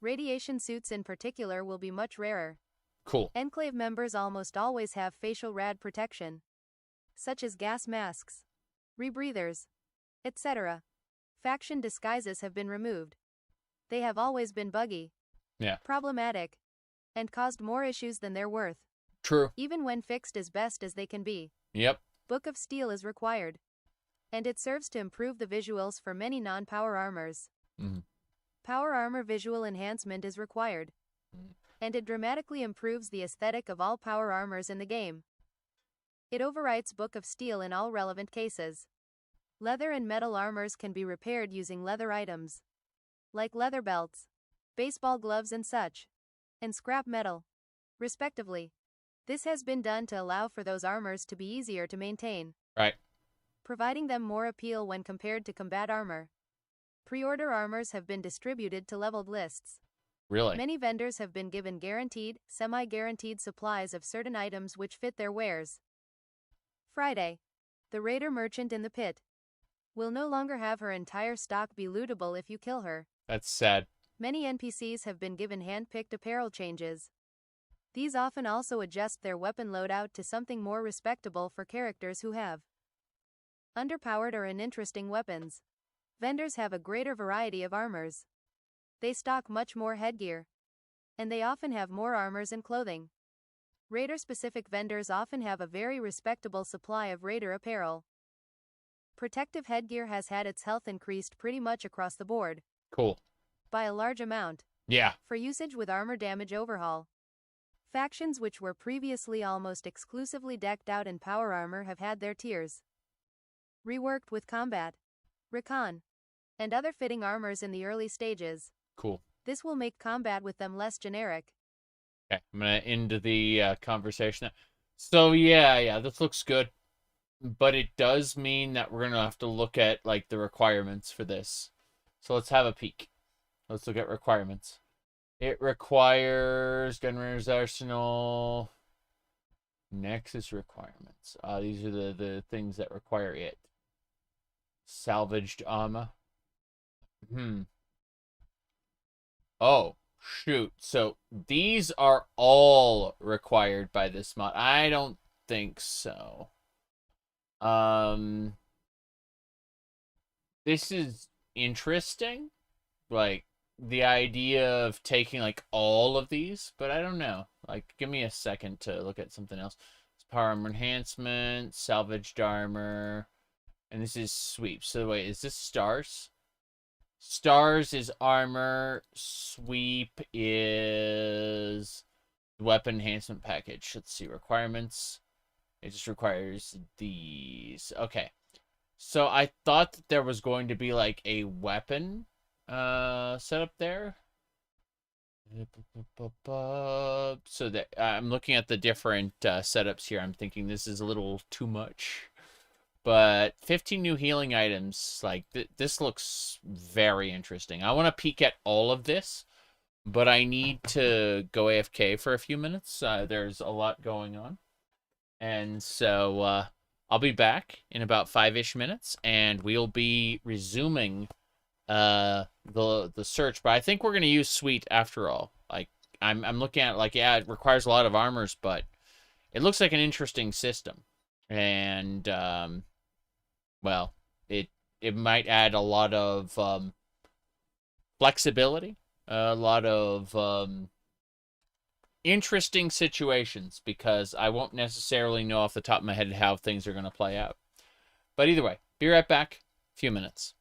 Radiation suits in particular will be much rarer. Cool. Enclave members almost always have facial rad protection, such as gas masks, rebreathers, etc. Faction disguises have been removed. They have always been buggy, problematic, and caused more issues than they're worth. True. Even when fixed as best as they can be. Yep. Book of Steel is required. And it serves to improve the visuals for many non-power armors. Power armor visual enhancement is required. And it dramatically improves the aesthetic of all power armors in the game. It overwrites Book of Steel in all relevant cases. Leather and metal armors can be repaired using leather items, like leather belts, baseball gloves and such, and scrap metal, respectively. This has been done to allow for those armors to be easier to maintain. Right. Providing them more appeal when compared to combat armor. Pre-order armors have been distributed to leveled lists. Really? Many vendors have been given guaranteed, semi-guaranteed supplies of certain items which fit their wares. Friday. The raider merchant in the pit will no longer have her entire stock be lootable if you kill her. That's sad. Many NPCs have been given hand-picked apparel changes. These often also adjust their weapon loadout to something more respectable for characters who have underpowered or uninteresting weapons. Vendors have a greater variety of armors. They stock much more headgear. And they often have more armors and clothing. Raider-specific vendors often have a very respectable supply of raider apparel. Protective headgear has had its health increased pretty much across the board. Cool. By a large amount. Yeah. For usage with armor damage overhaul. Factions which were previously almost exclusively decked out in power armor have had their tiers reworked with combat, recon, and other fitting armors in the early stages. Cool. This will make combat with them less generic. Okay, I'm gonna end the conversation now. So yeah, this looks good, but it does mean that we're gonna have to look at like the requirements for this. So let's have a peek. Let's look at requirements. It requires Gunrunner's Arsenal, Nexus requirements. These are the things that require it. Salvaged armor. Oh, shoot. So these are all required by this mod. I don't think so. This is interesting. Like, the idea of taking like all of these, but I don't know. Like, give me a second to look at something else. It's power armor enhancement, salvaged armor, and this is sweep. So wait, is this stars? Stars is armor. Sweep is weapon enhancement package. Let's see, requirements. It just requires these. Okay. So I thought that there was going to be like a weapon setup there. So that I'm looking at the different setups here. I'm thinking this is a little too much. But 15 new healing items, like, this looks very interesting. I want to peek at all of this, but I need to go AFK for a few minutes. There's a lot going on. And so I'll be back in about 5-ish minutes, and we'll be resuming the search. But I think we're going to use Sweet after all. Like, I'm looking at it like, yeah, it requires a lot of armors, but it looks like an interesting system. And well, it might add a lot of flexibility, a lot of interesting situations, because I won't necessarily know off the top of my head how things are going to play out. But either way, be right back. A few minutes.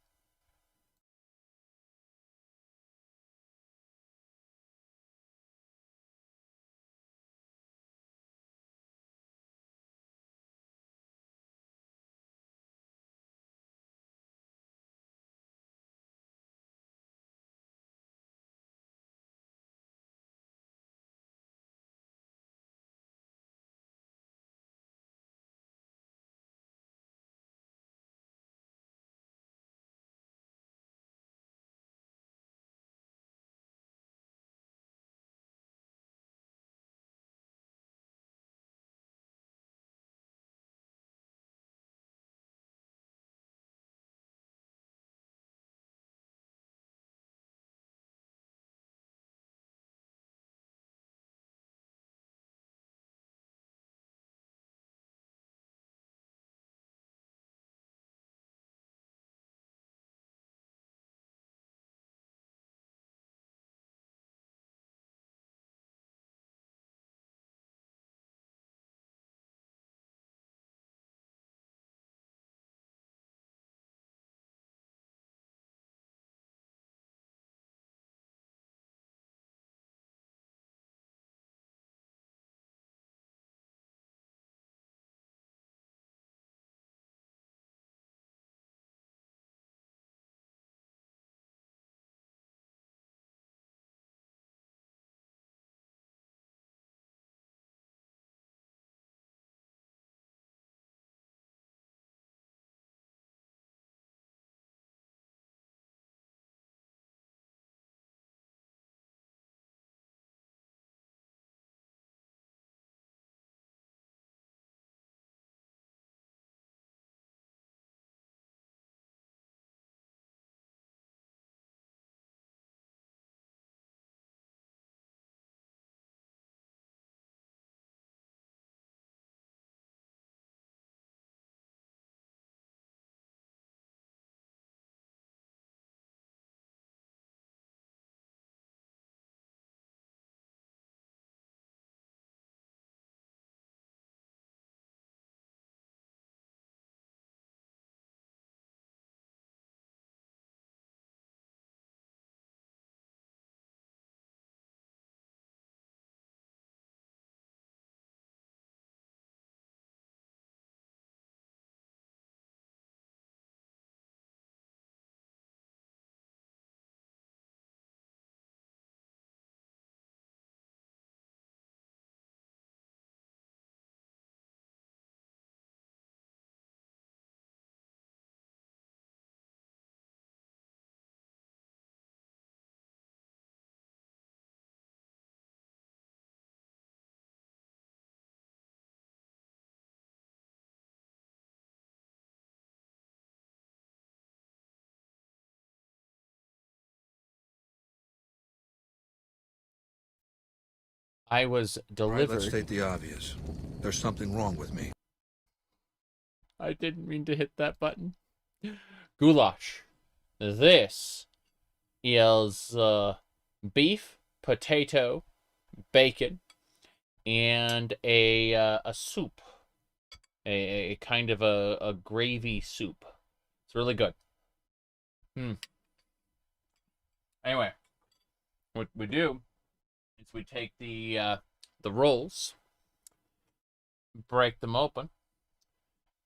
I was delivered. All right, let's state the obvious. There's something wrong with me. I didn't mean to hit that button. Goulash. This is beef, potato, bacon, and a soup, a kind of a gravy soup. It's really good. Anyway, what we do is we take the rolls, break them open,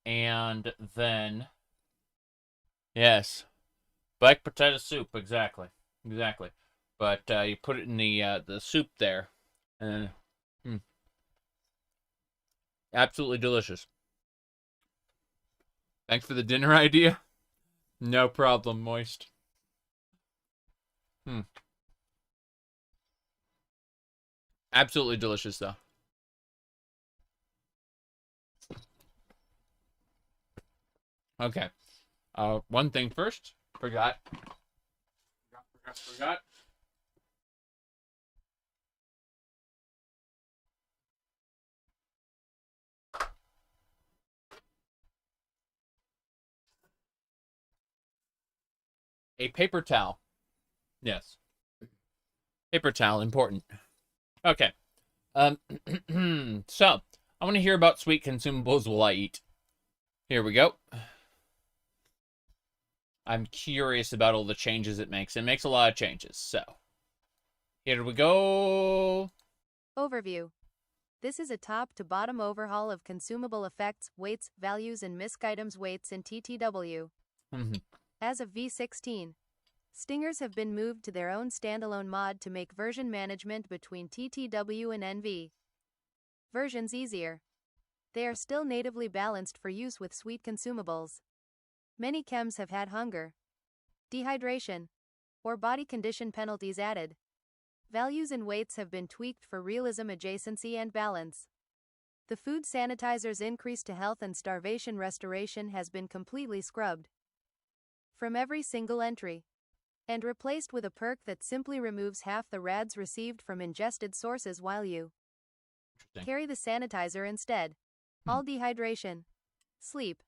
and then yes, baked potato soup, exactly. But you put it in the soup there, and absolutely delicious. Thanks for the dinner idea. No problem, Moist. Absolutely delicious, though. Okay. One thing first. Forgot. A paper towel. Yes. Paper towel, important. Okay. So, I want to hear about sweet consumables will I eat. Here we go. I'm curious about all the changes it makes. It makes a lot of changes, so. Here we go. Overview. This is a top-to-bottom overhaul of consumable effects, weights, values, and misc items weights in TTW. As of V16, Stingers have been moved to their own standalone mod to make version management between TTW and NV versions easier. They are still natively balanced for use with sweet consumables. Many chems have had hunger, dehydration, or body condition penalties added. Values and weights have been tweaked for realism, adjacency, and balance. The food sanitizer's increase to health and starvation restoration has been completely scrubbed from every single entry, and replaced with a perk that simply removes half the rads received from ingested sources while you carry the sanitizer instead. All dehydration, sleep,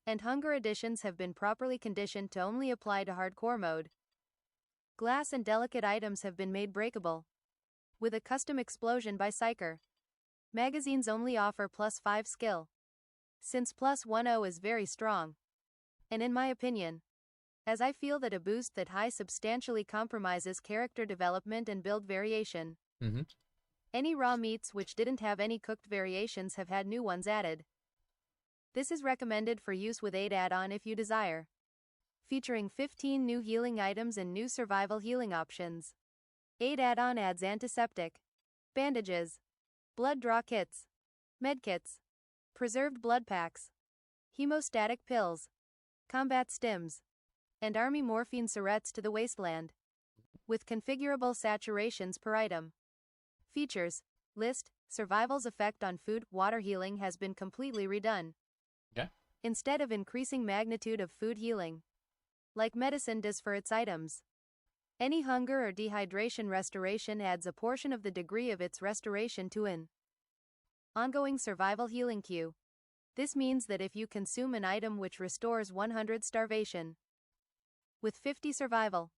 and hunger additions have been properly conditioned to only apply to hardcore mode. Glass and delicate items have been made breakable with a custom explosion by Psyker. Magazines only offer +5 skill, since +10 is very strong. And in my opinion, as I feel that a boost that high substantially compromises character development and build variation. Any raw meats which didn't have any cooked variations have had new ones added. This is recommended for use with Aid add-on if you desire. Featuring 15 new healing items and new survival healing options. Aid add-on adds antiseptic, bandages, blood draw kits, med kits, preserved blood packs, hemostatic pills, combat stims, and army morphine syrettes to the Wasteland, with configurable saturations per item. Features, list, survival's effect on food, water healing has been completely redone. Instead of increasing magnitude of food healing, like medicine does for its items. Any hunger or dehydration restoration adds a portion of the degree of its restoration to an ongoing survival healing queue. This means that if you consume an item which restores 100 starvation with 50 survival,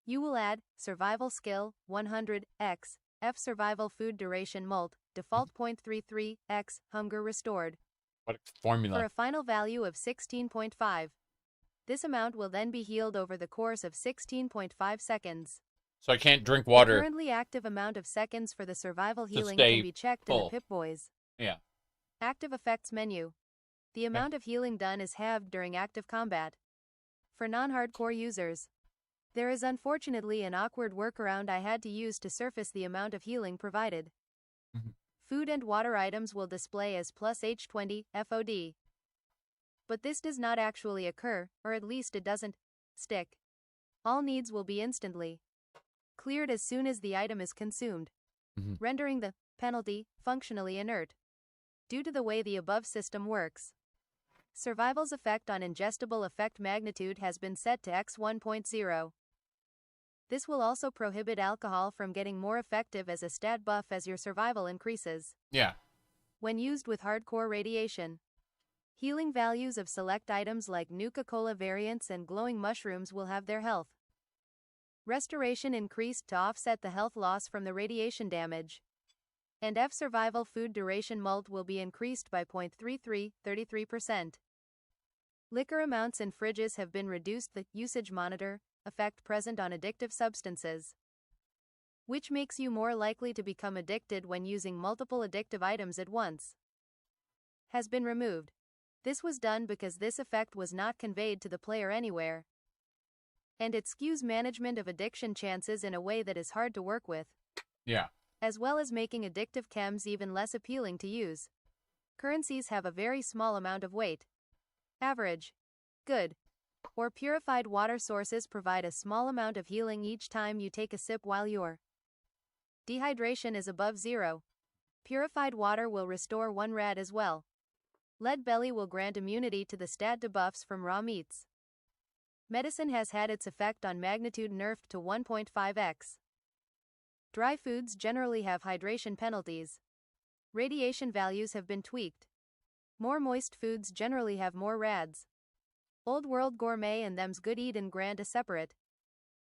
you will add survival skill 100x F survival food duration mult default 0.33x hunger restored. What formula? For a final value of 16.5. This amount will then be healed over the course of 16.5 seconds. So I can't drink water. The currently active amount of seconds for the survival healing can be checked in the Pip-Boys. Yeah. Active effects menu. The amount of healing done is halved during active combat. For non-hardcore users, there is unfortunately an awkward workaround I had to use to surface the amount of healing provided. Food and water items will display as +H20 FOD. But this does not actually occur, or at least it doesn't stick. All needs will be instantly cleared as soon as the item is consumed, rendering the penalty functionally inert. Due to the way the above system works, survival's effect on ingestible effect magnitude has been set to X 1.0. This will also prohibit alcohol from getting more effective as a stat buff as your survival increases. Yeah. When used with hardcore radiation, healing values of select items like Nuka-Cola variants and glowing mushrooms will have their health Restoration increased to offset the health loss from the radiation damage. And F survival food duration mult will be increased by 33%. Liquor amounts in fridges have been reduced. The usage monitor effect present on addictive substances, which makes you more likely to become addicted when using multiple addictive items at once, has been removed. This was done because this effect was not conveyed to the player anywhere, and it skews management of addiction chances in a way that is hard to work with. Yeah. As well as making addictive chems even less appealing to use. Currencies have a very small amount of weight. Average, good, or purified water sources provide a small amount of healing each time you take a sip while your dehydration is above 0. Purified water will restore 1 rad as well. Lead belly will grant immunity to the stat debuffs from raw meats. Medicine has had its effect on magnitude nerfed to 1.5x. Dry foods generally have hydration penalties. Radiation values have been tweaked. More moist foods generally have more rads. Old World Gourmet and Them's Good Eat and grant a separate,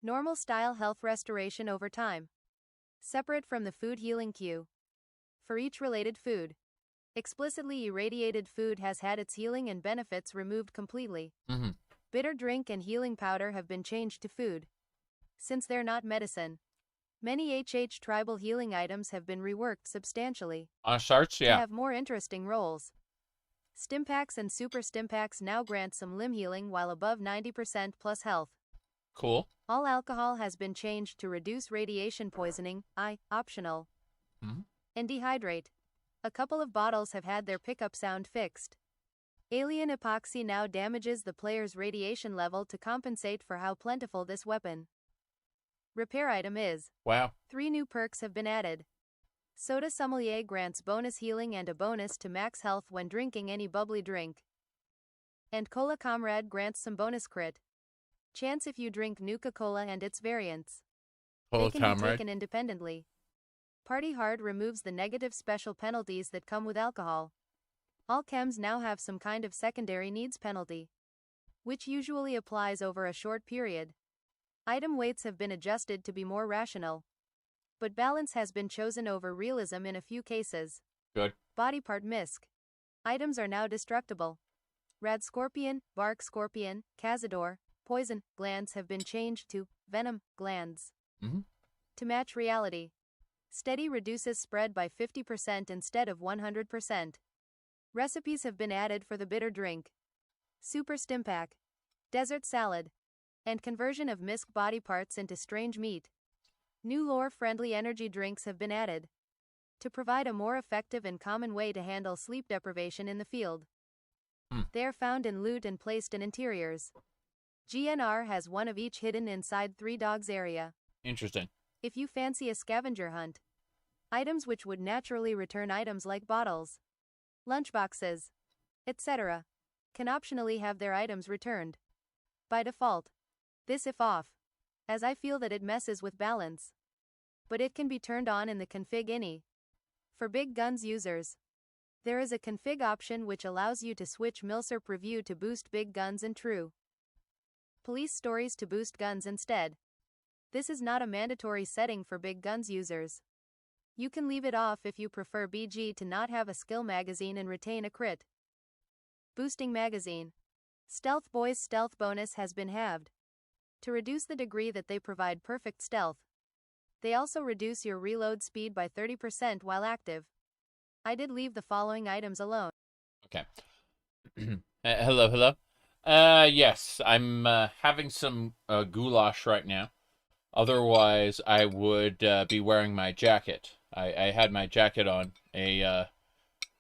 normal style health restoration over time, separate from the food healing queue. For each related food, explicitly irradiated food has had its healing and benefits removed completely. Bitter drink and healing powder have been changed to food. Since they're not medicine, many HH tribal healing items have been reworked substantially. On starts, yeah. To have more interesting roles. Stimpaks and Super Stimpaks now grant some limb healing while above 90% plus health. Cool. All alcohol has been changed to reduce radiation poisoning, optional. And dehydrate. A couple of bottles have had their pickup sound fixed. Alien epoxy now damages the player's radiation level to compensate for how plentiful this weapon repair item is. Wow. 3 new perks have been added. Soda Sommelier grants bonus healing and a bonus to max health when drinking any bubbly drink. And Cola Comrade grants some bonus crit chance if you drink Nuka-Cola and its variants. Cola They can be Comrade. taken independently. Party Hard removes the negative special penalties that come with alcohol. All chems now have some kind of secondary needs penalty, which usually applies over a short period. Item weights have been adjusted to be more rational, but balance has been chosen over realism in a few cases. Good. Body part misc. Items are now destructible. Rad Scorpion, Bark Scorpion, Cazador, Poison glands have been changed to Venom glands. To match reality. Steady reduces spread by 50% instead of 100%. Recipes have been added for the bitter drink, Super Stimpak, Desert Salad, and conversion of misc body parts into strange meat. New lore-friendly energy drinks have been added to provide a more effective and common way to handle sleep deprivation in the field. They are found in loot and placed in interiors. GNR has one of each hidden inside 3 dogs area. Interesting. If you fancy a scavenger hunt, items which would naturally return items like bottles, lunchboxes, etc., can optionally have their items returned. By default, this if off, as I feel that it messes with balance. But it can be turned on in the config ini. For big guns users, there is a config option which allows you to switch Milsurp Review to boost big guns and True Police Stories to boost guns instead. This is not a mandatory setting for big guns users. You can leave it off if you prefer BG to not have a skill magazine and retain a crit boosting magazine. Stealth Boys' stealth bonus has been halved to reduce the degree that they provide perfect stealth. They also reduce your reload speed by 30% while active. I did leave the following items alone. Okay. Hello. Yes, I'm having some goulash right now. Otherwise, I would be wearing my jacket. I had my jacket on a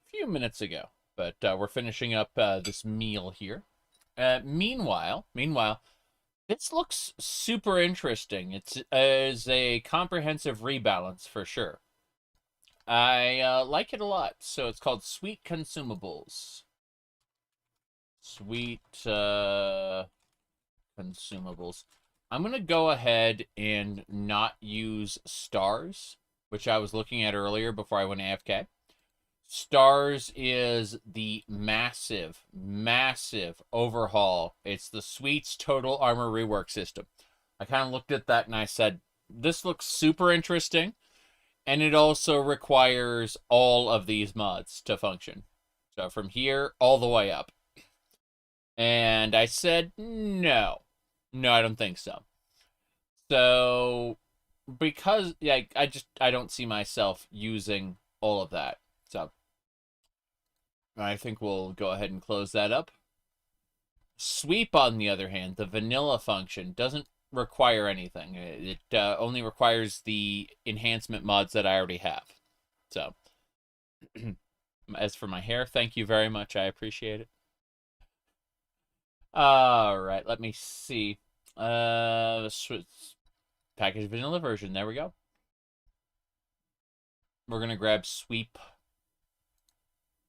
few minutes ago, but we're finishing up this meal here. Meanwhile, this looks super interesting. It's is a comprehensive rebalance for sure. I like it a lot. So it's called Sweet Consumables. Sweet Consumables. I'm going to go ahead and not use stars, which I was looking at earlier before I went AFK. Stars is the massive overhaul. It's the Sweets Total Armor Rework System. I kind of looked at that and I said, this looks super interesting. And it also requires all of these mods to function. So from here all the way up. And I said, no. No, I don't think so. So, because, yeah, I don't see myself using all of that. So, I think we'll go ahead and close that up. Sweep, on the other hand, the vanilla function, doesn't require anything. It only requires the enhancement mods that I already have. So, as for my hair, thank you very much. I appreciate it. All right, let me see. Package vanilla version. There we go. We're going to grab sweep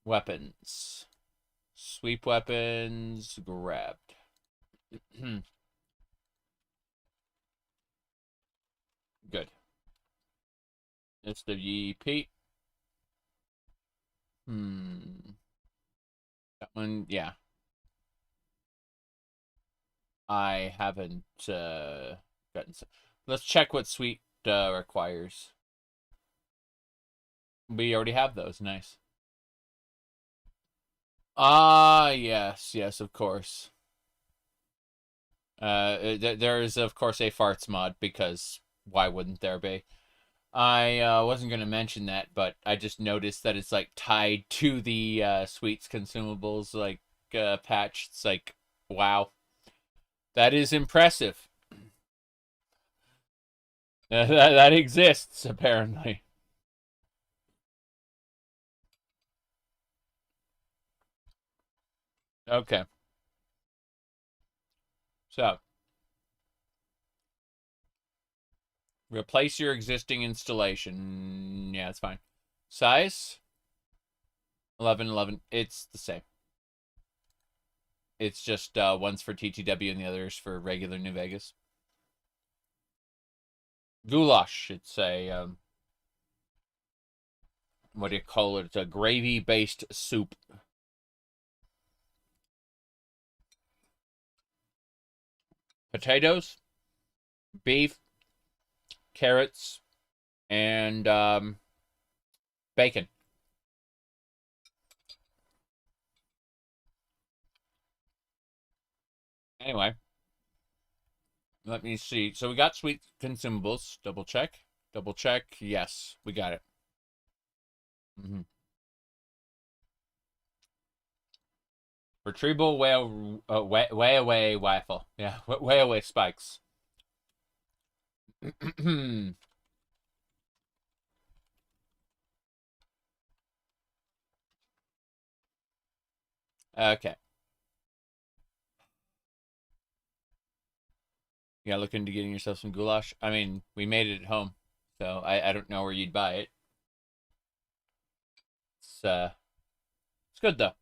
weapons. Sweep weapons grabbed. Good. SWP. That one, yeah. I haven't gotten. Let's check what Sweet requires. We already have those. Nice. Ah, yes, of course. There is, of course, a farts mod, because why wouldn't there be? I wasn't going to mention that, but I just noticed that it's, like, tied to the Sweets consumables, like, patch. It's like, wow. That is impressive. That exists, apparently. Okay. So, replace your existing installation. Yeah, it's fine. Size? 1111. It's the same. It's just one's for TTW and the other's for regular New Vegas. Goulash. It's a, what do you call it? It's a gravy-based soup. Potatoes, beef, carrots, and bacon. Anyway, let me see. So we got sweet consumables. Double check. Double check. Yes, we got it. Retrieval way away waffle. Yeah, way away spikes. Okay. Yeah, look into getting yourself some goulash. I mean, we made it at home, so I don't know where you'd buy it. It's good though.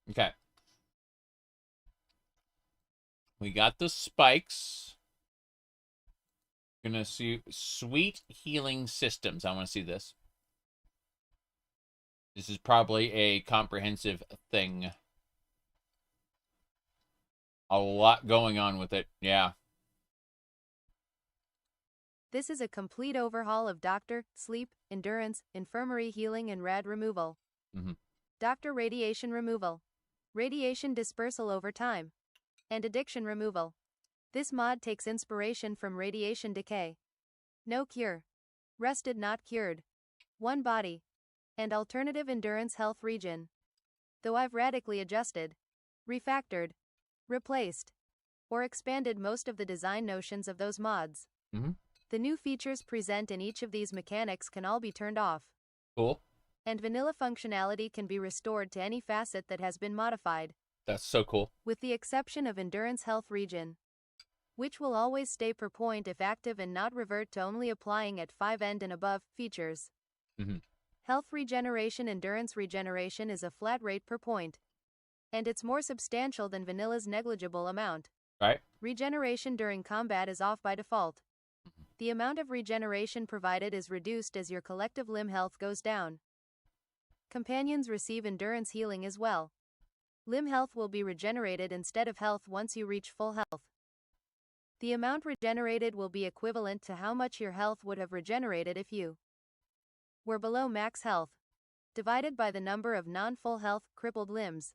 Okay. We got the spikes. Gonna see sweet healing systems. I want to see this. This is probably a comprehensive thing. A lot going on with it. Yeah. This is a complete overhaul of doctor, sleep, endurance, infirmary healing, and rad removal. Doctor radiation removal. Radiation dispersal over time. And addiction removal. This mod takes inspiration from radiation decay. No cure. Rested not cured. One body. And alternative endurance health regen. Though I've radically adjusted, refactored, replaced, or expanded most of the design notions of those mods. The new features present in each of these mechanics can all be turned off. Cool. And vanilla functionality can be restored to any facet that has been modified. That's so cool. With the exception of endurance health regen, which will always stay per point if active and not revert to only applying at 5 end and above features. Health regeneration endurance regeneration is a flat rate per point. And it's more substantial than vanilla's negligible amount. Right. Regeneration during combat is off by default. The amount of regeneration provided is reduced as your collective limb health goes down. Companions receive endurance healing as well. Limb health will be regenerated instead of health once you reach full health. The amount regenerated will be equivalent to how much your health would have regenerated if you were below max health, divided by the number of non-full health, crippled limbs.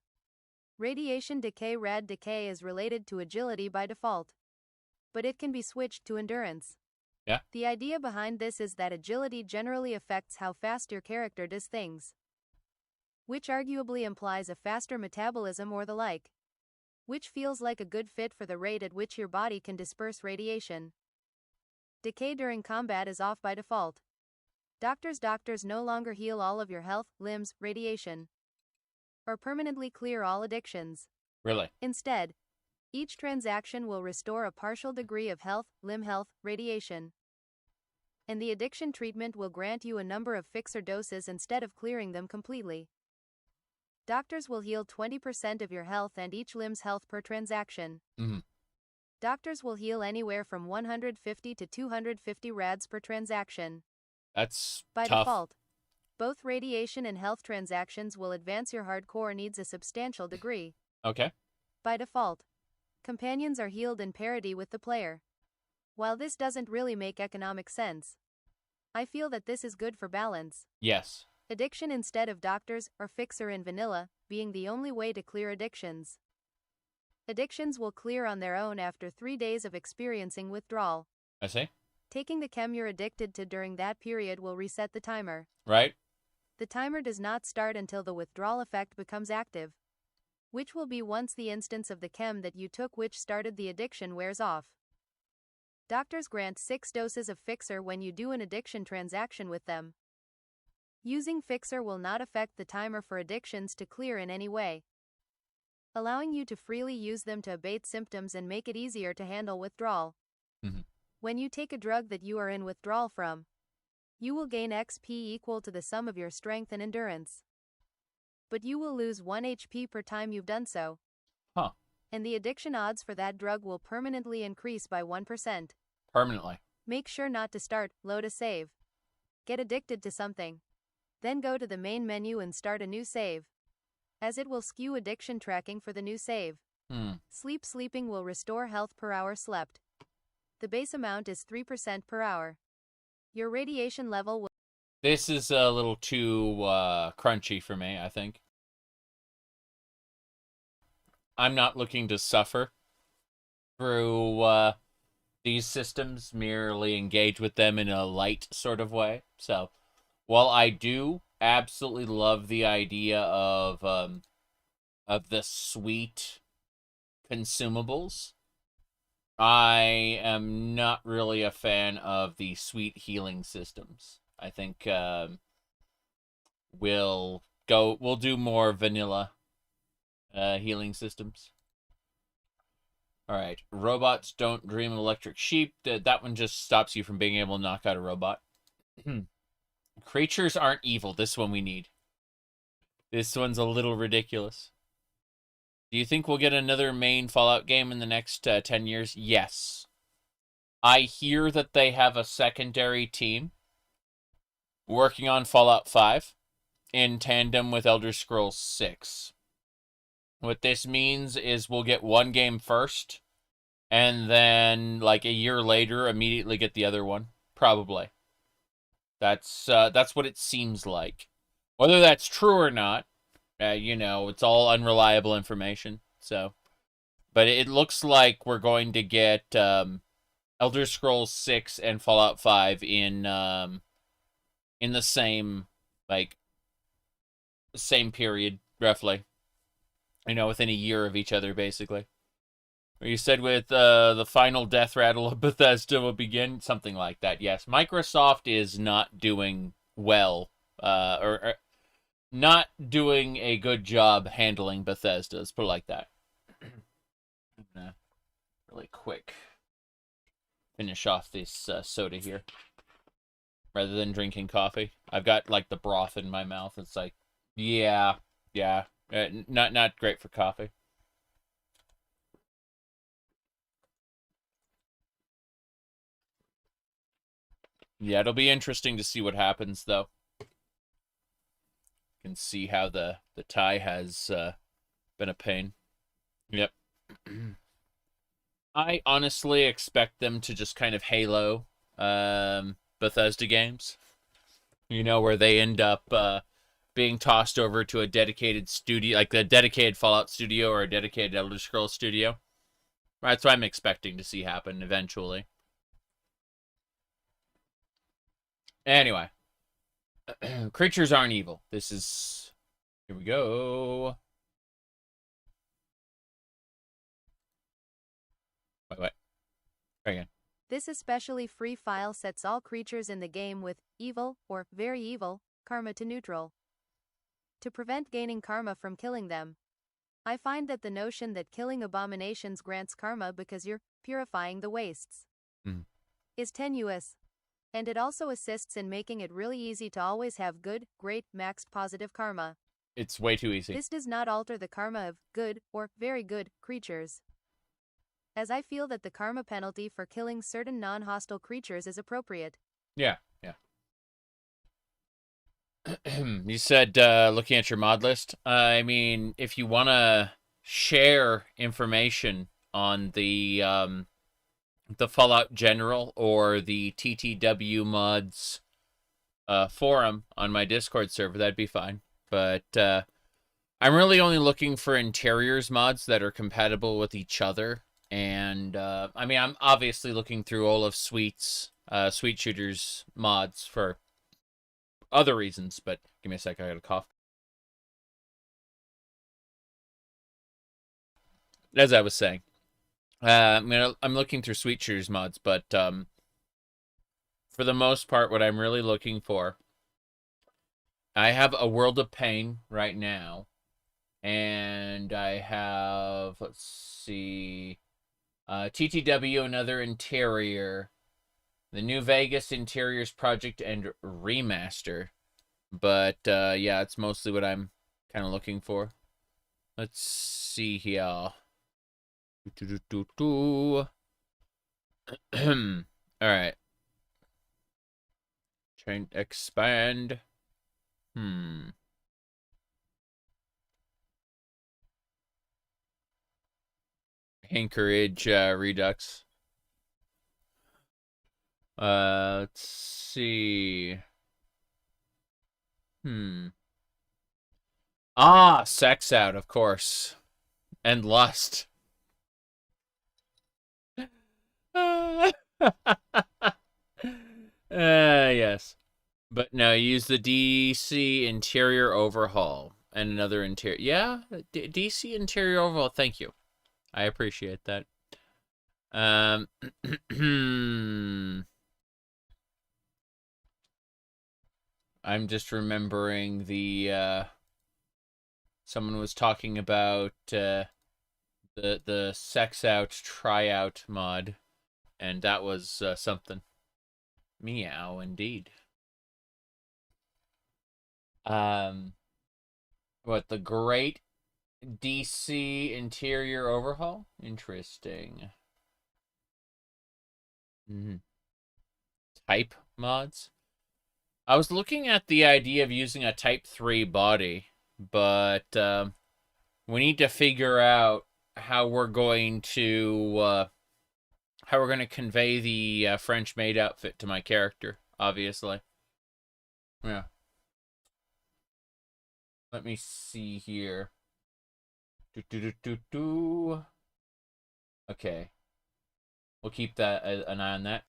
Radiation decay. Rad decay is related to agility by default, but it can be switched to endurance. Yeah. The idea behind this is that agility generally affects how fast your character does things, which arguably implies a faster metabolism or the like, which feels like a good fit for the rate at which your body can disperse radiation. Decay during combat is off by default. Doctors no longer heal all of your health, limbs, radiation, or permanently clear all addictions. Really? Instead, each transaction will restore a partial degree of health, limb health, radiation, and the addiction treatment will grant you a number of fixer doses instead of clearing them completely. Doctors will heal 20% of your health and each limb's health per transaction. Doctors will heal anywhere from 150 to 250 rads per transaction. That's by tough. default. Both radiation and health transactions will advance your hardcore needs a substantial degree. Okay. By default, companions are healed in parity with the player. While this doesn't really make economic sense, I feel that this is good for balance. Yes. Addiction instead of doctors or fixer in vanilla being the only way to clear addictions. Addictions will clear on their own after 3 days of experiencing withdrawal. I see. Taking the chem you're addicted to during that period will reset the timer. Right. The timer does not start until the withdrawal effect becomes active, which will be once the instance of the chem that you took which started the addiction wears off. Doctors grant 6 doses of fixer when you do an addiction transaction with them. Using fixer will not affect the timer for addictions to clear in any way, allowing you to freely use them to abate symptoms and make it easier to handle withdrawal. When you take a drug that you are in withdrawal from, you will gain XP equal to the sum of your strength and endurance. But you will lose 1 HP per time you've done so. Huh. And the addiction odds for that drug will permanently increase by 1%. Permanently. Make sure not to start, load a save. Get addicted to something. Then go to the main menu and start a new save, as it will skew addiction tracking for the new save. Sleeping will restore health per hour slept. The base amount is 3% per hour. Your radiation level will... This is a little too crunchy for me, I think. I'm not looking to suffer through these systems, merely engage with them in a light sort of way. So, while I do absolutely love the idea of the sweet consumables, I am not really a fan of the sweet healing systems. I think we'll do more vanilla healing systems. All right, robots don't dream of electric sheep. That one just stops you from being able to knock out a robot. Creatures aren't evil. This one we need. This one's a little ridiculous. Do you think we'll get another main Fallout game in the next 10 years? Yes. I hear that they have a secondary team working on Fallout 5 in tandem with Elder Scrolls 6. What this means is we'll get one game first, and then, like, a year later, immediately get the other one. Probably. That's what it seems like. Whether that's true or not, you know, it's all unreliable information. So, but it looks like we're going to get Elder Scrolls 6 and Fallout 5 in the same, like, same period, roughly. You know, within a year of each other, basically. You said with the final death rattle of Bethesda will begin, something like that. Yes, Microsoft is not doing well, or not doing a good job handling Bethesda. Let's put it like that. I'm gonna really quick finish off this soda here, rather than drinking coffee. I've got like the broth in my mouth. It's like, yeah, not great for coffee. Yeah, it'll be interesting to see what happens, though. You can see how the tie has been a pain. Yep. I honestly expect them to just kind of Halo Bethesda games. You know, where they end up being tossed over to a dedicated studio, like a dedicated Fallout studio or a dedicated Elder Scrolls studio. That's what I'm expecting to see happen eventually. Anyway. Creatures aren't evil. This is... Here we go. Wait. Try again. This especially free file sets all creatures in the game with evil, or very evil, karma to neutral. To prevent gaining karma from killing them. I find that the notion that killing abominations grants karma because you're purifying the wastes is tenuous. And it also assists in making it really easy to always have good, great, maxed positive karma. It's way too easy. This does not alter the karma of good, or very good, creatures. As I feel that the karma penalty for killing certain non-hostile creatures is appropriate. Yeah. You said looking at your mod list. I mean, if you want to share information on the Fallout General or the TTW mods forum on my Discord server, that'd be fine. But I'm really only looking for interiors mods that are compatible with each other. And I mean, I'm obviously looking through all of Sweet Shooter's mods for other reasons, but give me a sec, I got a cough. As I was saying, I'm looking through Sweet Shooter's mods, but for the most part, what I'm really looking for, I have a World of Pain right now, and I have, let's see, TTW, another interior, the New Vegas Interiors Project and Remaster. But, yeah, it's mostly what I'm kind of looking for. Let's see here. Alright. Trying to expand. Anchorage Redux. Let's see. Sex Out, of course. And Lust. Yes. But no, use the DC Interior Overhaul. And another interior. Yeah, DC Interior Overhaul, thank you. I appreciate that. I'm just remembering the someone was talking about the Sex Out Tryout mod, and that was something. Meow, indeed. What, the Great DC Interior Overhaul? Interesting. Type mods? I was looking at the idea of using a Type 3 body, but we need to figure out how we're going to convey the French maid outfit to my character, obviously. Yeah. Let me see here. Okay. We'll keep that an eye on that.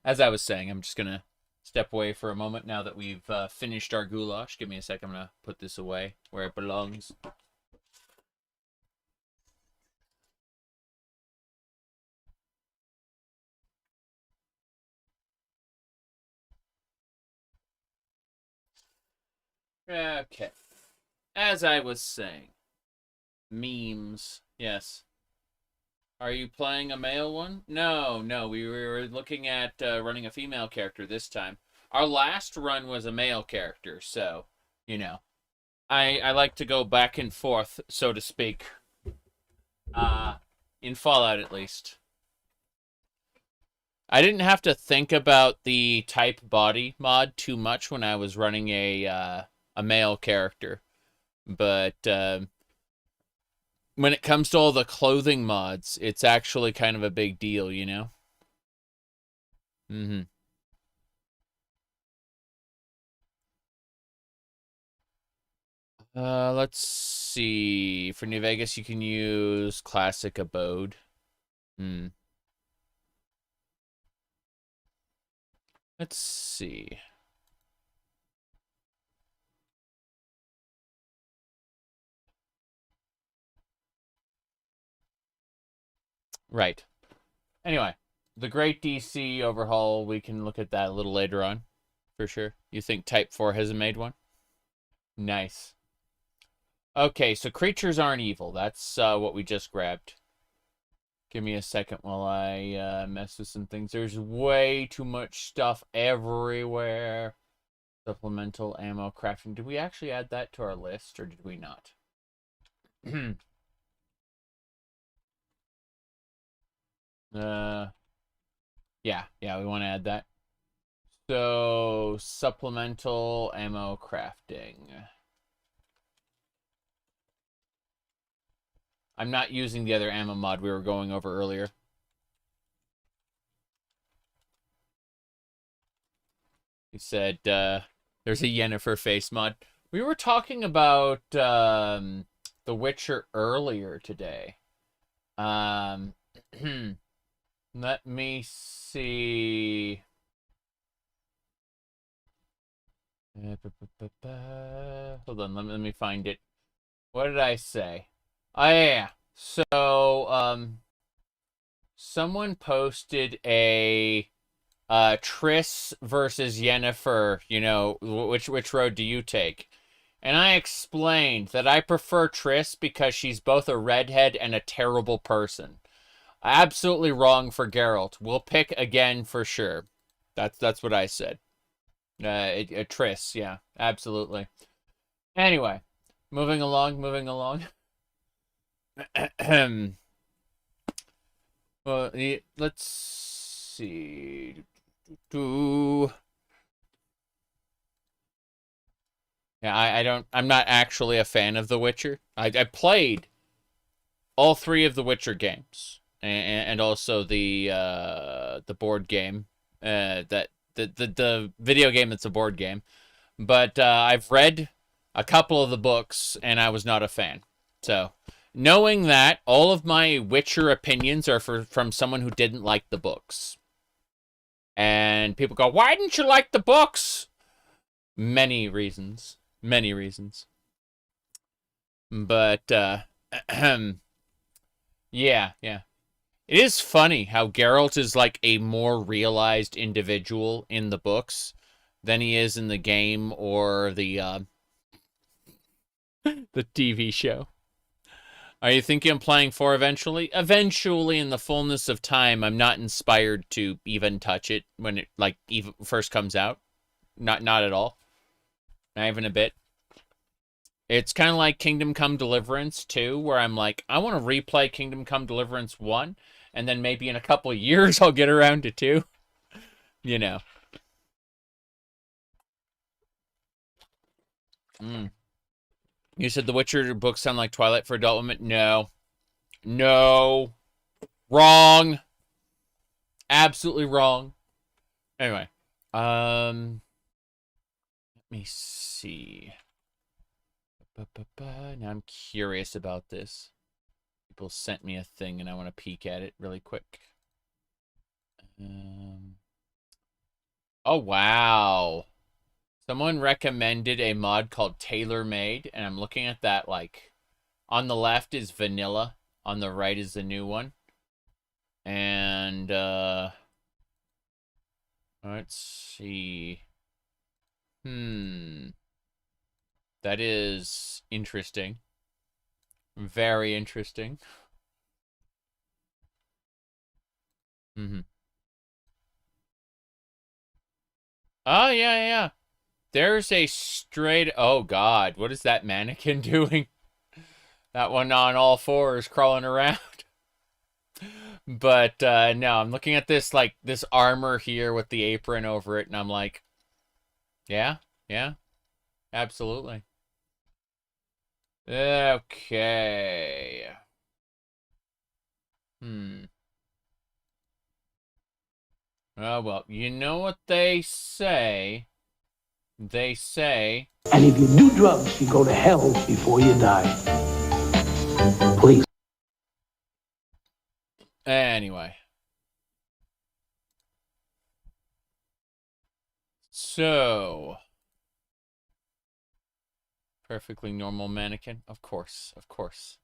As I was saying, I'm just gonna step away for a moment now that we've finished our goulash. Give me a sec. I'm gonna put this away where it belongs. Okay. As I was saying, memes. Yes. Are you playing a male one? No, we were looking at running a female character this time. Our last run was a male character, so, you know. I like to go back and forth, so to speak. In Fallout, at least. I didn't have to think about the type body mod too much when I was running a male character. But when it comes to all the clothing mods, it's actually kind of a big deal, you know? Mm-hmm. Let's see. For New Vegas, you can use Classic Abode. Let's see. Right. Anyway, the Great DC overhaul, we can look at that a little later on, for sure. You think Type 4 hasn't made one? Nice. Okay, so creatures aren't evil. That's what we just grabbed. Give me a second while I mess with some things. There's way too much stuff everywhere. Supplemental ammo crafting. Did we actually add that to our list, or did we not? Yeah, we want to add that. So, supplemental ammo crafting. I'm not using the other ammo mod we were going over earlier. He said, there's a Yennefer face mod. We were talking about The Witcher earlier today. Let me see. Hold on, let me find it. What did I say? Oh, yeah. So, someone posted a Triss versus Yennefer, you know, which road do you take? And I explained that I prefer Triss because she's both a redhead and a terrible person. Absolutely wrong for Geralt. We'll pick again for sure. That's what I said. Triss, yeah, absolutely. Anyway, moving along. Well, let's see. Yeah, I'm not actually a fan of The Witcher. I played all 3 of the Witcher games, and also the board game, that the video game that's a board game. But I've read a couple of the books, and I was not a fan. So, knowing that, all of my Witcher opinions are from someone who didn't like the books. And people go, why didn't you like the books? Many reasons. But, yeah. It is funny how Geralt is like a more realized individual in the books than he is in the game or the TV show. Are you thinking of playing 4 eventually? Eventually, in the fullness of time. I'm not inspired to even touch it when it even first comes out. Not at all. Not even a bit. It's kind of like Kingdom Come Deliverance 2, where I'm like, I want to replay Kingdom Come Deliverance 1, and then maybe in a couple of years I'll get around to 2. You know. You said the Witcher books sound like Twilight for adult women? No. Wrong. Absolutely wrong. Anyway. Let me see. Now I'm curious about this. People sent me a thing and I want to peek at it really quick. Oh, wow. Someone recommended a mod called Tailor Made, and I'm looking at that, like, on the left is vanilla, on the right is the new one. And, let's see. That is interesting. Very interesting. Oh, yeah. There's a straight... Oh, God. What is that mannequin doing? That one on all 4s crawling around. But no, I'm looking at this like this armor here with the apron over it, and I'm like, yeah, absolutely. Okay. Oh well, you know what they say. They say. And if you do drugs, you go to hell before you die. Please. Anyway. So. Perfectly normal mannequin. Of course, of course.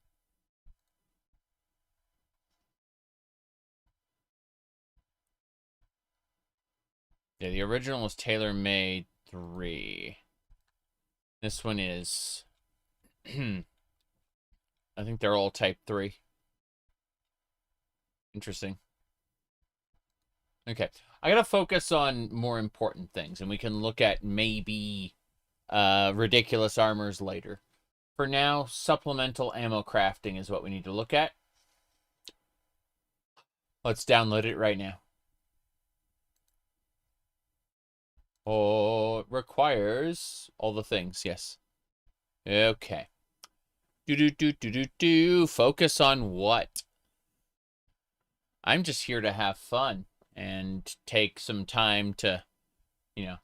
Yeah, the original was tailor-made 3. This one is... I think they're all type 3. Interesting. Okay, I gotta focus on more important things, and we can look at maybe ridiculous armors later. For now, supplemental ammo crafting is what we need to look at. Let's download it right now. Oh, it requires all the things, yes. Okay. Focus on what? I'm just here to have fun and take some time to, you know,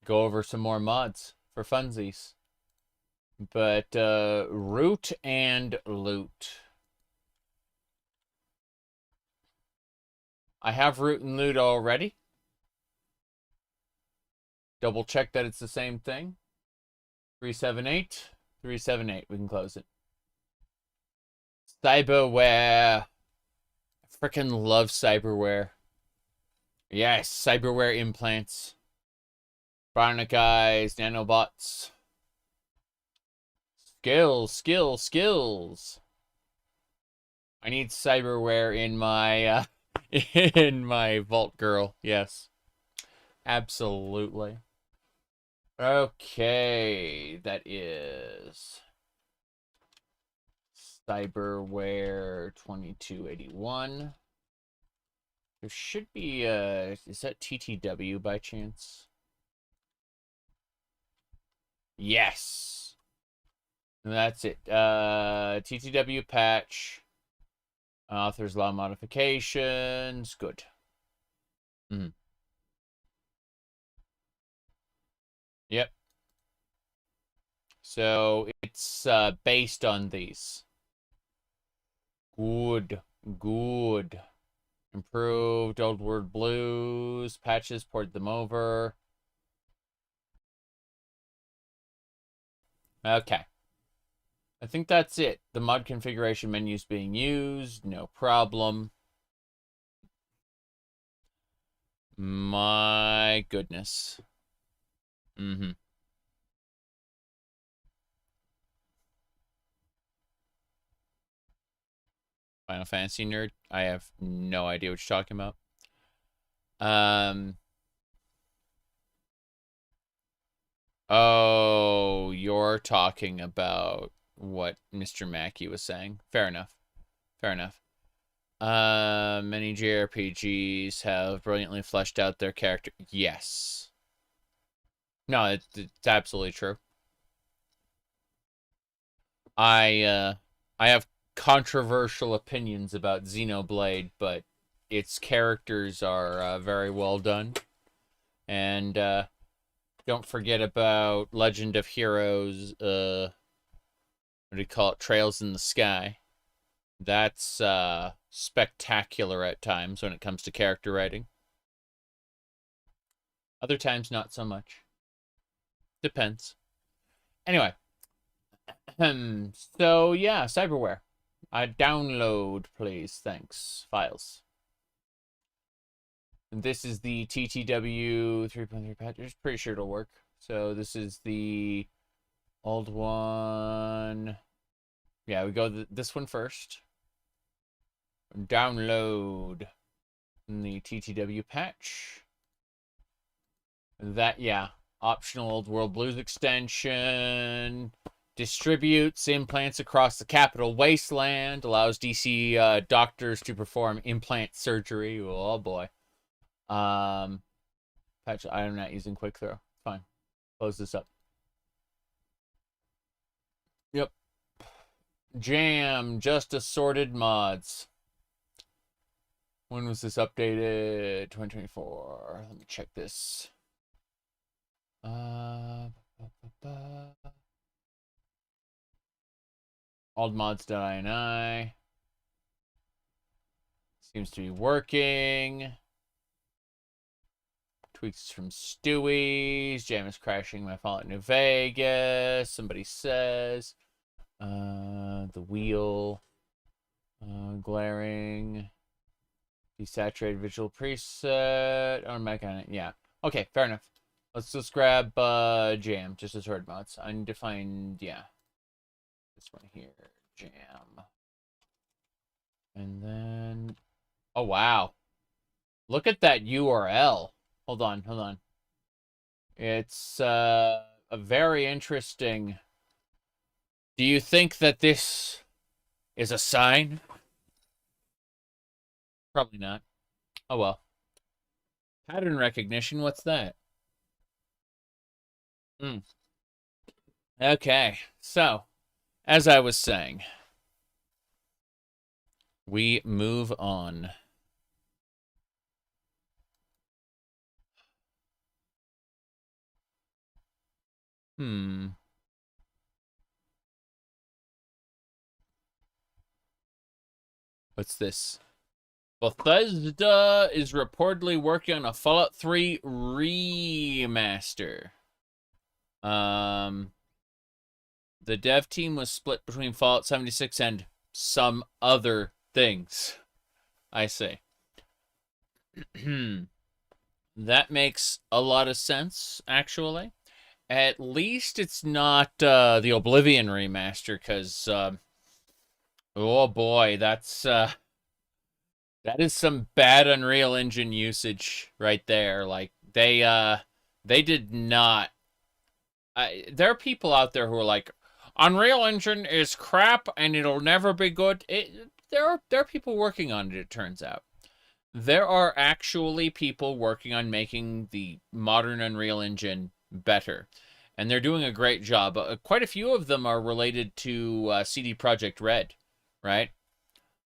go over some more mods for funsies. But, root and loot. I have root and loot already. Double check that it's the same thing. 378. 378. We can close it. Cyberware. I freaking love cyberware. Yes, cyberware implants. Bionic eyes, nanobots. Skills. I need cyberware in my in my Vault Girl. Yes. Absolutely. Okay, that is Cyberware 2281. There should be is that TTW by chance? Yes. And that's it. TTW patch. Author's law modifications. Good. Yep. So it's based on these. Good. Improved Old World Blues. Patches, poured them over. Okay. I think that's it. The mod configuration menu is being used. No problem. My goodness. Final Fantasy nerd? I have no idea what you're talking about. Oh, you're talking about what Mr. Mackey was saying. Fair enough. Many JRPGs have brilliantly fleshed out their character. Yes. No, it's absolutely true. I have controversial opinions about Xenoblade, but its characters are very well done. And don't forget about Legend of Heroes, what do you call it? Trails in the Sky. That's spectacular at times when it comes to character writing. Other times, not so much. Depends. Anyway. So, yeah, cyberware. Download, please. Thanks. Files. And this is the TTW 3.3 patch. I'm pretty sure it'll work. So, this is the old one. Yeah, we go this one first. Download the TTW patch. That, yeah. Optional Old World Blues extension. Distributes implants across the capital wasteland. Allows DC doctors to perform implant surgery. Oh boy. I'm not using quick throw. Fine. Close this up. Yep. Jam. Just assorted mods. When was this updated? 2024. Let me check this. Aldmods.ini. Seems to be working. Tweaks from Stewie's. Jam is crashing my Fallout New Vegas. Somebody says. The wheel. Glaring. Desaturated visual preset. Oh, mechanic. Yeah. Okay, fair enough. Let's just grab Jam. Just as hard mods. I need to find, yeah. This one here. Jam. And then. Oh, wow. Look at that URL. Hold on, hold on. It's a very interesting. Do you think that this is a sign? Probably not. Oh well. Pattern recognition, what's that? Okay, so, as I was saying, we move on. What's this? Bethesda is reportedly working on a Fallout 3 remaster. The dev team was split between Fallout 76 and some other things. I see. That makes a lot of sense, actually. At least it's not the Oblivion remaster, because, oh boy, that is some bad Unreal Engine usage right there. Like, they did not. There are people out there who are like, Unreal Engine is crap and it'll never be good. There are people working on it, it turns out. There are actually people working on making the modern Unreal Engine better. And they're doing a great job. Quite a few of them are related to CD Projekt Red, right?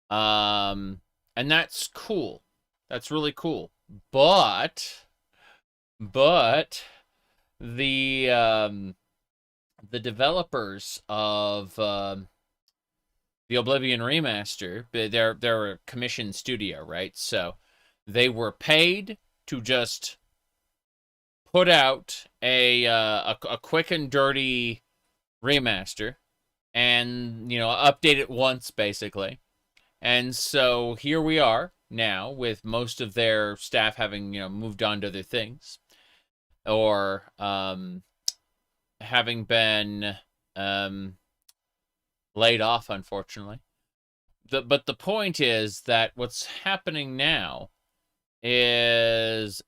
And that's cool. That's really cool. But the developers of the Oblivion remaster, they're a commissioned studio, right? So they were paid to just put out a quick and dirty remaster and, you know, update it once, basically. And so here we are now with most of their staff having, you know, moved on to other things or having been laid off, unfortunately. But the point is that what's happening now is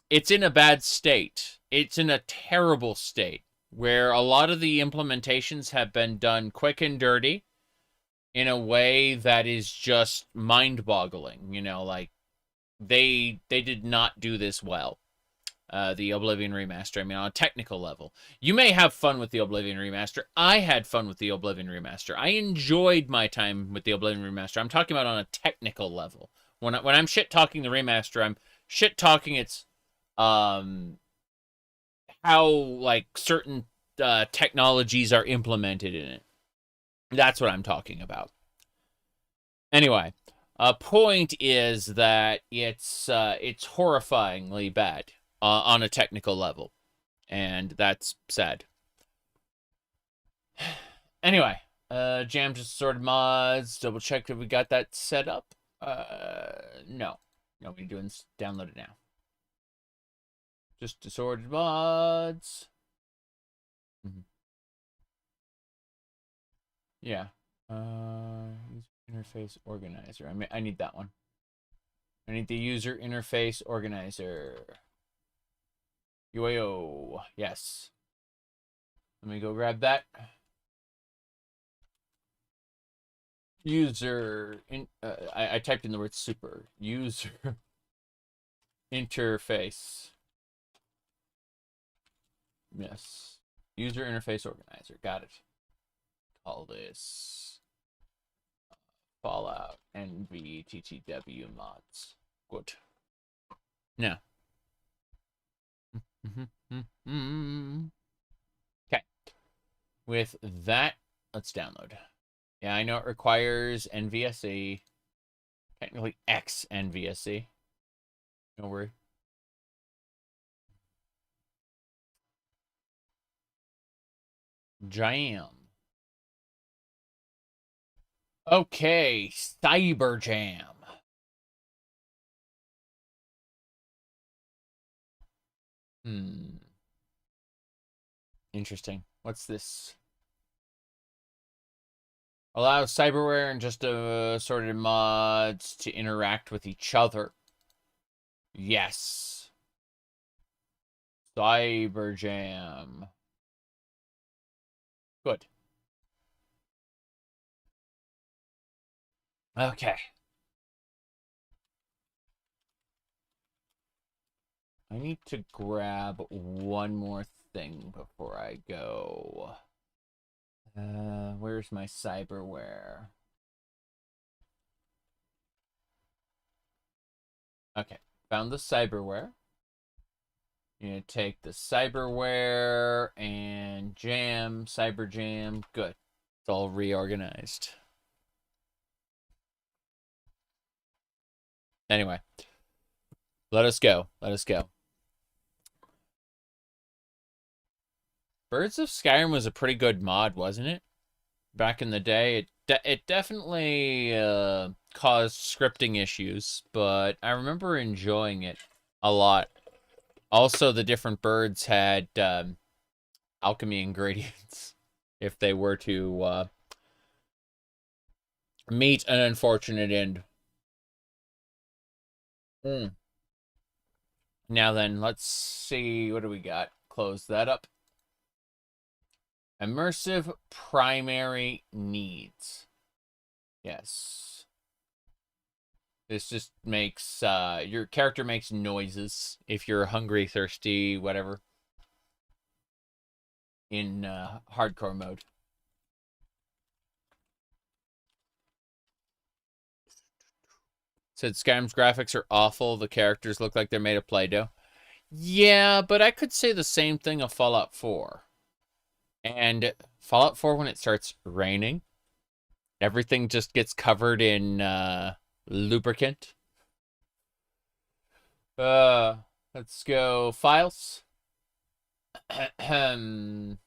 it's in a bad state. It's in a terrible state where a lot of the implementations have been done quick and dirty in a way that is just mind-boggling. You know, like, they did not do this well. The Oblivion remaster, I mean, on a technical level. You may have fun with the Oblivion remaster. I had fun with the Oblivion remaster. I enjoyed my time with the Oblivion remaster. I'm talking about on a technical level. When I'm shit-talking the remaster, I'm shit-talking its how, like, certain technologies are implemented in it. That's what I'm talking about. Anyway, point is that it's horrifyingly bad on a technical level, and that's sad. Anyway, Jam just assorted mods. Double check if we got that set up. No, we're doing download it now. Just assorted mods. Yeah. User interface organizer. I need that one. I need the user interface organizer. UAO. Yes. Let me go grab that. User, I typed in the word super. User interface. Yes. User interface organizer. Got it. Call this Fallout NV TTW mods. Good. Now. Okay. With that, let's download. Yeah, I know it requires NVSE. Technically X NVSE. No worry. Jam. Okay, Cyber Jam. Interesting. What's this? Allow cyberware and just assorted mods to interact with each other. Yes. Cyber Jam. Good. Okay. I need to grab one more thing before I go. Where's my cyberware? Okay, found the cyberware. You're gonna take the cyberware and jam, cyber jam. Good. It's all reorganized. Anyway, let us go. Let us go. Birds of Skyrim was a pretty good mod, wasn't it? Back in the day, it definitely caused scripting issues, but I remember enjoying it a lot. Also, the different birds had alchemy ingredients if they were to meet an unfortunate end. Now then, let's see, what do we got? Close that up. Immersive primary needs. Yes. This just makes, your character makes noises if you're hungry, thirsty, whatever. In hardcore mode. Said Skyrim's graphics are awful. The characters look like they're made of Play-Doh. Yeah, but I could say the same thing of Fallout 4. And Fallout 4, when it starts raining, everything just gets covered in lubricant. Let's go files. Immersive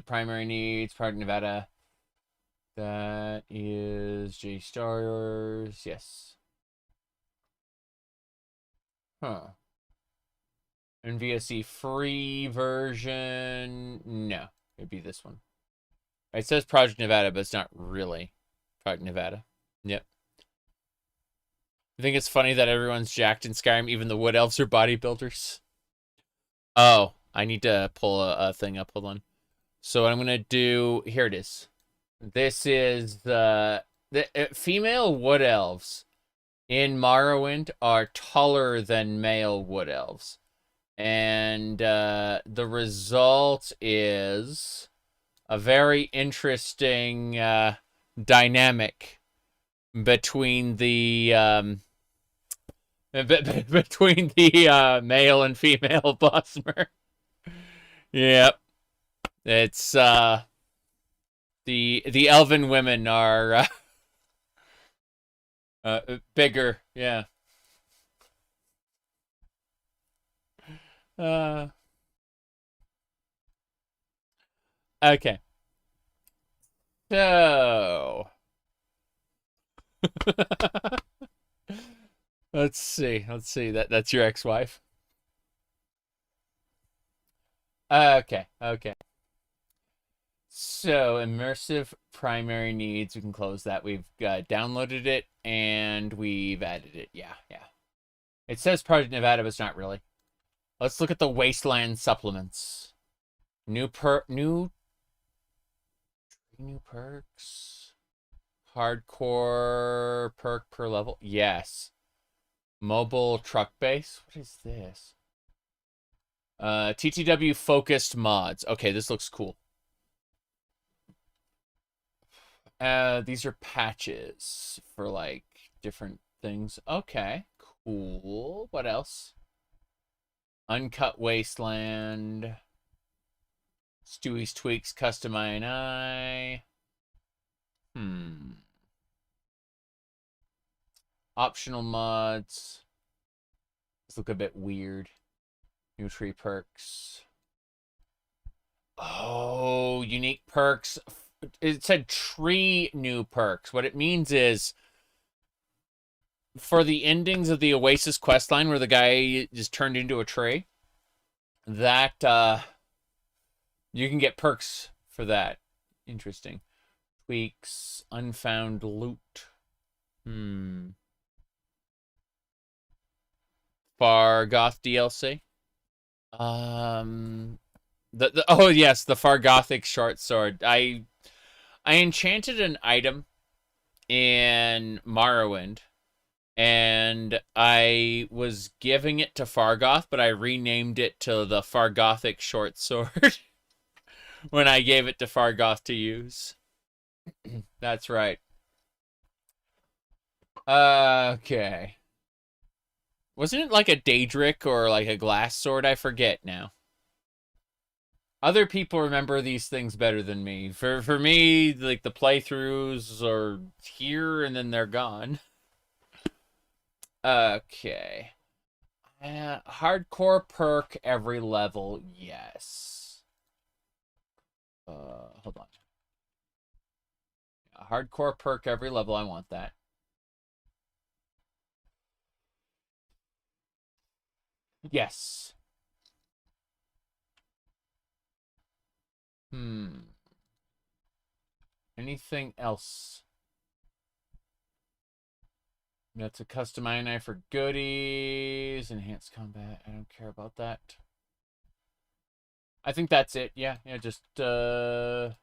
primary needs, Project Nevada. That is J Stars. Yes. Huh. NVSE free version. No, it'd be this one. It says Project Nevada, but it's not really Project Nevada. Yep. I think it's funny that everyone's jacked in Skyrim, even the Wood Elves are bodybuilders. Oh, I need to pull a thing up. Hold on. So what I'm going to do, here it is. This is the female Wood Elves in Morrowind are taller than male Wood Elves. And the result is a very interesting dynamic between the male and female Bosmer. Yep. It's the elven women are bigger, yeah. Okay. So let's see. That's your ex-wife. Okay. So immersive primary needs, we can close that. We've downloaded it and we've added it. Yeah. It says Project Nevada, but it's not really. Let's look at the Wasteland supplements. New New perks. Hardcore perk per level. Yes. Mobile truck base. What is this? TTW focused mods. Okay, this looks cool. These are patches for like different things. Okay, cool. What else? Uncut Wasteland. Stewie's Tweaks, Custom I&I. Optional mods. These look a bit weird. New tree perks. Oh, unique perks. It said tree new perks. What it means is for the endings of the Oasis questline where the guy is turned into a tree, that you can get perks for that. Interesting. Tweaks, unfound loot. Fargoth DLC. Oh yes, the Fargothic short sword. I enchanted an item in Morrowind, and I was giving it to Fargoth, but I renamed it to the Fargothic short sword when I gave it to Fargoth to use. That's right. Okay. Wasn't it like a Daedric or like a glass sword? I forget now. Other people remember these things better than me. For me, like the playthroughs are here and then they're gone. Okay. Hardcore perk every level, yes. Hold on. Hardcore perk every level, I want that. Yes. Anything else? That's a custom iron knife for goodies. Enhanced combat. I don't care about that. I think that's it. Yeah, just hardcore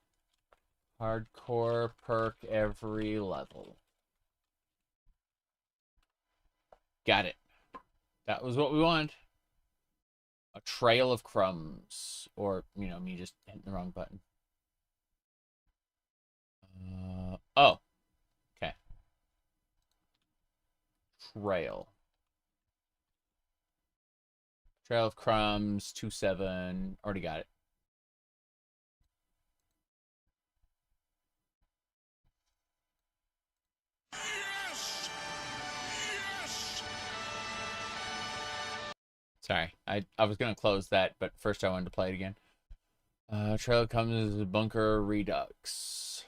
perk every level. Got it. That was what we wanted. A trail of crumbs. Or, you know, me just hitting the wrong button. Oh. Okay. Trail. Trail of crumbs, 2-7. Already got it. Yes! Yes! Sorry, I was gonna close that, but first I wanted to play it again. Trail comes as Bunker Redux.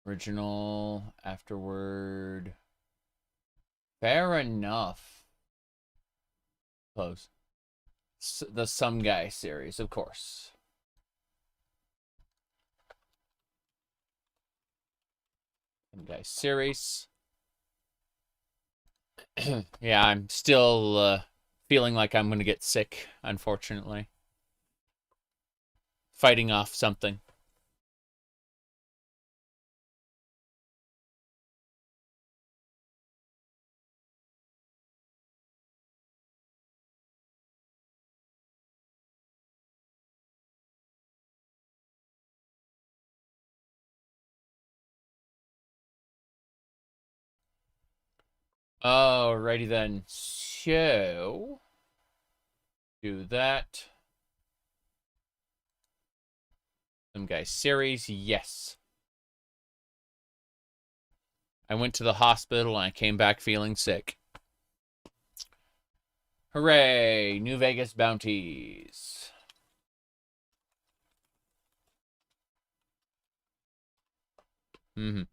Original, afterward. Fair enough. Close. The Some Guy series, of course. Some Guy series. Yeah, I'm still feeling like I'm going to get sick, unfortunately. Fighting off something. Alrighty then. So, do that. Some Guy series, yes. I went to the hospital and I came back feeling sick. Hooray! New Vegas bounties. I'm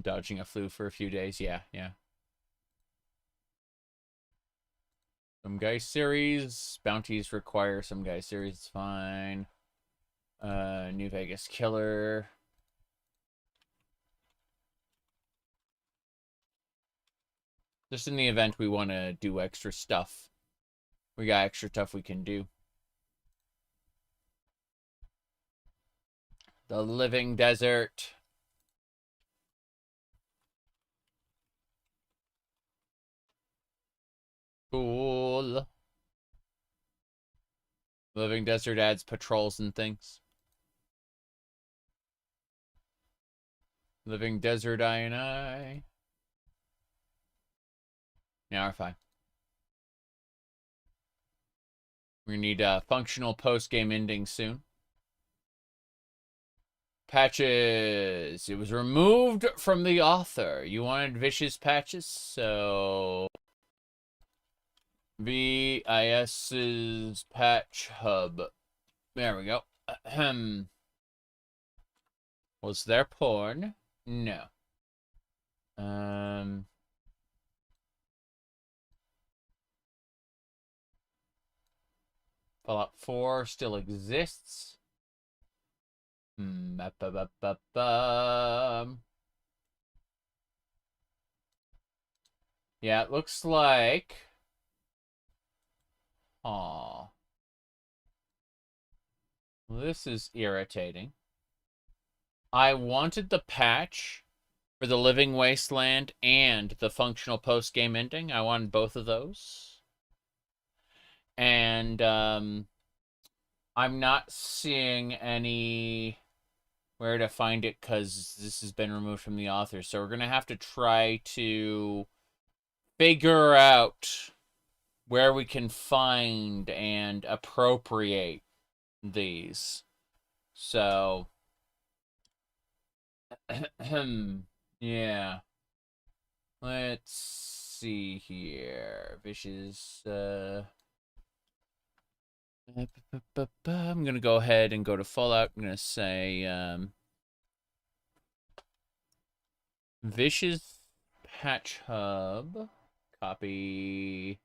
dodging a flu for a few days. Yeah. Some Guy series. Bounties require Some Guy series. It's fine. New Vegas Killer. Just in the event we want to do extra stuff. We got extra stuff we can do. The living desert. Cool. Living desert adds patrols and things. Living desert I. Yeah, we're fine. We need a functional post-game ending soon. Patches. It was removed from the author. You wanted vicious patches, so VIS's Patchhub. There we go. Ahem. Was there porn? No. Fallout 4 still exists. Yeah, it looks like... Aw. This is irritating. I wanted the patch for the Living Wasteland and the functional post-game ending. I wanted both of those. And I'm not seeing any where to find it because this has been removed from the author. So we're going to have to try to figure out where we can find and appropriate these. So, yeah. Let's see here. Vicious, I'm going to go ahead and go to Fallout. I'm going to say, Vicious Patchhub. Copy.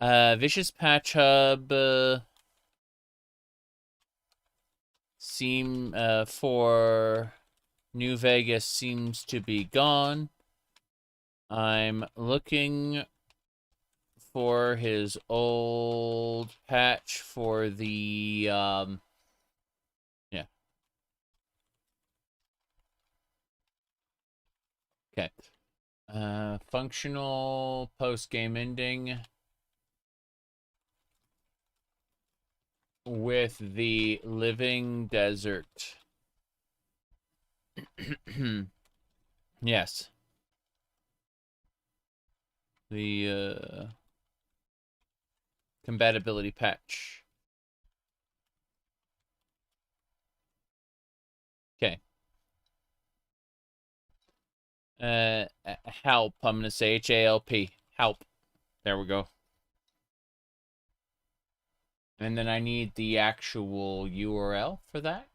Vicious Patchhub, for New Vegas seems to be gone. I'm looking for his old patch for the, yeah. Okay. Functional post-game ending with the living desert. Yes. The compatibility patch. Okay. Help. I'm going to say H-A-L-P. Help. There we go. And then I need the actual URL for that,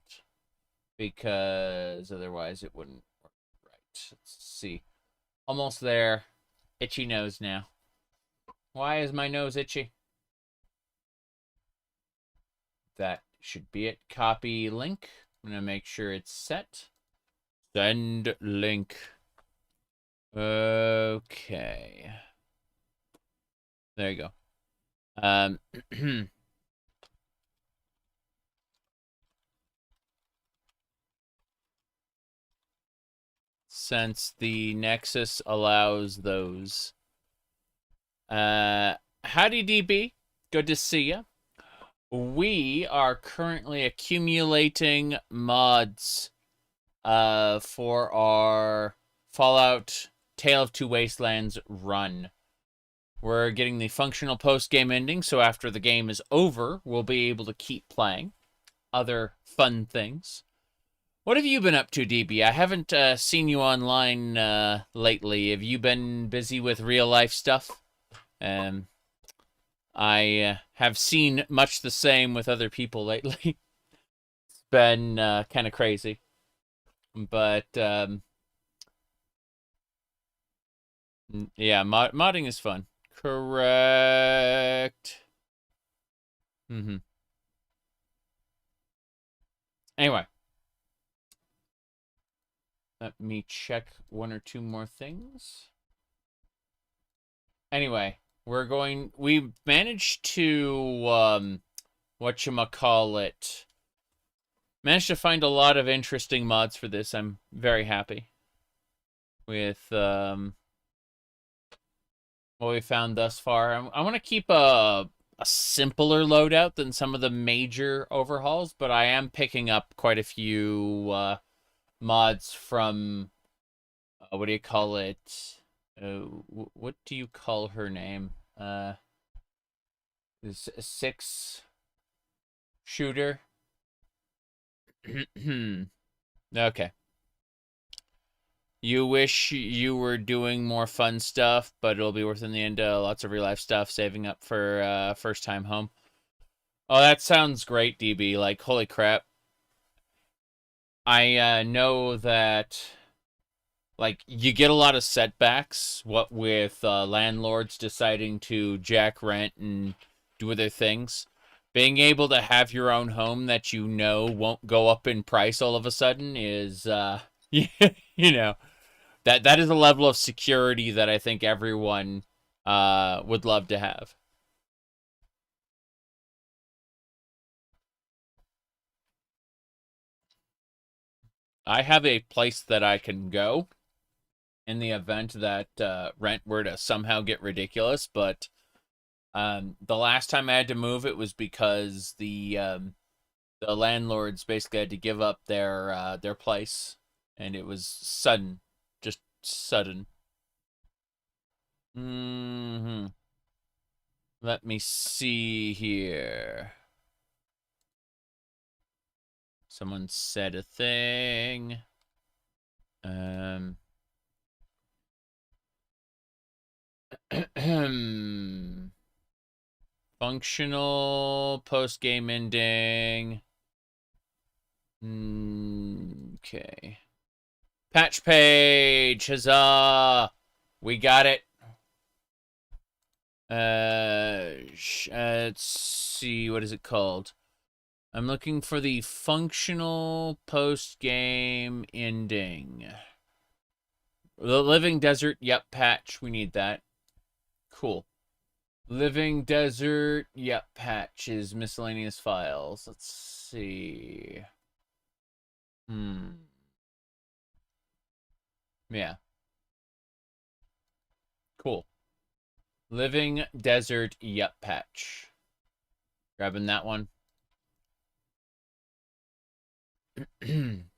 because otherwise it wouldn't work right. Let's see. Almost there. Itchy nose now. Why is my nose itchy? That should be it. Copy link. I'm going to make sure it's set. Send link. Okay. There you go. Since the Nexus allows those. Howdy DB, good to see you. We are currently accumulating mods for our Fallout Tale of Two Wastelands run. We're getting the functional post-game ending, so after the game is over, we'll be able to keep playing other fun things. What have you been up to, DB? I haven't seen you online lately. Have you been busy with real-life stuff? I have seen much the same with other people lately. It's been kind of crazy. But, yeah, modding is fun. Correct. Anyway. Let me check one or two more things. Anyway, we managed to, whatchamacallit, managed to find a lot of interesting mods for this. I'm very happy with, what we found thus far. I want to keep a simpler loadout than some of the major overhauls, but I am picking up quite a few, mods from, what do you call it? What do you call her name? Is a 6 shooter. Okay. You wish you were doing more fun stuff, but it'll be worth in the end. Lots of real life stuff, saving up for first time home. Oh, that sounds great, DB. Like, holy crap. I know that, like, you get a lot of setbacks, what with landlords deciding to jack rent and do other things. Being able to have your own home that you know won't go up in price all of a sudden is, you know, that is a level of security that I think everyone would love to have. I have a place that I can go in the event that rent were to somehow get ridiculous, but the last time I had to move, it was because the landlords basically had to give up their place, and it was sudden, just sudden. Let me see here. Someone said a thing. Functional post-game ending. Okay. Patch page, huzzah! We got it. Let's see, what is it called? I'm looking for the functional post-game ending. The Living Desert, yep, patch, we need that. Cool. Living Desert, yep, patch is miscellaneous files. Let's see. Yeah. Cool. Living Desert, yep, patch. Grabbing that one.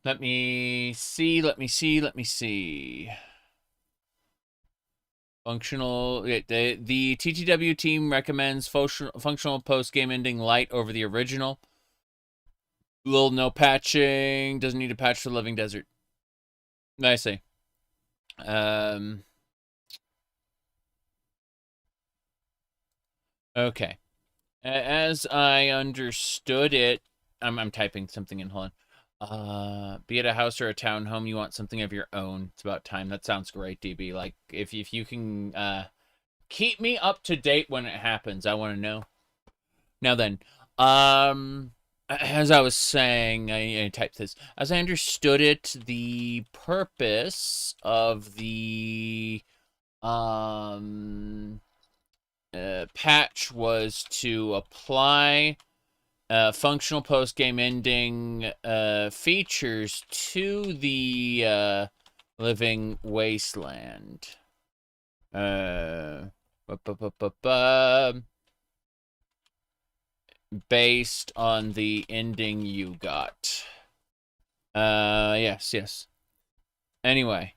Let me see. Functional. The TTW team recommends functional post-game ending light over the original. Little no patching. Doesn't need a patch for Living Desert. I see. Okay. As I understood it, I'm typing something in. Hold on. Be it a house or a townhome, you want something of your own. It's about time. That sounds great, DB. Like, if you can keep me up to date when it happens, I want to know. Now then, as I was saying, I typed this. As I understood it, the purpose of the patch was to apply functional post-game ending features to the Living Wasteland. Based on the ending you got. Yes. Anyway,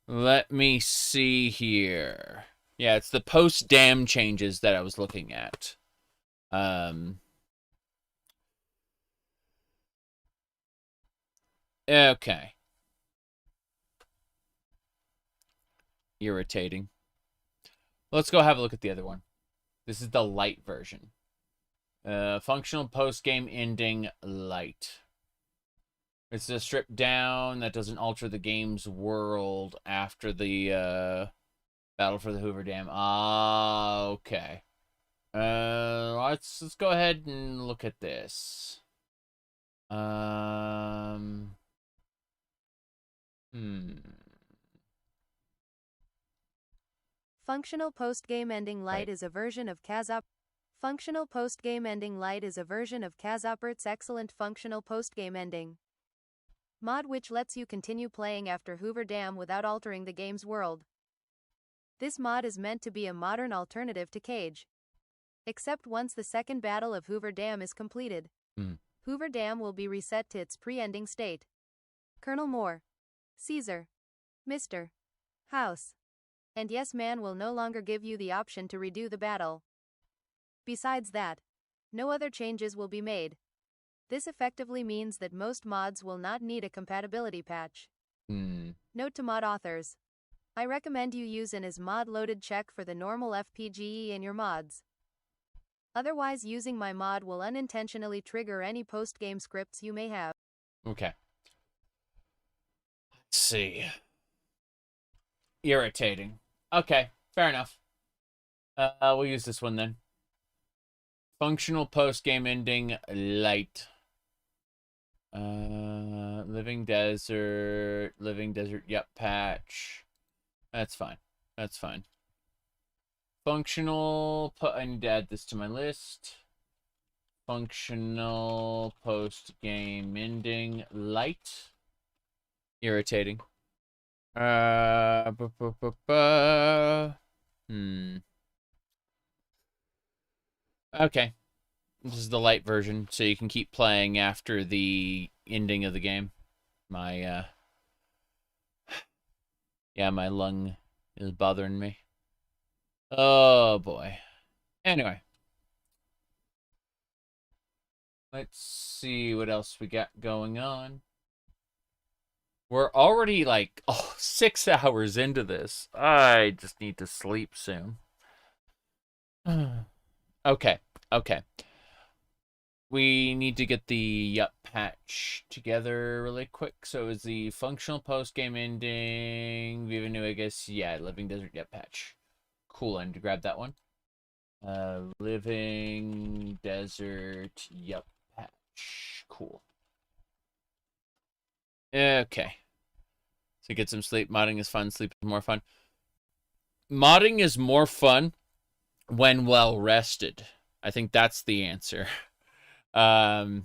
let me see here. Yeah, it's the post-dam changes that I was looking at. Okay. Irritating. Let's go have a look at the other one. This is the light version. Functional post-game ending light. It's a strip down that doesn't alter the game's world after the battle for the Hoover Dam. Ah, okay. Let's go ahead and look at this. Functional Post-Game Ending Lite Right. is a version of Functional Post-Game Ending Lite is a version of Kazopert's excellent Functional Post-Game Ending mod, which lets you continue playing after Hoover Dam without altering the game's world. This mod is meant to be a modern alternative to Cage. Except once the second battle of Hoover Dam is completed, Hoover Dam will be reset to its pre-ending state. Colonel Moore, Caesar, Mr. House, and Yes Man will no longer give you the option to redo the battle. Besides that, no other changes will be made. This effectively means that most mods will not need a compatibility patch. Note to mod authors. I recommend you use an as-mod loaded check for the normal FPGE in your mods. Otherwise, using my mod will unintentionally trigger any post-game scripts you may have. Okay. Let's see. Irritating. Okay, fair enough. We'll use this one then. Functional post-game ending light. Living desert, yep, patch. That's fine. That's fine. Functional, I need to add this to my list. Functional post-game ending light. Irritating. Okay. This is the light version, so you can keep playing after the ending of the game. My, yeah, my lung is bothering me. Oh, boy. Anyway. Let's see what else we got going on. We're already, like, 6 hours into this. I just need to sleep soon. Okay. We need to get the yup patch together really quick. So is the functional post-game ending Viva New, I guess? Yeah, Living Desert yup patch. Cool, I need to grab that one. Living Desert yup patch. Cool. Okay. So get some sleep. Modding is fun. Sleep is more fun. Modding is more fun when well rested. I think that's the answer. But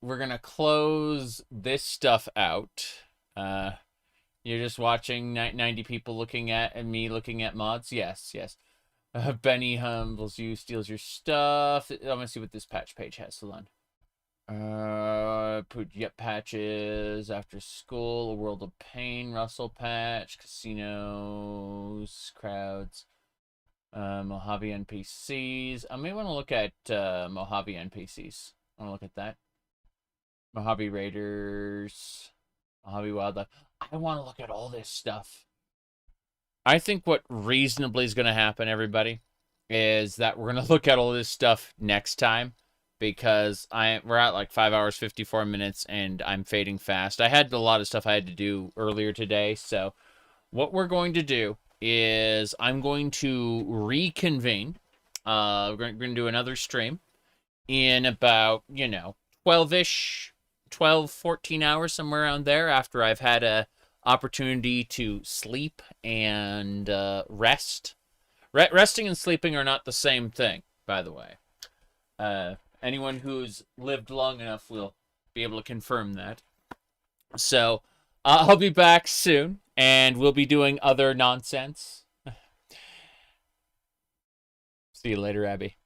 we're gonna close this stuff out. You're just watching 90 people looking at and me looking at mods. Yes. Benny humbles you, steals your stuff. I'm gonna see what this patch page has. Hold on. Put yep patches after school, a world of pain, Russell patch, casinos, crowds. Mojave NPCs. I may want to look at Mojave NPCs. I want to look at that. Mojave Raiders. Mojave Wildlife. I want to look at all this stuff. I think what reasonably is going to happen, everybody, is that we're going to look at all this stuff next time. Because we're at like 5 hours, 54 minutes, and I'm fading fast. I had a lot of stuff I had to do earlier today. So what we're going to do is I'm going to reconvene. We're going to do another stream in about, 12-ish, 12, 14 hours, somewhere around there, after I've had a opportunity to sleep and rest. Resting and sleeping are not the same thing, by the way. Anyone who's lived long enough will be able to confirm that. So I'll be back soon, and we'll be doing other nonsense. See you later, Abby.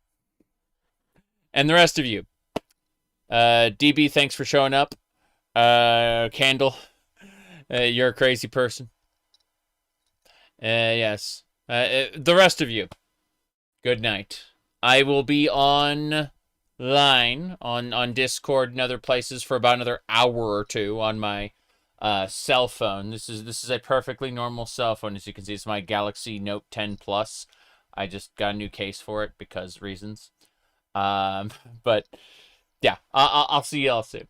And the rest of you. DB, thanks for showing up. Candle, you're a crazy person. Yes. The rest of you, good night. I will be online on Discord and other places for about another hour or two on my cell phone. This is a perfectly normal cell phone, as you can see. It's my Galaxy Note 10 Plus. I just got a new case for it because reasons. But yeah, I'll see y'all soon.